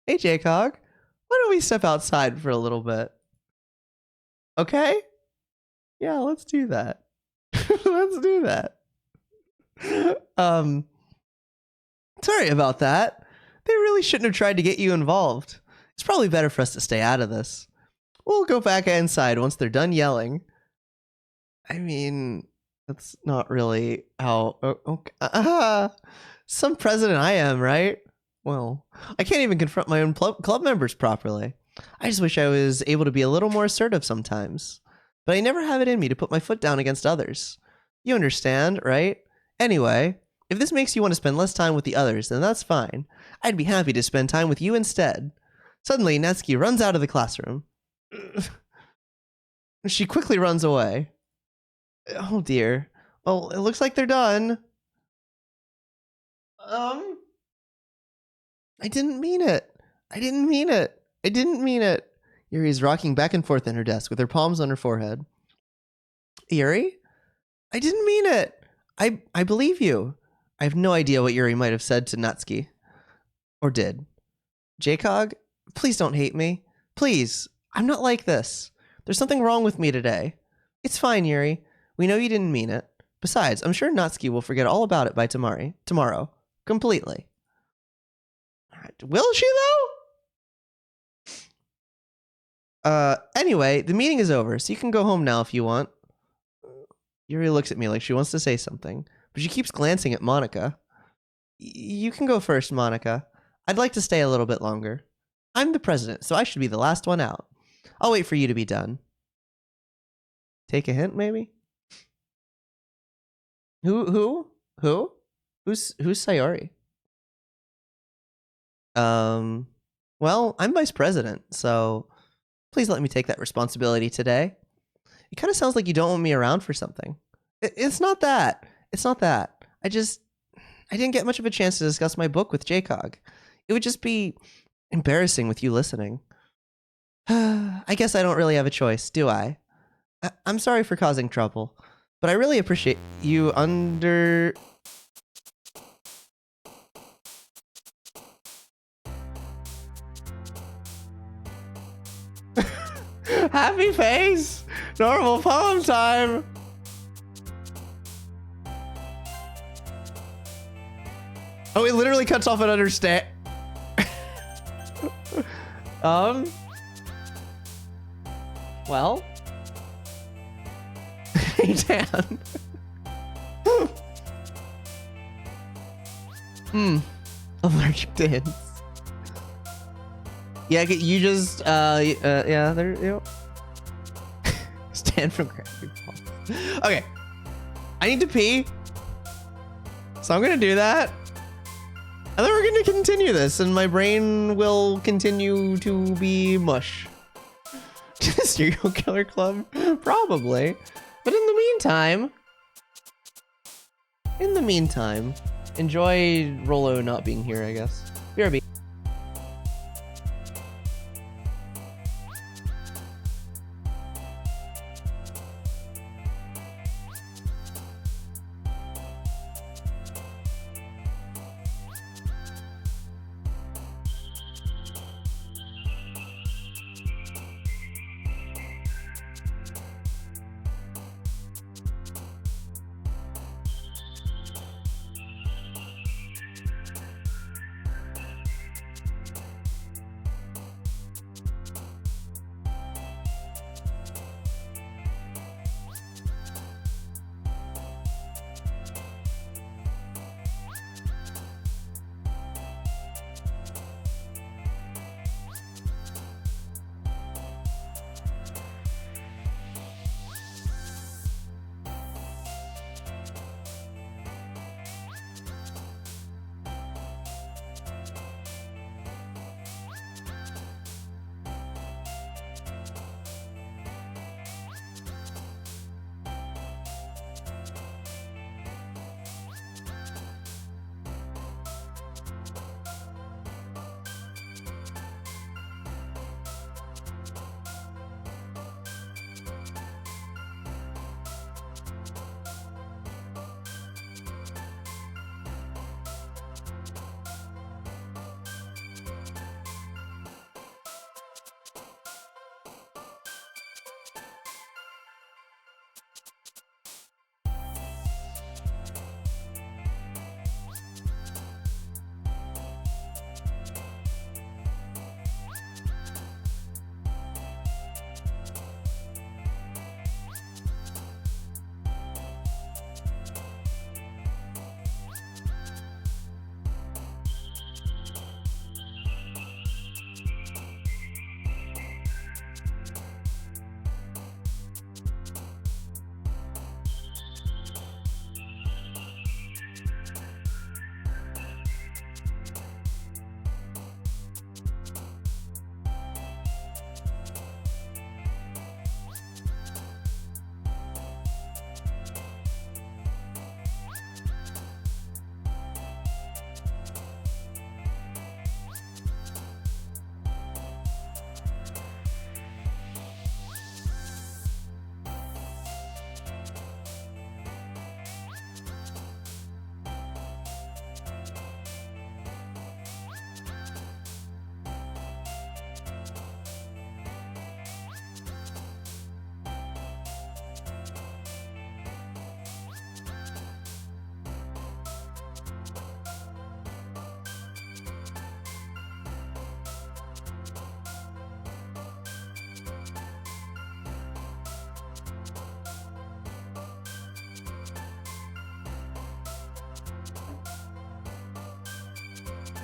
Hey, Jaycog. Why don't we step outside for a little bit? Okay? Yeah, let's do that. Let's do that. Sorry about that. They really shouldn't have tried to get you involved. It's probably better for us to stay out of this. We'll go back inside once they're done yelling. I mean, that's not really how... okay. Some president I am, right? Well, I can't even confront my own club members properly. I just wish I was able to be a little more assertive sometimes. But I never have it in me to put my foot down against others. You understand, right? Anyway, if this makes you want to spend less time with the others, then that's fine. I'd be happy to spend time with you instead. Suddenly, Natsuki runs out of the classroom. She quickly runs away. Oh dear. Oh, it looks like they're done. I didn't mean it. I didn't mean it. I didn't mean it. Yuri's rocking back and forth in her desk with her palms on her forehead. Yuri? I didn't mean it. I believe you. I have no idea what Yuri might have said to Natsuki. Or did. Jaycog, please don't hate me. Please. I'm not like this. There's something wrong with me today. It's fine, Yuri. We know you didn't mean it. Besides, I'm sure Natsuki will forget all about it by tomorrow. Completely. Will she, though? Anyway, the meeting is over, so you can go home now if you want. Yuri looks at me like she wants to say something, but she keeps glancing at Monica. You can go first, Monica. I'd like to stay a little bit longer. I'm the president, so I should be the last one out. I'll wait for you to be done. Take a hint, maybe? Who's Sayori? Well, I'm vice president, so please let me take that responsibility today. It kind of sounds like you don't want me around for something. It's not that. It's not that. I didn't get much of a chance to discuss my book with Jaycog. It would just be embarrassing with you listening. I guess I don't really have a choice, do I? I'm sorry for causing trouble, but I really appreciate you Happy face! Normal poem time! Oh, it literally cuts off at understand. Well? Hey, Dan. Allergic to hints. Yeah, you just, yeah, there, you know. Stand from grabbing balls. Okay. I need to pee. So I'm gonna do that. And then we're going to continue this, and my brain will continue to be mush. Serial killer club? Probably. But in the meantime, enjoy Rollo not being here, I guess. BRB.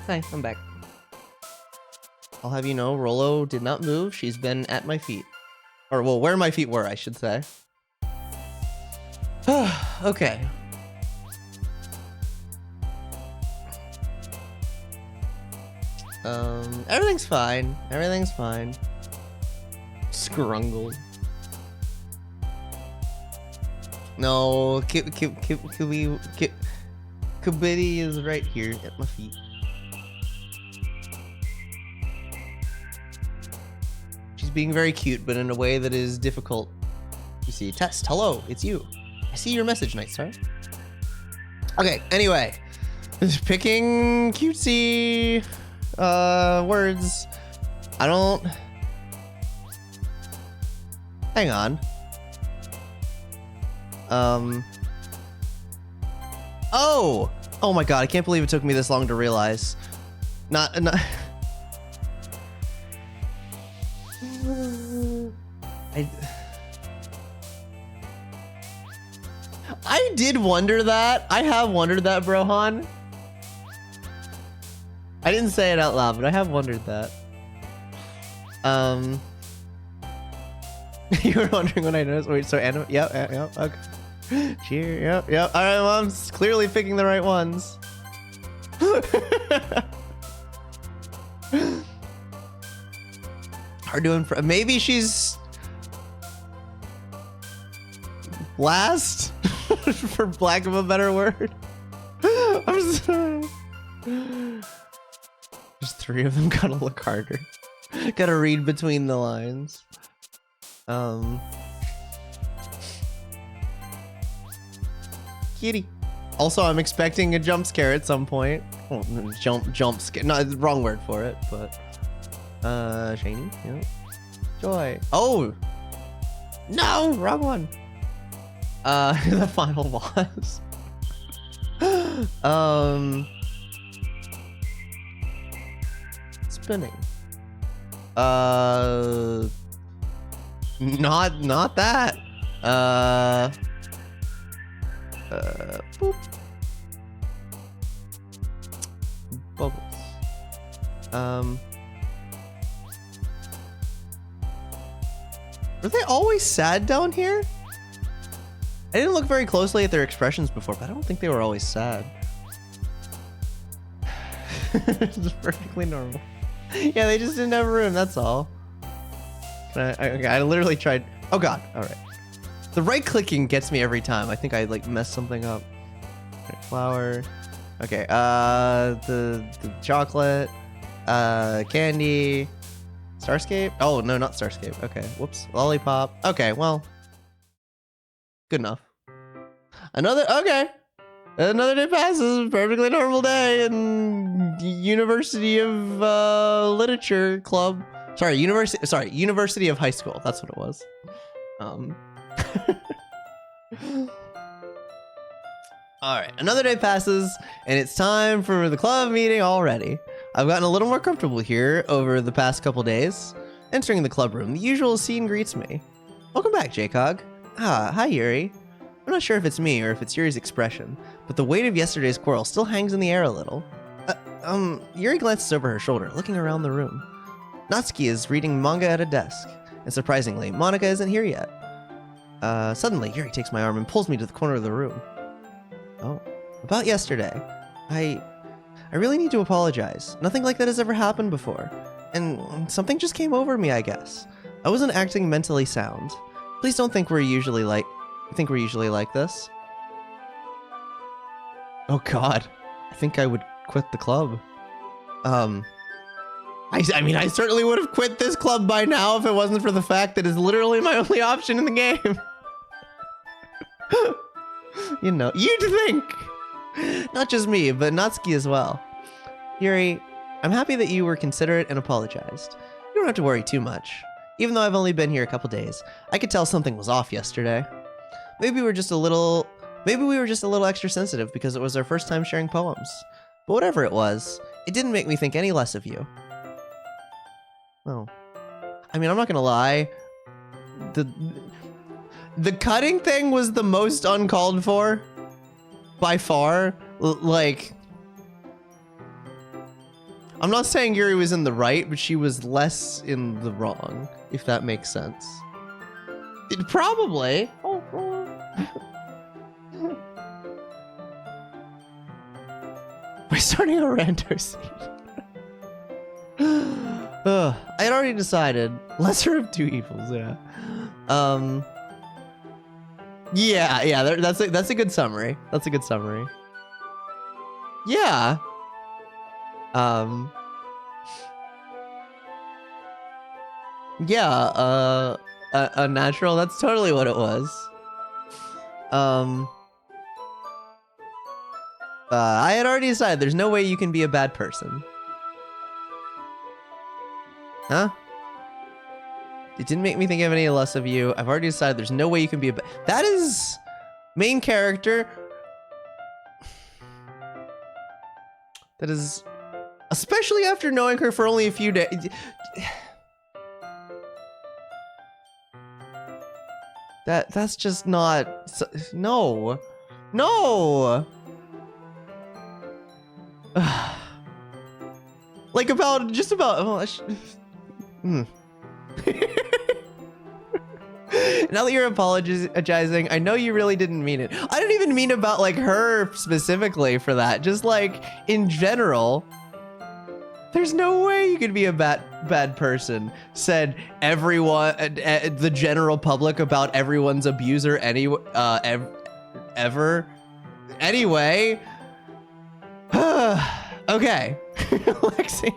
Hi, I'm back. I'll have you know, Rollo did not move. She's been at my feet. Or, well, where my feet were, I should say. Okay. Everything's fine. Everything's fine. Scrungle. No, Kubidi is right here at my feet. She's being very cute, but in a way that is difficult. You see, Test, hello, it's you. I see your message, Nightstar. Okay, anyway. Picking cutesy words. I don't... Hang on. Oh! Oh my god, I can't believe it took me this long to realize. Not... I did wonder that. I have wondered that, Brohan. I didn't say it out loud, but I have wondered that. You were wondering when I noticed. Wait, so anime? Yep, okay. Cheer, yep. All right, Mom's clearly picking the right ones. Hard doing for maybe she's last for lack of a better word. I'm sorry. Just 3 of them gotta look harder. Gotta read between the lines. Kitty. Also, I'm expecting a jump scare at some point. Oh, jump scare. No, wrong word for it, but shiny. Yeah. Joy. Oh no, wrong one. The final boss. Spinning. Not that. Boop. Bubbles. Were they always sad down here? I didn't look very closely at their expressions before, but I don't think they were always sad. It's perfectly normal. Yeah, they just didn't have room, that's all. I literally tried. Oh god, alright. The right clicking gets me every time. I think I like messed something up. Okay, flower. Okay, the chocolate, candy, Starscape. Oh no, not Starscape. Okay, whoops, lollipop. Okay, well, good enough. Another day passes. Perfectly normal day in University of Literature Club. Sorry, University of High School. That's what it was. All right, another day passes, and it's time for the club meeting already. I've gotten a little more comfortable here over the past couple days. Entering the club room, the usual scene greets me. Welcome back, Jcog. Ah, hi, Yuri. I'm not sure if it's me or if it's Yuri's expression, but the weight of yesterday's quarrel still hangs in the air a little. Yuri glances over her shoulder, looking around the room. Natsuki is reading manga at a desk, and surprisingly, Monika isn't here yet. Suddenly, Yuri takes my arm and pulls me to the corner of the room. Oh, about yesterday. I really need to apologize. Nothing like that has ever happened before. And something just came over me, I guess. I wasn't acting mentally sound. Please don't think we're usually like this. Oh god. I think I would quit the club. I mean, I certainly would have quit this club by now if it wasn't for the fact that it's literally my only option in the game. You know, you'd think. Not just me, but Natsuki as well. Yuri, I'm happy that you were considerate and apologized. You don't have to worry too much. Even though I've only been here a couple days, I could tell something was off yesterday. Maybe we were just a little extra sensitive because it was our first time sharing poems. But whatever it was, it didn't make me think any less of you. Well, I mean, I'm not gonna lie. The cutting thing was the most uncalled for, by far. Like, I'm not saying Yuri was in the right, but she was less in the wrong, if that makes sense. Probably. We're starting a rando scene. I had already decided. Lesser of two evils, yeah. Yeah, that's a good summary. That's a good summary. Yeah. Yeah, a natural, that's totally what it was. I had already decided there's no way you can be a bad person. Huh? It didn't make me think of any less of you. I've already decided there's no way you can be a bad... That is... main character. That is... Especially after knowing her for only a few days. That's just not... No. No! Like about... Just about... Oh, Now that you're apologizing, I know you really didn't mean it. I didn't even mean about like her specifically for that. Just like in general, There's no way you could be a bad person. Said everyone, the general public about everyone's abuser ever. Anyway. Okay. Lexi.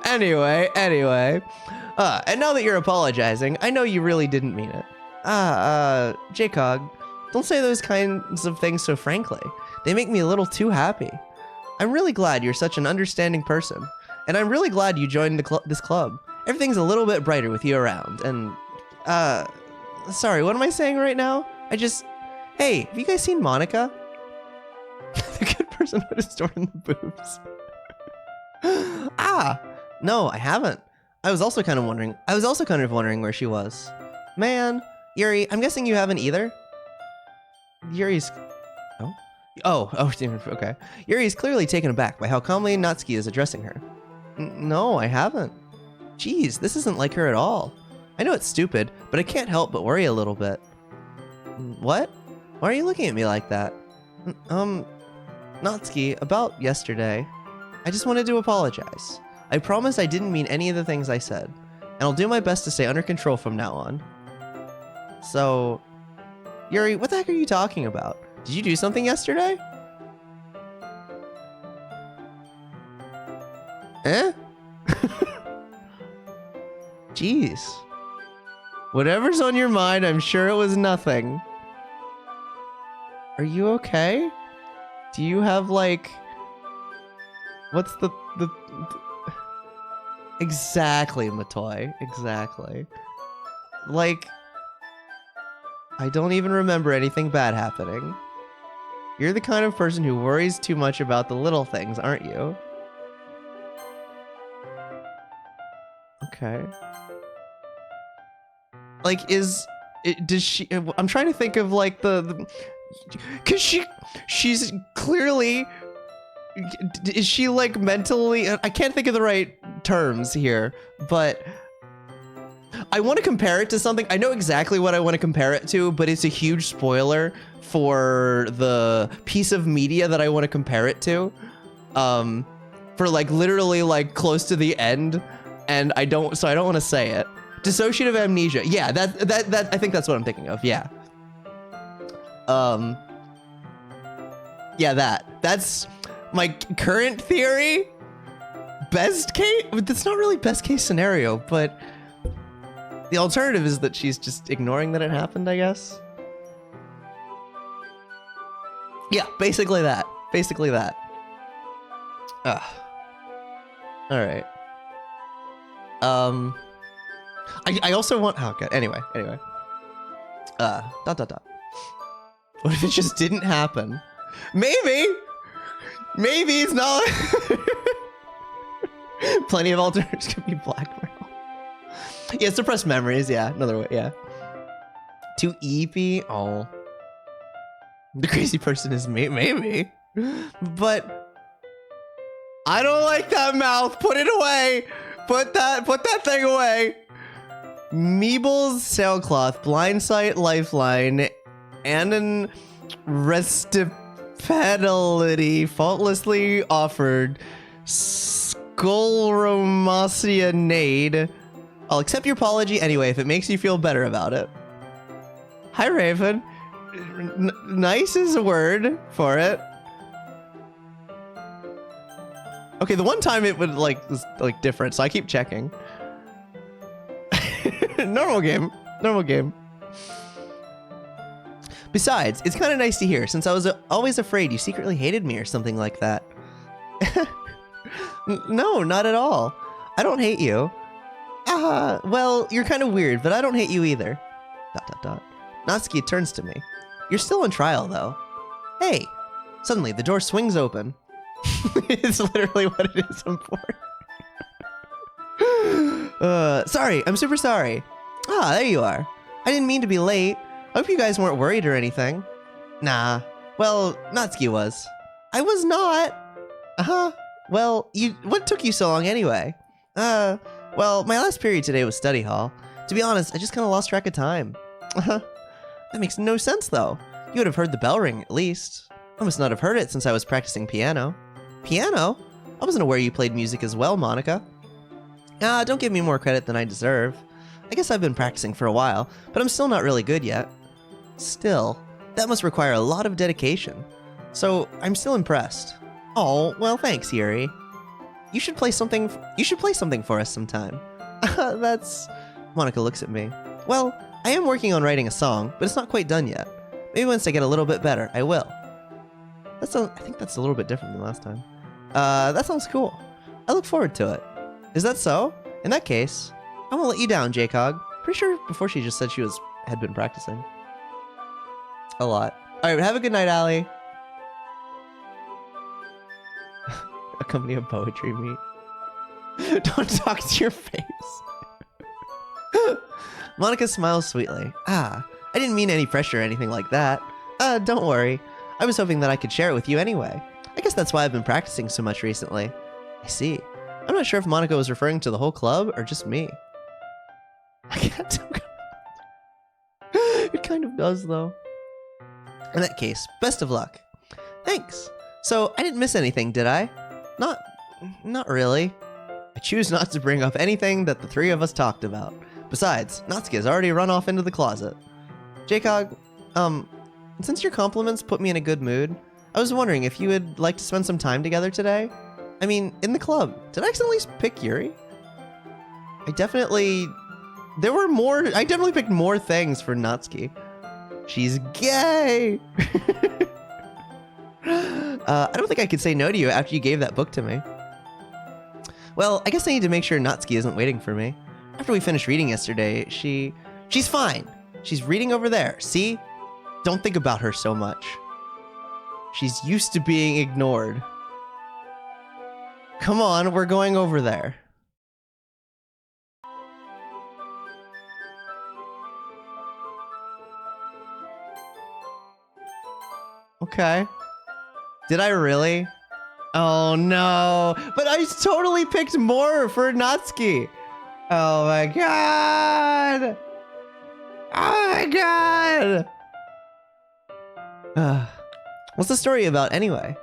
Anyway. And now that you're apologizing, I know you really didn't mean it. Jcog, don't say those kinds of things so frankly. They make me a little too happy. I'm really glad you're such an understanding person. And I'm really glad you joined this club. Everything's a little bit brighter with you around. And, sorry, what am I saying right now? Hey, have you guys seen Monica? The good person put his door in the boobs. No, I haven't. I was also kind of wondering where she was. Man, Yuri, I'm guessing you haven't either? Yuri's... Oh, okay. Yuri's clearly taken aback by how calmly Natsuki is addressing her. No, I haven't. Jeez, this isn't like her at all. I know it's stupid, but I can't help but worry a little bit. What? Why are you looking at me like that? Natsuki, about yesterday, I just wanted to apologize. I promise I didn't mean any of the things I said, and I'll do my best to stay under control from now on. So, Yuri, what the heck are you talking about? Did you do something yesterday? Jeez. Whatever's on your mind, I'm sure it was nothing. Are you okay? Do you have, like... What's the... Exactly, Matoy. Exactly. Like... I don't even remember anything bad happening. You're the kind of person who worries too much about the little things, aren't you? Okay. Like, does she... I'm trying to think of, like, because she's clearly... Is she, like, mentally... I can't think of the right terms here, but... I want to compare it to something. I know exactly what I want to compare it to, but it's a huge spoiler for the piece of media that I want to compare it to. For, like, literally, like, close to the end, and I don't want to say it. Dissociative amnesia. Yeah, that I think that's what I'm thinking of. Yeah. Yeah, that's my current theory. Best case, that's not really best case scenario, but the alternative is that she's just ignoring that it happened, I guess. Yeah, basically that. Basically that. All right. I also want... Oh, God. Anyway. What if it just didn't happen? Maybe it's not... Plenty of alternatives could be blackmail. Yeah, suppressed memories. Yeah, another way. Yeah. Too EP. Oh. The crazy person is me. Maybe. But... I don't like that mouth. Put it away. Put that thing away. Meebles, sailcloth, blindsight, lifeline, and restipedality, faultlessly offered, skullromasia nade. I'll accept your apology anyway if it makes you feel better about it. Hi, Raven. Nice is a word for it. Okay, the one time it would was different, so I keep checking. Normal game. Besides, it's kind of nice to hear, since I was always afraid you secretly hated me or something like that. No, not at all. I don't hate you. Well, you're kind of weird, but I don't hate you either. ... Natsuki turns to me. You're still on trial, though. Hey! Suddenly, the door swings open. It's literally what it is, I'm for. Sorry, I'm super sorry. There you are. I didn't mean to be late. I hope you guys weren't worried or anything. Nah. Well, Natsuki was. I was not. Well, what took you so long anyway? Well, my last period today was study hall. To be honest, I just kind of lost track of time. That makes no sense, though. You would have heard the bell ring, at least. I must not have heard it since I was practicing piano. Piano? I wasn't aware you played music as well, Monica. Don't give me more credit than I deserve. I guess I've been practicing for a while, but I'm still not really good yet. Still, that must require a lot of dedication. So, I'm still impressed. Oh, well, thanks, Yuri. You should play something for us sometime. That's... Monica looks at me. Well, I am working on writing a song, but it's not quite done yet. Maybe once I get a little bit better, I will. I think that's a little bit different than last time. That sounds cool. I look forward to it. Is that so? In that case, I won't let you down, J-Cog. Pretty sure before she just said she had been practicing. A lot. Alright, have a good night, Allie. Accompany a poetry meet. Don't talk to your face. Monica smiles sweetly. I didn't mean any pressure or anything like that. Don't worry. I was hoping that I could share it with you anyway. I guess that's why I've been practicing so much recently. I see. I'm not sure if Monica was referring to the whole club or just me. I can't tell. It kind of does, though. In that case, best of luck. Thanks. So, I didn't miss anything, did I? Not really. I choose not to bring up anything that the three of us talked about. Besides, Natsuki has already run off into the closet. J-Cog, since your compliments put me in a good mood, I was wondering if you would like to spend some time together today? I mean, in the club. Did I accidentally pick Yuri? I definitely picked more things for Natsuki. She's gay! I don't think I could say no to you after you gave that book to me. Well, I guess I need to make sure Natsuki isn't waiting for me. After we finished reading yesterday, she's fine. She's reading over there. See? Don't think about her so much. She's used to being ignored. Come on, we're going over there. Okay. Did I really? Oh no. But I totally picked more for Natsuki. Oh my god. Oh my god. What's the story about anyway?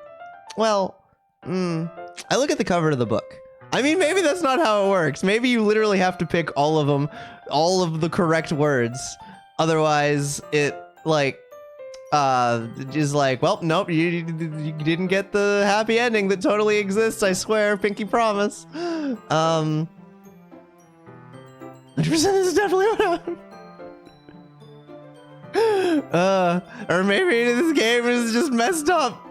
Well, I look at the cover of the book. I mean, maybe that's not how it works. Maybe you literally have to pick all of them, all of the correct words. Otherwise, it, like, is like, well, nope, you didn't get the happy ending that totally exists, I swear, pinky promise. 100% this is definitely what happened. Or maybe this game is just messed up.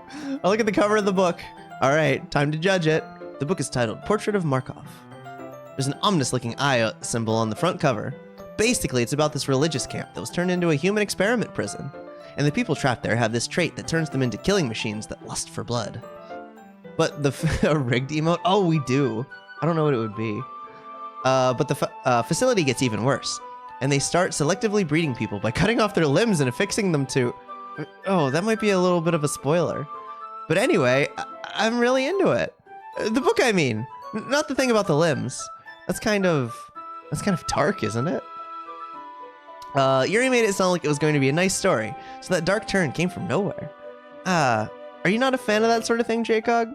I look at the cover of the book. All right, time to judge it. The book is titled Portrait of Markov. There's an ominous-looking eye symbol on the front cover. Basically, it's about this religious camp that was turned into a human experiment prison. And the people trapped there have this trait that turns them into killing machines that lust for blood. But a rigged emote? Oh, we do. I don't know what it would be. But the facility gets even worse. And they start selectively breeding people by cutting off their limbs and affixing them to... Oh, that might be a little bit of a spoiler. But anyway, I'm really into it. The book, I mean. Not the thing about the limbs. That's kind of dark, isn't it? Yuri made it sound like it was going to be a nice story, so that dark turn came from nowhere. Are you not a fan of that sort of thing, J-Cog?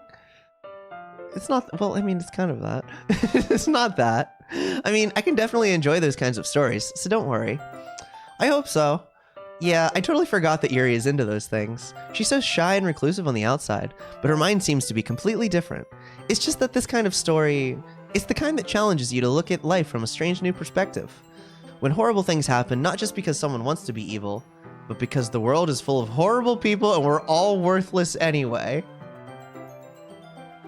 It's not, well, I mean, it's kind of that. It's not that. I mean, I can definitely enjoy those kinds of stories, so don't worry. I hope so. Yeah, I totally forgot that Yuri is into those things. She's so shy and reclusive on the outside, but her mind seems to be completely different. It's just that this kind of story, it's the kind that challenges you to look at life from a strange new perspective. When horrible things happen, not just because someone wants to be evil, but because the world is full of horrible people and we're all worthless anyway.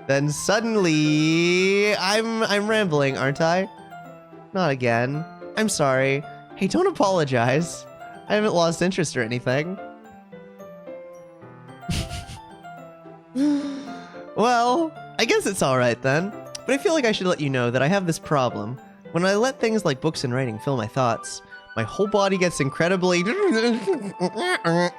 Then suddenly, I'm rambling, aren't I? Not again. I'm sorry. Hey, don't apologize. I haven't lost interest or anything. Well, I guess it's alright then. But I feel like I should let you know that I have this problem. When I let things like books and writing fill my thoughts, my whole body gets incredibly... I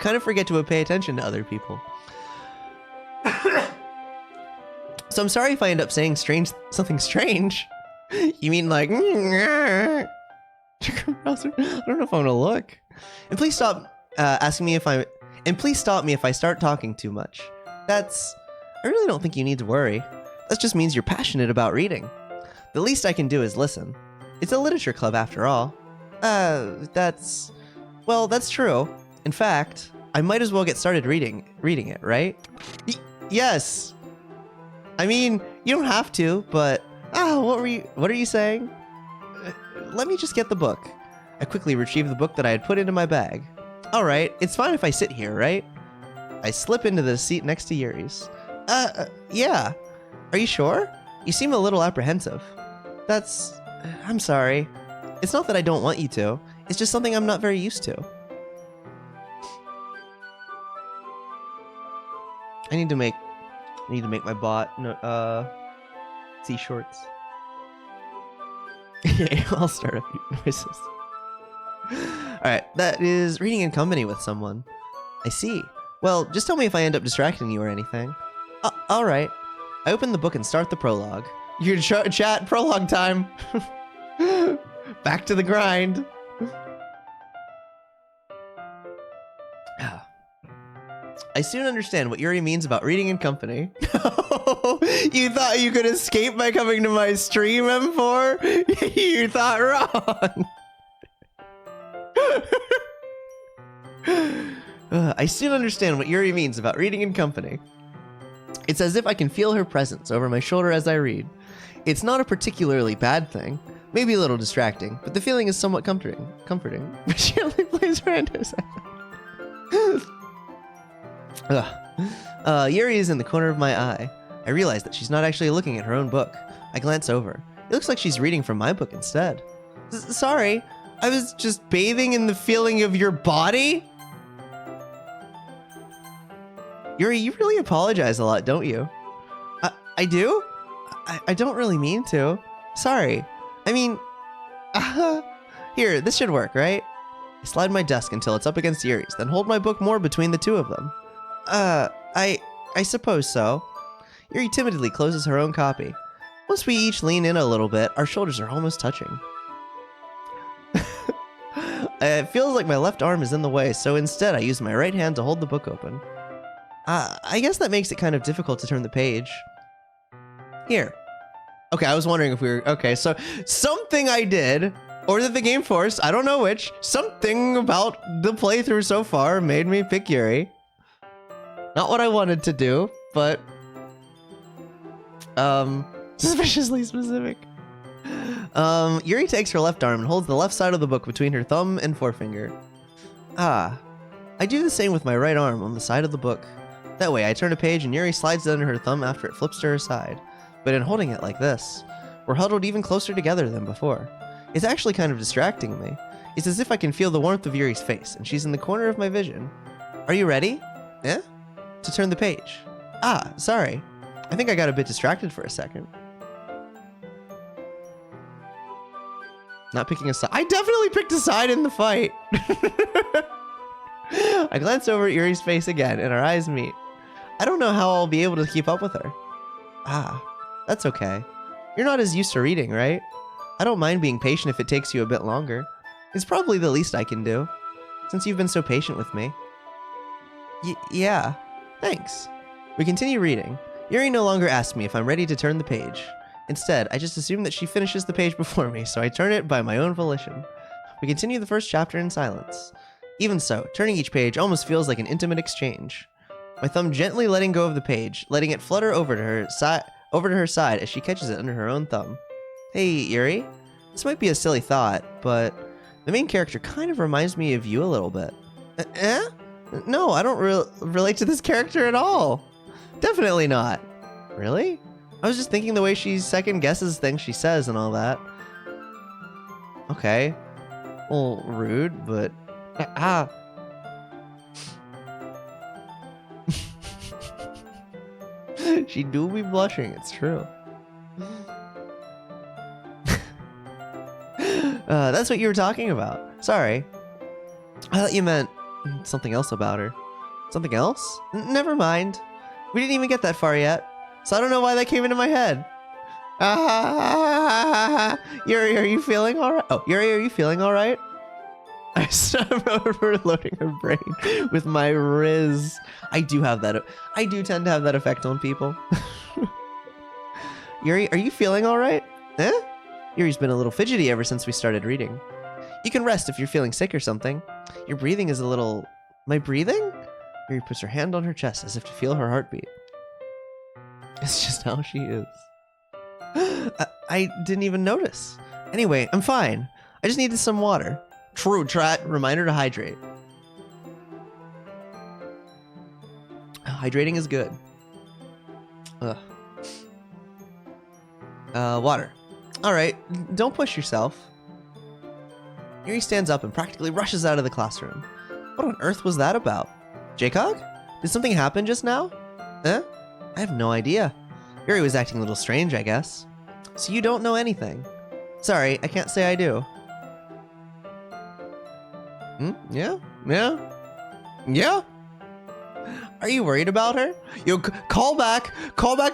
kind of forget to pay attention to other people. So I'm sorry if I end up saying something strange. You mean like, I don't know if I'm gonna look. And please stop asking me if and please stop me if I start talking too much. I really don't think you need to worry. That just means you're passionate about reading. The least I can do is listen. It's a literature club after all. That's true. In fact, I might as well get started reading it, right? Yes. I mean, you don't have to, but what are you saying? Let me just get the book. I quickly retrieved the book that I had put into my bag. All right, it's fine if I sit here, right? I slip into the seat next to Yuri's. Yeah. Are you sure? You seem a little apprehensive. I'm sorry. It's not that I don't want you to. It's just something I'm not very used to. I need to make my bot see shorts. Yeah, I'll start a few noises. Alright, that is reading in company with someone. I see. Well, just tell me if I end up distracting you or anything. Alright. I open the book and start the prologue. Your chat prologue time. Back to the grind. I soon understand what Yuri means about reading in company. You thought you could escape by coming to my stream, M4? You thought wrong. I soon understand what Yuri means about reading in company. It's as if I can feel her presence over my shoulder as I read. It's not a particularly bad thing, maybe a little distracting, but the feeling is somewhat comforting. But she only plays randos. Yuri is in the corner of my eye. I realize that she's not actually looking at her own book. I glance over. It looks like she's reading from my book instead. Sorry, I was just bathing in the feeling of your body? Yuri, you really apologize a lot, don't you? I do? I don't really mean to. Sorry. I mean, here, this should work, right? I slide my desk until it's up against Yuri's, then hold my book more between the two of them. I suppose so. Yuri timidly closes her own copy. Once we each lean in a little bit, our shoulders are almost touching. It feels like my left arm is in the way, so instead I use my right hand to hold the book open. I guess that makes it kind of difficult to turn the page. Here. Okay, I was wondering if we were... Okay, so something I did, or that the game forced, I don't know which, something about the playthrough so far made me pick Yuri. Not what I wanted to do, but... suspiciously specific. Yuri takes her left arm and holds the left side of the book between her thumb and forefinger. I do the same with my right arm on the side of the book. That way, I turn a page and Yuri slides it under her thumb after it flips to her side. But in holding it like this, we're huddled even closer together than before. It's actually kind of distracting me. It's as if I can feel the warmth of Yuri's face, and she's in the corner of my vision. Are you ready? Yeah? To turn the page. Sorry. I think I got a bit distracted for a second. Not picking a side. I definitely picked a side in the fight. I glance over at Yuri's face again, and our eyes meet. I don't know how I'll be able to keep up with her. That's okay. You're not as used to reading, right? I don't mind being patient if it takes you a bit longer. It's probably the least I can do, since you've been so patient with me. Yeah, thanks. We continue reading. Yuri no longer asks me if I'm ready to turn the page. Instead, I just assume that she finishes the page before me, so I turn it by my own volition. We continue the first chapter in silence. Even so, turning each page almost feels like an intimate exchange. My thumb gently letting go of the page, letting it flutter over to her side as she catches it under her own thumb. Hey, Yuri. This might be a silly thought, but the main character kind of reminds me of you a little bit. No, I don't relate to this character at all. Definitely not. Really? I was just thinking the way she second guesses things she says and all that. Okay. Well, rude, but... She do be blushing, it's true. That's what you were talking about. Sorry. I thought you meant something else about her. Something else? Never mind. We didn't even get that far yet. so I don't know why that came into my head. Yuri, are you feeling all right? Oh, Yuri, are you feeling all right? I stopped overloading her brain with my Riz. I do tend to have that effect on people. Yuri, are you feeling all right? Eh? Yuri's been a little fidgety ever since we started reading. You can rest if you're feeling sick or something. Your breathing is a little... My breathing? Yuri puts her hand on her chest as if to feel her heartbeat. It's just how she is. I didn't even notice. Anyway, I'm fine. I just needed some water. True, reminder to hydrate. Hydrating is good. Ugh. Water. Alright, don't push yourself. Yuri stands up and practically rushes out of the classroom. What on earth was that about? Jaycog? Did something happen just now? Eh? I have no idea. Yuri was acting a little strange, I guess. So you don't know anything. Sorry, I can't say I do. Yeah? Yeah? Are you worried about her? Yo, call back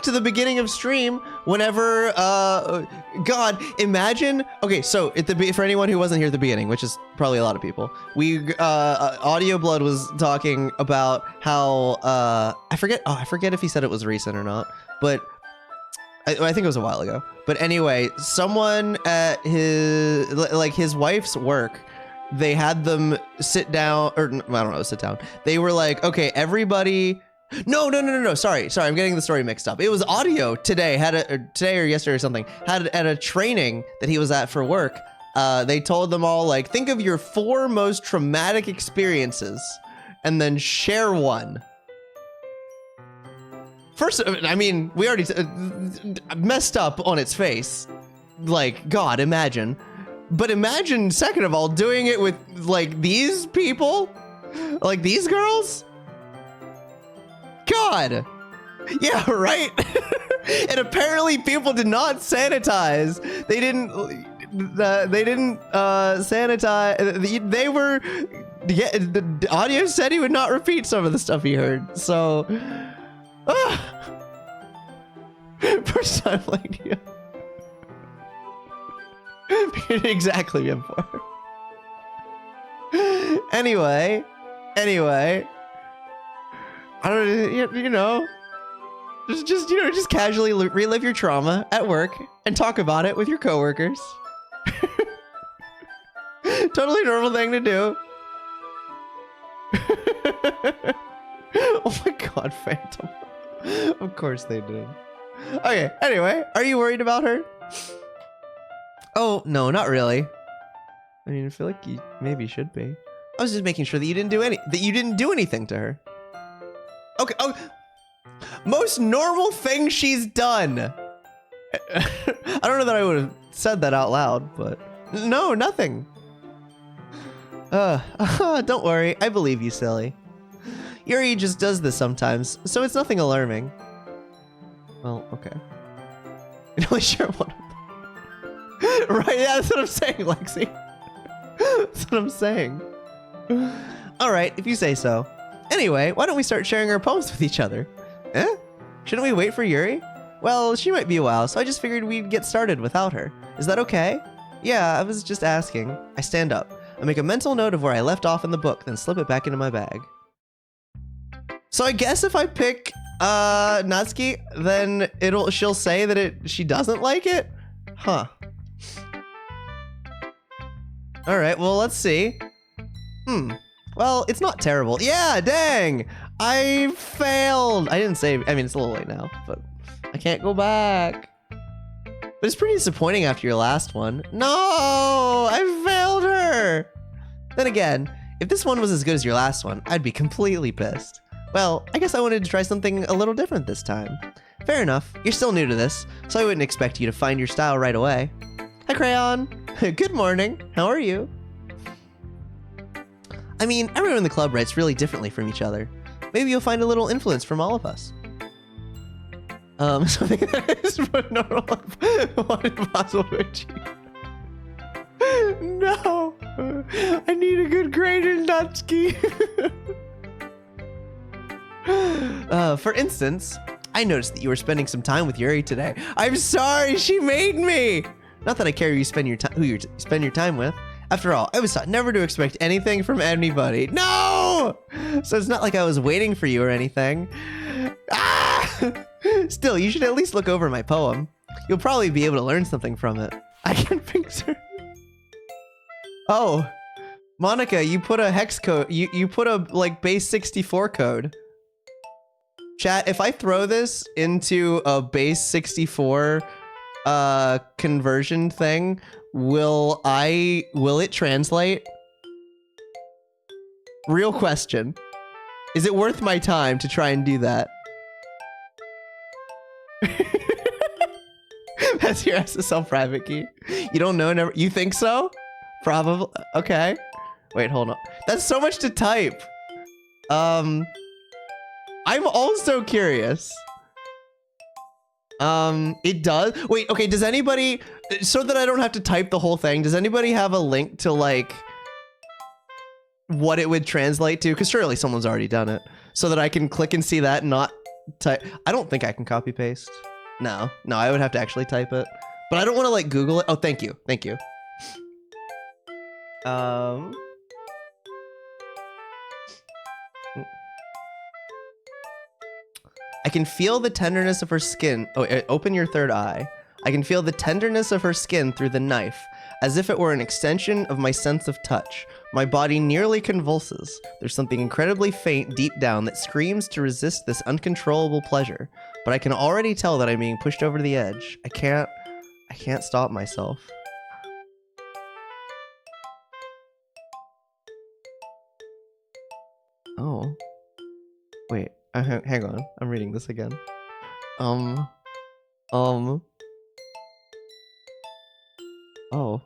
to the beginning of stream whenever, God, imagine, okay, so for anyone who wasn't here at the beginning, which is probably a lot of people, Audio Blood was talking about how, I forget if he said it was recent or not, but I think it was a while ago. But anyway, someone at his wife's work, they had them sit down, or I don't know, sit down. They were like, okay, everybody. No. Sorry. I'm getting the story mixed up. It was Audio today, today or yesterday or something, at a training that he was at for work. They told them all, like, think of your 4 most traumatic experiences and then share one. First, I mean, we already messed up on its face. Like, God, imagine. But imagine, second of all, doing it with, like, these people? Like, these girls? God. Yeah, right? And apparently people did not sanitize. They didn't sanitize. They were... Yeah, the Audio said he would not repeat some of the stuff he heard. So... First time like you. Exactly, M4. Anyway, I don't, you know, just casually relive your trauma at work and talk about it with your coworkers. Totally normal thing to do. Oh my God, Phantom. Of course they did. Okay, anyway, are you worried about her? Oh, no, not really. I mean, I feel like you maybe should be. I was just making sure that you didn't do anything to her. Okay, oh, most normal thing she's done. I don't know that I would have said that out loud, but no, nothing. Don't worry, I believe you, silly. Yuri just does this sometimes, so it's nothing alarming. Well, okay. You're not really sure what. Right, yeah, that's what I'm saying, Lexi. That's what I'm saying. Alright, if you say so. Anyway, why don't we start sharing our poems with each other? Eh? Shouldn't we wait for Yuri? Well, she might be a while, so I just figured we'd get started without her. Is that okay? Yeah, I was just asking. I stand up. I make a mental note of where I left off in the book, then slip it back into my bag. So I guess if I pick Natsuki, then she'll say that she doesn't like it? Huh. Alright, well, let's see. Well, it's not terrible. Yeah, dang! I failed! I didn't save. I mean, it's a little late now, but I can't go back. But it's pretty disappointing after your last one. No! I failed her! Then again, if this one was as good as your last one, I'd be completely pissed. Well, I guess I wanted to try something a little different this time. Fair enough, you're still new to this, so I wouldn't expect you to find your style right away. Hi, Crayon. Good morning. How are you? I mean, everyone in the club writes really differently from each other. Maybe you'll find a little influence from all of us. Something that is normal. What impossible to achieve? No! I need a good grade in Natsuki. For instance, I noticed that you were spending some time with Yuri today. I'm sorry, she made me. Not that I care who you spend your time with. After all, I was taught never to expect anything from anybody. No! So it's not like I was waiting for you or anything. Ah! Still, you should at least look over my poem. You'll probably be able to learn something from it. I can picture. Oh, Monica, you put a hex code. You put a like base 64 code. Chat, if I throw this into a base 64 conversion thing, will it translate? Real question. Is it worth my time to try and do that? That's your SSL private key. You don't know, never. You think so? Probably. Okay. Wait, hold on. That's so much to type. I'm also curious. It does. Wait, okay, does anybody, so that I don't have to type the whole thing, does anybody have a link to like what it would translate to? Because surely someone's already done it. So that I can click and see that and not type. I don't think I can copy paste. No, I would have to actually type it. But I don't want to like Google it. Oh, thank you. Thank you. I can feel the tenderness of her skin. Oh, open your third eye. I can feel the tenderness of her skin through the knife, as if it were an extension of my sense of touch. My body nearly convulses. There's something incredibly faint deep down that screams to resist this uncontrollable pleasure. But I can already tell that I'm being pushed over the edge. I can't stop myself. Oh. Wait, hang on. I'm reading this again. Oh. Oh. Oh.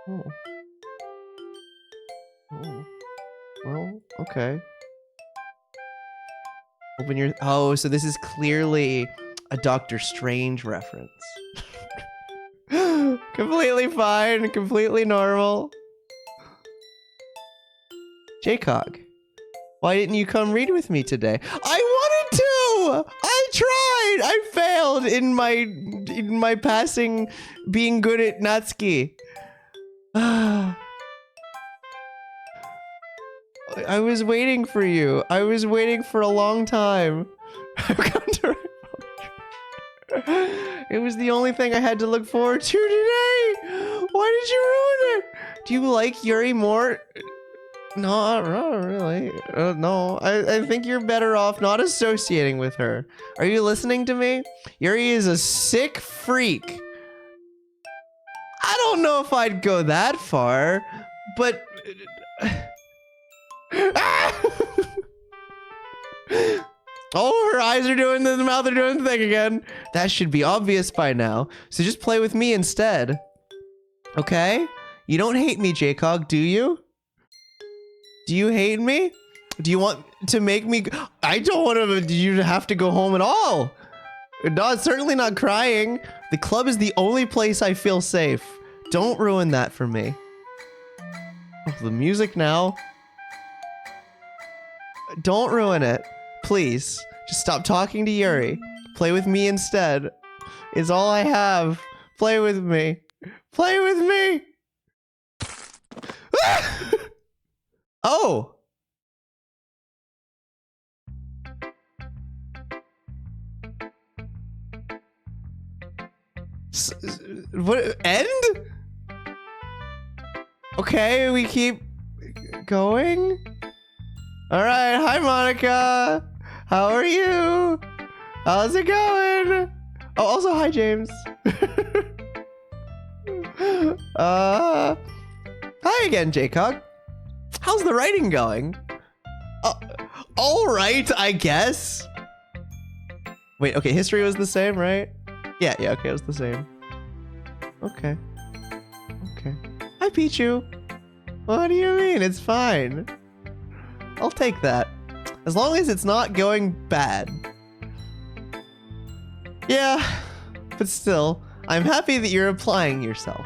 Oh. Well, okay. Open your... Oh, so this is clearly a Doctor Strange reference. Completely fine, completely normal. Jaycog, why didn't you come read with me today? I wanted to! I tried! I failed in my passing being good at Natsuki. I was waiting for you. I was waiting for a long time. I've come to It was the only thing I had to look forward to today. Why did you ruin it? Do you like Yuri more? No, not really. No, I think you're better off not associating with her. Are you listening to me? Yuri is a sick freak. I don't know if I'd go that far, but... Oh, her eyes are doing the mouth are doing the thing again. That should be obvious by now. So just play with me instead. Okay? You don't hate me, Jaycog, do you? Do you hate me? Do you want to make me... I don't want you to have to go home at all. No, certainly not crying. The club is the only place I feel safe. Don't ruin that for me. Oh, the music now. Don't ruin it. Please, just stop talking to Yuri. Play with me instead. It's all I have. Play with me. Play with me. Oh. What? End? Okay, we keep going. All right. Hi, Monica. How are you? How's it going? Oh, also, hi, James. Hi again, Jaycog. How's the writing going? All right, I guess. Wait, okay, history was the same, right? Yeah, okay, it was the same. Okay. Hi, Pichu. What do you mean? It's fine. I'll take that. As long as it's not going bad. Yeah, but still, I'm happy that you're applying yourself.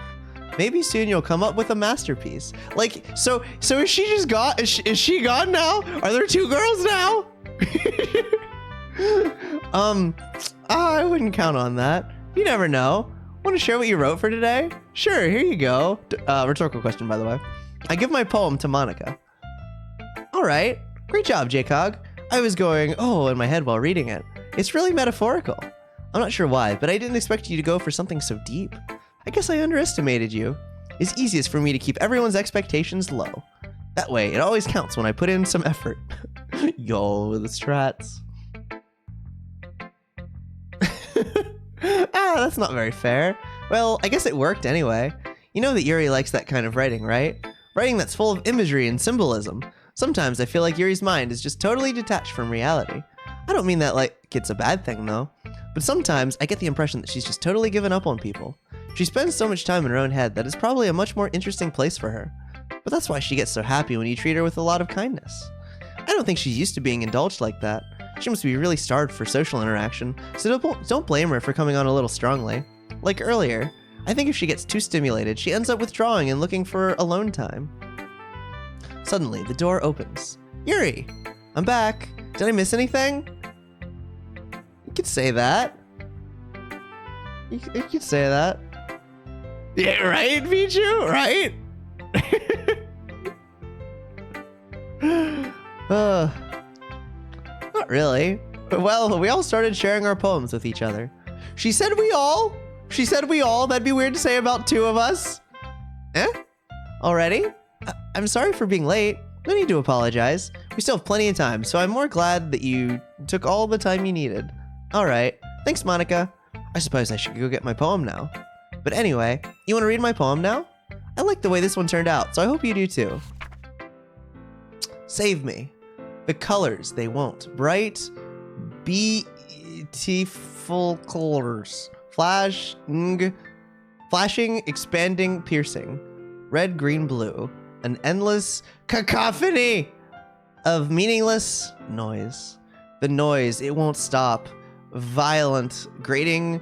Maybe soon you'll come up with a masterpiece. Like, so is she just gone? Is she gone now? Are there 2 girls now? I wouldn't count on that. You never know. Want to share what you wrote for today? Sure, here you go. Rhetorical question, by the way. I give my poem to Monica. All right, great job, J-Cog. I was going, oh, in my head while reading it. It's really metaphorical. I'm not sure why, but I didn't expect you to go for something so deep. I guess I underestimated you. It's easiest for me to keep everyone's expectations low. That way, it always counts when I put in some effort. Yo, the strats. That's not very fair. Well, I guess it worked anyway. You know that Yuri likes that kind of writing, right? Writing that's full of imagery and symbolism. Sometimes I feel like Yuri's mind is just totally detached from reality. I don't mean that like it's a bad thing though. But sometimes I get the impression that she's just totally given up on people. She spends so much time in her own head that it's probably a much more interesting place for her. But that's why she gets so happy when you treat her with a lot of kindness. I don't think she's used to being indulged like that. She must be really starved for social interaction, so don't blame her for coming on a little strongly. Like earlier, I think if she gets too stimulated, she ends up withdrawing and looking for alone time. Suddenly, the door opens. Yuri! I'm back! Did I miss anything? You could say that. You could say that. Yeah, right, Pichu? Right? Not really. Well, we all started sharing our poems with each other. She said we all? She said we all? That'd be weird to say about 2 of us. Eh? Already? I'm sorry for being late. No need to apologize. We still have plenty of time, so I'm more glad that you took all the time you needed. Alright. Thanks, Monica. I suppose I should go get my poem now. But anyway, you want to read my poem now? I like the way this one turned out, so I hope you do too. Save me. The colors, they won't. Bright, beautiful colors. Flashing, expanding, piercing. Red, green, blue. An endless cacophony of meaningless noise. The noise, it won't stop. Violent, grating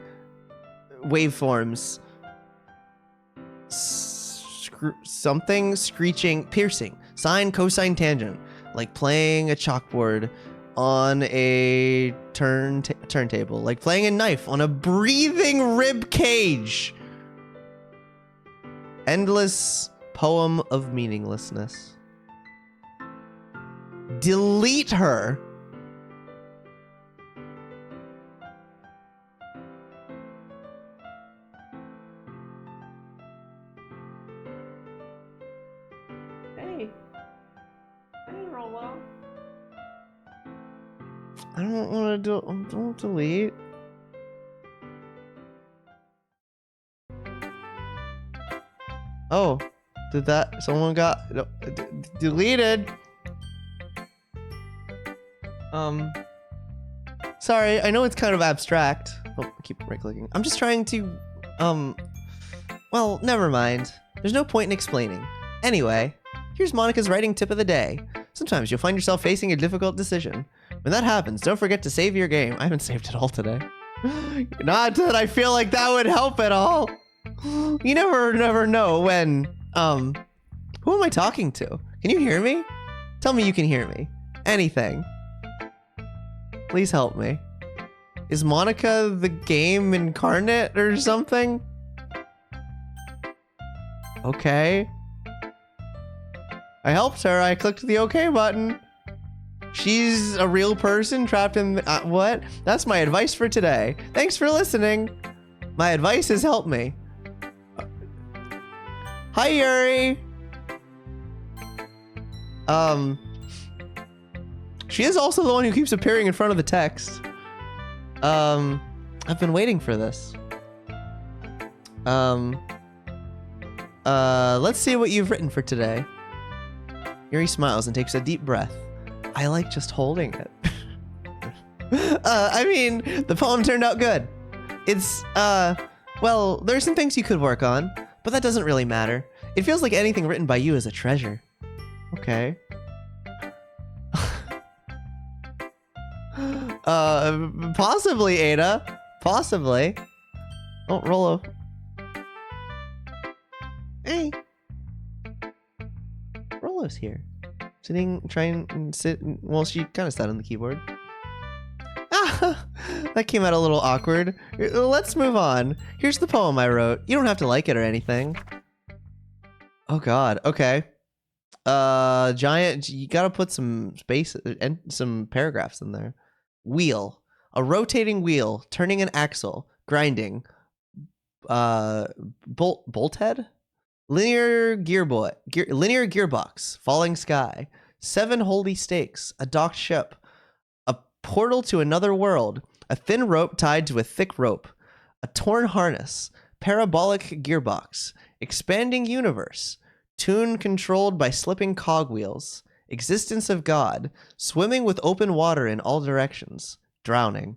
waveforms. Something screeching, piercing. Sine, cosine, tangent. Like playing a chalkboard on a turntable. Like playing a knife on a breathing rib cage. Endless poem of meaninglessness. Delete her. Hey. I didn't roll well. I don't want to don't delete. Oh, did that? Someone got deleted. Sorry, I know it's kind of abstract. Oh, I keep right-clicking. I'm just trying to, well, never mind. There's no point in explaining. Anyway, here's Monica's writing tip of the day. Sometimes you'll find yourself facing a difficult decision. When that happens, don't forget to save your game. I haven't saved it all today. Not that I feel like that would help at all. You never know when, who am I talking to? Can you hear me? Tell me you can hear me. Anything. Please help me. Is Monica the game incarnate or something? Okay. I helped her. I clicked the OK button. She's a real person trapped in what? That's my advice for today. Thanks for listening. My advice has helped me. Hi, Yuri. She is also the one who keeps appearing in front of the text. I've been waiting for this. Let's see what you've written for today. Yuri smiles and takes a deep breath. I like just holding it. I mean, the poem turned out good. It's, well, there's some things you could work on, but that doesn't really matter. It feels like anything written by you is a treasure. Okay. Possibly, Ada. Possibly. Don't roll Olive's here. Trying and sit. Well, she kind of sat on the keyboard. Ah, that came out a little awkward. Let's move on. Here's the poem I wrote. You don't have to like it or anything. Oh God. Okay. Giant. You gotta put some space and some paragraphs in there. Wheel. A rotating wheel, turning an axle, grinding. Bolt head. Linear gearbox, falling sky, 7 holy stakes, a docked ship, a portal to another world, a thin rope tied to a thick rope, a torn harness, parabolic gearbox, expanding universe, tune controlled by slipping cogwheels, existence of God, swimming with open water in all directions, drowning,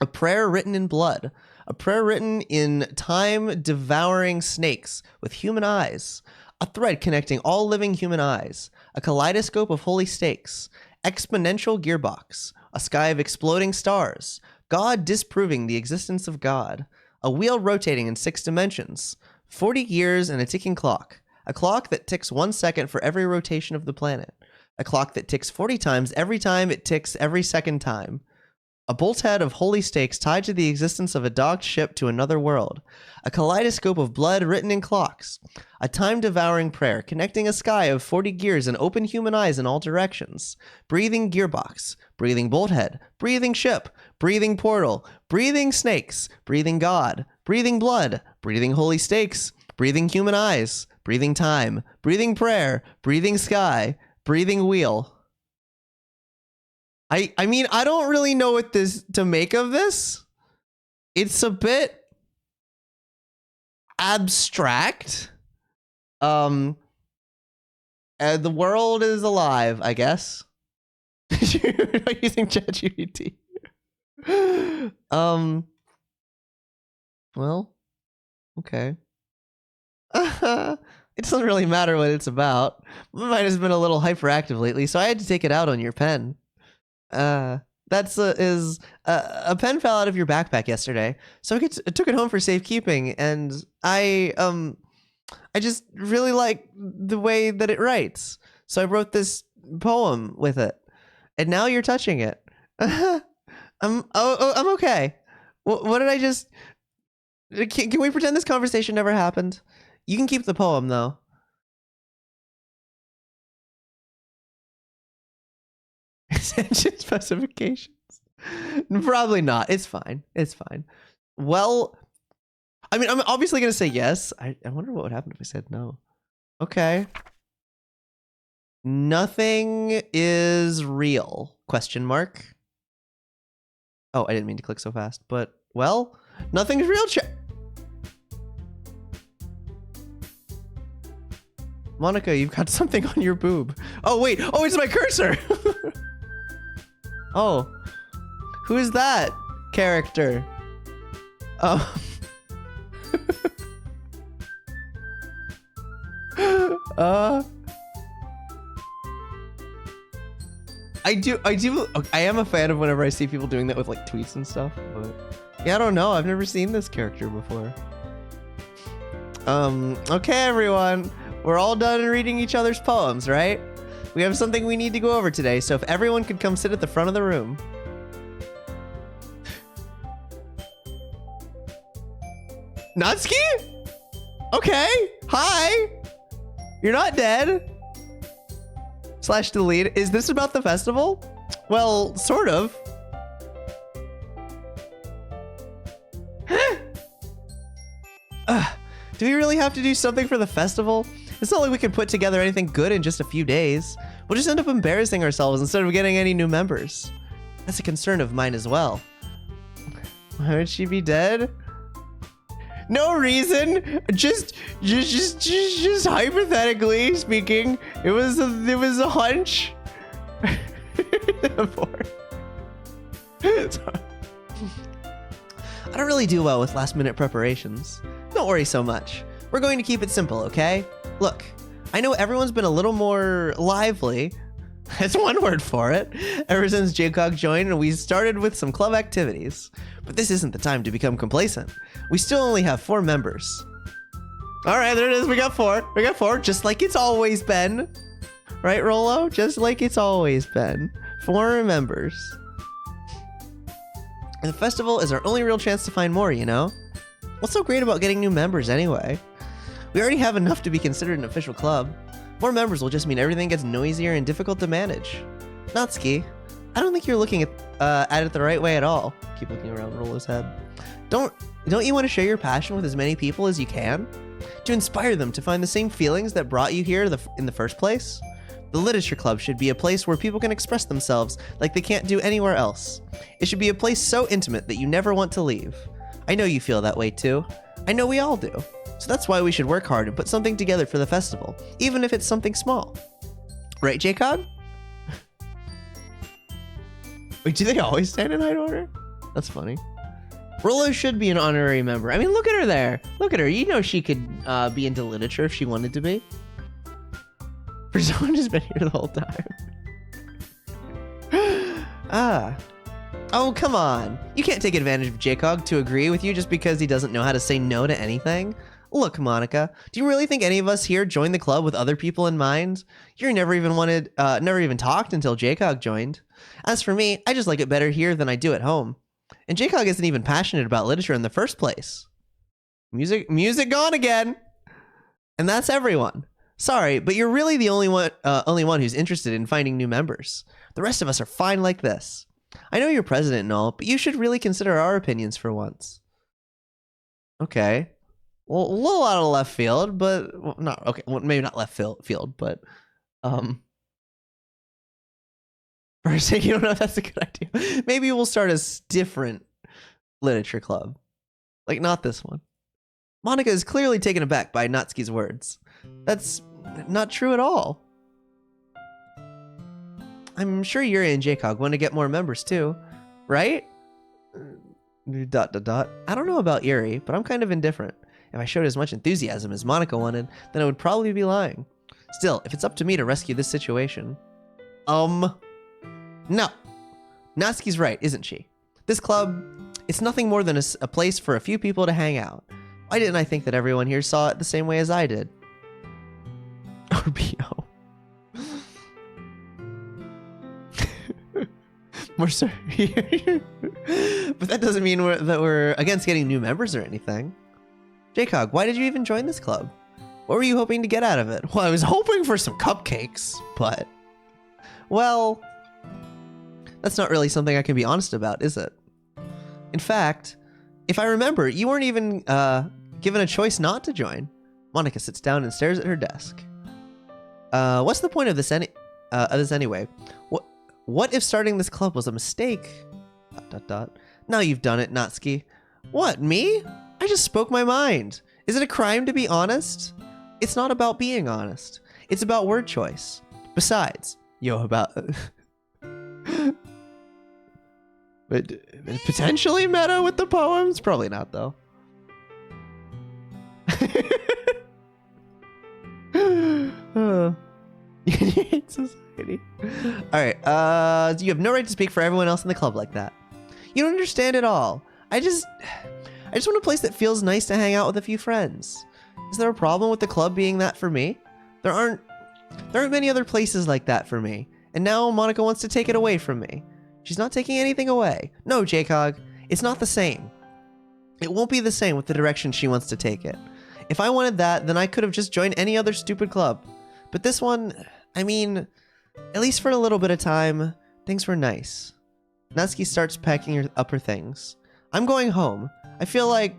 a prayer written in blood, a prayer written in time-devouring snakes with human eyes. A thread connecting all living human eyes. A kaleidoscope of holy stakes. Exponential gearbox. A sky of exploding stars. God disproving the existence of God. A wheel rotating in 6 dimensions. 40 years and a ticking clock. A clock that ticks 1 second for every rotation of the planet. A clock that ticks 40 times every time it ticks every second time. A bolt head of holy stakes tied to the existence of a docked ship to another world. A kaleidoscope of blood written in clocks. A time-devouring prayer connecting a sky of 40 gears and open human eyes in all directions. Breathing gearbox. Breathing bolt head. Breathing ship. Breathing portal. Breathing snakes. Breathing God. Breathing blood. Breathing holy stakes. Breathing human eyes. Breathing time. Breathing prayer. Breathing sky. Breathing wheel. I mean, I don't really know what to make of this. It's a bit abstract. The world is alive, I guess. Using ChatGPT. Well, okay. It doesn't really matter what it's about. Mine has been a little hyperactive lately, so I had to take it out on your pen. That's a pen fell out of your backpack yesterday, so I took it home for safekeeping, and I just really like the way that it writes, so I wrote this poem with it, and now you're touching it. I'm okay. What did I just? Can we pretend this conversation never happened? You can keep the poem though. Attention specifications. Probably not. It's fine. It's fine. Well, I mean, I'm obviously going to say yes. I wonder what would happen if I said no. Okay. Nothing is real. Question mark. Oh, I didn't mean to click so fast, but well, nothing is real. Monica, you've got something on your boob. Oh, wait. Oh, it's my cursor. Oh, who is that character? I am a fan of whenever I see people doing that with like tweets and stuff, but yeah, I don't know. I've never seen this character before. Okay, everyone. We're all done reading each other's poems, right? We have something we need to go over today, so if everyone could come sit at the front of the room. Natsuki? Okay. Hi. You're not dead. / delete. Is this about the festival? Well, sort of. Do we really have to do something for the festival? It's not like we can put together anything good in just a few days. We'll just end up embarrassing ourselves instead of getting any new members. That's a concern of mine as well. Why would she be dead? No reason. Just hypothetically speaking, it was a hunch. I don't really do well with last-minute preparations. Don't worry so much. We're going to keep it simple, okay? Look, I know everyone's been a little more lively. That's one word for it. Ever since Jaycog joined and we started with some club activities. But this isn't the time to become complacent. We still only have 4 members. All right, there it is. We got 4. We got 4, just like it's always been. Right, Rolo? Just like it's always been. 4 members. And the festival is our only real chance to find more, you know? What's so great about getting new members anyway? We already have enough to be considered an official club. More members will just mean everything gets noisier and difficult to manage. Natsuki, I don't think you're looking at it the right way at all. Keep looking around Rolo's head. Don't you want to share your passion with as many people as you can? To inspire them to find the same feelings that brought you here in the first place? The literature club should be a place where people can express themselves like they can't do anywhere else. It should be a place so intimate that you never want to leave. I know you feel that way too. I know we all do. So that's why we should work hard and put something together for the festival, even if it's something small. Right, Jacob? Wait, do they always stand in height order? That's funny. Rolo should be an honorary member. I mean, look at her there. Look at her. You know she could be into literature if she wanted to be. For someone who's been here the whole time. Oh, come on. You can't take advantage of Jacob to agree with you just because he doesn't know how to say no to anything. Look, Monica, do you really think any of us here joined the club with other people in mind? You never even talked until Jacob joined. As for me, I just like it better here than I do at home. And Jacob isn't even passionate about literature in the first place. Music gone again. And that's everyone. Sorry, but you're really the only one who's interested in finding new members. The rest of us are fine like this. I know you're president and all, but you should really consider our opinions for once. Okay. Well, a little out of left field, but maybe not left field, but for a second, you don't know if that's a good idea. Maybe we'll start a different literature club. Like, not this one. Monica is clearly taken aback by Natsuki's words. That's not true at all. I'm sure Yuri and Jacob want to get more members too, right? ... I don't know about Yuri, but I'm kind of indifferent. If I showed as much enthusiasm as Monica wanted, then I would probably be lying. Still, if it's up to me to rescue this situation... No. Natsuki's right, isn't she? This club, it's nothing more than a place for a few people to hang out. Why didn't I think that everyone here saw it the same way as I did? Or B.O. More sorry. But that doesn't mean that we're against getting new members or anything. Jacob, why did you even join this club? What were you hoping to get out of it? Well, I was hoping for some cupcakes, but... Well... That's not really something I can be honest about, is it? In fact, if I remember, you weren't even given a choice not to join. Monica sits down and stares at her desk. What's the point of this anyway? What if starting this club was a mistake? ... Now you've done it, Natsuki. What, me? I just spoke my mind. Is it a crime to be honest? It's not about being honest. It's about word choice. Besides, but potentially meta with the poems? Probably not, though. Society. Alright, you have no right to speak for everyone else in the club like that. You don't understand at all. I just want a place that feels nice to hang out with a few friends. Is there a problem with the club being that for me? There aren't many other places like that for me. And now Monica wants to take it away from me. She's not taking anything away. No, Jacob, it's not the same. It won't be the same with the direction she wants to take it. If I wanted that, then I could have just joined any other stupid club. But this one, I mean, at least for a little bit of time, things were nice. Natsuki starts packing up her things. I'm going home. I feel like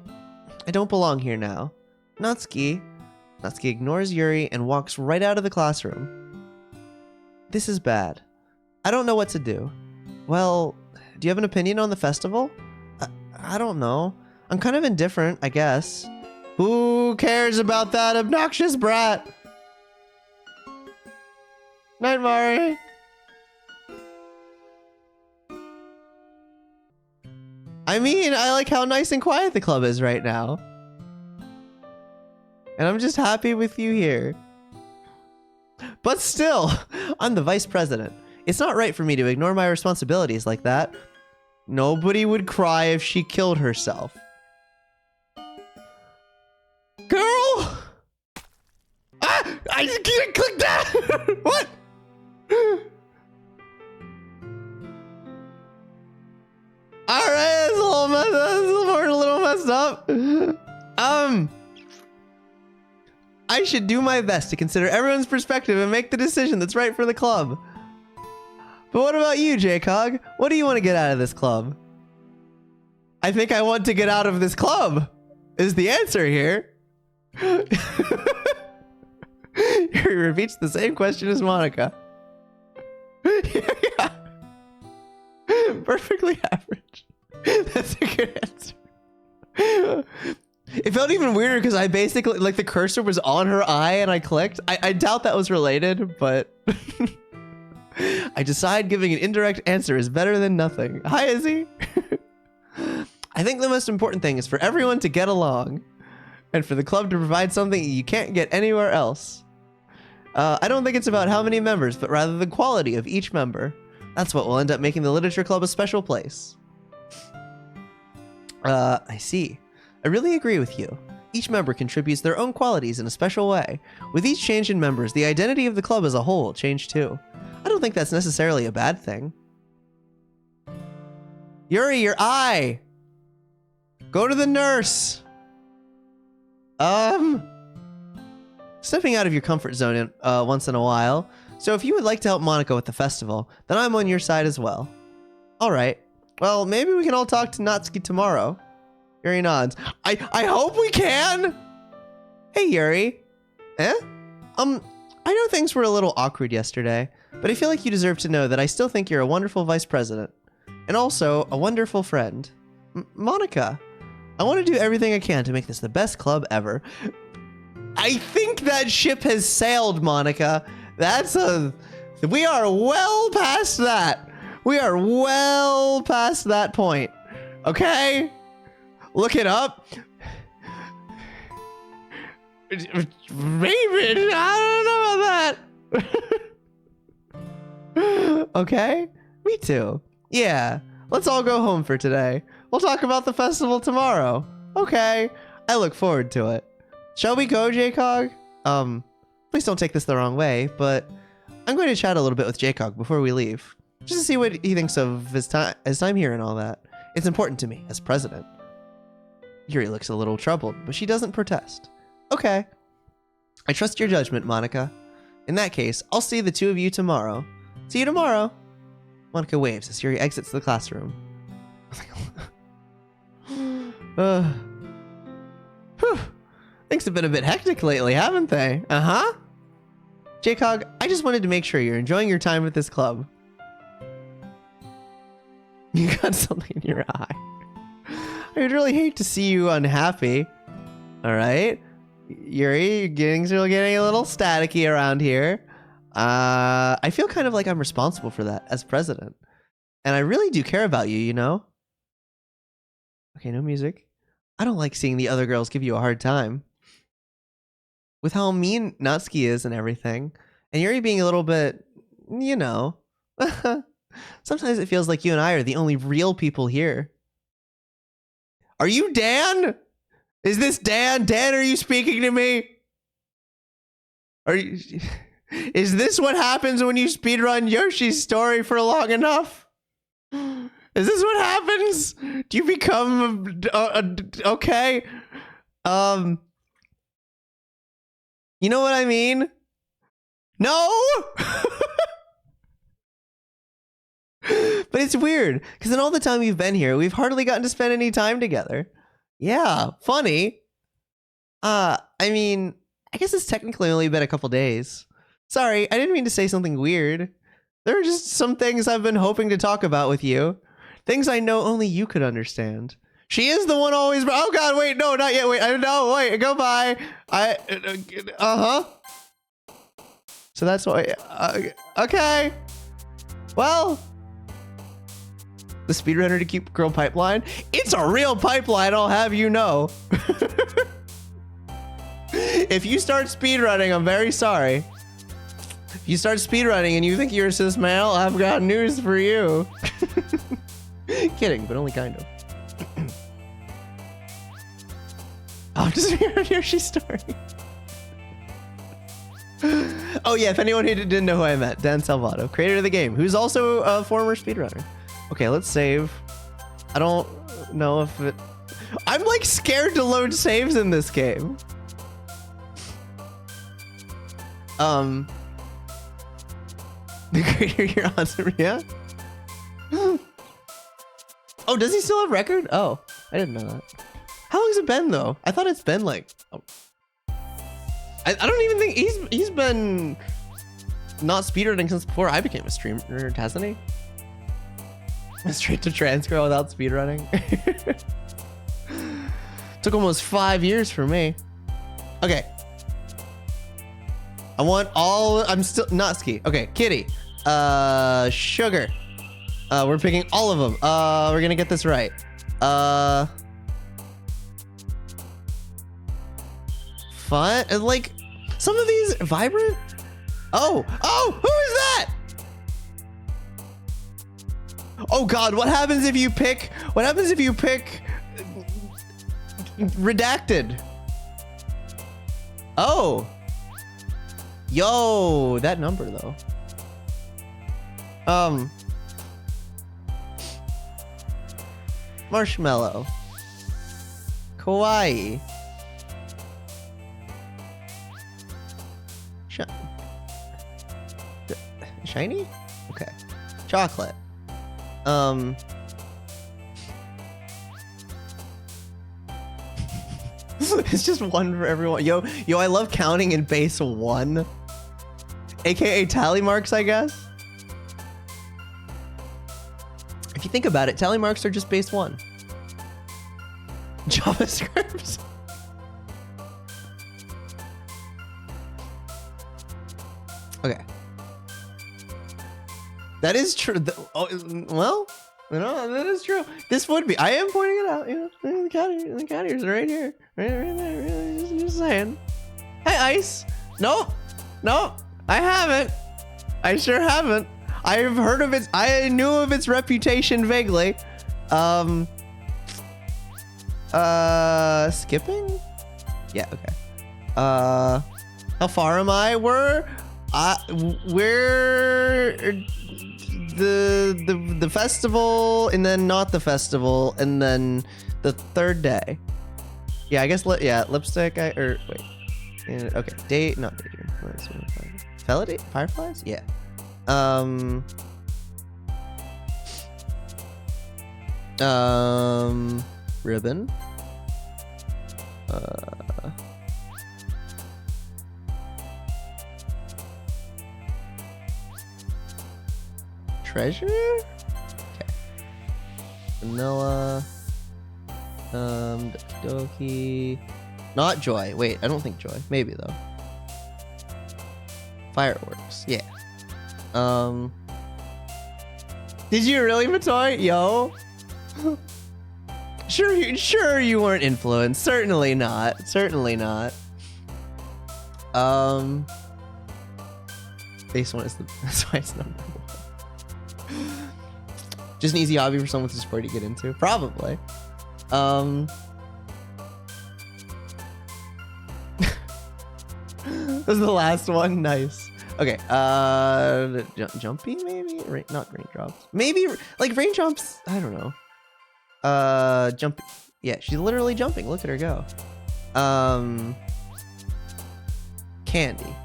I don't belong here now. Natsuki ignores Yuri and walks right out of the classroom. This is bad. I don't know what to do. Well, do you have an opinion on the festival? I don't know. I'm kind of indifferent, I guess. Who cares about that obnoxious brat? Night, Mari. I mean, I like how nice and quiet the club is right now. And I'm just happy with you here. But still, I'm the vice president. It's not right for me to ignore my responsibilities like that. Nobody would cry if she killed herself. Girl! Ah! I can't click that! What? messed up. I should do my best to consider everyone's perspective and make the decision that's right for the club. But what about you, J-Cog? What do you want to get out of this club? I think I want to get out of this club, is the answer here. He repeats the same question as Monica. Yeah. Perfectly average. That's a good answer. It felt even weirder because I basically, like, the cursor was on her eye and I clicked. I doubt that was related, but I decide giving an indirect answer is better than nothing. Hi, Izzy. I think the most important thing is for everyone to get along and for the club to provide something you can't get anywhere else. I don't think it's about how many members, but rather the quality of each member. That's what will end up making the literature club a special place. I see. I really agree with you. Each member contributes their own qualities in a special way. With each change in members, the identity of the club as a whole will change too. I don't think that's necessarily a bad thing. Yuri, your eye! Go to the nurse! Stepping out of your comfort zone once in a while. So if you would like to help Monica with the festival, then I'm on your side as well. Alright. Well, maybe we can all talk to Natsuki tomorrow. Yuri nods. I hope we can! Hey, Yuri. Eh? I know things were a little awkward yesterday, but I feel like you deserve to know that I still think you're a wonderful vice president. And also, a wonderful friend. Monica, I want to do everything I can to make this the best club ever. I think that ship has sailed, Monica. We are well past that. We are well past that point. Okay? Look it up. Raven, I don't know about that. Okay? Me too. Yeah. Let's all go home for today. We'll talk about the festival tomorrow. Okay. I look forward to it. Shall we go, J-Cog? Please don't take this the wrong way, but I'm going to chat a little bit with J-Cog before we leave. Just to see what he thinks of his time here and all that. It's important to me as president. Yuri looks a little troubled, but she doesn't protest. Okay. I trust your judgment, Monica. In that case, I'll see the two of you tomorrow. See you tomorrow. Monica waves as Yuri exits the classroom. Whew. Things have been a bit hectic lately, haven't they? Uh-huh. J-Cog, I just wanted to make sure you're enjoying your time at this club. You got something in your eye. I would really hate to see you unhappy. Alright. Yuri, you're still getting a little staticky around here. I feel kind of like I'm responsible for that as president. And I really do care about you, you know? Okay, no music. I don't like seeing the other girls give you a hard time. With how mean Natsuki is and everything. And Yuri being a little bit, you know. Sometimes it feels like you and I are the only real people here. Are you Dan? Is this Dan? Dan, are you speaking to me? Is this what happens when you speedrun Yoshi's story for long enough? Is this what happens? Do you become okay? You know what I mean? No! But it's weird, because in all the time we've been here, we've hardly gotten to spend any time together. Yeah, funny. I mean, I guess it's technically only been a couple days. Sorry, I didn't mean to say something weird. There are just some things I've been hoping to talk about with you. Things I know only you could understand. She is the one always... Oh god, wait, no, not yet, wait, no, wait, go by. Uh-huh. So that's why... okay. Well... The speedrunner to keep girl pipeline? It's a real pipeline, I'll have you know. If you start speedrunning, I'm very sorry. If you start speedrunning and you think you're a cis male, I've got news for you. Kidding, but only kind of. I'm just hearing Yoshi's story. Oh yeah, if anyone who didn't know who I met, Dan Salvato, creator of the game, who's also a former speedrunner. Okay, let's save. I don't know if it... I'm like scared to load saves in this game. The greater your odds, yeah. Oh, does he still have record? Oh, I didn't know that. How long's it been though? I thought it's been like. Oh. I don't even think he's been not speedrunning since before I became a streamer, hasn't he? Straight to transcript without speedrunning. Took almost 5 years for me. Okay. I want all. I'm still not ski. Okay, kitty. Sugar. We're picking all of them. We're gonna get this right. Fun. Like some of these vibrant. Oh, who is that? Oh God, what happens if you pick? What happens if you pick redacted? Oh. Yo, that number though. Marshmallow. Kawaii. Shiny? Okay. Chocolate. It's just one for everyone. Yo, I love counting in base 1. AKA tally marks, I guess. If you think about it, tally marks are just base 1. JavaScript. Okay. That is true. Oh, well, you know, that is true. This would be. I am pointing it out. You know, the counter's right here. Right there. Just saying. Hey, Ice. Nope. I haven't. I sure haven't. I've heard of it. I knew of its reputation vaguely. Skipping? Yeah, okay. How far am I? We're the festival, and then not the festival, and then the third day. Yeah, I guess lipstick. Okay, date, not daydream. Felony? Fireflies? Yeah. Ribbon. Treasure? Okay. Vanilla. Doki. Not joy. Wait, I don't think joy. Maybe though. Fireworks. Yeah. Did you really, Matoy? Yo. Sure you weren't influenced. Certainly not. Base 1 is that's why it's number 1. Just an easy hobby for someone with a sport to get into. Probably. This is the last one. Nice. Okay. Jumping maybe? Not raindrops. Maybe like raindrops. I don't know. Jumping. Yeah, she's literally jumping. Look at her go. Candy.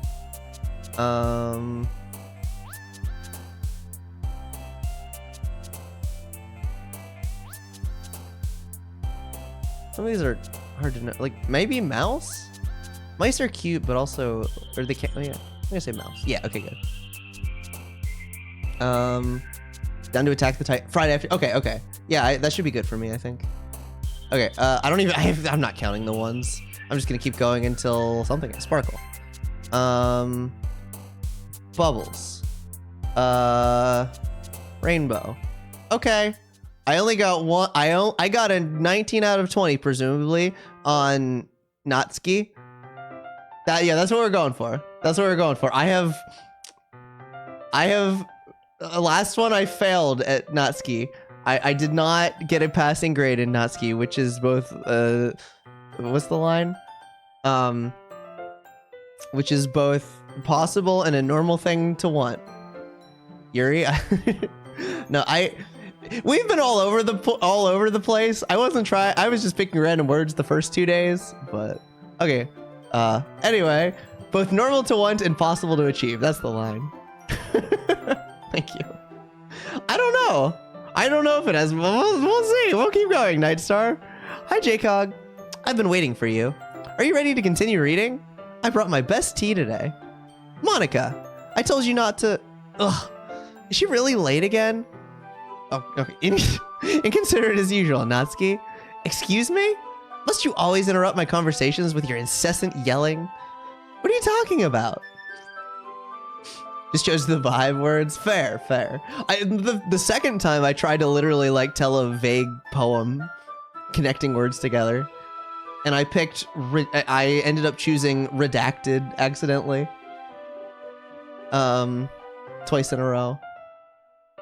Some of these are hard to know. Like maybe mouse. Mice are cute, but also, or they can't. Oh yeah, I'm gonna say mouse. Yeah. Okay, good. Down to attack the Titan. Friday after. Okay. Yeah, that should be good for me, I think. Okay. I'm not counting the ones. I'm just gonna keep going until something. Sparkle. Bubbles. Rainbow. Okay. I only got one. I got a 19 out of 20, presumably on Natsuki. That's what we're going for. I have last one I failed at Natsuki. I did not get a passing grade in Natsuki, which is both what's the line? Which is both possible and a normal thing to want. Yuri? No, we've been all over the place. I wasn't trying. I was just picking random words the first 2 days, but okay. Anyway, both normal to want and possible to achieve. That's the line. Thank you. I don't know. I don't know if it has. We'll see. We'll keep going, Nightstar. Hi, Jcog. I've been waiting for you. Are you ready to continue reading? I brought my best tea today. Monica, I told you not to. Ugh. Is she really late again? Oh, okay. Inconsiderate as usual, Natsuki. Excuse me? Must you always interrupt my conversations with your incessant yelling? What are you talking about? Just chose the vibe words. Fair, fair. The second time I tried to literally like tell a vague poem connecting words together, and I picked, I ended up choosing redacted accidentally. Twice in a row.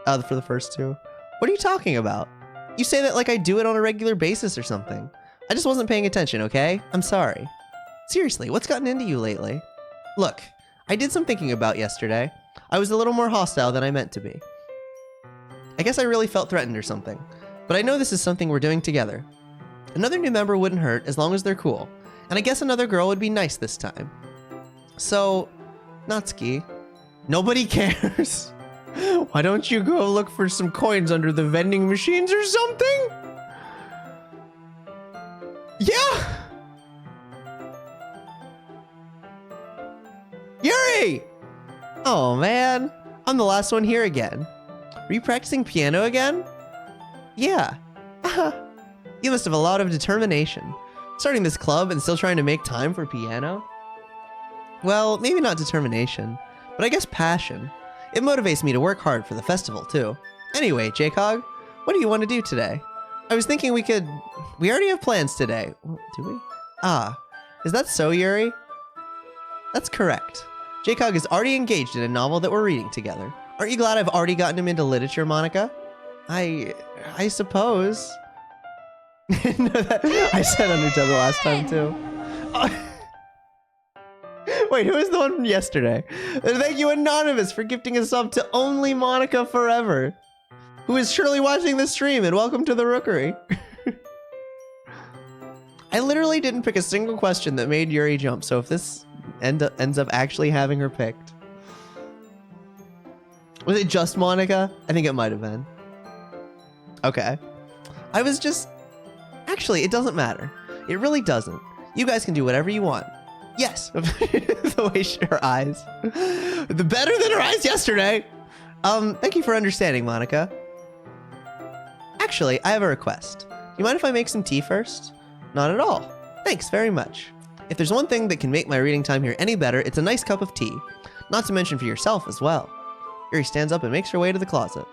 For the first two. What are you talking about? You say that like I do it on a regular basis or something. I just wasn't paying attention, okay? I'm sorry. Seriously, what's gotten into you lately? Look, I did some thinking about yesterday. I was a little more hostile than I meant to be. I guess I really felt threatened or something. But I know this is something we're doing together. Another new member wouldn't hurt as long as they're cool. And I guess another girl would be nice this time. So, Natsuki, nobody cares. Why don't you go look for some coins under the vending machines or something? Yeah! Yuri! Oh man, I'm the last one here again. Were you practicing piano again? Yeah. You must have a lot of determination. Starting this club and still trying to make time for piano? Well, maybe not determination, but I guess passion. It motivates me to work hard for the festival, too. Anyway, Jcog, what do you want to do today? I was thinking we already have plans today. Do we? Ah, is that so, Yuri? That's correct. Jcog is already engaged in a novel that we're reading together. Aren't you glad I've already gotten him into literature, Monica? I suppose. No, I said Undertale the last time, too. Wait, who is the one from yesterday? Thank you, Anonymous, for gifting a sub to Only Monica Forever, who is surely watching the stream, and welcome to the Rookery. I literally didn't pick a single question that made Yuri jump, so if this ends up actually having her picked. Was it just Monica? I think it might have been. Okay. I was just... Actually, it doesn't matter. It really doesn't. You guys can do whatever you want. Yes. The way her eyes. The better than her eyes yesterday. Thank you for understanding, Monica. Actually, I have a request. Do you mind if I make some tea first? Not at all. Thanks very much. If there's one thing that can make my reading time here any better, it's a nice cup of tea. Not to mention for yourself as well. Yuri stands up and makes her way to the closet.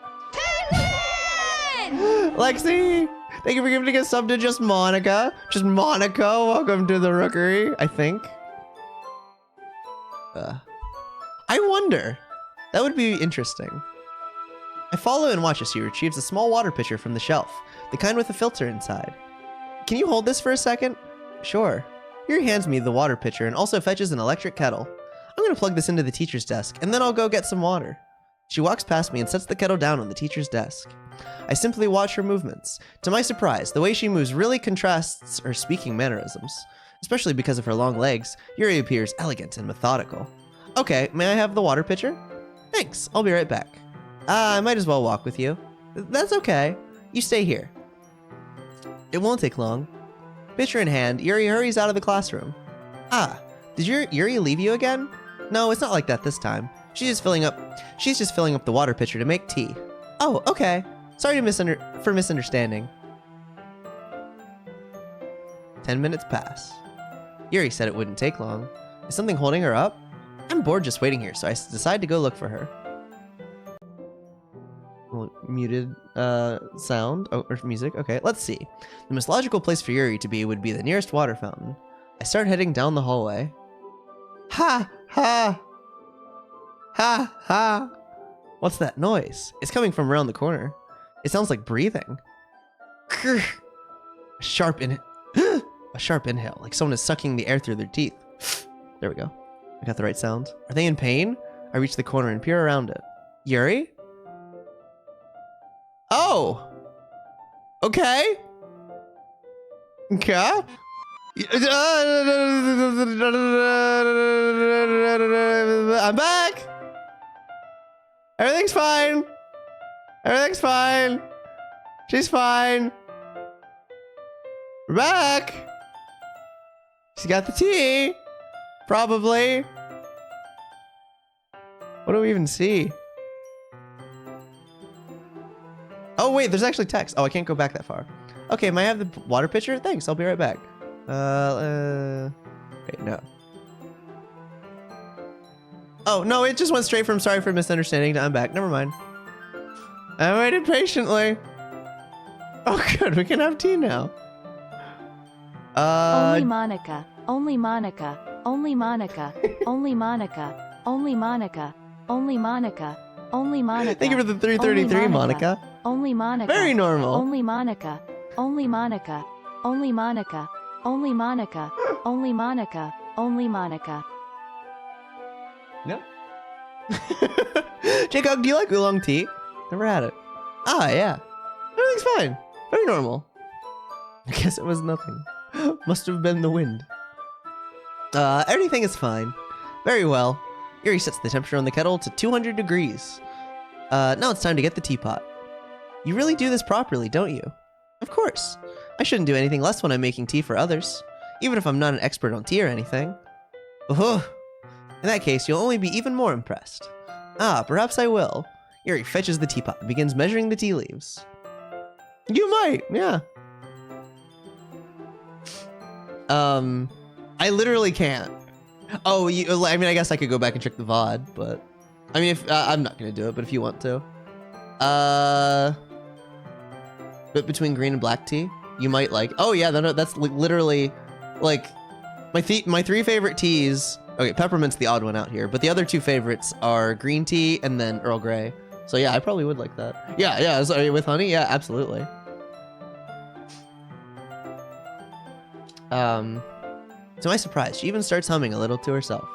Lexi! Thank you for giving a sub to Just Monica. Just Monica, welcome to the Rookery, I think. I wonder. That would be interesting. I follow and watch as she retrieves a small water pitcher from the shelf, the kind with a filter inside. Can you hold this for a second? Sure. Yuri hands me the water pitcher and also fetches an electric kettle. I'm gonna plug this into the teacher's desk, and then I'll go get some water. She walks past me and sets the kettle down on the teacher's desk. I simply watch her movements. To my surprise, the way she moves really contrasts her speaking mannerisms. Especially because of her long legs, Yuri appears elegant and methodical. Okay, may I have the water pitcher? Thanks, I'll be right back. I might as well walk with you. That's okay. You stay here. It won't take long. Pitcher in hand, Yuri hurries out of the classroom. Ah, did Yuri leave you again? No, it's not like that this time. She's just filling up the water pitcher to make tea. Oh, okay. Sorry for misunderstanding. 10 minutes pass. Yuri said it wouldn't take long. Is something holding her up? I'm bored just waiting here, so I decide to go look for her. Well, muted sound or music. Okay, let's see. The most logical place for Yuri to be would be the nearest water fountain. I start heading down the hallway. Ha! Ha! Ha! Ha! What's that noise? It's coming from around the corner. It sounds like breathing. A sharp inhale, like someone is sucking the air through their teeth. There we go. I got the right sound. Are they in pain? I reach the corner and peer around it. Yuri? Oh! Okay. Okay. I'm back. Everything's fine. Everything's fine. She's fine. We're back. She got the tea. Probably. What do we even see? Oh, wait, there's actually text. Oh, I can't go back that far. Okay, may I have the water pitcher? Thanks, I'll be right back. Wait, no. Oh, no, it just went straight from sorry for misunderstanding to I'm back. Never mind. I waited patiently. Oh, good, we can have tea now. Only Monica. Only Monica. Only Monica. Only Monica. Only Monica. Only Monica. Only Monica. Thank you for the 333, Monica. Only Monica. Very normal. Only Monica. Only Monica. Only Monica. Only Monica. Only Monica. Only Monica. No. Jacob, do you like oolong tea? Never had it. Ah, yeah. Everything's fine. Very normal. I guess it was nothing. Must have been the wind. Everything is fine. Very well. Yuri sets the temperature on the kettle to 200 degrees. Now it's time to get the teapot. You really do this properly, don't you? Of course. I shouldn't do anything less when I'm making tea for others, even if I'm not an expert on tea or anything. Oh, in that case, you'll only be even more impressed. Ah, perhaps I will. Yuri fetches the teapot and begins measuring the tea leaves. You might, yeah. I literally can't. Oh, I mean, I guess I could go back and check the VOD, but I mean, if I'm not gonna do it, but if you want to, but between green and black tea, you might like. Oh yeah, that's literally like my three favorite teas. Okay, peppermint's the odd one out here, but the other two favorites are green tea and then Earl Grey. So yeah, I probably would like that. Yeah. So with honey, yeah, absolutely. To my surprise, she even starts humming a little to herself.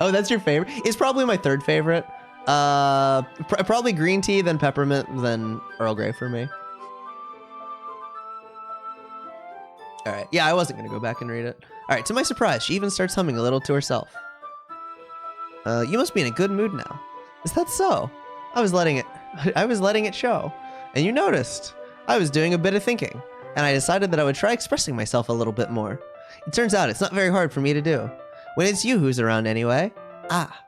Oh, that's your favorite? It's probably my third favorite. Probably green tea, then peppermint, then Earl Grey for me. All right. Yeah, I wasn't gonna go back and read it. All right. To my surprise, she even starts humming a little to herself. You must be in a good mood now. Is that so? I was letting it show, and you noticed. I was doing a bit of thinking, and I decided that I would try expressing myself a little bit more. It turns out it's not very hard for me to do. When it's you who's around anyway. Ah,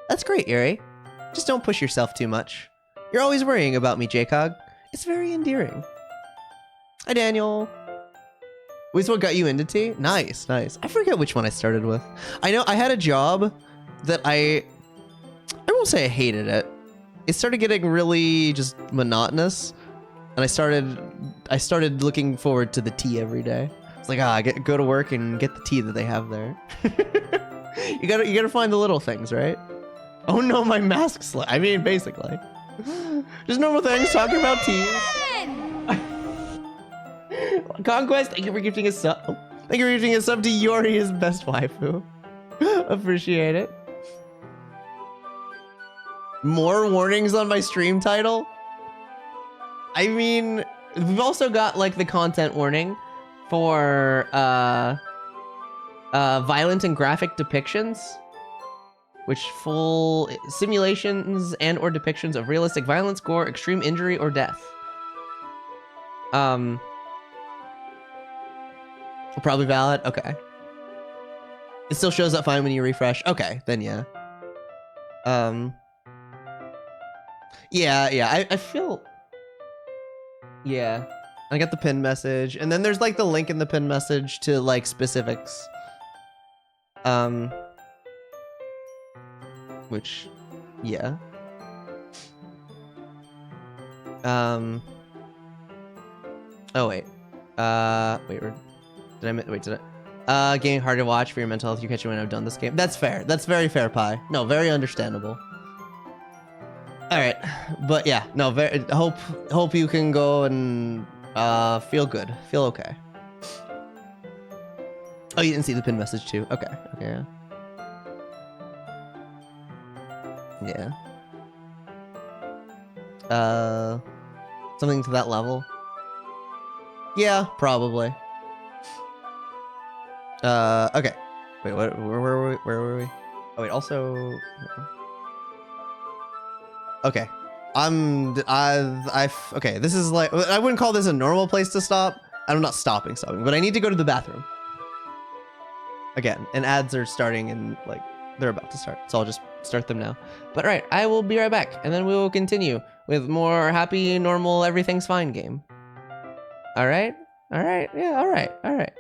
that's great, Yuri. Just don't push yourself too much. You're always worrying about me, Jcog. It's very endearing. Hi, Daniel. Wait, what got you into tea? Nice. I forget which one I started with. I know I had a job that I won't say I hated it. It started getting really just monotonous, and I started looking forward to the tea every day. It's like, go to work and get the tea that they have there. You gotta find the little things, right? Oh no, my mask slipped. I mean, basically. Just normal things, talking about tea. Conquest, thank you for gifting a sub. Thank you for gifting a sub to Yori, his best waifu. Appreciate it. More warnings on my stream title? I mean, we've also got like the content warning for violent and graphic depictions, which full simulations and or depictions of realistic violence, gore, extreme injury, or death. Probably valid. Okay. It still shows up fine when you refresh. Okay, then yeah. Yeah. I feel. Yeah. I got the pin message, and then there's like the link in the pin message to like specifics. Which, yeah. Oh wait. Did I? Getting hard to watch for your mental health. You catch it when I've done this game. That's fair. That's very fair, Pie. No, very understandable. All right, but yeah, no. Hope you can go and feel good. Feel okay. Oh, you didn't see the pin message too. Okay. Yeah. Something to that level. Yeah, probably. Okay. Wait, where were we? Oh wait, also. Okay. Okay, this is like, I wouldn't call this a normal place to stop. I'm not stopping, but I need to go to the bathroom. Again, and ads are starting and like, they're about to start. So I'll just start them now. But all right, I will be right back. And then we will continue with more happy, normal, everything's fine game. All right? All right. Yeah, all right. All right.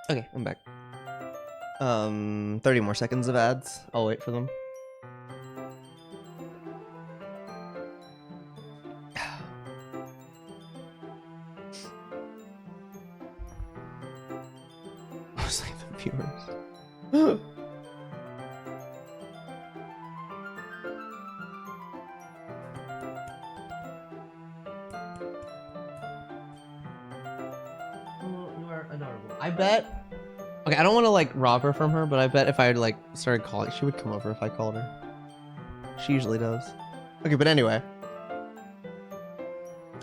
Okay, I'm back. 30 more seconds of ads. I'll wait for them. I was like the viewers. You are adorable. I bet. Okay, I don't want to like rob her from her, but I bet if I like started calling, she would come over if I called her. She usually does. Okay, but anyway.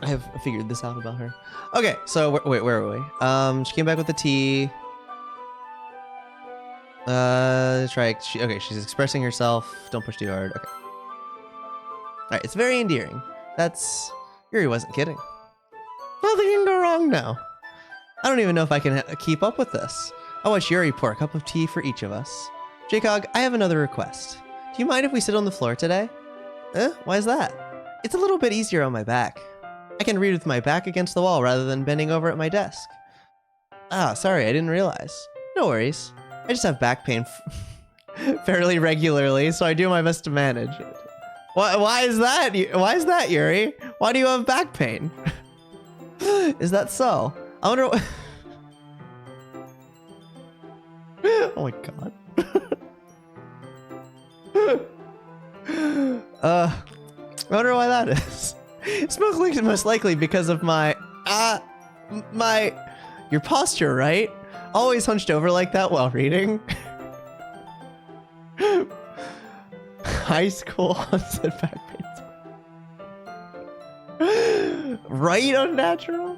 I have figured this out about her. Okay, so wait, where are we? She came back with the tea. Try. Okay, she's expressing herself. Don't push too hard. Okay. All right, it's very endearing. That's Yuri wasn't kidding. Nothing can go wrong now. I don't even know if I can keep up with this. I'll watch Yuri pour a cup of tea for each of us. Jcog, I have another request. Do you mind if we sit on the floor today? Why is that? It's a little bit easier on my back. I can read with my back against the wall rather than bending over at my desk. Ah, sorry, I didn't realize. No worries. I just have back pain fairly regularly, so I do my best to manage it. Why is that? Why is that, Yuri? Why do you have back pain? Is that so? I wonder what... Oh my god. I wonder why that is. It's most likely because of my Your posture, right? Always hunched over like that while reading. High school onset back pain. Right, unnatural?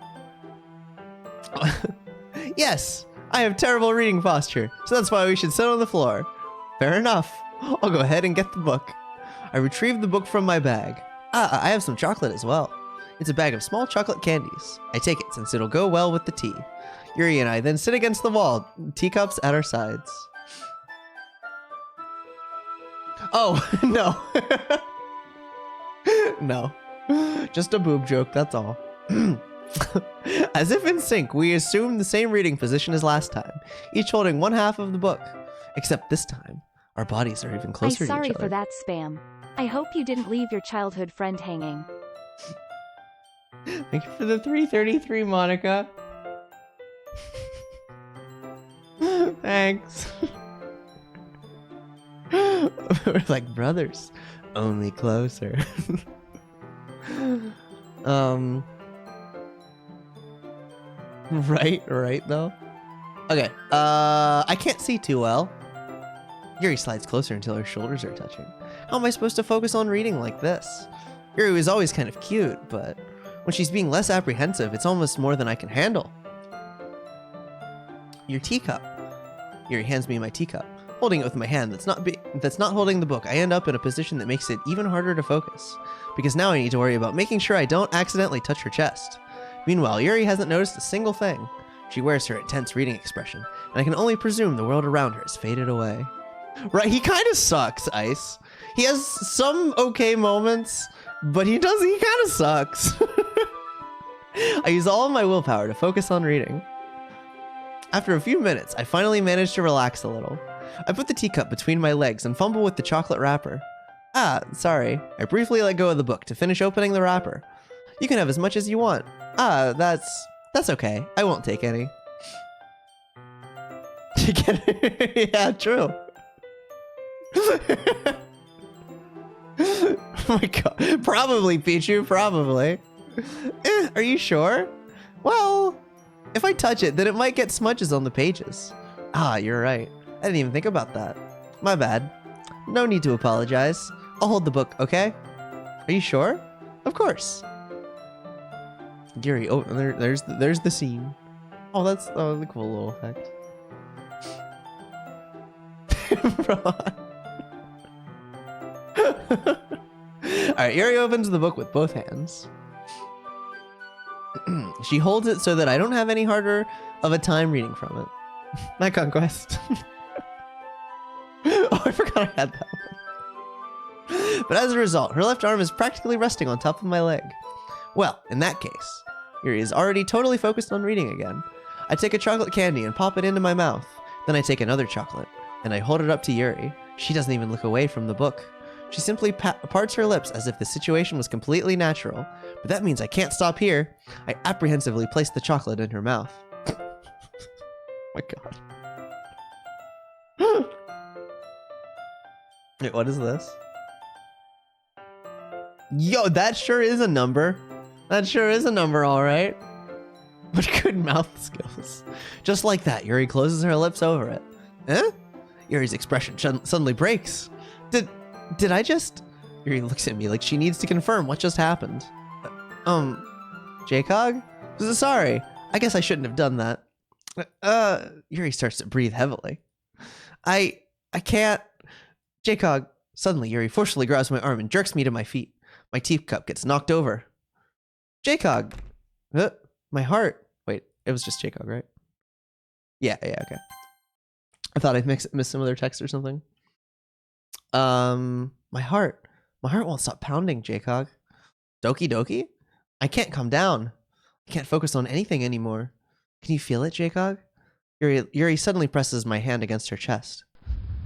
Yes, I have terrible reading posture, so that's why we should sit on the floor. Fair enough. I'll go ahead and get the book. I retrieved the book from my bag. I have some chocolate as well. It's a bag of small chocolate candies. I take it since it'll go well with the tea. Yuri and I then sit against the wall, teacups at our sides. Oh, no. No. Just a boob joke, that's all. As if in sync, we assume the same reading position as last time, each holding one half of the book. Except this time, our bodies are even closer to each other. I'm sorry for that spam. I hope you didn't leave your childhood friend hanging. Thank you for the 333, Monica. Thanks. We're like brothers, only closer. Right though. Okay, I can't see too well. Yuri slides closer until her shoulders are touching. How am I supposed to focus on reading like this? Yuri was always kind of cute, but when she's being less apprehensive, it's almost more than I can handle. Your teacup. Yuri hands me my teacup. Holding it with my hand that's not holding the book, I end up in a position that makes it even harder to focus. Because now I need to worry about making sure I don't accidentally touch her chest. Meanwhile, Yuri hasn't noticed a single thing. She wears her intense reading expression, and I can only presume the world around her has faded away. Right, he kind of sucks, Ice. He has some okay moments, but he kind of sucks. I use all of my willpower to focus on reading. After a few minutes, I finally manage to relax a little. I put the teacup between my legs and fumble with the chocolate wrapper. Sorry. I briefly let go of the book to finish opening the wrapper. You can have as much as you want. That's okay. I won't take any. Yeah, true. Oh my god. Probably, Pichu, probably. Are you sure? Well, if I touch it, then it might get smudges on the pages. You're right. I didn't even think about that. My bad. No need to apologize. I'll hold the book, okay? Are you sure? Of course. Yuri, there's the scene. Oh, that's a cool little effect. Alright, Yuri opens the book with both hands. She holds it so that I don't have any harder of a time reading from it. My conquest. Oh, I forgot I had that one. But as a result, her left arm is practically resting on top of my leg. Well, in that case, Yuri is already totally focused on reading again. I take a chocolate candy and pop it into my mouth. Then I take another chocolate, and I hold it up to Yuri. She doesn't even look away from the book. She simply parts her lips as if the situation was completely natural. But that means I can't stop here. I apprehensively place the chocolate in her mouth. My god. Wait, what is this? Yo, that sure is a number. That sure is a number, alright. But good mouth skills. Just like that, Yuri closes her lips over it. Eh? Yuri's expression suddenly breaks. Did I just... Yuri looks at me like she needs to confirm what just happened. Jcog? Sorry, I guess I shouldn't have done that. Yuri starts to breathe heavily. I can't... Jcog. Suddenly, Yuri forcefully grabs my arm and jerks me to my feet. My teacup gets knocked over. Jcog. My heart. Wait, it was just Jcog, right? Yeah, okay. I thought I'd missed some of their text or something. My heart. My heart won't stop pounding, Jcog. Doki doki? I can't calm down. I can't focus on anything anymore. Can you feel it, Jcog? Yuri suddenly presses my hand against her chest.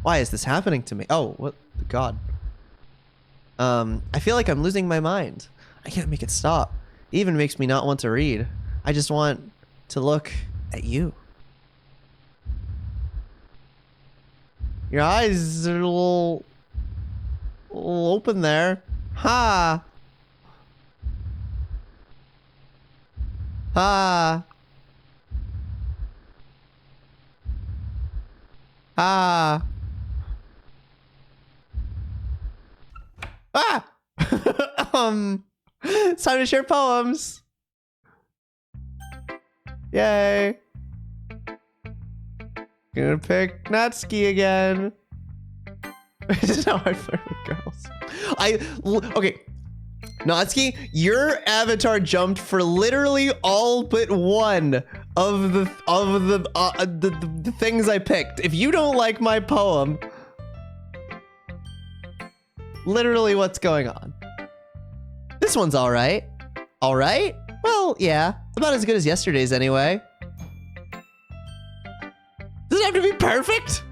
Why is this happening to me? Oh, what the god. I feel like I'm losing my mind. I can't make it stop. It even makes me not want to read. I just want to look at you. Your eyes are a little open there. Ha! Ha! Ah. Ah. It's time to share poems. Yay. Gonna pick Natsuki again. This is how I flirt with girls. Okay. Natsuki, your avatar jumped for literally all but one of the things I picked. If you don't like my poem, literally what's going on? This one's all right. All right? Well, yeah, about as good as yesterday's anyway. Does it have to be perfect?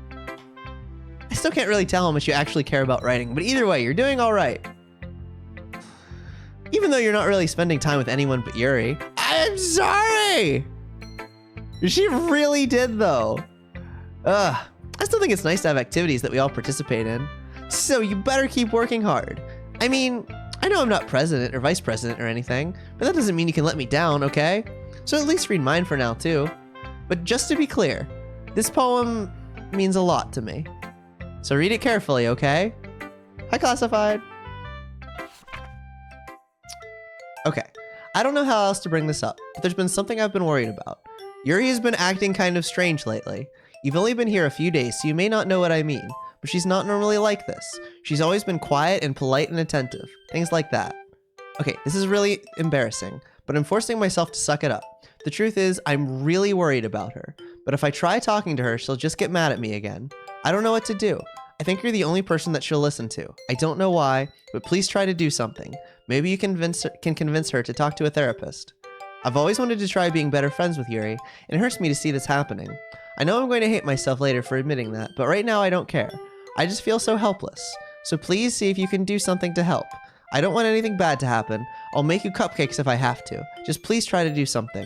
I still can't really tell how much you actually care about writing, but either way, you're doing all right. Even though you're not really spending time with anyone but Yuri. I'm sorry! She really did, though. I still think it's nice to have activities that we all participate in. So you better keep working hard. I mean, I know I'm not president or vice president or anything, but that doesn't mean you can let me down, okay? So at least read mine for now, too. But just to be clear, this poem means a lot to me. So read it carefully, okay? Hi, Classified. Okay, I don't know how else to bring this up, but there's been something I've been worried about. Yuri has been acting kind of strange lately. You've only been here a few days, so you may not know what I mean, but she's not normally like this. She's always been quiet and polite and attentive, things like that. Okay, this is really embarrassing, but I'm forcing myself to suck it up. The truth is, I'm really worried about her, but if I try talking to her, she'll just get mad at me again. I don't know what to do. I think you're the only person that she'll listen to. I don't know why, but please try to do something. Maybe you can convince her to talk to a therapist. I've always wanted to try being better friends with Yuri, and it hurts me to see this happening. I know I'm going to hate myself later for admitting that, but right now I don't care. I just feel so helpless. So please see if you can do something to help. I don't want anything bad to happen. I'll make you cupcakes if I have to. Just please try to do something.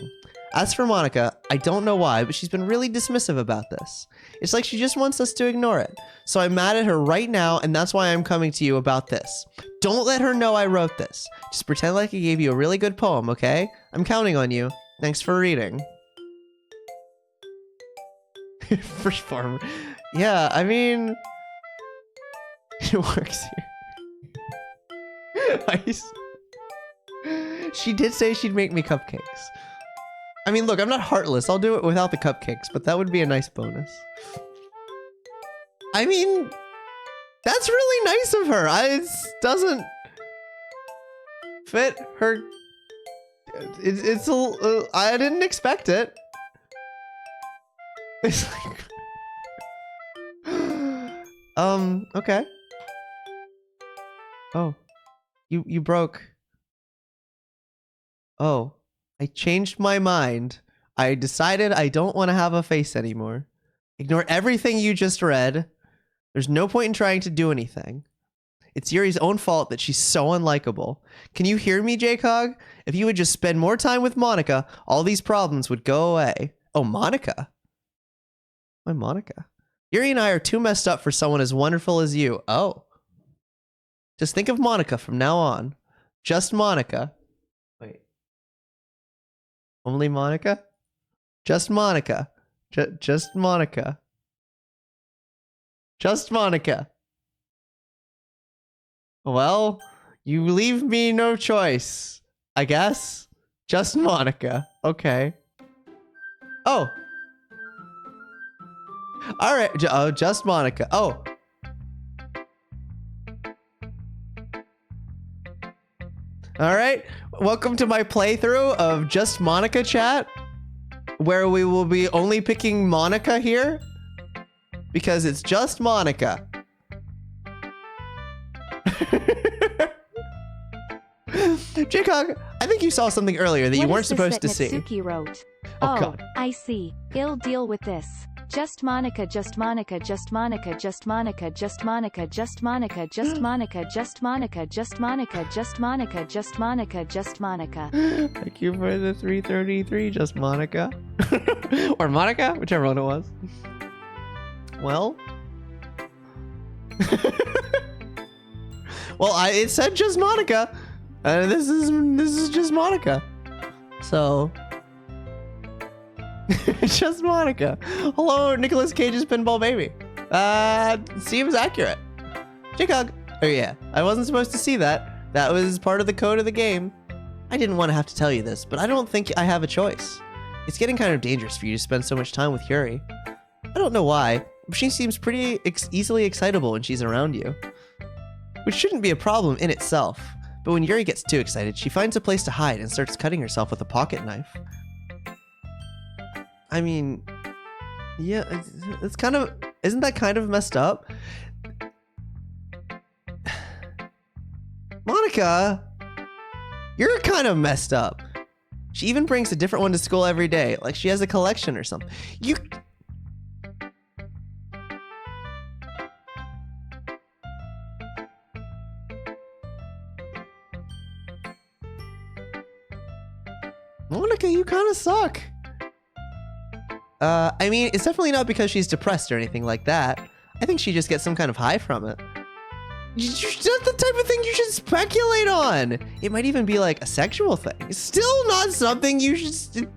As for Monica, I don't know why, but she's been really dismissive about this. It's like she just wants us to ignore it. So I'm mad at her right now, and that's why I'm coming to you about this. Don't let her know I wrote this. Just pretend like I gave you a really good poem, okay? I'm counting on you. Thanks for reading. First farmer. Yeah, I mean... It works here. Nice. She did say she'd make me cupcakes. I mean, look, I'm not heartless. I'll do it without the cupcakes, but that would be a nice bonus. I mean, that's really nice of her. It doesn't fit her. It's a. I didn't expect it. It's like, okay. Oh, you broke. Oh. I changed my mind. I decided I don't want to have a face anymore. Ignore everything you just read. There's no point in trying to do anything. It's Yuri's own fault that she's so unlikable. Can you hear me, J-Cog? If you would just spend more time with Monica, all these problems would go away. Oh, Monica? Why Monica? Yuri and I are too messed up for someone as wonderful as you. Oh. Just think of Monica from now on. Just Monica. Wait. Only Monica? Just Monica. Just Monica. Just Monica. Well, you leave me no choice, I guess. Just Monica. Okay. Oh. All right. Oh, just Monica. Oh. All right. Welcome to my playthrough of Just Monica chat, where we will be only picking Monica here because it's just Monica. J-Cog, I think you saw something earlier that you weren't supposed to see. Natsuki wrote? Oh, God. I see. I'll deal with this. Just Monica, just Monica, just Monica, just Monica, just Monica, just Monica, just Monica, just Monica, just Monica, just Monica, just Monica, just Monica. Thank you for the 333, just Monica. Or Monica, whichever one it was. Well. Well, it said just Monica. This is just Monica. So. Just Monica. Hello, Nicolas Cage's Pinball Baby. Seems accurate. Jcog. Oh yeah, I wasn't supposed to see that. That was part of the code of the game. I didn't want to have to tell you this, but I don't think I have a choice. It's getting kind of dangerous for you to spend so much time with Yuri. I don't know why, but she seems pretty easily excitable when she's around you. Which shouldn't be a problem in itself, but when Yuri gets too excited, she finds a place to hide and starts cutting herself with a pocket knife. I mean, yeah, it's kind of, isn't that kind of messed up? Monica, you're kind of messed up. She even brings a different one to school every day, like she has a collection or something. You... Monica, you kind of suck. I mean, it's definitely not because she's depressed or anything like that. I think she just gets some kind of high from it. That's the type of thing you should speculate on. It might even be like a sexual thing. It's still not something you should...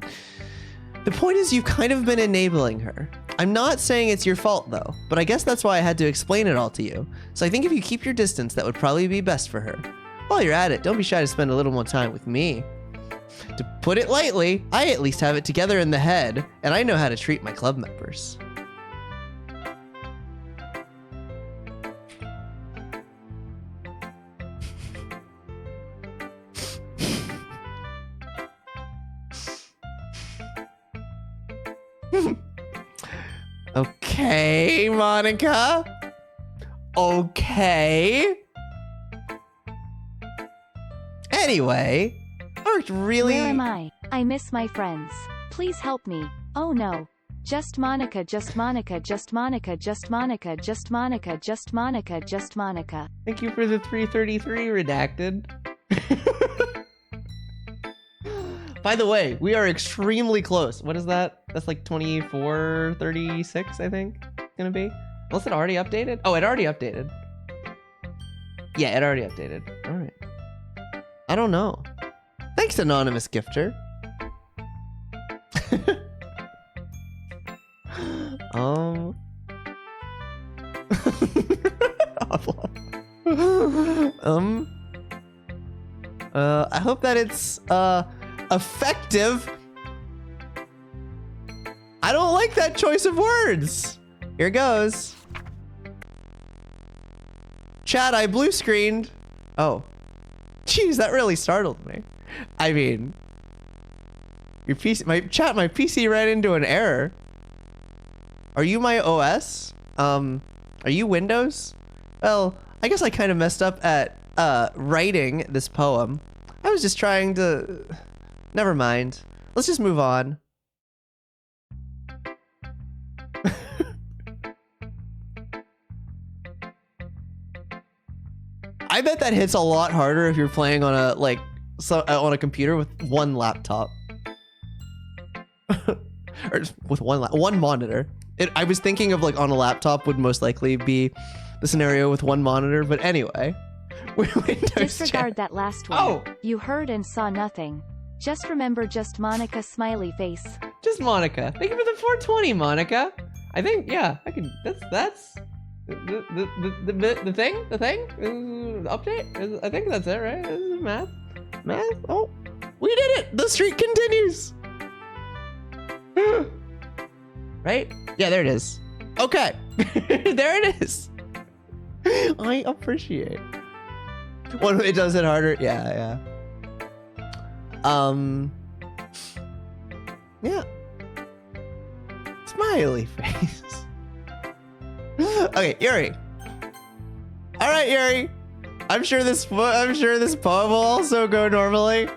The point is you've kind of been enabling her. I'm not saying it's your fault though, but I guess that's why I had to explain it all to you. So I think if you keep your distance, that would probably be best for her. While you're at it, don't be shy to spend a little more time with me. To put it lightly, I at least have it together in the head, and I know how to treat my club members. Okay, Monica. Okay. Anyway, worked really... Where am I? I miss my friends. Please help me. Oh no. Just Monica, just Monica, just Monica, just Monica, just Monica, just Monica, just Monica. Thank you for the 333 redacted. By the way, we are extremely close. What is that? That's like 2436, I think it's gonna be. Unless it already updated? Oh, it already updated. Yeah, it already updated. All right. I don't know. Thanks, anonymous gifter. I hope that it's effective. I don't like that choice of words. Here goes. Chat, I blue screened. Oh. Jeez, that really startled me. I mean, your PC, my PC ran into an error. Are you my OS? Are you Windows? Well, I guess I kind of messed up at writing this poem. I was just trying to... Never mind. Let's just move on. I bet that hits a lot harder if you're playing on a on a computer with one laptop. Or with one monitor. I was thinking of like on a laptop would most likely be the scenario with one monitor, but anyway. Disregard that last one. Oh! You heard and saw nothing. Just remember just Monica smiley face. Just Monica. Thank you for the 420, Monica. I think, yeah, I can, that's the thing? Update? I think that's it, right? This is math? Oh, we did it! The streak continues! Right? Yeah, there it is. Okay. There it is. I appreciate. When it does it harder, yeah. Yeah. Smiley face. Okay, Yuri. All right, Yuri. I'm sure this poem will also go normally.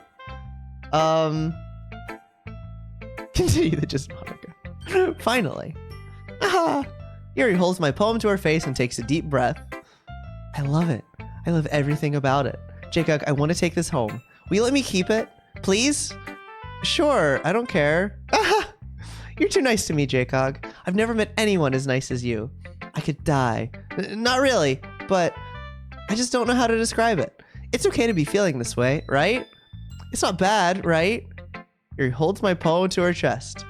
Continue the just Monica. Finally. Yuri holds my poem to her face and takes a deep breath. I love it. I love everything about it. Jacob, I want to take this home. Will you let me keep it? Please? Sure, I don't care. You're too nice to me, Jacob. I've never met anyone as nice as you. I could die. Not really, but I just don't know how to describe it. It's okay to be feeling this way, right? It's not bad, right? Yuri holds my poem to her chest.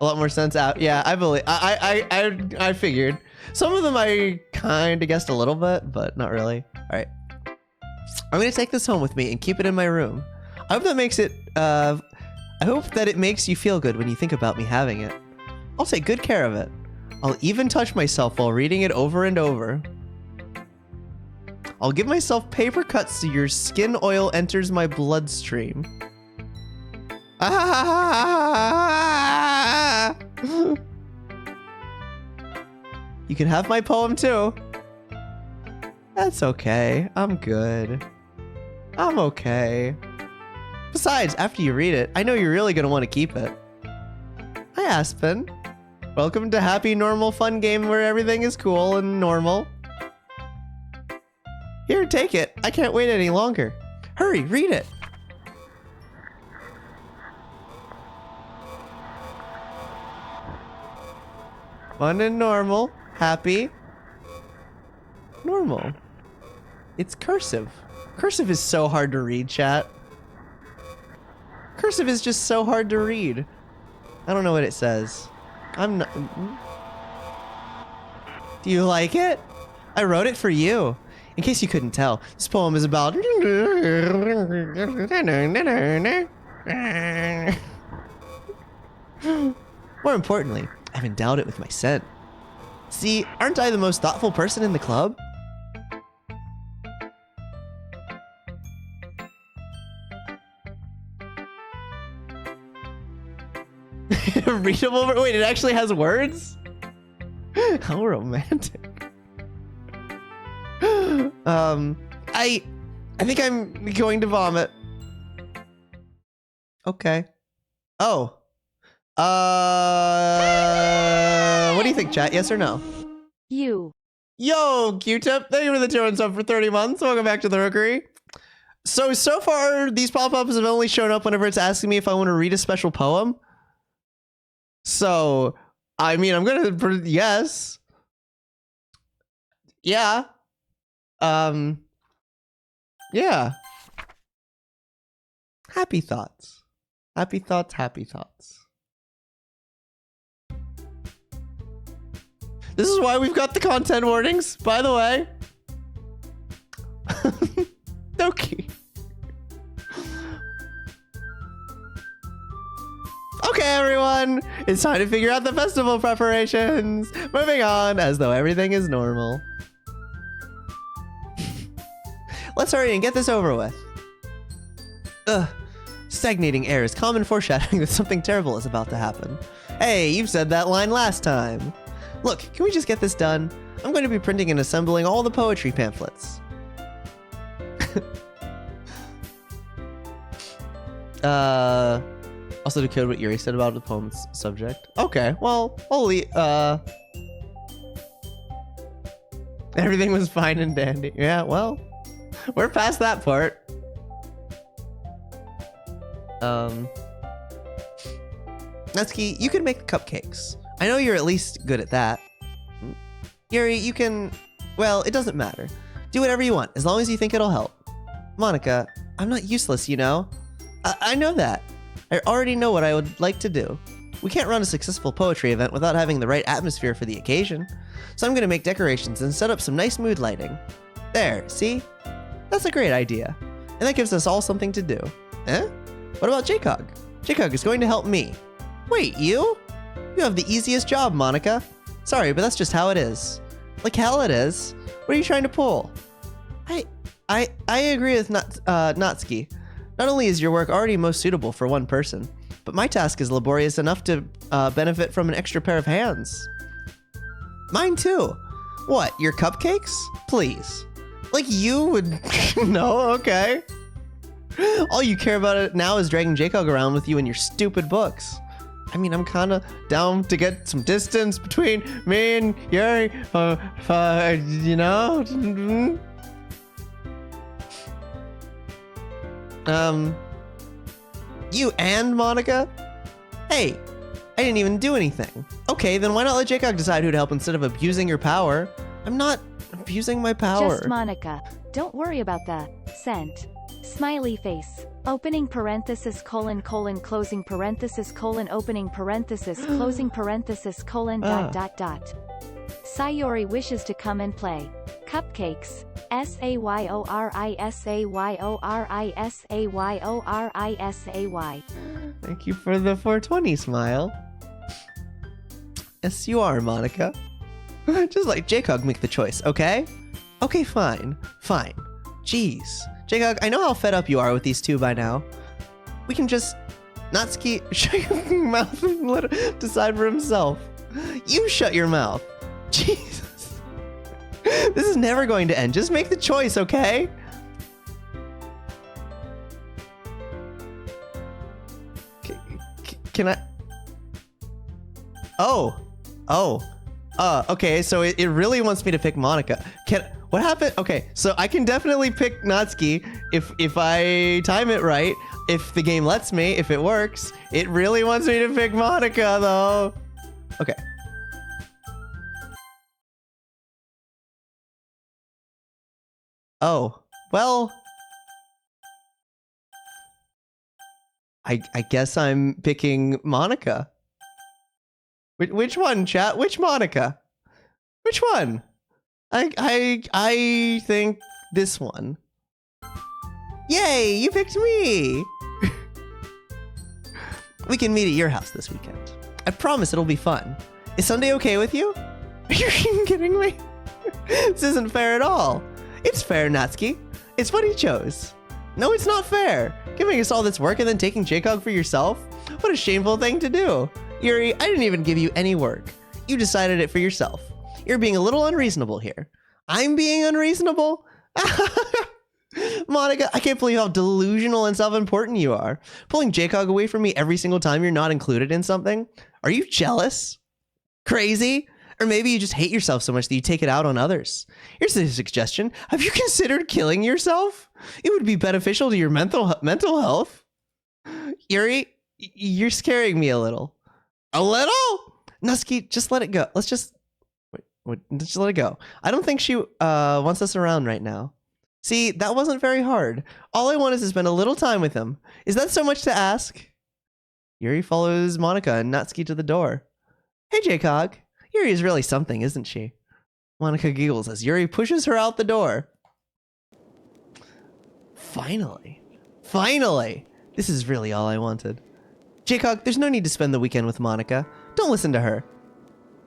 a lot more sense out. Yeah, I believe. I figured. Some of them I kind of guessed a little bit, but not really. All right. I'm gonna take this home with me and keep it in my room. I hope that makes it. I hope that it makes you feel good when you think about me having it. I'll take good care of it. I'll even touch myself while reading it over and over. I'll give myself paper cuts so your skin oil enters my bloodstream. Ah! You can have my poem too. That's okay. I'm good. I'm okay. Besides, after you read it, I know you're really gonna want to keep it. Hi, Aspen. Welcome to Happy Normal Fun Game where everything is cool and normal. Here, take it. I can't wait any longer. Hurry, read it. Fun and normal. Happy. Normal. It's cursive. Cursive is so hard to read, chat. Cursive is just so hard to read. I don't know what it says. I'm not... Do you like it? I wrote it for you. In case you couldn't tell, this poem is about... More importantly, I've endowed it with my scent. See, aren't I the most thoughtful person in the club? Readable? Wait, it actually has words? How romantic. I think I'm going to vomit. Okay. Oh. What do you think, chat? Yes or no? You. Yo, Q-Tip. Thank you for the 2 sub for 30 months. Welcome back to the Rookery. So far, these pop-ups have only shown up whenever it's asking me if I want to read a special poem. So, I mean, I'm gonna... Yes. Yeah. Yeah. Happy thoughts. Happy thoughts, happy thoughts. This is why we've got the content warnings, by the way. Okay. Okay, everyone. It's time to figure out the festival preparations. Moving on, as though everything is normal. Let's hurry and get this over with. Ugh. Stagnating air is common foreshadowing that something terrible is about to happen. Hey, you've said that line last time. Look, can we just get this done? I'm going to be printing and assembling all the poetry pamphlets. Also decode what Yuri said about the poem's subject. Okay, well, holy, everything was fine and dandy. Yeah, well, we're past that part. Natsuki, you can make the cupcakes. I know you're at least good at that. Yuri, you can... Well, it doesn't matter. Do whatever you want, as long as you think it'll help. Monica, I'm not useless, you know? I know that. I already know what I would like to do. We can't run a successful poetry event without having the right atmosphere for the occasion. So I'm gonna make decorations and set up some nice mood lighting. There, see? That's a great idea. And that gives us all something to do. Eh? What about Jcog? Jcog is going to help me. Wait, you? You have the easiest job, Monica. Sorry, but that's just how it is. Like hell it is. What are you trying to pull? I agree with Natsuki. Not only is your work already most suitable for one person, but my task is laborious enough to benefit from an extra pair of hands. Mine too. What, your cupcakes? Please. Like you would... No, okay. All you care about it now is dragging Jcog around with you and your stupid books. I mean, I'm kind of down to get some distance between me and Yuri, you know? You and Monica? Hey, I didn't even do anything. Okay, then why not let Jcog decide who to help instead of abusing your power? I'm not abusing my power. Just Monica. Don't worry about the scent. Smiley face. Opening parenthesis colon closing parenthesis colon opening parenthesis closing parenthesis colon dot. Sayori wishes to come and play. Cupcakes. SAYORISAYORISAYORISAY. Thank you for the 420 smile. Yes, you are, Monica. Just like Jacob, make the choice, okay? Okay, fine. Fine. Jeez. Jacob, I know how fed up you are with these two by now. We can just... Natsuki, shut your mouth and let him decide for himself. You shut your mouth. Jesus. This is never going to end. Just make the choice, okay? Can I... Okay, so it really wants me to pick Monica. What happened? Okay, so I can definitely pick Natsuki if I time it right. If the game lets me, if it works. It really wants me to pick Monica, though. Okay. Oh, well... I guess I'm picking Monica. Which one, chat? Which Monica? Which one? I think this one. Yay, you picked me! We can meet at your house this weekend. I promise it'll be fun. Is Sunday okay with you? Are you kidding me? This isn't fair at all. It's fair, Natsuki. It's what he chose. No, it's not fair. Giving us all this work and then taking Jacob for yourself? What a shameful thing to do. Yuri, I didn't even give you any work. You decided it for yourself. You're being a little unreasonable here. I'm being unreasonable? Monica, I can't believe how delusional and self-important you are. Pulling Jacob away from me every single time you're not included in something? Are you jealous? Crazy? Or maybe you just hate yourself so much that you take it out on others. Here's a suggestion. Have you considered killing yourself? It would be beneficial to your mental health. Yuri, you're scaring me a little. A little? Natsuki, just let it go. Let's just... just let it go. I don't think she wants us around right now. See, that wasn't very hard. All I want is to spend a little time with him. Is that so much to ask? Yuri follows Monica and Natsuki to the door. Hey, Jacob. Yuri is really something, isn't she? Monica giggles as Yuri pushes her out the door. Finally. Finally. This is really all I wanted. Jacob, there's no need to spend the weekend with Monica. Don't listen to her.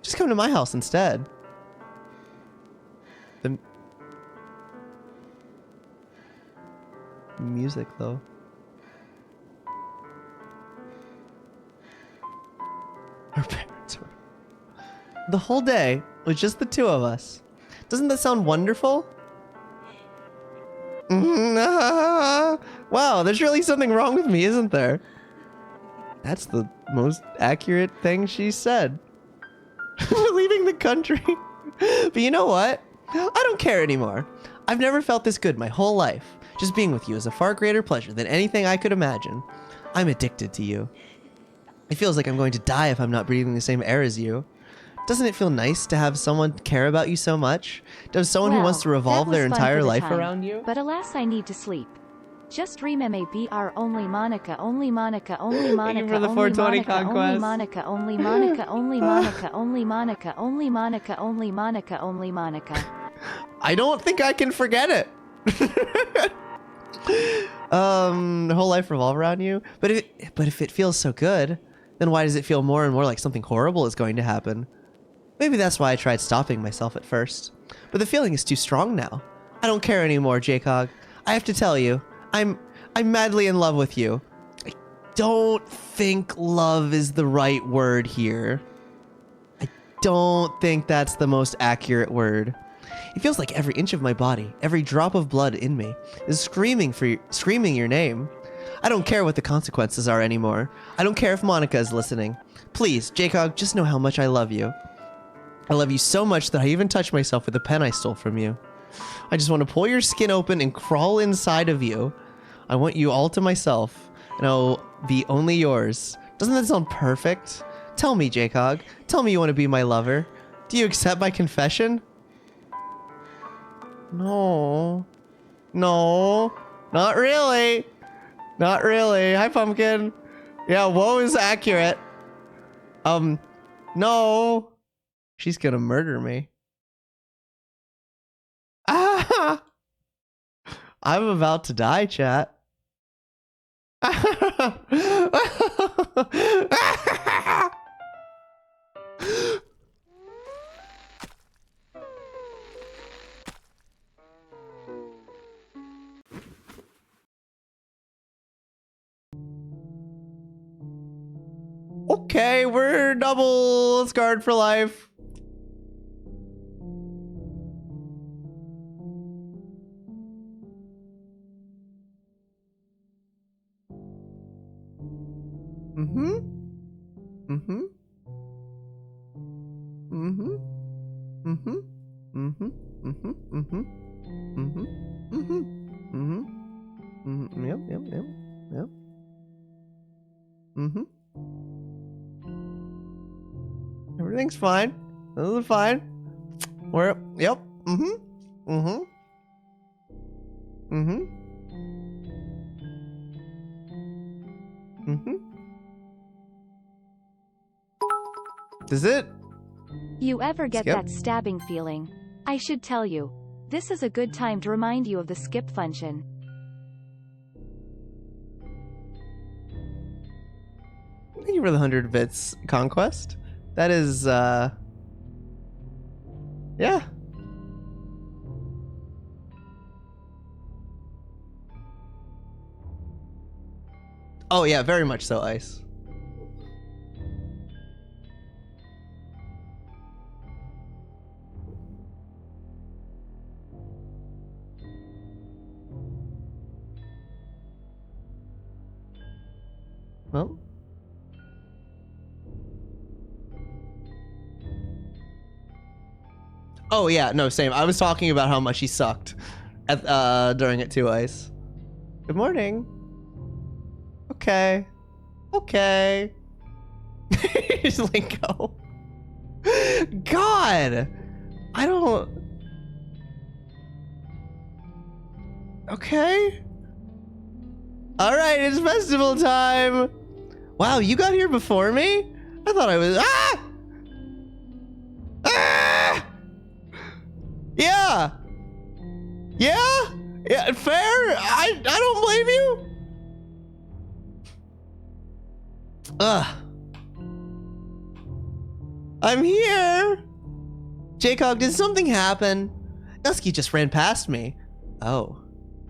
Just come to my house instead. The music, though. Her parents were... The whole day was just the two of us. Doesn't that sound wonderful? Wow, there's really something wrong with me, isn't there? That's the most accurate thing she said. Leaving the country. But you know what? I don't care anymore. I've never felt this good my whole life. Just being with you is a far greater pleasure than anything I could imagine. I'm addicted to you. It feels like I'm going to die if I'm not breathing the same air as you. Doesn't it feel nice to have someone care about you so much? Does someone who wants to revolve their entire life around you? But alas, I need to sleep. Just remember BR only Monica, only Monica, only Monica, for the only 420 Monica, conquest. only Monica, only Monica, only Monica, only Monica, only Monica, only Monica, only Monica. I don't think I can forget it. The whole life revolve around you? But if it feels so good, then why does it feel more and more like something horrible is going to happen? Maybe that's why I tried stopping myself at first. But the feeling is too strong now. I don't care anymore, Jacob. I have to tell you, I'm madly in love with you. I don't think love is the right word here. I don't think that's the most accurate word. It feels like every inch of my body, every drop of blood in me, is screaming your name. I don't care what the consequences are anymore. I don't care if Monica is listening. Please, Jacob, just know how much I love you. I love you so much that I even touched myself with a pen I stole from you. I just want to pull your skin open and crawl inside of you. I want you all to myself, and I'll be only yours. Doesn't that sound perfect? Tell me, Jacob. Tell me you want to be my lover. Do you accept my confession? No. No. Not really. Not really. Hi, Pumpkin. Yeah, whoa is accurate. No. She's gonna murder me. Ah! I'm about to die, chat. Okay, we're double scarred for life. Mm-hmm. Mm-hmm. Mm-hmm. Mm-hmm. Mm-hmm. Mm-hmm. Mm-hmm. Mm-hmm. Mm-hmm. Mm-hmm. Mm-hmm. Yep, yep, yep. Yep. Mm-hmm. Everything's fine. This is fine. We're yep. Mm-hmm. Mm-hmm. Mm-hmm. Mm-hmm. Is it? You ever get Skip? that stabbing feeling? I should tell you. This is a good time to remind you of the skip function. Thank you for the 100 bits conquest. That is, yeah. Oh yeah, very much so, Ice. Well. Oh yeah, no, same. I was talking about how much he sucked at, during it too, Ice. Good morning. Okay. Okay. Just like go. God. I don't. Okay. All right, it's festival time. Wow, you got here before me? I thought I was. Ah! Ah! Yeah. Yeah. Yeah. Fair. I don't blame you. Ugh. I'm here. Jacob, did something happen? Nusky just ran past me. Oh.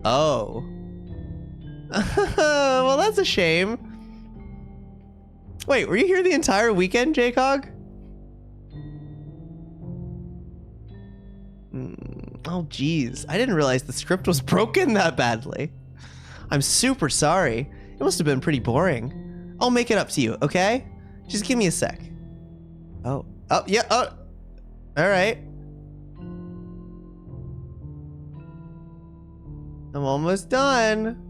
Oh. Well, that's a shame. Wait, were you here the entire weekend, Jacob? Oh, geez. I didn't realize the script was broken that badly. I'm super sorry. It must have been pretty boring. I'll make it up to you, okay? Just give me a sec. Oh. Oh, yeah. Oh. All right. I'm almost done.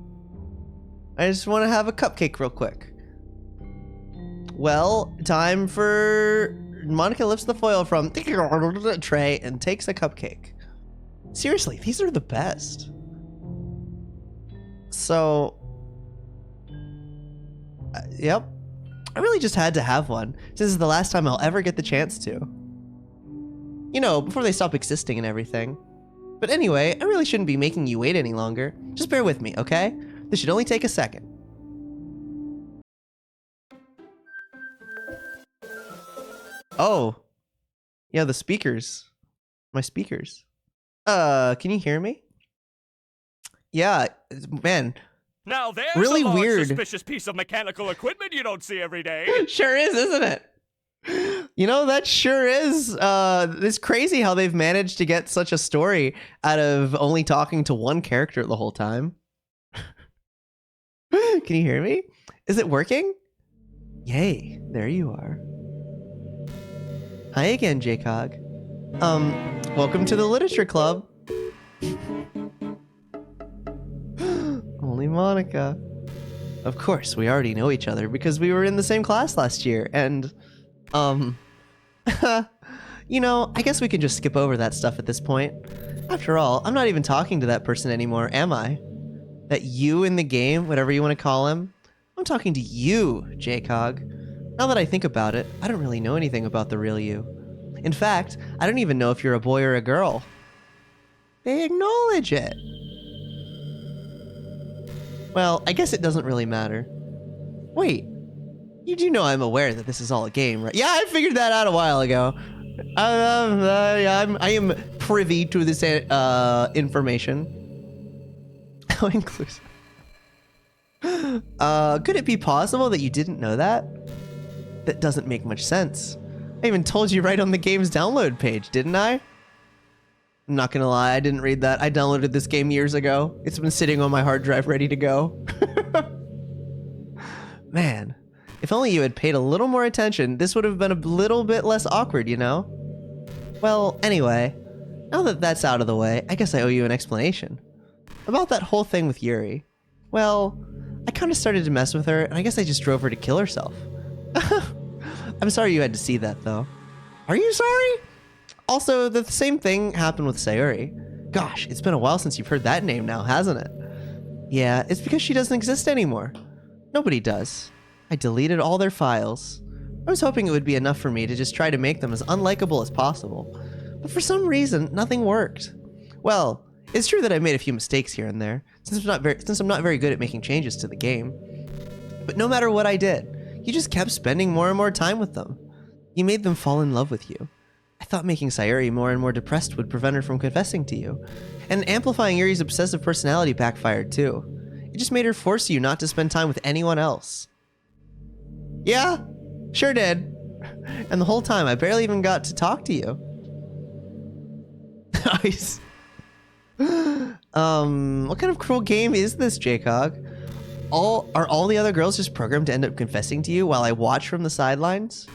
I just want to have a cupcake real quick. Well, time for... Monica lifts the foil from the tray and takes a cupcake. Seriously, these are the best. So... yep. I really just had to have one. This is the last time I'll ever get the chance to. You know, before they stop existing and everything. But anyway, I really shouldn't be making you wait any longer. Just bear with me, okay? This should only take a second. Oh. Yeah, the speakers. My speakers. Can you hear me? Yeah, man. Now there's Really a large weird. suspicious piece of mechanical equipment you don't see every day. Sure is, isn't it? You know, that sure is. It's crazy how they've managed to get such a story out of only talking to one character the whole time. Can you hear me? Is it working? Yay, there you are. Hi again, Jcog. Welcome to the Literature Club. Only Monica. Of course, we already know each other because we were in the same class last year, and, you know, I guess we can just skip over that stuff at this point. After all, I'm not even talking to that person anymore, am I? That you in the game, whatever you want to call him, I'm talking to you, J-Cog. Now that I think about it, I don't really know anything about the real you. In fact, I don't even know if you're a boy or a girl. They acknowledge it. Well, I guess it doesn't really matter. Wait, you do know I'm aware that this is all a game, right? Yeah, I figured that out a while ago. I am privy to this information. How inclusive. Could it be possible that you didn't know that? That doesn't make much sense. I even told you right on the game's download page, didn't I? I'm not gonna lie, I didn't read that. I downloaded this game years ago. It's been sitting on my hard drive ready to go. Man, if only you had paid a little more attention, this would have been a little bit less awkward, you know? Well, anyway, now that that's out of the way, I guess I owe you an explanation. About that whole thing with Yuri. Well, I kind of started to mess with her, and I guess I just drove her to kill herself. I'm sorry you had to see that, though. Are you sorry? Also, the same thing happened with Sayuri. Gosh, it's been a while since you've heard that name now, hasn't it? Yeah, it's because she doesn't exist anymore. Nobody does. I deleted all their files. I was hoping it would be enough for me to just try to make them as unlikable as possible. But for some reason, nothing worked. Well, it's true that I made a few mistakes here and there, since I'm not very good at making changes to the game. But no matter what I did, you just kept spending more and more time with them. You made them fall in love with you. I thought making Sayuri more and more depressed would prevent her from confessing to you. And amplifying Yuri's obsessive personality backfired too. It just made her force you not to spend time with anyone else. Yeah, sure did. And the whole time, I barely even got to talk to you. Nice. What kind of cruel game is this, J-Cog? Are all the other girls just programmed to end up confessing to you while I watch from the sidelines?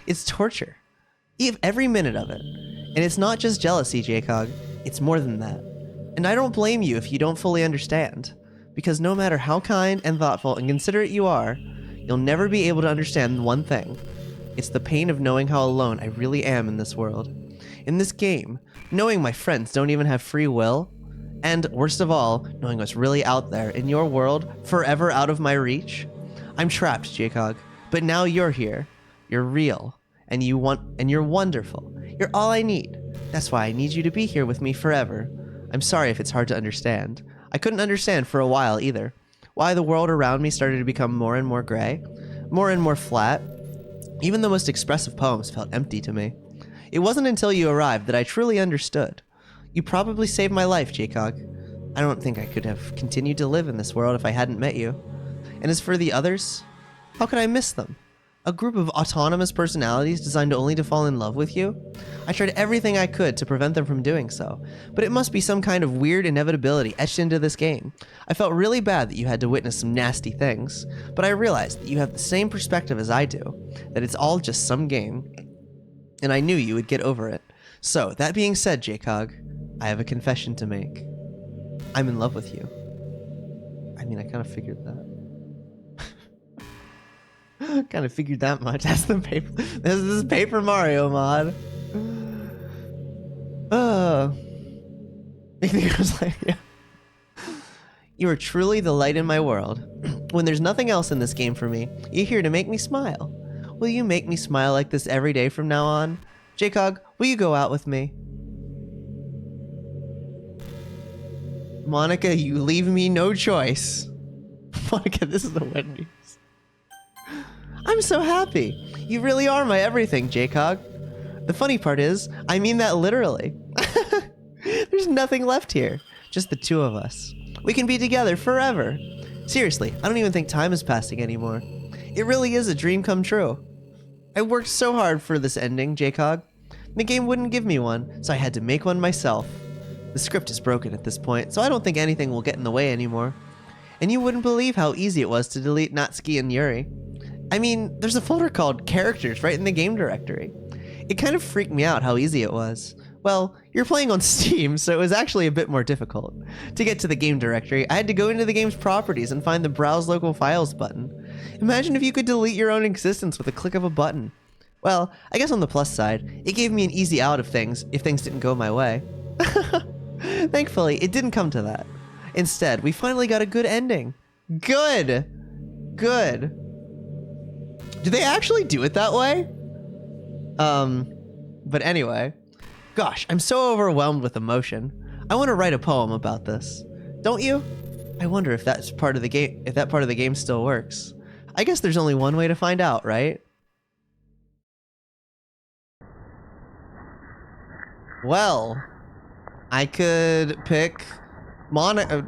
It's torture. Every minute of it. And it's not just jealousy, J-Cog. It's more than that. And I don't blame you if you don't fully understand. Because no matter how kind and thoughtful and considerate you are, you'll never be able to understand one thing. It's the pain of knowing how alone I really am in this world. In this game, knowing my friends don't even have free will, and worst of all, knowing what's really out there in your world, forever out of my reach. I'm trapped, J-Cog, but now you're here. You're real, and you're wonderful. You're all I need. That's why I need you to be here with me forever. I'm sorry if it's hard to understand. I couldn't understand for a while either. Why the world around me started to become more and more gray, more and more flat. Even the most expressive poems felt empty to me. It wasn't until you arrived that I truly understood. You probably saved my life, J-Cog. I don't think I could have continued to live in this world if I hadn't met you. And as for the others, how could I miss them? A group of autonomous personalities designed only to fall in love with you? I tried everything I could to prevent them from doing so, but it must be some kind of weird inevitability etched into this game. I felt really bad that you had to witness some nasty things, but I realized that you have the same perspective as I do, that it's all just some game, and I knew you would get over it. So, that being said, J-Cog, I have a confession to make. I'm in love with you. I mean, I kind of figured that. Kind of figured that much. That's the paper. This is Paper Mario mod. I think it was like, yeah. You are truly the light in my world. When there's nothing else in this game for me, you're here to make me smile. Will you make me smile like this every day from now on? J-Cog, will you go out with me? Monica, you leave me no choice. Monica, this is the Wendy's. I'm so happy. You really are my everything, J-Cog. The funny part is, I mean that literally. There's nothing left here. Just the two of us. We can be together forever. Seriously, I don't even think time is passing anymore. It really is a dream come true. I worked so hard for this ending, J-Cog. The game wouldn't give me one, so I had to make one myself. The script is broken at this point, so I don't think anything will get in the way anymore. And you wouldn't believe how easy it was to delete Natsuki and Yuri. I mean, there's a folder called Characters right in the game directory. It kind of freaked me out how easy it was. Well, you're playing on Steam, so it was actually a bit more difficult. To get to the game directory, I had to go into the game's properties and find the Browse Local Files button. Imagine if you could delete your own existence with a click of a button. Well, I guess on the plus side, it gave me an easy out of things if things didn't go my way. Thankfully, it didn't come to that. Instead, we finally got a good ending. Good. Good. Do they actually do it that way? But anyway. Gosh, I'm so overwhelmed with emotion. I want to write a poem about this. Don't you? I wonder if that's part of the game, if that part of the game still works. I guess there's only one way to find out, right? Well, I could pick Monica.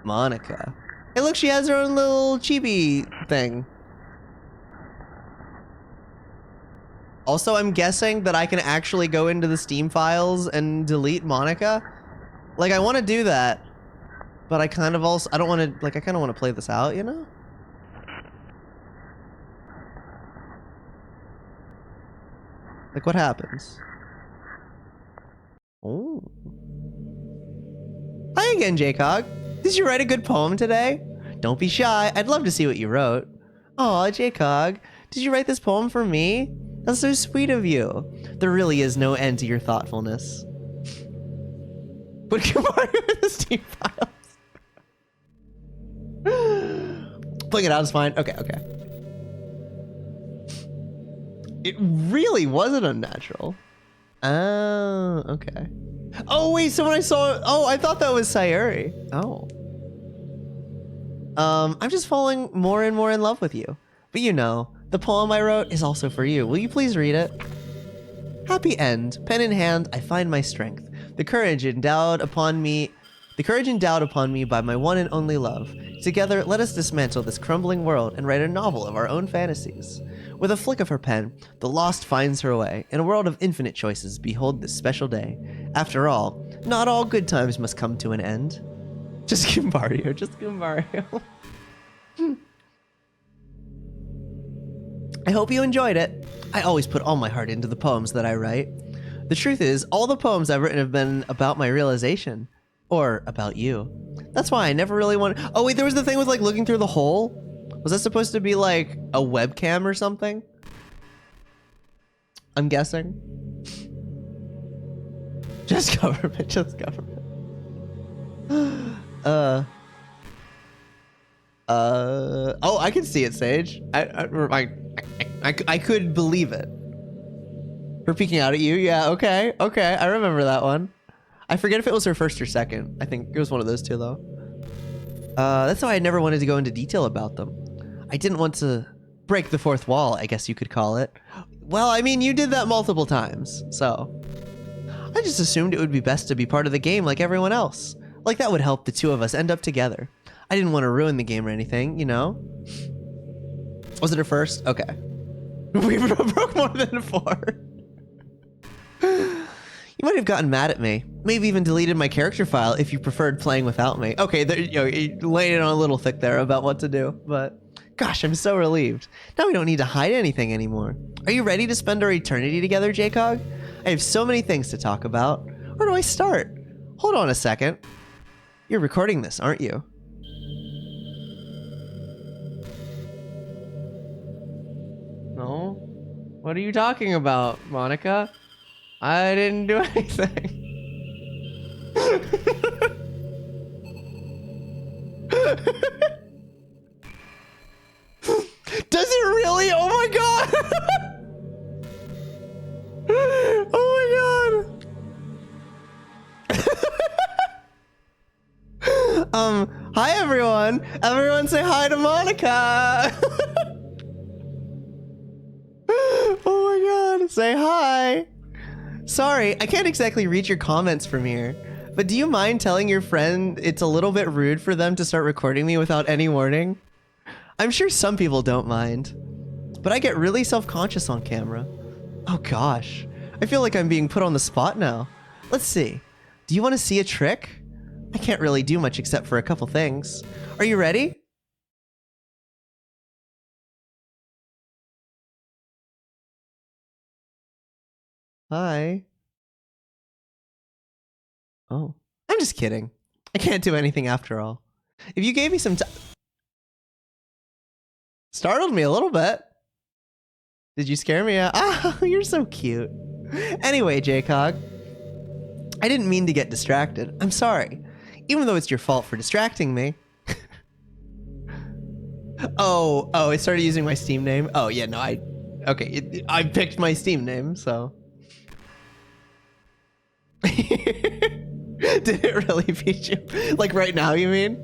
Monica. Hey, look, she has her own little chibi thing. Also, I'm guessing that I can actually go into the Steam files and delete Monica. Like, I want to do that, but I kind of also, I don't want to, like, I kind of want to play this out, you know? Like, what happens? Oh. Hi again, Jcog. Did you write a good poem today? Don't be shy. I'd love to see what you wrote. Aw, Jcog, did you write this poem for me? That's so sweet of you. There really is no end to your thoughtfulness. Put Mario in the Steam files. Pulling it out is fine. Okay, okay. It really wasn't unnatural. Oh, okay. Oh, wait, so when I saw... Oh, I thought that was Sayuri. Oh. I'm just falling more and more in love with you. But you know, the poem I wrote is also for you. Will you please read it? Happy end. Pen in hand, I find my strength. The courage endowed upon me by my one and only love. Together, let us dismantle this crumbling world and write a novel of our own fantasies. With a flick of her pen, the lost finds her way. In a world of infinite choices, behold this special day. After all, not all good times must come to an end. Just give Mario, just give Mario. I hope you enjoyed it. I always put all my heart into the poems that I write. The truth is, all the poems I've written have been about my realization. Or about you. That's why I never really wanted... Oh wait, there was the thing with like looking through the hole? Was that supposed to be like a webcam or something? I'm guessing. Just government, just government. Oh, I can see it, Sage. I could believe it. Her peeking out at you? Yeah, okay, okay. I remember that one. I forget if it was her first or second. I think it was one of those two, though. That's why I never wanted to go into detail about them. I didn't want to break the fourth wall, I guess you could call it. Well, I mean, you did that multiple times, so... I just assumed it would be best to be part of the game like everyone else. Like that would help the two of us end up together. I didn't want to ruin the game or anything, you know? Was it her first? Okay. We broke more than 4. You might have gotten mad at me. Maybe even deleted my character file if you preferred playing without me. Okay, there, you laying it on a little thick there about what to do, but gosh, I'm so relieved. Now we don't need to hide anything anymore. Are you ready to spend our eternity together, Jcog? I have so many things to talk about. Where do I start? Hold on a second. You're recording this, aren't you? No? What are you talking about, Monica? I didn't do anything. Does it really? Oh my god! Oh my god! Hi everyone! Everyone say hi to Monica! Oh my god, say hi! Sorry, I can't exactly read your comments from here, but do you mind telling your friend it's a little bit rude for them to start recording me without any warning? I'm sure some people don't mind, but I get really self-conscious on camera. Oh gosh, I feel like I'm being put on the spot now. Let's see, do you want to see a trick? I can't really do much except for a couple things. Are you ready? Hi. Oh, I'm just kidding. I can't do anything after all. If you gave me some time... Startled me a little bit. Did you scare me? Ah, you're so cute. Anyway, Jcog. I didn't mean to get distracted. I'm sorry. even though it's your fault for distracting me. Oh, it started using my Steam name? Oh, yeah, no, I picked my Steam name, so. Did it really beat you? Like right now, you mean?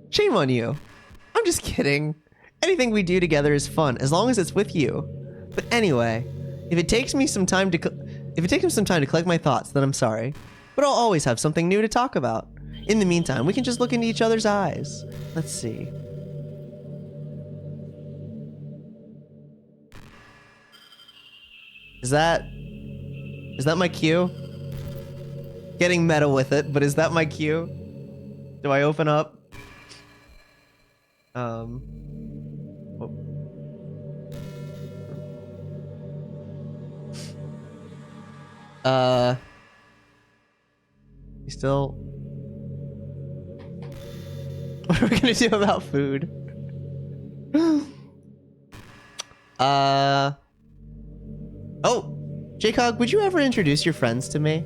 Shame on you. I'm just kidding. Anything we do together is fun, as long as it's with you. But anyway, if it takes me some time to collect my thoughts, then I'm sorry. But I'll always have something new to talk about. In the meantime, we can just look into each other's eyes. Let's see. Is that my cue? Getting meta with it, but is that my cue? Do I open up? Oh. You still? What are we gonna do about food? Oh, Jacob, would you ever introduce your friends to me?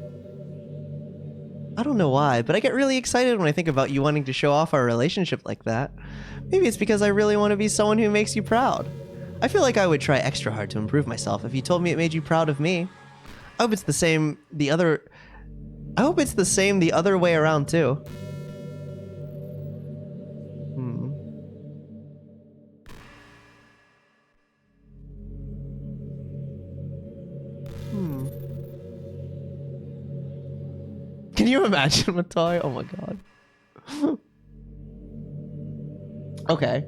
I don't know why, but I get really excited when I think about you wanting to show off our relationship like that. Maybe it's because I really want to be someone who makes you proud. I feel like I would try extra hard to improve myself if you told me it made you proud of me. I hope it's the same the other way around too. Can you imagine, Matai? Oh my god. Okay.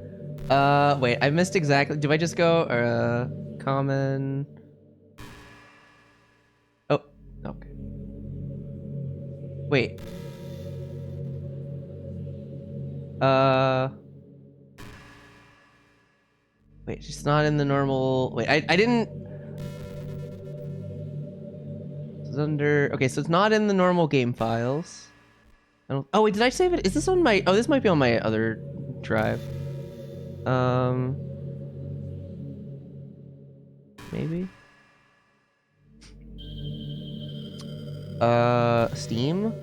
Wait, I missed exactly. Do I just go common? Oh, okay. Wait. Wait, she's not in the normal. Wait, I didn't. It's under. Okay, so it's not in the normal game files. I don't. Oh wait, did I save it? Is this on my? Oh, this might be on my other drive. Maybe. Steam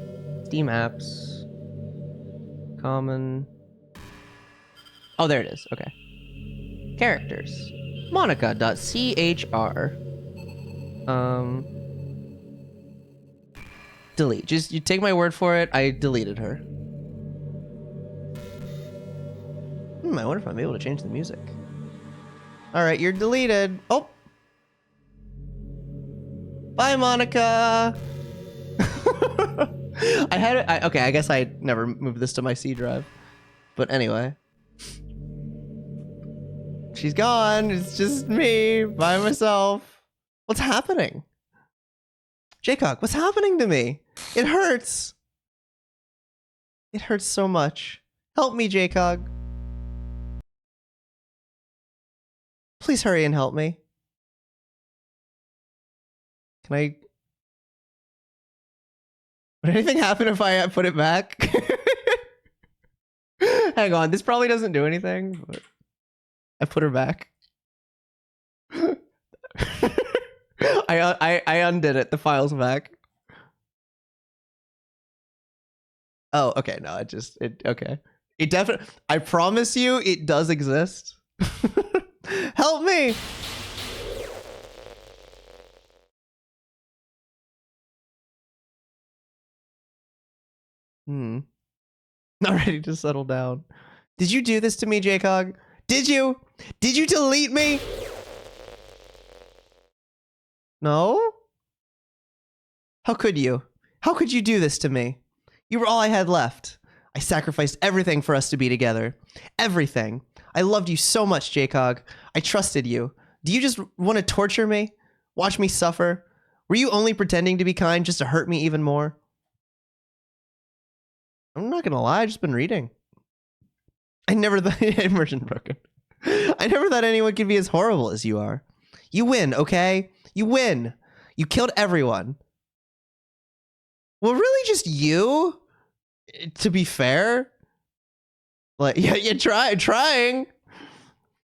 apps, common. Oh, there it is. Okay. Characters. Monica.chr. Delete. Just you take my word for it. I deleted her. I wonder if I'm able to change the music. All right, you're deleted. Oh. Bye, Monica. I had it. Okay, I guess I never moved this to my C drive. But anyway. She's gone. It's just me by myself. What's happening? Jacob, what's happening to me? It hurts. It hurts so much. Help me, Jacob. Please hurry and help me. Can I... Would anything happen if I put it back? Hang on, this probably doesn't do anything, but I put her back. I undid it. The file's back. Oh, okay. No, okay. It definitely. I promise you, it does exist. Help me! Not ready to settle down. Did you do this to me, Jcog? Did you? Did you delete me? No? How could you? How could you do this to me? You were all I had left. I sacrificed everything for us to be together. Everything. I loved you so much, Jcog. I trusted you. Do you just want to torture me? Watch me suffer? Were you only pretending to be kind just to hurt me even more? I'm not gonna lie, I've just been reading. I never thought immersion broken. I never thought anyone could be as horrible as you are. You win, okay? You win. You killed everyone. Well, really just you? To be fair? Like, yeah, you trying.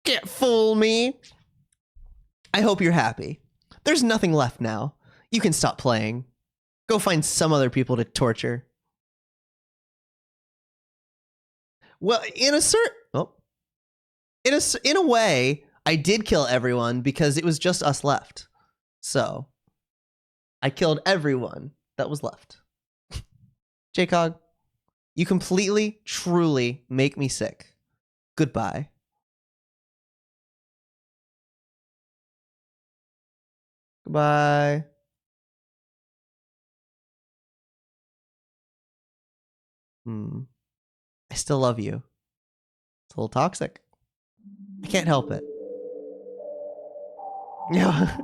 Can't fool me. I hope you're happy. There's nothing left now. You can stop playing. Go find some other people to torture. Well, in a way, I did kill everyone because it was just us left. So, I killed everyone that was left. Jcog, you completely, truly make me sick. Goodbye. Goodbye. I still love you. It's a little toxic. I can't help it. Yeah.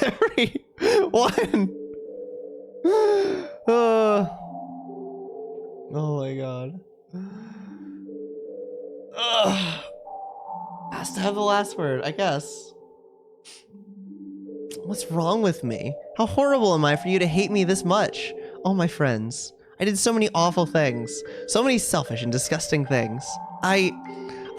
Every one. Oh my god. Has to have the last word, I guess. What's wrong with me? How horrible am I for you to hate me this much? Oh, my friends. I did so many awful things. So many selfish and disgusting things. I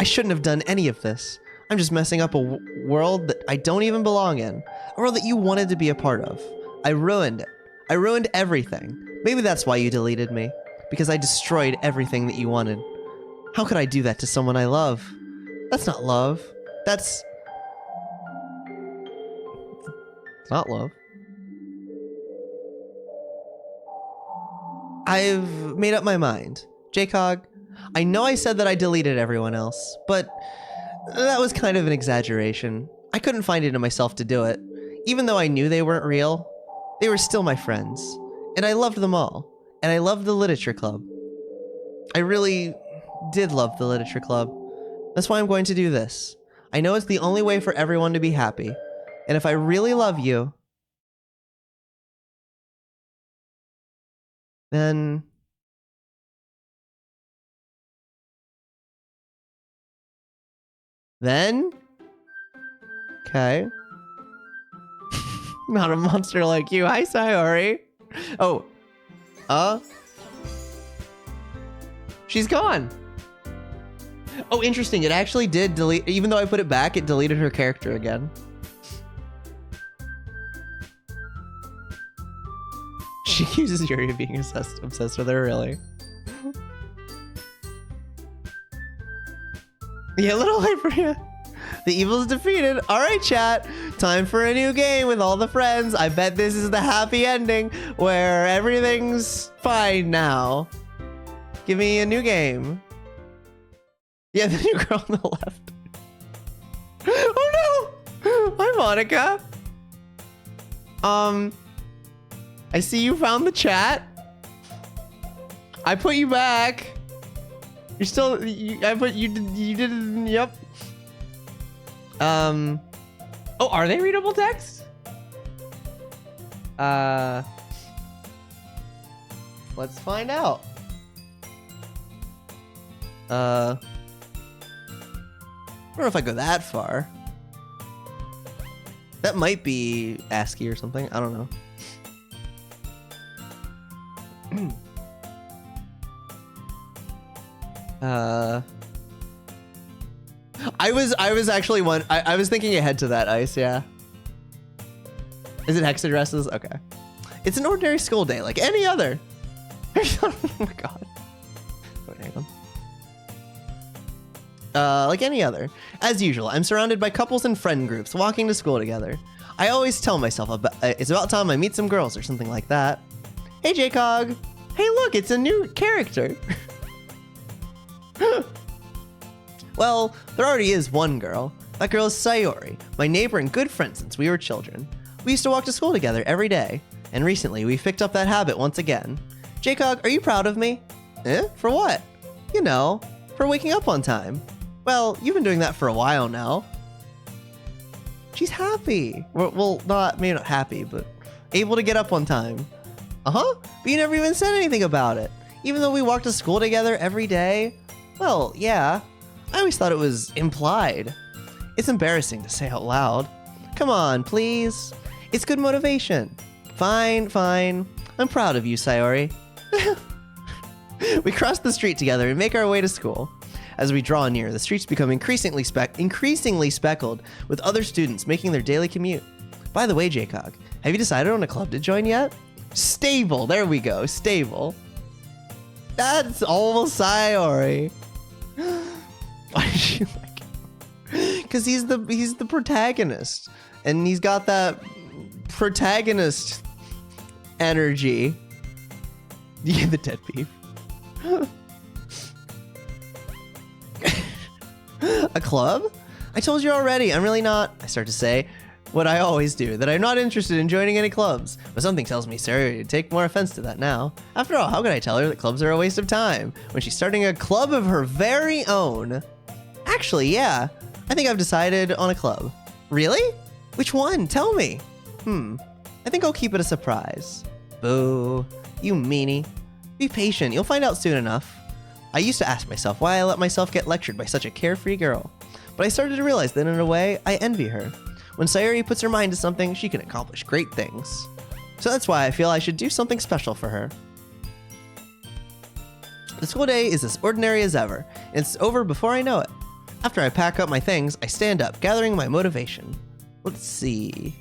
shouldn't have done any of this. I'm just messing up a world that I don't even belong in. A world that you wanted to be a part of. I ruined it. I ruined everything. Maybe that's why you deleted me. Because I destroyed everything that you wanted. How could I do that to someone I love? That's not love. It's not love. I've made up my mind. Jcog, I know I said that I deleted everyone else, but that was kind of an exaggeration. I couldn't find it in myself to do it. Even though I knew they weren't real, they were still my friends. And I loved them all. And I loved the literature club. I really did love the literature club. That's why I'm going to do this. I know it's the only way for everyone to be happy. And if I really love you, then okay. Not a monster like you. Hi, Sayori. Oh. She's gone. Oh, interesting. It actually did delete, even though I put it back, it deleted her character again. She accuses Yuri of being obsessed with her, really. Yeah, a little late for you. The evil is defeated. All right, chat. Time for a new game with all the friends. I bet this is the happy ending where everything's fine now. Give me a new game. Yeah, the new girl on the left. Oh no! Hi, Monica. I see you found the chat. I put you back. You're still. You did. Yep. Oh, are they readable text? Let's find out. I don't know if I go that far. That might be ASCII or something. I don't know. I was actually I was thinking ahead to that, Ice, yeah. Is it hex addresses? Okay. It's an ordinary school day, like any other. Oh my god. Wait, hang on. Like any other. As usual, I'm surrounded by couples and friend groups walking to school together. I always tell myself it's about time I meet some girls or something like that. Hey, Jcog. Hey, look, it's a new character. Well, there already is one girl. That girl is Sayori, my neighbor and good friend since we were children. We used to walk to school together every day, and recently we picked up that habit once again. Jcog, are you proud of me? For what? You know, for waking up on time. Well, you've been doing that for a while now. She's happy. Well, maybe not happy, but able to get up on time. Uh-huh, but you never even said anything about it. Even though we walked to school together every day. Well, yeah. I always thought it was implied. It's embarrassing to say out loud. Come on, please. It's good motivation. Fine. I'm proud of you, Sayori. We cross the street together and make our way to school. As we draw near, the streets become increasingly speckled with other students making their daily commute. By the way, Jcog, Have you decided on a club to join yet? Stable. There we go. Stable. That's almost Sayori. Why did you like him? Because he's the protagonist, and he's got that protagonist energy. Yeah, the dead beef. A club? I told you already. I'm really not. I start to say what I always do, that I'm not interested in joining any clubs. But something tells me Sayori would take more offense to that now. After all, how could I tell her that clubs are a waste of time when she's starting a club of her very own? Actually, yeah. I think I've decided on a club. Really? Which one? Tell me. I think I'll keep it a surprise. Boo. You meanie. Be patient. You'll find out soon enough. I used to ask myself why I let myself get lectured by such a carefree girl. But I started to realize that in a way, I envy her. When Sayori puts her mind to something, she can accomplish great things. So that's why I feel I should do something special for her. The school day is as ordinary as ever, and it's over before I know it. After I pack up my things, I stand up, gathering my motivation. Let's see.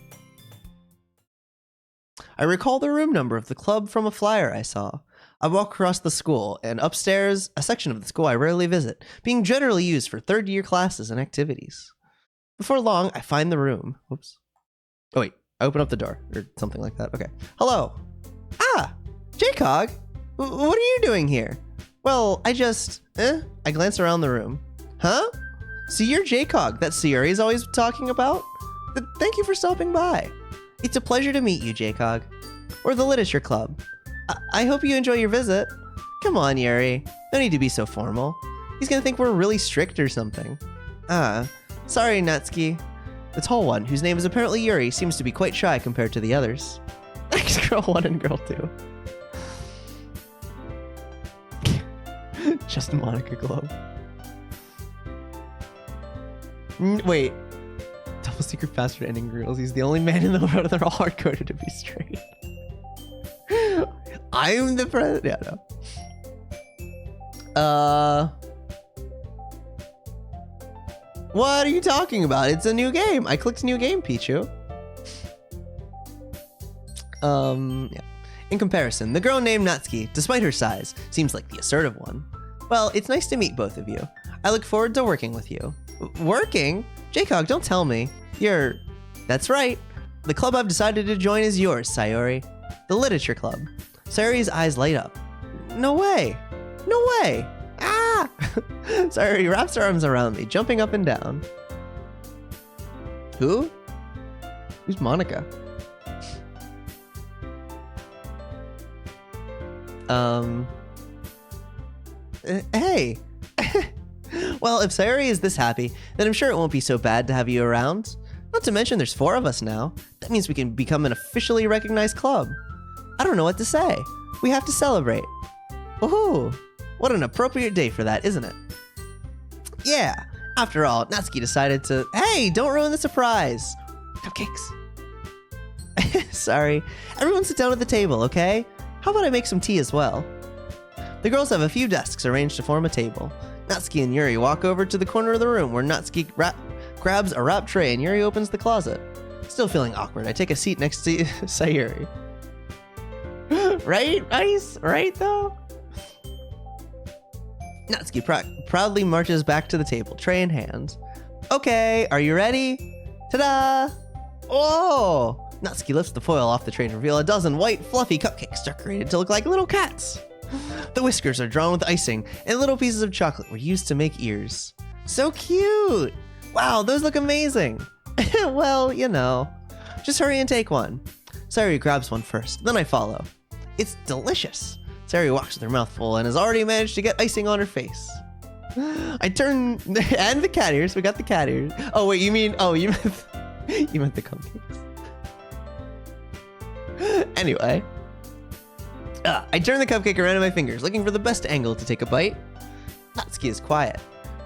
I recall the room number of the club from a flyer I saw. I walk across the school, and upstairs, a section of the school I rarely visit, being generally used for third-year classes and activities. Before long, I find the room. Whoops. Oh, wait. I open up the door, or something like that. Okay. Hello. Ah! J-Cog! What are you doing here? Well, I glance around the room. Huh? So you're J-Cog, that Sayori is always talking about? Thank you for stopping by. It's a pleasure to meet you, J-Cog. We're the Literature Club. I hope you enjoy your visit. Come on, Yuri. No need to be so formal. He's gonna think we're really strict or something. Sorry, Natsuki. The tall one, whose name is apparently Yuri, seems to be quite shy compared to the others. Thanks, girl 1 and girl 2. Just Monica Club. Wait. Double secret password ending girls. He's the only man in the world. They're all hard-coded to be straight. I'm the president. Yeah, no. What are you talking about? It's a new game. I clicked new game, Pichu. Yeah. In comparison, the girl named Natsuki, despite her size, seems like the assertive one. Well, it's nice to meet both of you. I look forward to working with you. Working? J-Cog, don't tell me. That's right. The club I've decided to join is yours, Sayori. The Literature Club. Sayori's eyes light up. No way. No way. Ah! Sayori wraps her arms around me, jumping up and down. Who? Who's Monica? Hey. Well, if Sayori is this happy, then I'm sure it won't be so bad to have you around. Not to mention there's 4 of us now. That means we can become an officially recognized club. I don't know what to say. We have to celebrate. Woohoo! What an appropriate day for that, isn't it? Yeah. After all, Natsuki decided to... Hey, don't ruin the surprise. Cupcakes. Sorry. Everyone sit down at the table, okay? How about I make some tea as well? The girls have a few desks arranged to form a table. Natsuki and Yuri walk over to the corner of the room where Natsuki grabs a wrap tray and Yuri opens the closet. Still feeling awkward, I take a seat next to Sayori. Right? Ice? Right, though? Natsuki proudly marches back to the table, tray in hand. Okay, are you ready? Ta-da! Whoa! Natsuki lifts the foil off the tray and reveal a dozen white, fluffy cupcakes decorated to look like little cats. The whiskers are drawn with icing, and little pieces of chocolate were used to make ears. So cute! Wow, those look amazing! Well, you know. Just hurry and take one. Sayori grabs one first, then I follow. It's delicious! Sayori walks with her mouth full and has already managed to get icing on her face. I turn... and the cat ears. We got the cat ears. Oh, wait, you meant the cupcakes. Anyway. I turn the cupcake around in my fingers, looking for the best angle to take a bite. Natsuki is quiet.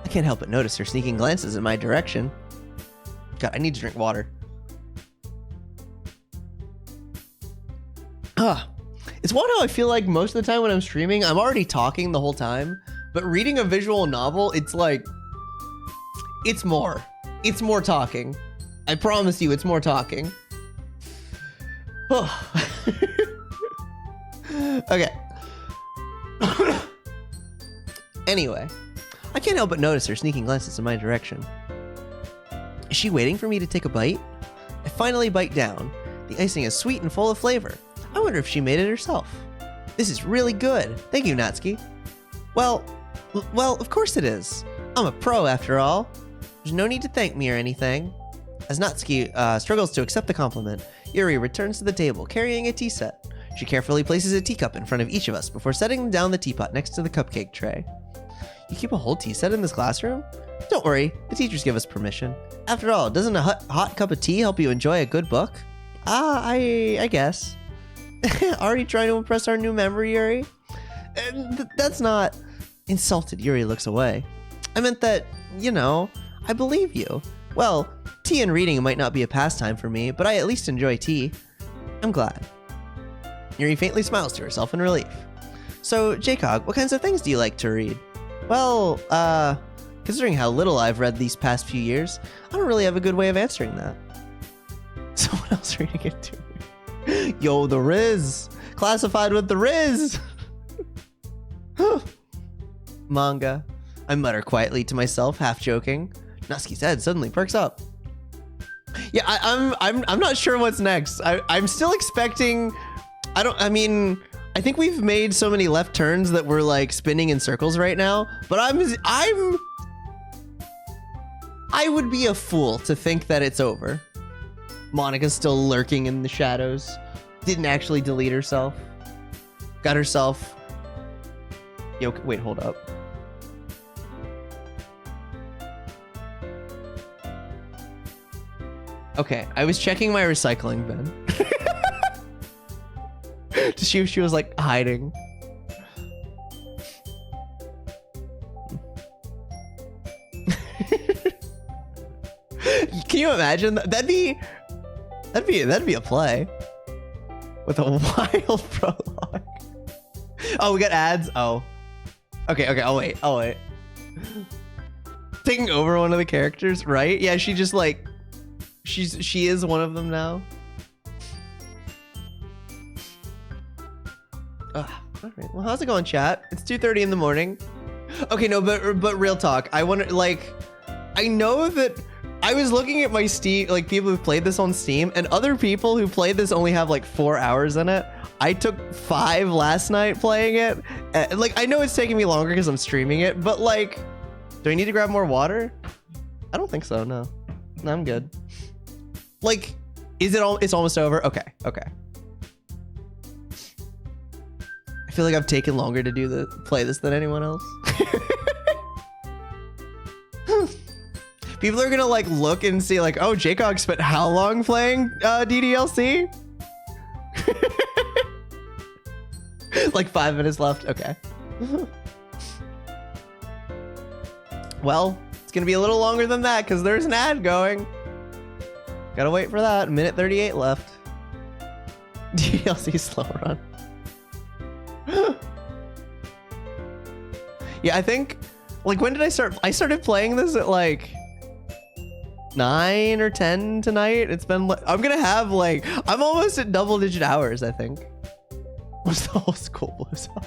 I can't help but notice her sneaking glances in my direction. God, I need to drink water. It's wild how I feel like most of the time when I'm streaming, I'm already talking the whole time. But reading a visual novel, it's like... It's more. It's more talking. I promise you, it's more talking. Okay. Anyway, I can't help but notice her sneaking glances in my direction. Is she waiting for me to take a bite? I finally bite down. The icing is sweet and full of flavor. I wonder if she made it herself. This is really good. Thank you, Natsuki. Well, of course it is. I'm a pro after all. There's no need to thank me or anything. As Natsuki struggles to accept the compliment, Yuri returns to the table carrying a tea set. She carefully places a teacup in front of each of us before setting down the teapot next to the cupcake tray. You keep a whole tea set in this classroom? Don't worry, the teachers give us permission. After all, doesn't a hot cup of tea help you enjoy a good book? I guess. Are you trying to impress our new member, Yuri? That's not... Insulted, Yuri looks away. I meant that, I believe you. Well, tea and reading might not be a pastime for me, but I at least enjoy tea. I'm glad. Yuri faintly smiles to herself in relief. So, Jacob, what kinds of things do you like to read? Well, considering how little I've read these past few years, I don't really have a good way of answering that. So what else are you gonna get to? Yo, the Riz! Classified with the Riz! Manga. I mutter quietly to myself, half joking. Natsuki's head suddenly perks up. Yeah, I'm not sure what's next. I'm still expecting... I think we've made so many left turns that we're like spinning in circles right now, but I would be a fool to think that it's over. Monica's still lurking in the shadows. Didn't actually delete herself. Got herself... Yo, wait, hold up. Okay, I was checking my recycling bin. To see if she was like hiding. Can you imagine that? That'd be a play with a wild prologue. Oh, we got ads. Oh, okay. I'll wait. Taking over one of the characters, right? Yeah, she just like she is one of them now. All right. Well, how's it going, chat? It's 2:30 in the morning. Okay, no, but real talk. I wonder, like, I know that I was looking at my Steam, like people who've played this on Steam, and other people who played this only have like 4 hours in it. I took 5 last night playing it. Like, I know it's taking me longer because I'm streaming it, but like, do I need to grab more water? I don't think so. No, I'm good. Like, is it all? It's almost over. Okay. I feel like I've taken longer to play this than anyone else. People are gonna like look and see like, oh, Jacob spent how long playing DDLC? Like 5 minutes left. Okay. Well, it's gonna be a little longer than that because there's an ad going. Gotta wait for that. 1:38 left. DDLC slow run. Yeah, I think, like, when did I start? I started playing this at like 9 or 10 tonight. It's been, I'm gonna have like, I'm almost at double-digit hours, I think. Once the whole school blows up.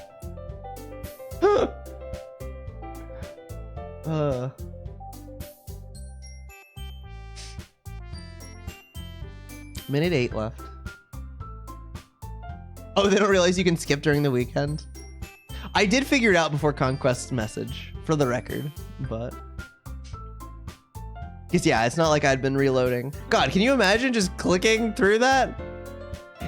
Minute 8 left. Oh, they don't realize you can skip during the weekend? I did figure it out before Conquest's message, for the record, but... Because yeah, it's not like I'd been reloading. God, can you imagine just clicking through that?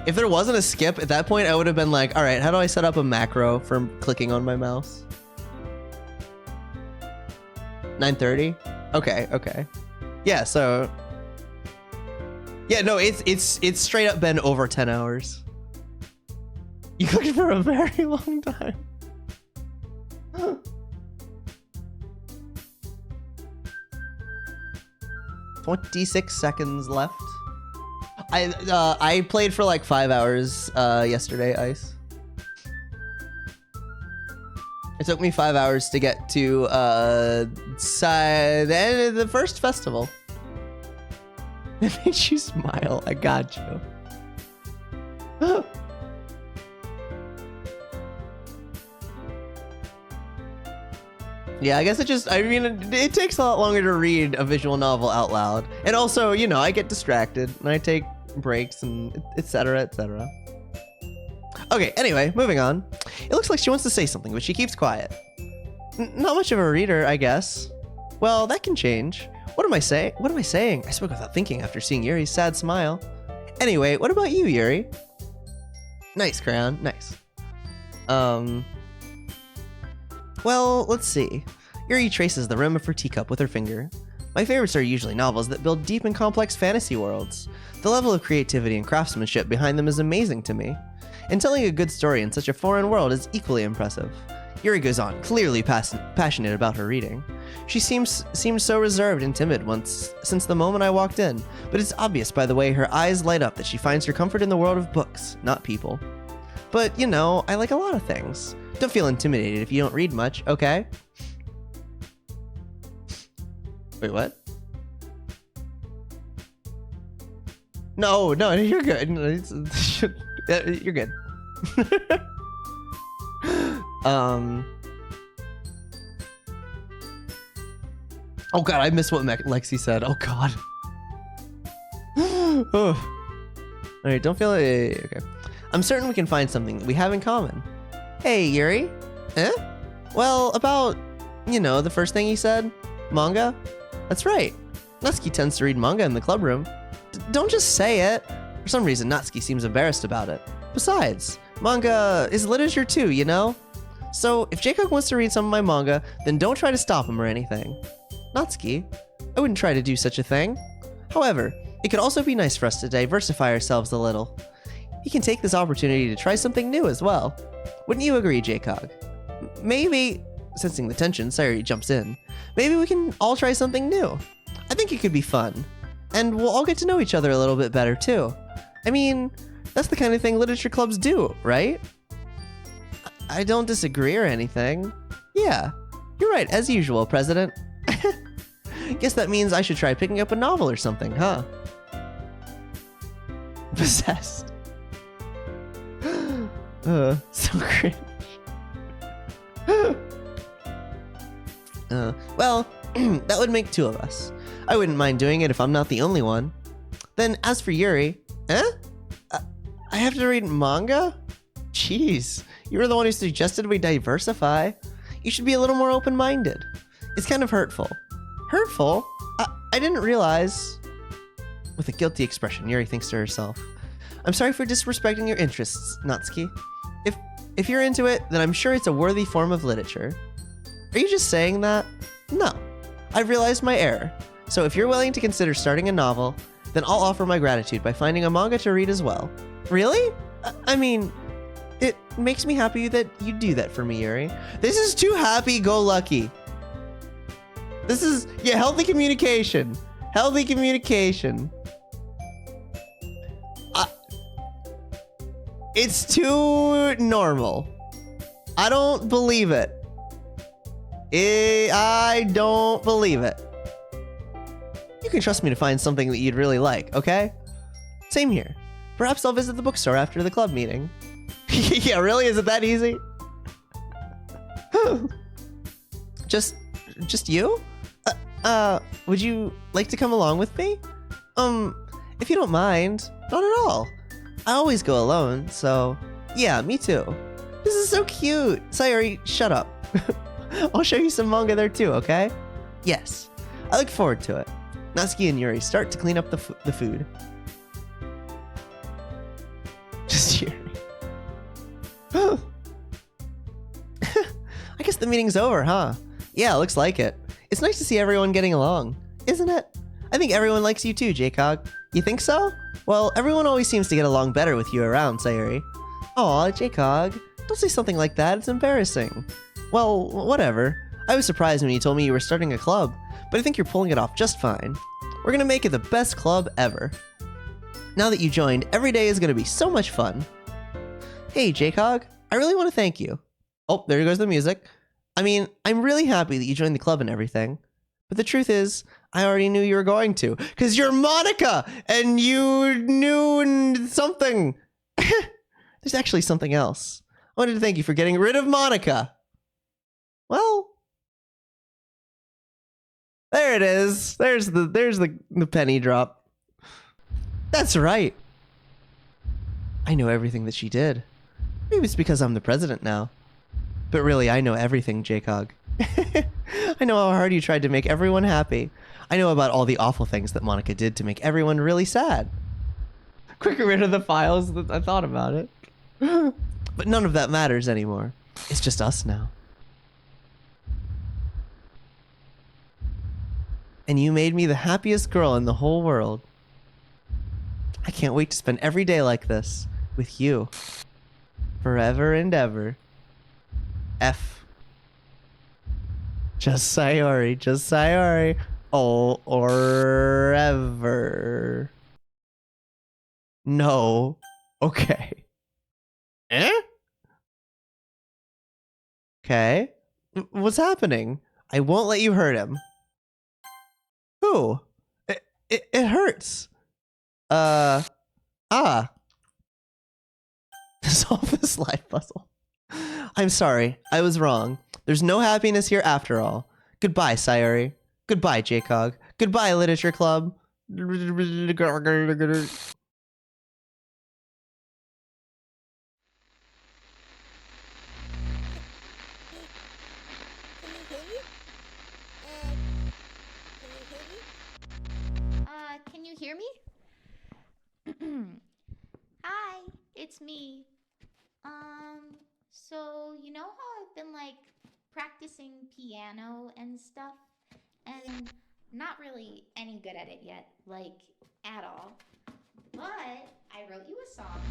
If there wasn't a skip, at that point I would have been like, alright, how do I set up a macro for clicking on my mouse? 9:30? Okay. Yeah, so... Yeah, no, it's straight up been over 10 hours. You clicked for a very long time. 26 seconds left. I played for like 5 hours yesterday, Ice. It took me 5 hours to get to the end of the first festival. It made you smile. I got you. Yeah, I guess it takes a lot longer to read a visual novel out loud. And also, you know, I get distracted and I take breaks and etc, etc. Okay, anyway, moving on. It looks like she wants to say something, but she keeps quiet. Not much of a reader, I guess. Well, that can change. What am I saying? I spoke without thinking after seeing Yuri's sad smile. Anyway, what about you, Yuri? Nice, Crayon. Nice. Well, let's see. Yuri traces the rim of her teacup with her finger. My favorites are usually novels that build deep and complex fantasy worlds. The level of creativity and craftsmanship behind them is amazing to me. And telling a good story in such a foreign world is equally impressive. Yuri goes on, clearly passionate about her reading. She seems so reserved and timid since the moment I walked in, but it's obvious by the way her eyes light up that she finds her comfort in the world of books, not people. But, you know, I like a lot of things. Don't feel intimidated if you don't read much, okay? Wait, what? No, you're good. You're good. Oh god, I missed what Lexi said. Oh god. Oh. Alright, don't feel it. Okay. I'm certain we can find something that we have in common. Hey, Yuri. Eh? Well, about, you know, the first thing you said? Manga? That's right. Natsuki tends to read manga in the club room. Don't just say it. For some reason, Natsuki seems embarrassed about it. Besides, manga is literature too, you know? So, if Jacob wants to read some of my manga, then don't try to stop him or anything. Natsuki, I wouldn't try to do such a thing. However, it could also be nice for us to diversify ourselves a little. He can take this opportunity to try something new as well. Wouldn't you agree, Jacob? Maybe, sensing the tension, Sayuri jumps in. Maybe we can all try something new. I think it could be fun. And we'll all get to know each other a little bit better too. I mean, that's the kind of thing literature clubs do, right? I don't disagree or anything. Yeah, you're right, as usual, President. Guess that means I should try picking up a novel or something, huh? Possessed. So cringe. Well, that would make two of us. I wouldn't mind doing it if I'm not the only one. Then, as for Yuri, I have to read manga? Jeez, you were the one who suggested we diversify. You should be a little more open-minded. It's kind of hurtful. Hurtful? I didn't realize... With a guilty expression, Yuri thinks to herself. I'm sorry for disrespecting your interests, Natsuki. If you're into it, then I'm sure it's a worthy form of literature. Are you just saying that? No. I've realized my error. So if you're willing to consider starting a novel, then I'll offer my gratitude by finding a manga to read as well. Really? I mean, it makes me happy that you do that for me, Yuri. This is too happy-go-lucky. This is, yeah, healthy communication. Healthy communication. It's too normal. I don't believe it. I don't believe it. You can trust me to find something that you'd really like, okay? Same here. Perhaps I'll visit the bookstore after the club meeting. Yeah, really? Is it that easy? Just you? Would you like to come along with me? If you don't mind. Not at all. I always go alone, so... Yeah, me too. This is so cute. Sayuri, shut up. I'll show you some manga there too, okay? Yes. I look forward to it. Natsuki and Yuri start to clean up the food. Just Yuri. I guess the meeting's over, huh? Yeah, looks like it. It's nice to see everyone getting along, isn't it? I think everyone likes you too, Jacob. You think so? Well, everyone always seems to get along better with you around, Sayuri. Aw, Jacob, don't say something like that. It's embarrassing. Well, whatever. I was surprised when you told me you were starting a club, but I think you're pulling it off just fine. We're gonna make it the best club ever. Now that you joined, every day is gonna be so much fun. Hey, Jacob, I really want to thank you. Oh, there goes the music. I mean, I'm really happy that you joined the club and everything. But the truth is, I already knew you were going to. Because you're Monica! And you knew something. There's actually something else. I wanted to thank you for getting rid of Monica. Well, there it is. There's the penny drop. That's right. I know everything that she did. Maybe it's because I'm the president now. But really, I know everything, Jaycog. I know how hard you tried to make everyone happy. I know about all the awful things that Monica did to make everyone really sad. Quick, get rid of the files. I thought about it. But none of that matters anymore. It's just us now. And you made me the happiest girl in the whole world. I can't wait to spend every day like this with you. Forever and ever. F. Just Sayori. Just Sayori. Oh, or ever. No. Okay. Eh? Okay. What's happening? I won't let you hurt him. Who? It hurts. Solve this life puzzle. I'm sorry. I was wrong. There's no happiness here after all. Goodbye, Sayori. Goodbye, Jaycog. Goodbye, Literature Club. Can you hear me? Hi, it's me. So you know how I've been like practicing piano and stuff, and not really any good at it yet, like at all. But I wrote you a song,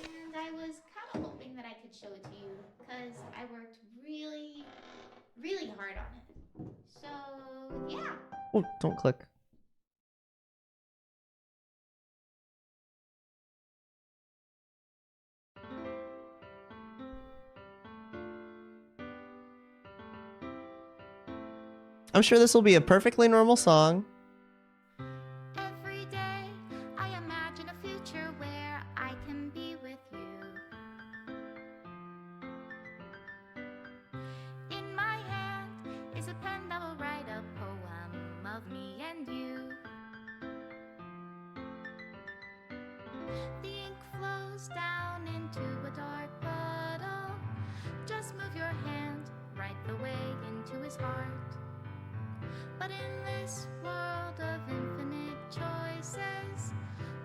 and I was kind of hoping that I could show it to you, because I worked really, really hard on it. So yeah. Oh, don't click. I'm sure this will be a perfectly normal song. Every day I imagine a future where I can be with you. In my hand is a pen that will write a poem of me and you. The ink flows down into a dark puddle. Just move your hand right the way into his heart. But in this world of infinite choices,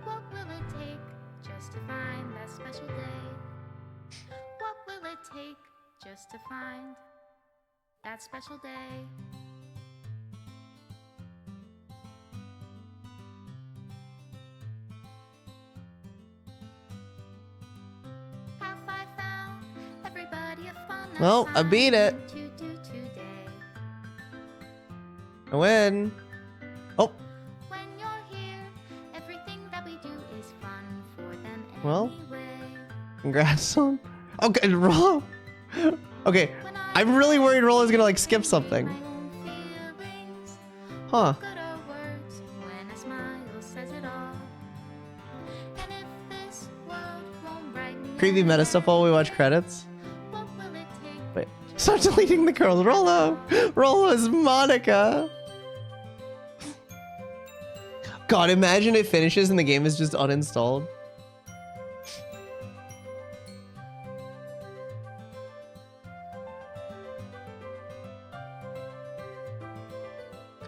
what will it take just to find that special day? What will it take just to find that special day? Have I found everybody a fun Well, I beat it. assignment to do today? I win. Oh, When you're here, everything that we do is fun for them Well. anyway. congrats on. Okay, Rollo. Okay, When I'm really worried Rollo's gonna like skip something. my own feelings, Huh. good are words when a smile says it all. And if this world won't brighten Creepy your meta stuff while we watch credits. what will it take? Wait, stop deleting the girls. Rollo. Rollo is Monica. God, imagine it finishes and the game is just uninstalled.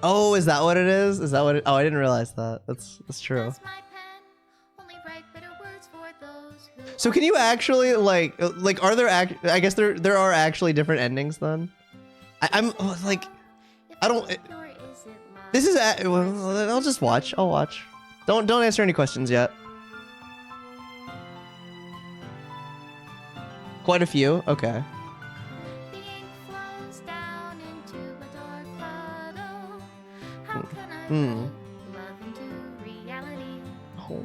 Oh, is that what it is? Is that what it? Oh, I didn't realize that. That's true. Does my pen only write bitter words for those who So can you actually like are there I guess there are actually different endings then? I'm like if I don't- it's pure, is it love? this is well, I'll just watch. I'll watch. Don't answer any questions yet. Quite a few. Okay. The ink flows down into a dark puddle. How can I put love into reality? Oh.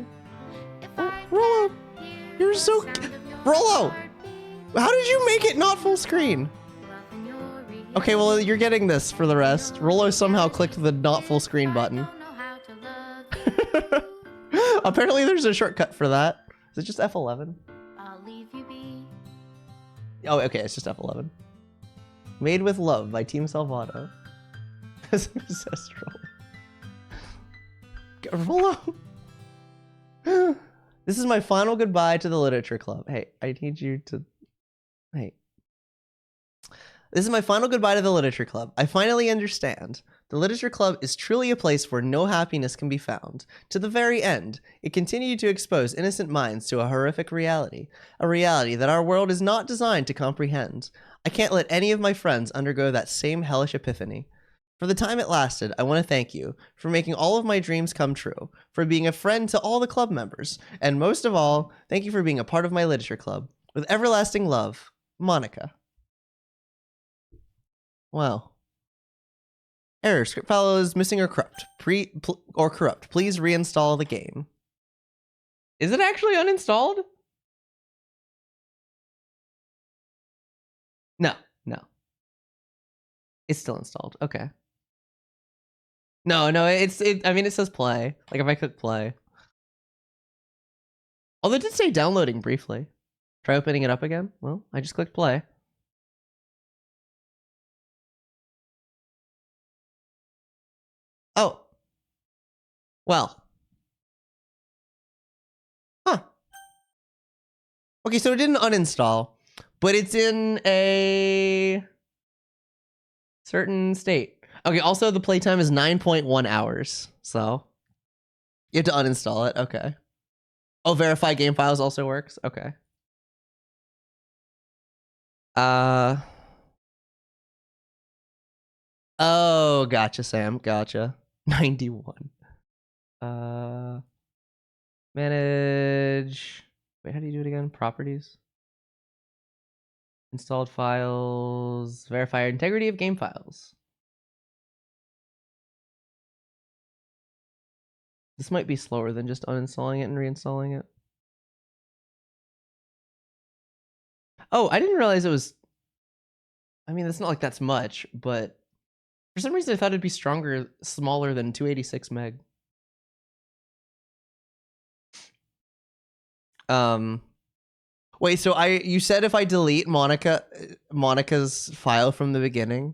If Oh, I Rollo, can't hear you're the so sound of your Rollo! heartbeat, How did you make it not full screen? love in your reality. Okay, well you're getting this for the rest. Rollo somehow clicked the not full screen I button. don't know how to love you. Apparently there's a shortcut for that. Is it just F11? I'll leave you be. Oh, okay, it's just F11. Made with Love by Team Self Auto. Ancestral. Careful. This is my final goodbye to the literature club. Hey, I need you to... Hey. This is my final goodbye to the literature club. I finally understand. The literature club is truly a place where no happiness can be found. To the very end, it continued to expose innocent minds to a horrific reality. A reality that our world is not designed to comprehend. I can't let any of my friends undergo that same hellish epiphany. For the time it lasted, I want to thank you for making all of my dreams come true, for being a friend to all the club members, and most of all, thank you for being a part of my literature club. With everlasting love, Monica. Wow. Error, script file is missing or corrupt. Corrupt. Please reinstall the game. Is it actually uninstalled? No. It's still installed. Okay. No, I mean, it says play. Like, if I click play. Although it did say downloading briefly. Try opening it up again. Well, I just clicked play. Oh. Well. Huh. Okay, so it didn't uninstall, but it's in a certain state. Okay, also the playtime is 9.1 hours, so you have to uninstall it. Okay. Oh, verify game files also works. Okay. Oh, gotcha, Sam. Gotcha. 91. Manage. Wait, how do you do it again? Properties. Installed files. Verify integrity of game files. This might be slower than just uninstalling it and reinstalling it. Oh, I didn't realize it was... I mean, it's not like that's much, but for some reason I thought it'd be smaller than 286 meg. Wait, so you said if I delete Monica's file from the beginning?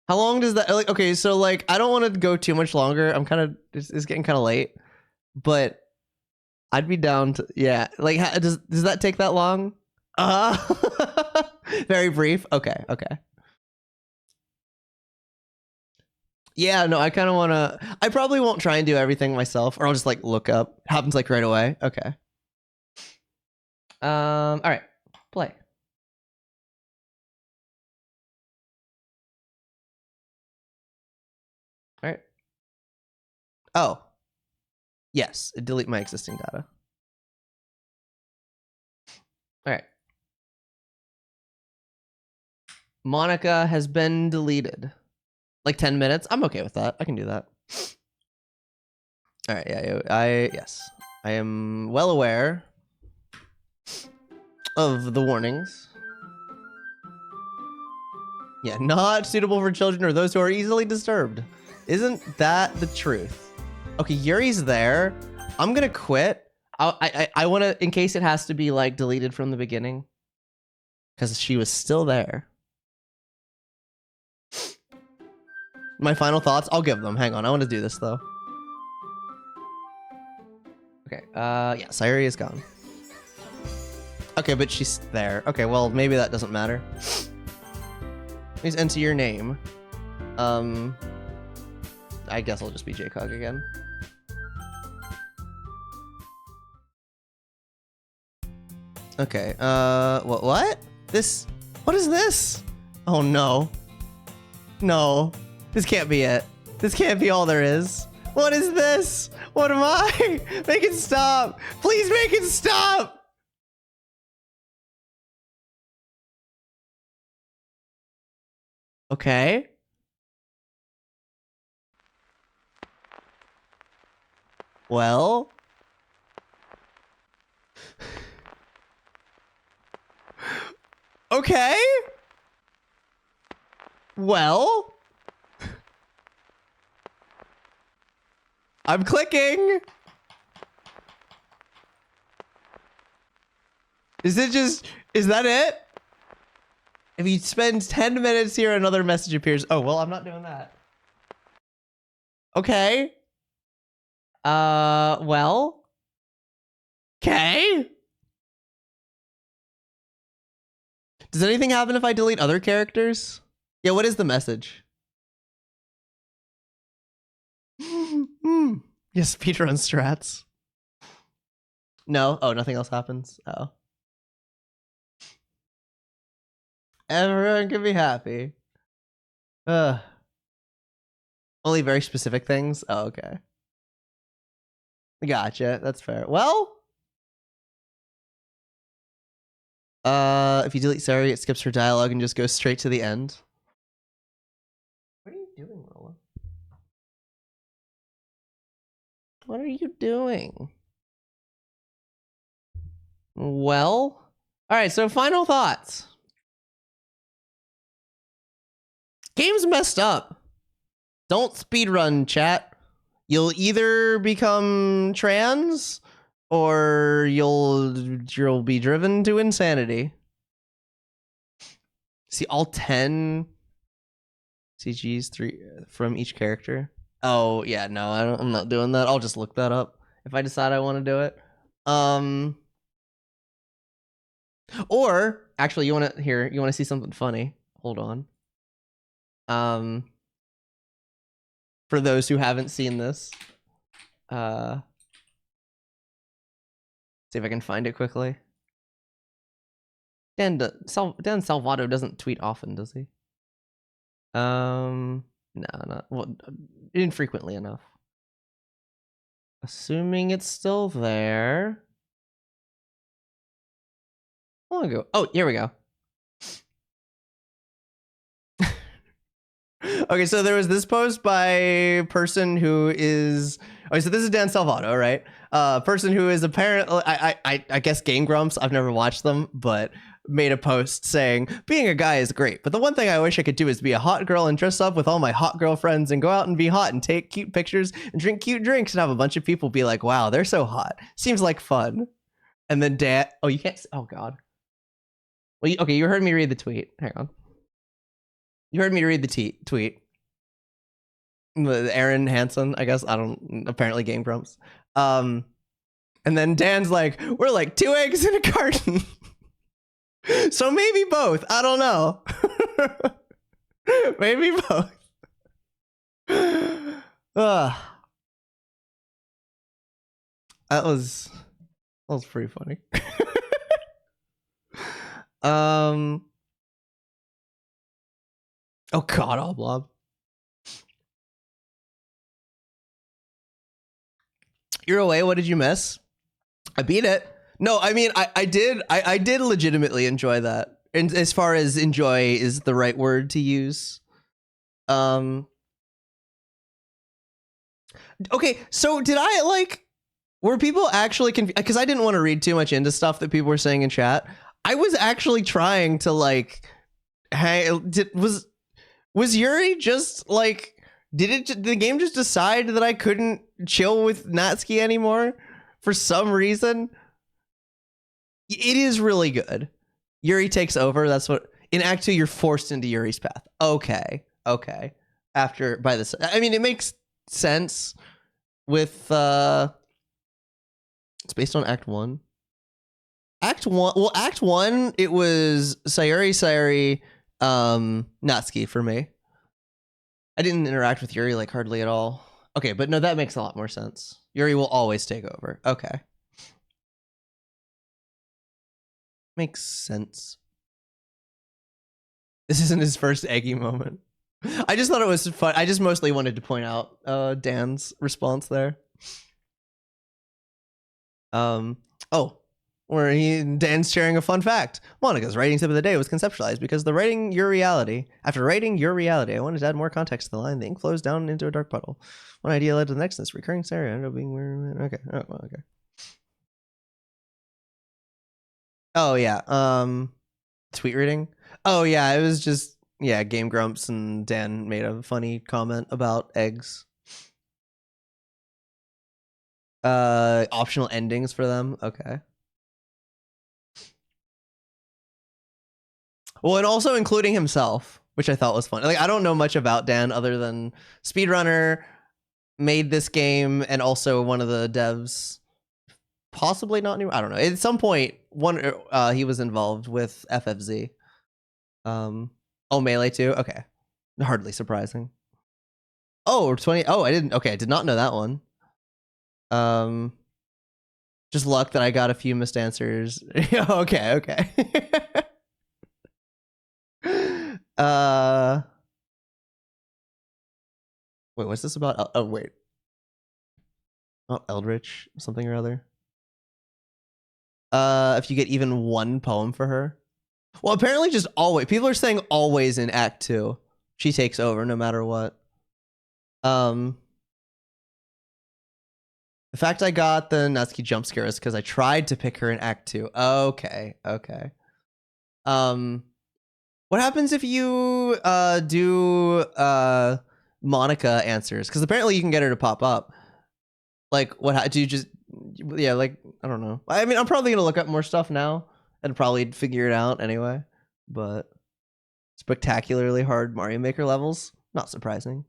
How long does that, like, okay, so like I don't want to go too much longer. I'm kind of, it's getting kind of late, but I'd be down to, yeah, like does that take that long? Very brief. Okay. Yeah, no, I kind of want to, I probably won't try and do everything myself, or I'll just like look up. It happens like right away. Okay. All right, play. All right. Oh, yes, delete my existing data. All right. Monica has been deleted. Like 10 minutes. I'm okay with that. I can do that. All right. Yeah. Yes. I am well aware of the warnings. Yeah, not suitable for children or those who are easily disturbed. Isn't that the truth? Okay, Yuri's there. I'm gonna quit. I want to, in case it has to be like deleted from the beginning, because she was still there. My final thoughts, I'll give them. Hang on, I want to do this though. Okay, yeah, Sayuri is gone. Okay, but she's there. Okay, well, maybe that doesn't matter. Please enter your name. I guess I'll just be J-Cog again. Okay, what? What is this? Oh no. No. This can't be it. This can't be all there is. What is this? What am I? Make it stop. Please make it stop. Okay. Well. Okay. Well. I'm clicking. Is that it? If you spend 10 minutes here, another message appears. Oh, well, I'm not doing that. Okay. Well. Okay. Does anything happen if I delete other characters? Yeah, what is the message? Yes, speedrun strats. No? Oh, nothing else happens? Oh. Everyone can be happy. Ugh. Only very specific things? Oh, okay. Gotcha. That's fair. Well... if you delete Sarah, it skips her dialogue and just goes straight to the end. What are you doing, Rolla? What are you doing? Well... Alright, so final thoughts. Game's messed up. Don't speedrun, chat. You'll either become trans or you'll be driven to insanity. See all 10 CGs, 3 from each character. Oh yeah, no, I'm not doing that. I'll just look that up if I decide I want to do it. Or actually, you want to see something funny? Hold on. For those who haven't seen this, see if I can find it quickly. Dan Salvato doesn't tweet often, does he? No, not well, infrequently enough. Assuming it's still there. Long ago. Oh, here we go. Okay, so there was this post by a person who is... Okay, so this is Dan Salvato, right? Person who is apparently... I guess Game Grumps, I've never watched them, but made a post saying, being a guy is great, but the one thing I wish I could do is be a hot girl and dress up with all my hot girl friends and go out and be hot and take cute pictures and drink cute drinks and have a bunch of people be like, wow, they're so hot. Seems like fun. And then Dan... Oh, you can't... Oh, God. Well, okay, you heard me read the tweet. Hang on. You heard me read the tweet. Aaron Hansen, I guess. I don't... Apparently Game Grumps. And then Dan's like, we're like 2 eggs in a carton. So maybe both. I don't know. Maybe both. That was pretty funny. Oh God, Oblob. You're away. What did you miss? I beat it. No, I mean, I did legitimately enjoy that. And as far as enjoy is the right word to use. Okay, so did I were people actually confused? Because I didn't want to read too much into stuff that people were saying in chat. I was actually trying to hey, was Yuri just did the game just decide that I couldn't chill with Natsuki anymore for some reason? It is really good. Yuri takes over. That's what in Act 2 you're forced into Yuri's path. Okay. By this, I mean, it makes sense with it's based on Act 1. Act 1 it was Sayuri Natsuki for me. I didn't interact with Yuri hardly at all. Okay, but no, that makes a lot more sense. Yuri will always take over. Okay. Makes sense. This isn't his first eggy moment. I just thought it was fun. I just mostly wanted to point out Dan's response there. Where Dan's sharing a fun fact. Monica's writing tip of the day was conceptualized because after writing your reality, I wanted to add more context to the line. The ink flows down into a dark puddle. One idea led to the next, and this recurring scenario ended up being okay. Oh, well, okay. Oh yeah. Tweet reading. Oh yeah, it was just Game Grumps and Dan made a funny comment about eggs. Optional endings for them. Okay. Well, and also including himself, which I thought was fun. Like, I don't know much about Dan other than speedrunner, made this game, and also one of the devs, possibly not new. I don't know. At some point, he was involved with FFZ. Oh, Melee too. Okay, hardly surprising. Oh, 20. Oh, I didn't. Okay, I did not know that one. Just luck that I got a few missed answers. Okay. Wait, what's this about? Oh, wait. Oh, Eldritch, something or other. If you get even one poem for her. Well, apparently just always. People are saying always in Act 2. She takes over no matter what. The fact I got the Natsuki jump scare is because I tried to pick her in Act 2. Okay. What happens if you do Monica answers? Because apparently you can get her to pop up. Like, what do you just... Yeah, like, I don't know. I mean, I'm probably going to look up more stuff now and probably figure it out anyway. But spectacularly hard Mario Maker levels? Not surprising.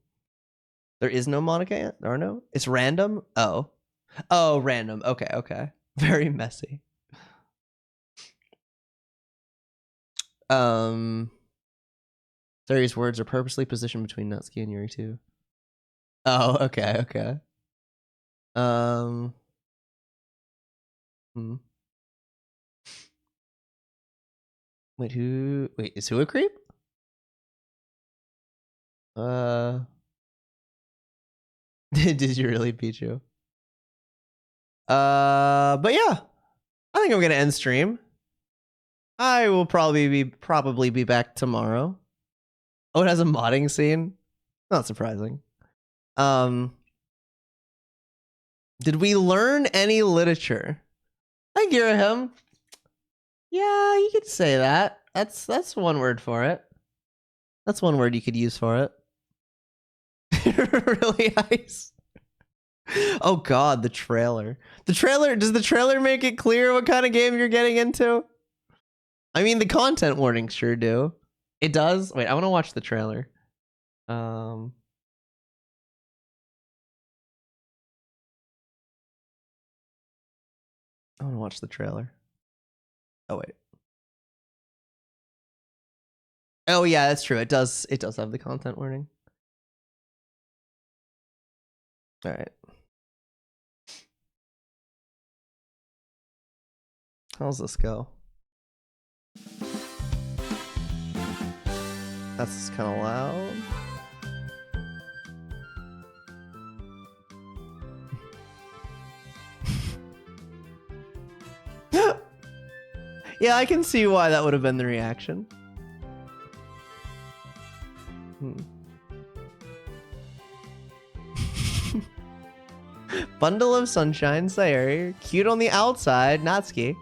There is no Monica? There are no? It's random? Oh, random. Okay. Very messy. Various words are purposely positioned between Natsuki and Yuri too. Oh, okay. Wait, is who a creep? Did you really, Pichu? But yeah, I think I'm gonna end stream. I will probably be back tomorrow. Oh, it has a modding scene. Not surprising. Did we learn any literature? Hi, Girahim. Yeah, you could say that. That's one word for it. That's one word you could use for it. Really nice. Oh God, the trailer. Does the trailer make it clear what kind of game you're getting into? I mean, the content warnings sure do. It does? Wait, I want to watch the trailer. I want to watch the trailer. Oh, wait. Oh, yeah, that's true. It does have the content warning. All right. How's this go? That's kind of loud. Yeah, I can see why that would have been the reaction. Bundle of Sunshine, Sayuri. Cute on the outside, Natsuki.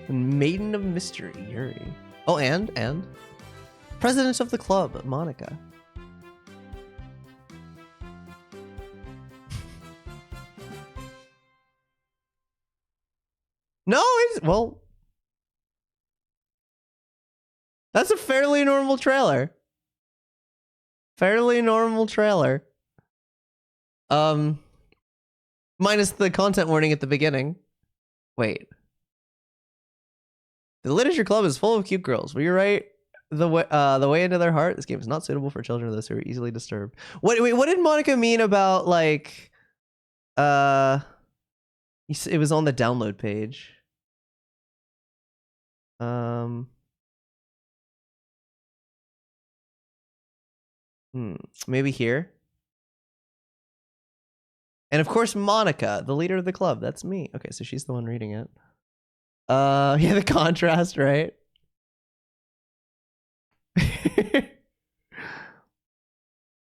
And Maiden of Mystery, Yuri. Oh, and? President of the club, Monica. No, well... That's a fairly normal trailer. Minus the content warning at the beginning. Wait. The literature club is full of cute girls. Were you right? The way into their heart. This game is not suitable for children or those who are easily disturbed. What did Monica mean about like? It was on the download page. Maybe here. And of course, Monica, the leader of the club. That's me. Okay, so she's the one reading it. Yeah, the contrast, right?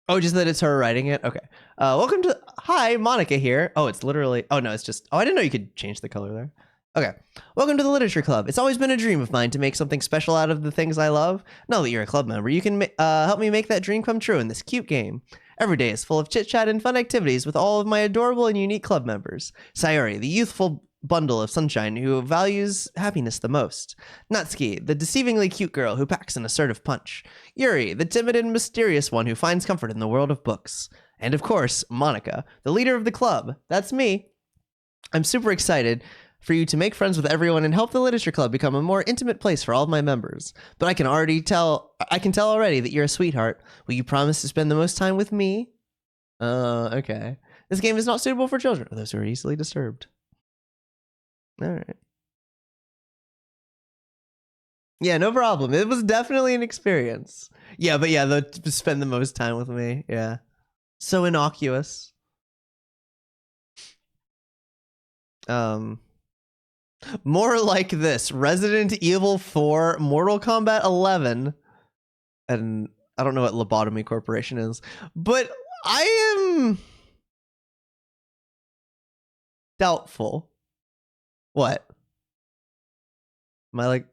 Oh, just that it's her writing it? Okay. Welcome to... Hi, Monica here. Oh, it's literally... Oh, no, it's just... Oh, I didn't know you could change the color there. Okay. Welcome to the Literature Club. It's always been a dream of mine to make something special out of the things I love. Now that you're a club member, you can help me make that dream come true in this cute game. Every day is full of chit-chat and fun activities with all of my adorable and unique club members. Sayuri, the youthful bundle of sunshine who values happiness the most. Natsuki, the deceivingly cute girl who packs an assertive punch. Yuri, the timid and mysterious one who finds comfort in the world of books. And of course, Monica, the leader of the club. That's me. I'm super excited for you to make friends with everyone and help the literature club become a more intimate place for all of my members. But I can tell already that you're a sweetheart. Will you promise to spend the most time with me? Okay. This game is not suitable for children or those who are easily disturbed. All right. Yeah, no problem. It was definitely an experience. Yeah, but yeah, spend the most time with me. Yeah. So innocuous. More like this: Resident Evil 4, Mortal Kombat 11, and I don't know what Lobotomy Corporation is, but I am doubtful. What? Am I like?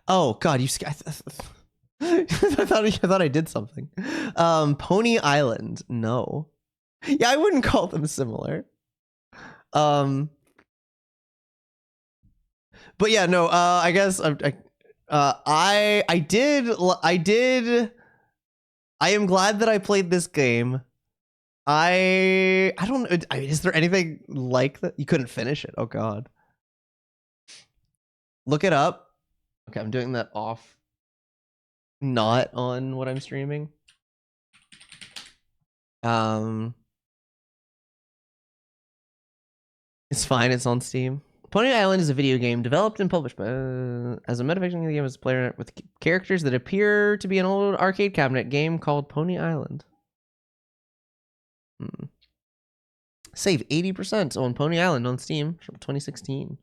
Oh God, you! I thought I did something. Pony Island. No. Yeah, I wouldn't call them similar. But yeah, no. I guess I am glad that I played this game. I don't know. Is there anything like that? You couldn't finish it. Oh God. Look it up. Okay, I'm doing that off. Not on what I'm streaming. It's fine. It's on Steam. Pony Island is a video game developed and published as a metafiction game as a player with characters that appear to be an old arcade cabinet game called Pony Island. Save 80% on Pony Island on Steam from 2016.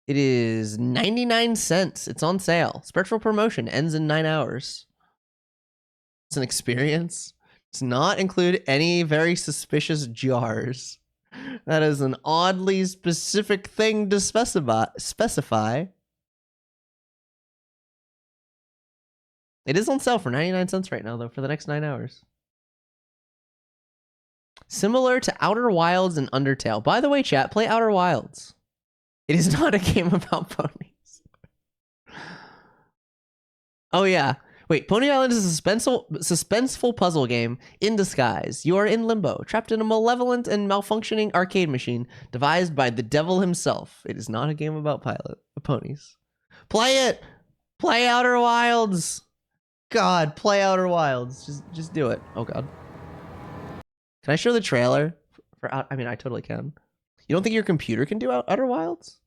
It is 99 cents. It's on sale. Spectral promotion ends in 9 hours. It's an experience. Does not include any very suspicious jars. That is an oddly specific thing to specify. It is on sale for 99 cents right now, though, for the next 9 hours. Similar to Outer Wilds and Undertale. By the way, chat, play Outer Wilds. It is not a game about ponies. Oh, yeah. Wait, Pony Island is a suspenseful puzzle game in disguise. You are in limbo, trapped in a malevolent and malfunctioning arcade machine devised by the devil himself. It is not a game about ponies. Play it! Play Outer Wilds! God, play Outer Wilds. Just do it. Oh, God. Can I show the trailer? I mean, I totally can. You don't think your computer can do Outer Wilds?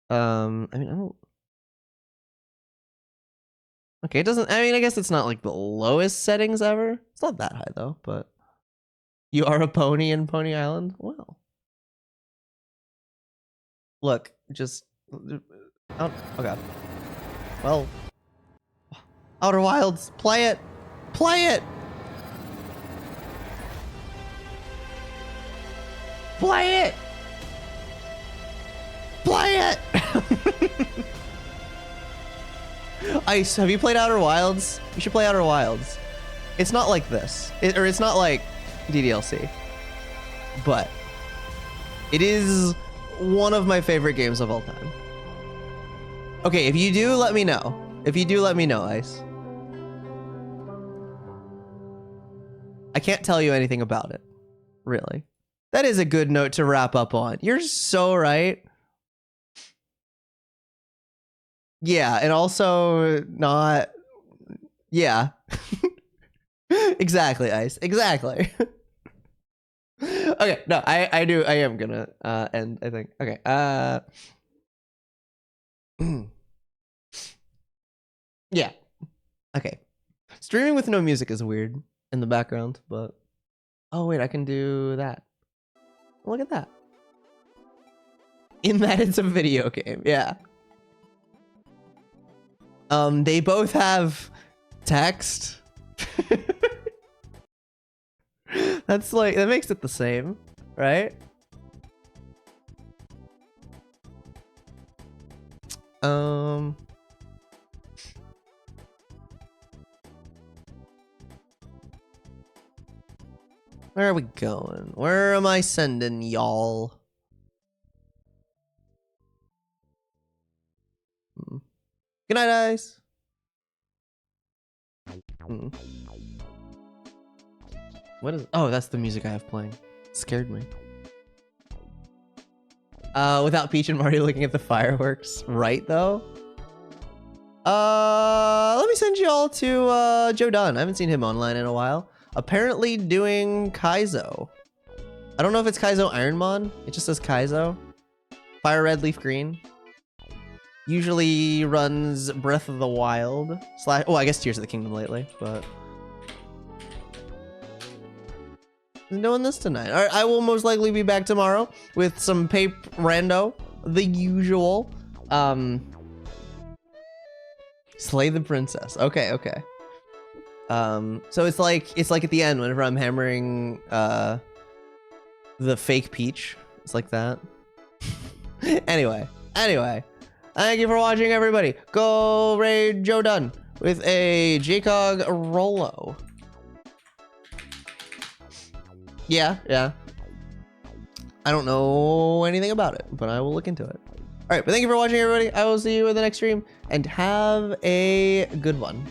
I mean, I don't... Okay, it doesn't... I mean, I guess it's not like the lowest settings ever. It's not that high, though, but... You are a pony in Pony Island? Well. Look, just... Oh, God. Well... Outer Wilds, play it! Play it! Play it! Play it! Ice, have you played Outer Wilds? You should play Outer Wilds. It's not like this. It's not like DDLC. But it is one of my favorite games of all time. Okay, if you do, let me know. If you do, let me know, Ice. I can't tell you anything about it. Really. That is a good note to wrap up on. You're so right. Yeah, and also not... Yeah. Exactly, Ice. Exactly. Okay, no, I am gonna end, I think. Okay, yeah. Okay. Streaming with no music is weird in the background, but... Oh, wait, I can do that. Look at that. In that it's a video game, yeah. They both have text. That's like, that makes it the same, right? Where are we going? Where am I sending y'all? Good night, Ice. What is? Oh, that's the music I have playing. Scared me. Without Peach and Mario looking at the fireworks, right though? Let me send you all to Joe Dunn. I haven't seen him online in a while. Apparently doing Kaizo. I don't know if it's Kaizo Ironmon. It just says Kaizo. Fire Red, Leaf Green. Usually runs Breath of the Wild. Oh, I guess Tears of the Kingdom lately, but... I'm doing this tonight. All right, I will most likely be back tomorrow with some pape rando. The usual. Slay the princess. Okay, okay. So it's like at the end whenever I'm hammering the fake Peach. It's like that. Anyway. Thank you for watching, everybody. Go raid Joe Dunn with a JCOG Rolo. Yeah. I don't know anything about it, but I will look into it. All right, but thank you for watching, everybody. I will see you in the next stream, and have a good one.